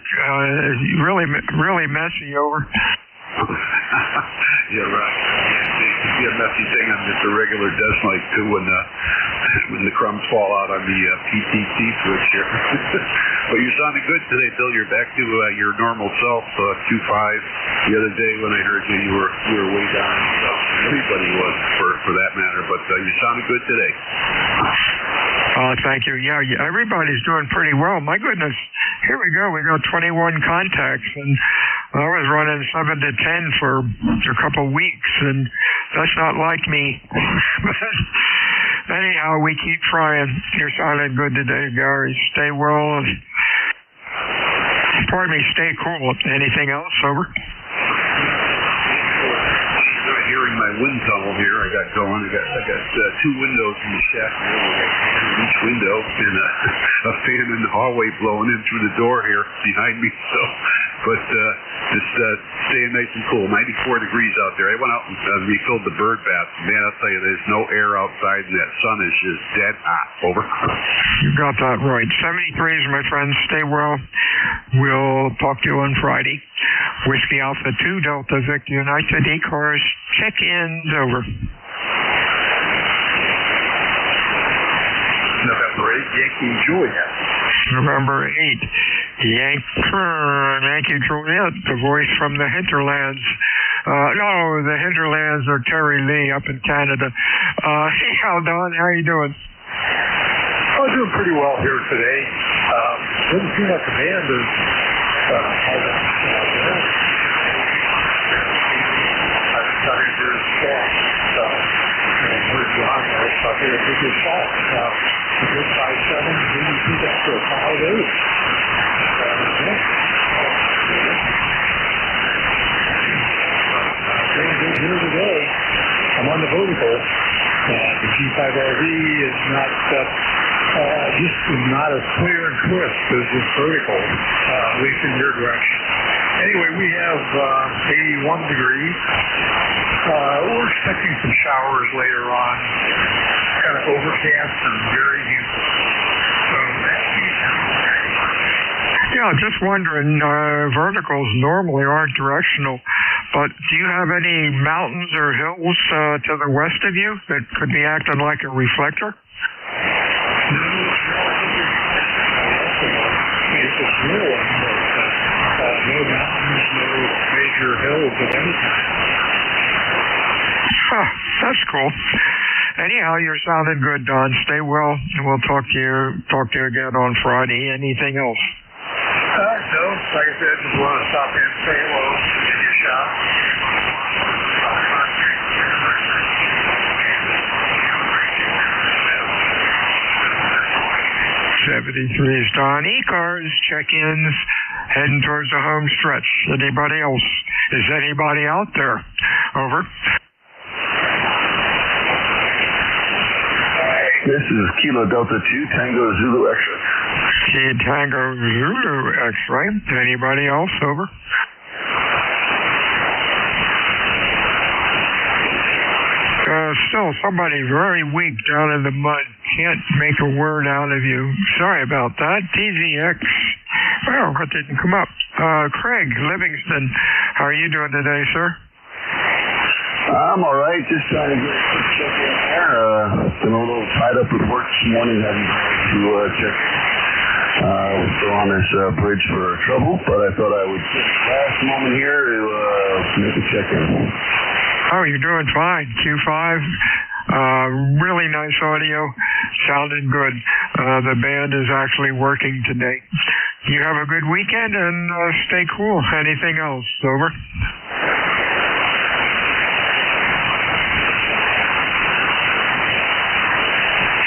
Really messy. Over. Yeah, right. It'd be a messy thing on just a regular desk mic too when the crumbs fall out on the PTT switch here. But you're sounding good today, Bill. You're back to your normal self, 2.5. The other day when I heard you, you were way down. So everybody was, for that matter. But you sounded good today. Thank you. Yeah, everybody's doing pretty well. My goodness, here we go. We got 21 contacts, and I was running 7 to 10 for a couple weeks, and that's not like me. But anyhow, we keep trying. You're sounding good today, Gary. Stay well. Pardon me, stay cool. Anything else? Over? Hearing my wind tunnel here, I got going. I got 2 windows in the shack here, in each window, and a fan in the hallway blowing in through the door here behind me. So, but just staying nice and cool. 94 degrees out there. I went out and refilled the bird bath. Man, I'll tell you, there's no air outside, and that sun is just dead hot. Over. You got that right. 73s, my friends. Stay well. We'll talk to you on Friday. Whiskey Alpha 2 Delta Victor United ECARS. Check-ins over. November 8, Yankee Juliet. November 8, Yankee Juliet, the voice from the hinterlands. No, the hinterlands are Terry Lee up in Canada. Hey, Don, how you doing? I'm doing pretty well here today. Doesn't seem like the band is started to respond. So, we're John there, so I think it's a good shot. A good 5-7, maybe 2 after a 5-8. Very good here today. I'm on the vertical. The G5RV is not just not as clear and crisp as this vertical, at least in your direction. Anyway, we have 81 degrees. We're expecting some showers later on. Kind of overcast and very humid. So yeah, just wondering, verticals normally aren't directional, but do you have any mountains or hills to the west of you that could be acting like a reflector? It's a small one, but no mountains, no major hills of any kind. Huh, that's cool. Anyhow, you're sounding good, Don. Stay well, and we'll talk to you again on Friday. Anything else? No, like I said, just want to stop in and say hello, give you a shot. 73's Don. ECARS check-ins heading towards the home stretch. Anybody else? Is anybody out there? Over. This is Kilo Delta 2, Tango Zulu X-ray. Tango Zulu X-ray. Anybody else? Over. Still somebody very weak down in the mud. Can't make a word out of you. Sorry about that. TZX. Well, it didn't come up. Craig Livingston. How are you doing today, sir? I'm all right. Just trying to get a quick check in there. Been a little tied up with work this morning. Having to check. We're still on this bridge for trouble, but I thought I would take the last moment here to make a check in. Oh, you're doing fine. Q5. Really nice audio. Sounded good. The band is actually working today. You have a good weekend and stay cool. Anything else? Over.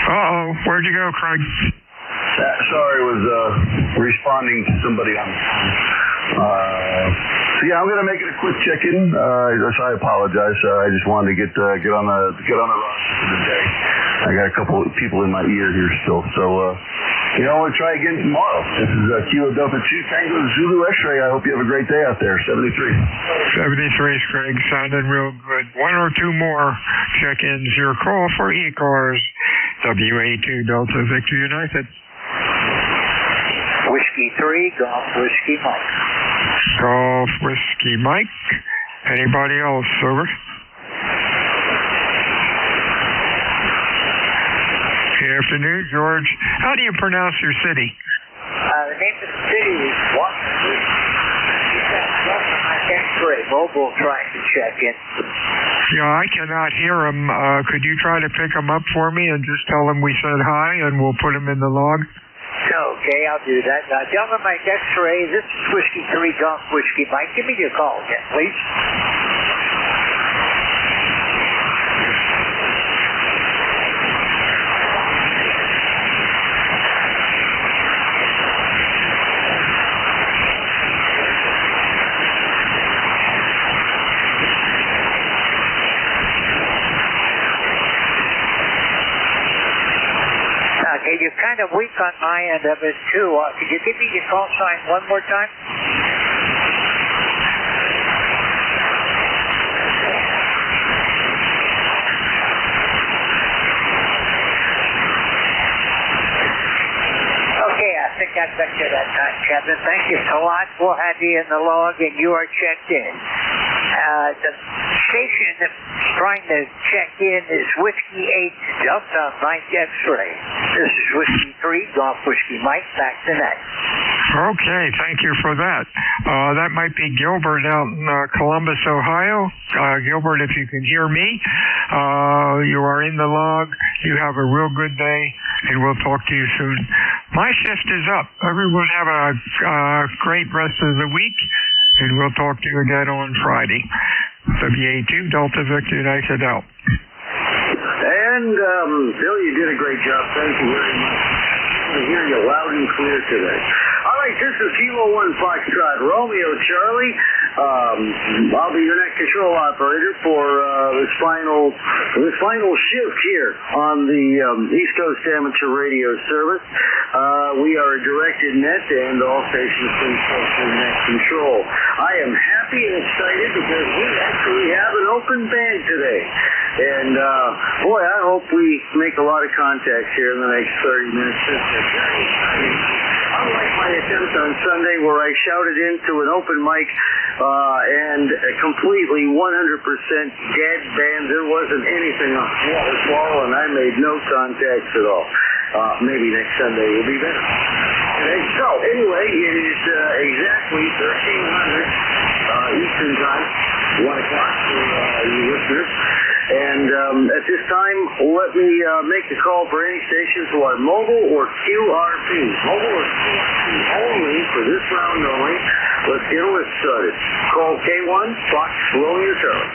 Uh-oh. Where'd you go, Craig? Sorry, I was responding to somebody on the phone. So yeah, I'm gonna make it a quick check-in. So I apologize. I just wanted to get on the roster for the day. I got a couple of people in my ear here still. So we'll try again tomorrow. This is Kilo Delta 2 Tango Zulu X-ray. I hope you have a great day out there. 73. 73's Craig. Sounded real good. 1 or 2 more check-ins. Your call for ECARS. WA2 Delta Victor United. Whiskey 3, Golf Whiskey Mike. Golf Whiskey Mike. Anybody else? Over. Good afternoon, George. How do you pronounce your city? The name of the city is Washington. X-ray mobile trying to check in. Yeah, I cannot hear him. Could you try to pick him up for me and just tell him we said hi and we'll put him in the log? Okay, I'll do that. Delta Mike X-ray, this is Whiskey 3 Golf Whiskey Mike. Give me your call again, please. Okay, you're kind of weak on my end of it, too. Could you give me your call sign one more time? Okay, I think I got you that time, Kevin. Thank you so much. We'll have you in the log, and you are checked in. The station that's trying to check in is Whiskey 8 Delta Mike X-ray. This is Whiskey 3 Golf Whiskey Mike. Back to next. Okay, thank you for that. That might be Gilbert out in Columbus, Ohio. Gilbert, if you can hear me, you are in the log. You have a real good day, and we'll talk to you soon. My shift is up. Everyone have a great rest of the week, and we'll talk to you again on Friday. WA2 Delta Victor United out. And, Bill, you did a great job. Thank you very much. I hear you loud and clear today. All right, this is Kilo 1 Foxtrot Romeo Charlie. I'll be your net control operator for this final shift here on the East Coast Amateur Radio Service. We are a directed net, and all stations please for net control. I am happy and excited because we actually have an open band today. And, boy, I hope we make a lot of contacts here in the next 30 minutes. It's very exciting. Unlike my attempt on Sunday where I shouted into an open mic and a completely 100% dead band, there wasn't anything on the waterfall, and I made no contacts at all. Maybe next Sunday will be better. Okay, so, anyway, it is exactly 1300 Eastern Time, 1 o'clock for you listeners. And at this time, let me make a call for any stations who are mobile or QRP. Mobile or QRP only for this round only. Let's get a list started. Call K1, Fox, Romeo Charlie.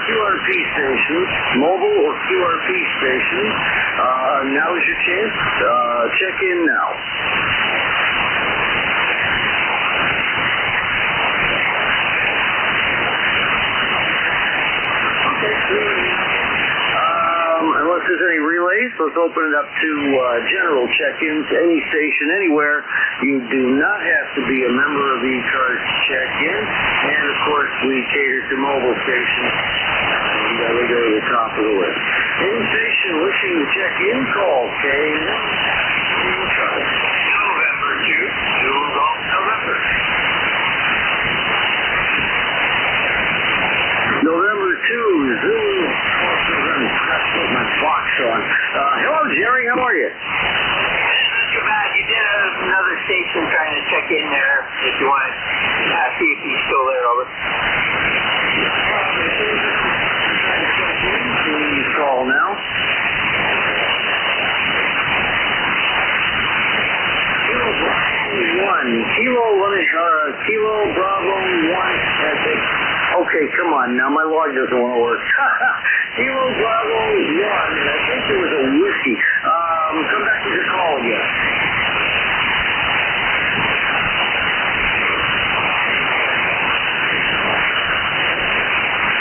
QRP stations, mobile or QRP stations, now is your chance. Check in now. Okay. Unless there's any relays, let's open it up to general check-ins. Any station, anywhere. You do not have to be a member of ECARS to check in. And, of course, we cater to mobile stations. And we go to the top of the list. Any station wishing to check in, call K1. November 2, Zulu Golf November. November 2, Zulu. With my box on. Hello, Jerry. How are you? Not too bad. You did another station trying to check in there. If you want to see if he's still there, over. Please call now. Kilo Bravo 1. Okay, come on now. My log doesn't want to work. Kilo Bravo 1. I think there was a whiskey. Come back with your call again.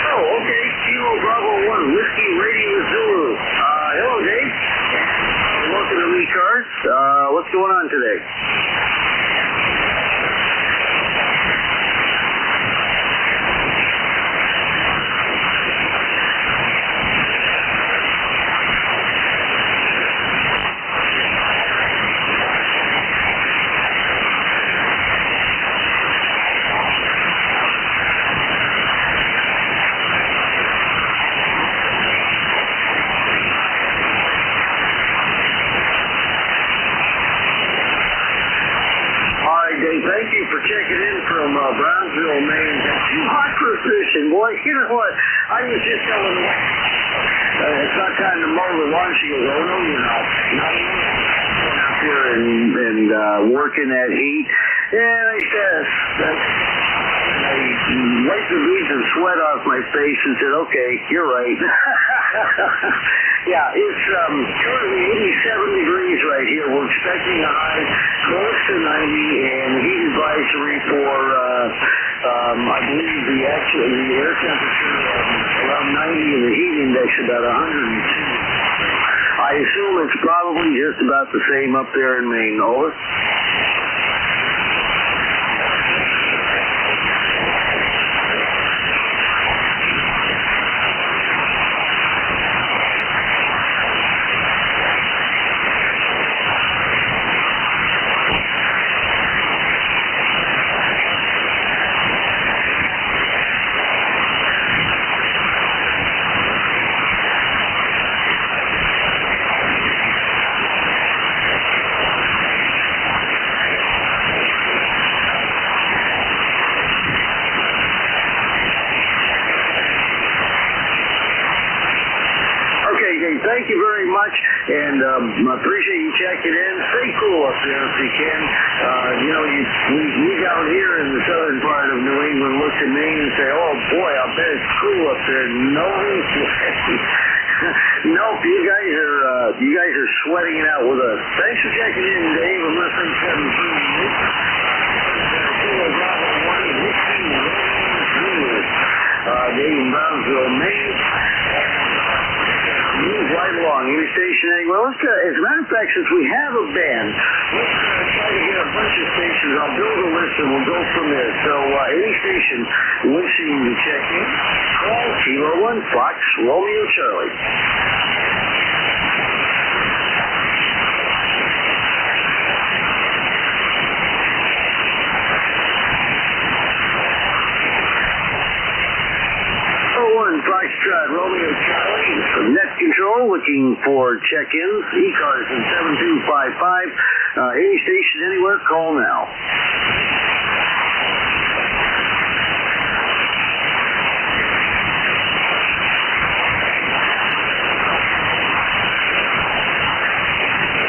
Oh, okay. Kilo Bravo 1. Whiskey Radio Zulu. Hello, Dave. Welcome to ECARS. What's going on today? with water. She goes, oh, no, you're not. Not going out there and working that heat. And I said, I wiped the beads of sweat off my face and said, okay, you're right. Yeah, it's currently 87 degrees right here. We're expecting a high close to 90 and heat advisory for, I believe the air temperature around 90 and the heat index about 102. I assume it's probably just about the same up there in Maine. Over. Thank you very much, and I appreciate you checking in. Stay cool up there if you can. We down here in the southern part of New England look at Maine and say, oh boy, I bet it's cool up there. No, nope, you guys are sweating it out with us. Thanks for checking in, Dave. I'm listening to 7 Dave in Brownsville, Maine. Move right along. Any station anywhere. Well, as a matter of fact, since we have a band, let's try to get a bunch of stations. I'll build a list and we'll go from there. So any station wishing to check in, call Kilo 1 Fox Romeo Charlie. Foxtrot Romeo Charlie from Net Control looking for check-ins. ECARS in 7255. Any station anywhere, call now.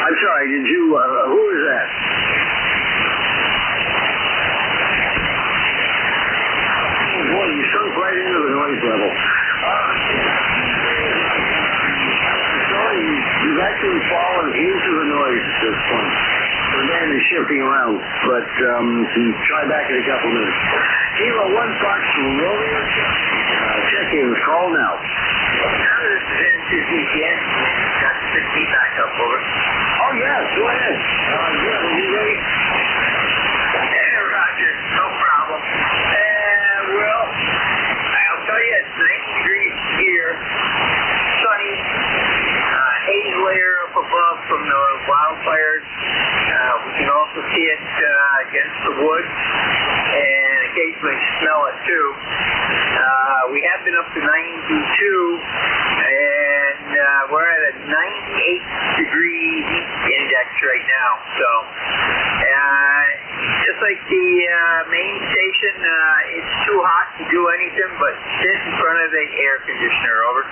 I'm sorry, did you, who is that? Oh boy, you sunk right into the noise level. You've actually fallen into the noise at this point. The band is shifting around, but try back in a couple minutes. Kilo 1 Fox Romeo check-ins, call now. This is N2DTN. Got the feedback up, over. Oh, yes, go ahead. Are you ready? Yeah, Roger, no problem. Well, I'll tell you, it's 90 degrees here, sunny, haze layer up above from the wildfires. We can also see it against the woods and occasionally smell it too. We have been up to 92 and we're at a 98-degree heat index right now. So just like the main station, it's too hot to do anything but sit in front of the air conditioner. Over.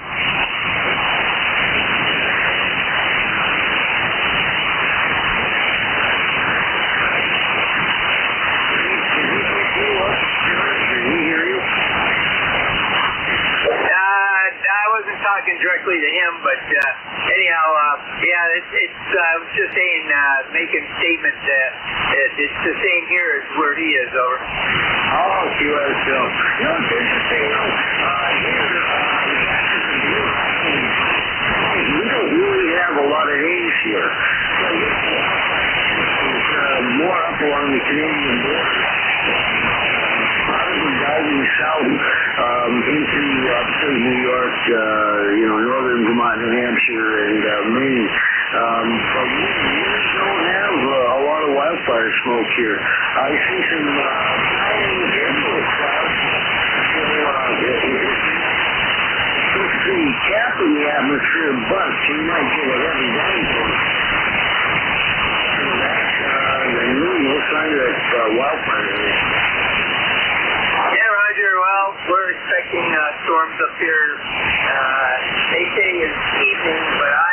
I wasn't talking directly to him, but anyhow, yeah, I was just saying, making a statement that it's the same here as where he is. Over. Oh, QS Bill. You know, it's interesting, we don't really have a lot of haze here. So it's more up along the Canadian border. Probably diving south into upstate New York, northern Vermont, New Hampshire, and Maine. But we don't have a lot of wildfire smoke here. I see some cumulus clouds. It's the cap in the atmosphere bust, so you might get a heavy downpour. No sign of that wildfire here. Yeah, Roger. Well, we're expecting storms up here. They say it's evening, but I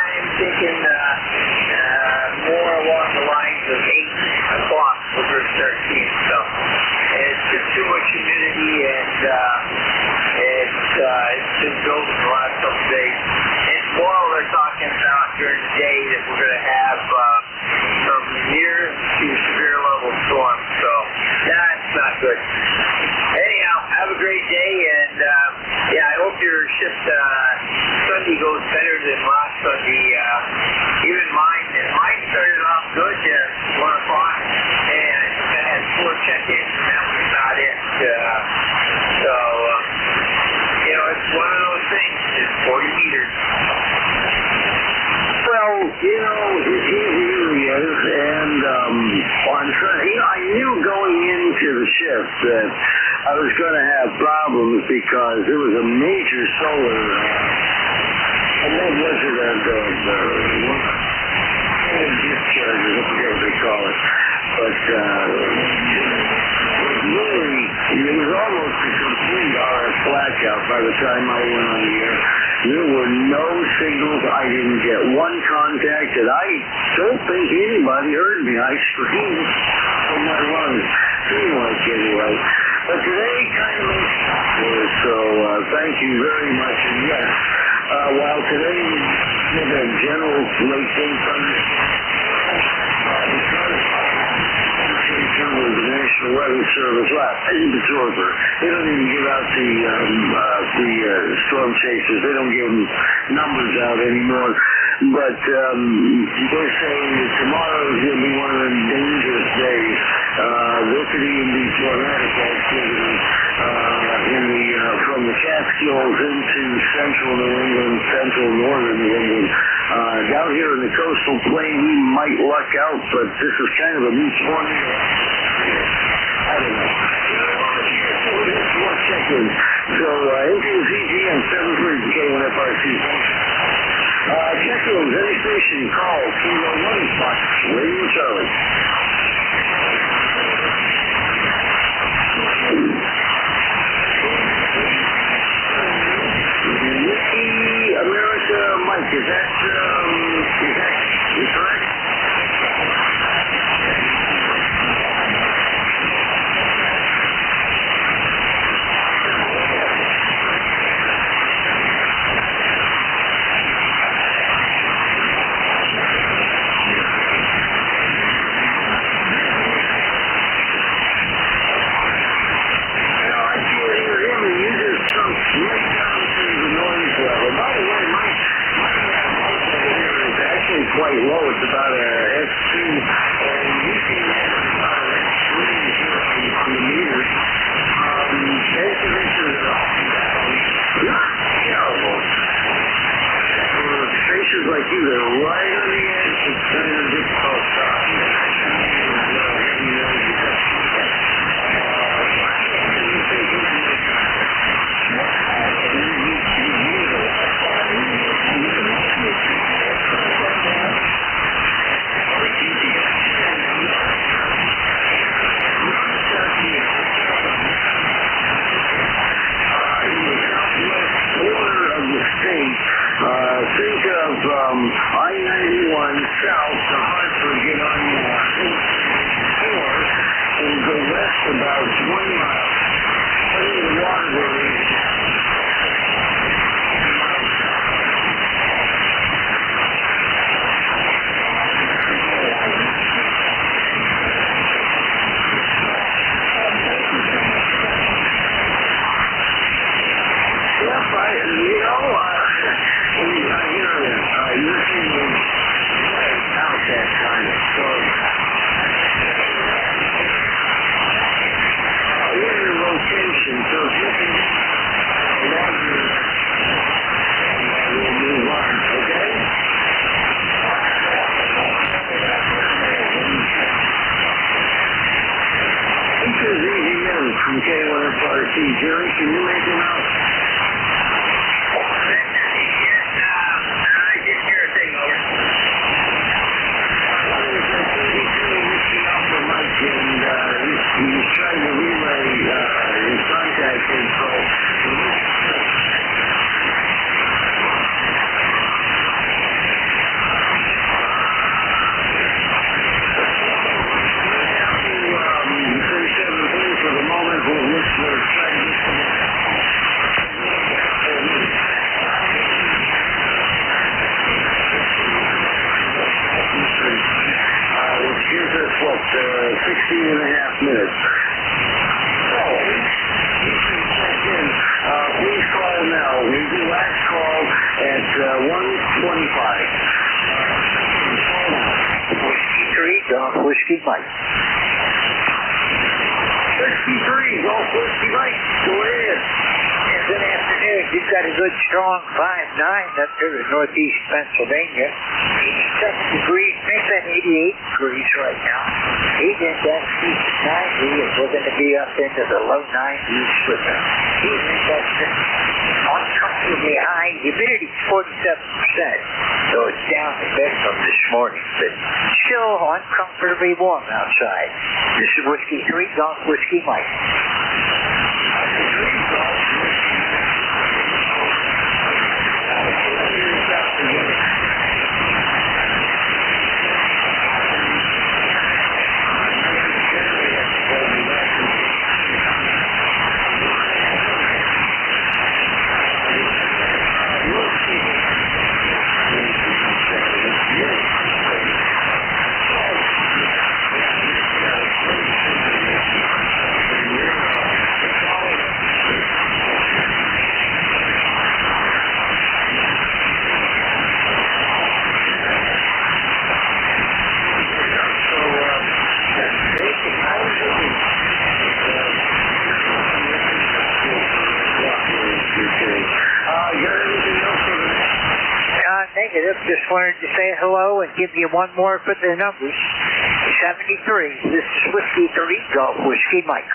shift Sunday goes better than last Sunday. Even mine started off good at 1 o'clock, and I think I had 4 check-ins, and that was about it. So, it's one of those things. It's 40 meters. Well, it really is, and on Sunday, I knew going into the shift that I was going to have problems because there was a major solar, and what was it, discharges, I forget what they call it, but really, it was almost a complete RF blackout by the time I went on the air. There were no signals. I didn't get one contact, and I don't think anybody heard me. I screamed from my lungs. Seemed like anyway. But today kind of makes sense for us, so thank you very much. And yes, while today we did a general late day thunderstorm, with the National Weather Service absorber. They don't even give out the storm chasers. They don't give numbers out anymore. But they're saying that tomorrow is going to be one of the dangerous days. There could even be tornadic activity from the Catskills into central New England, central northern New England. Down here in the coastal plain, we might luck out, but this is kind of a new tornado. I don't know. So, NKZG and 730 K1FRC. Check rooms, any station, call 201 Fox Radio Charlie. Nikki America Mike, is that correct? Quite low. It's about a S2, and you can have about an S3 on the meter. Estimations are often not terrible. For stations like you, they're right on the edge. It's kind of difficult stuff. Think of I-95 Whiskey Mike. 63, Golf Whiskey Mike. Go ahead. And good afternoon. You've got a good strong 5-9 up here in northeast Pennsylvania. 87 degrees, maybe 88 degrees right now. Heat index east of 90, and we're going to be up into the low 90s with a heat index uncomfortably high. Humidity 47%, so it's down a bit from this morning, but still uncomfortably warm outside. This is Whiskey 3, Golf Whiskey Mike. Negative. Just wanted to say hello and give you one more for the numbers. 73. This is Whiskey 3, Golf Whiskey Mike.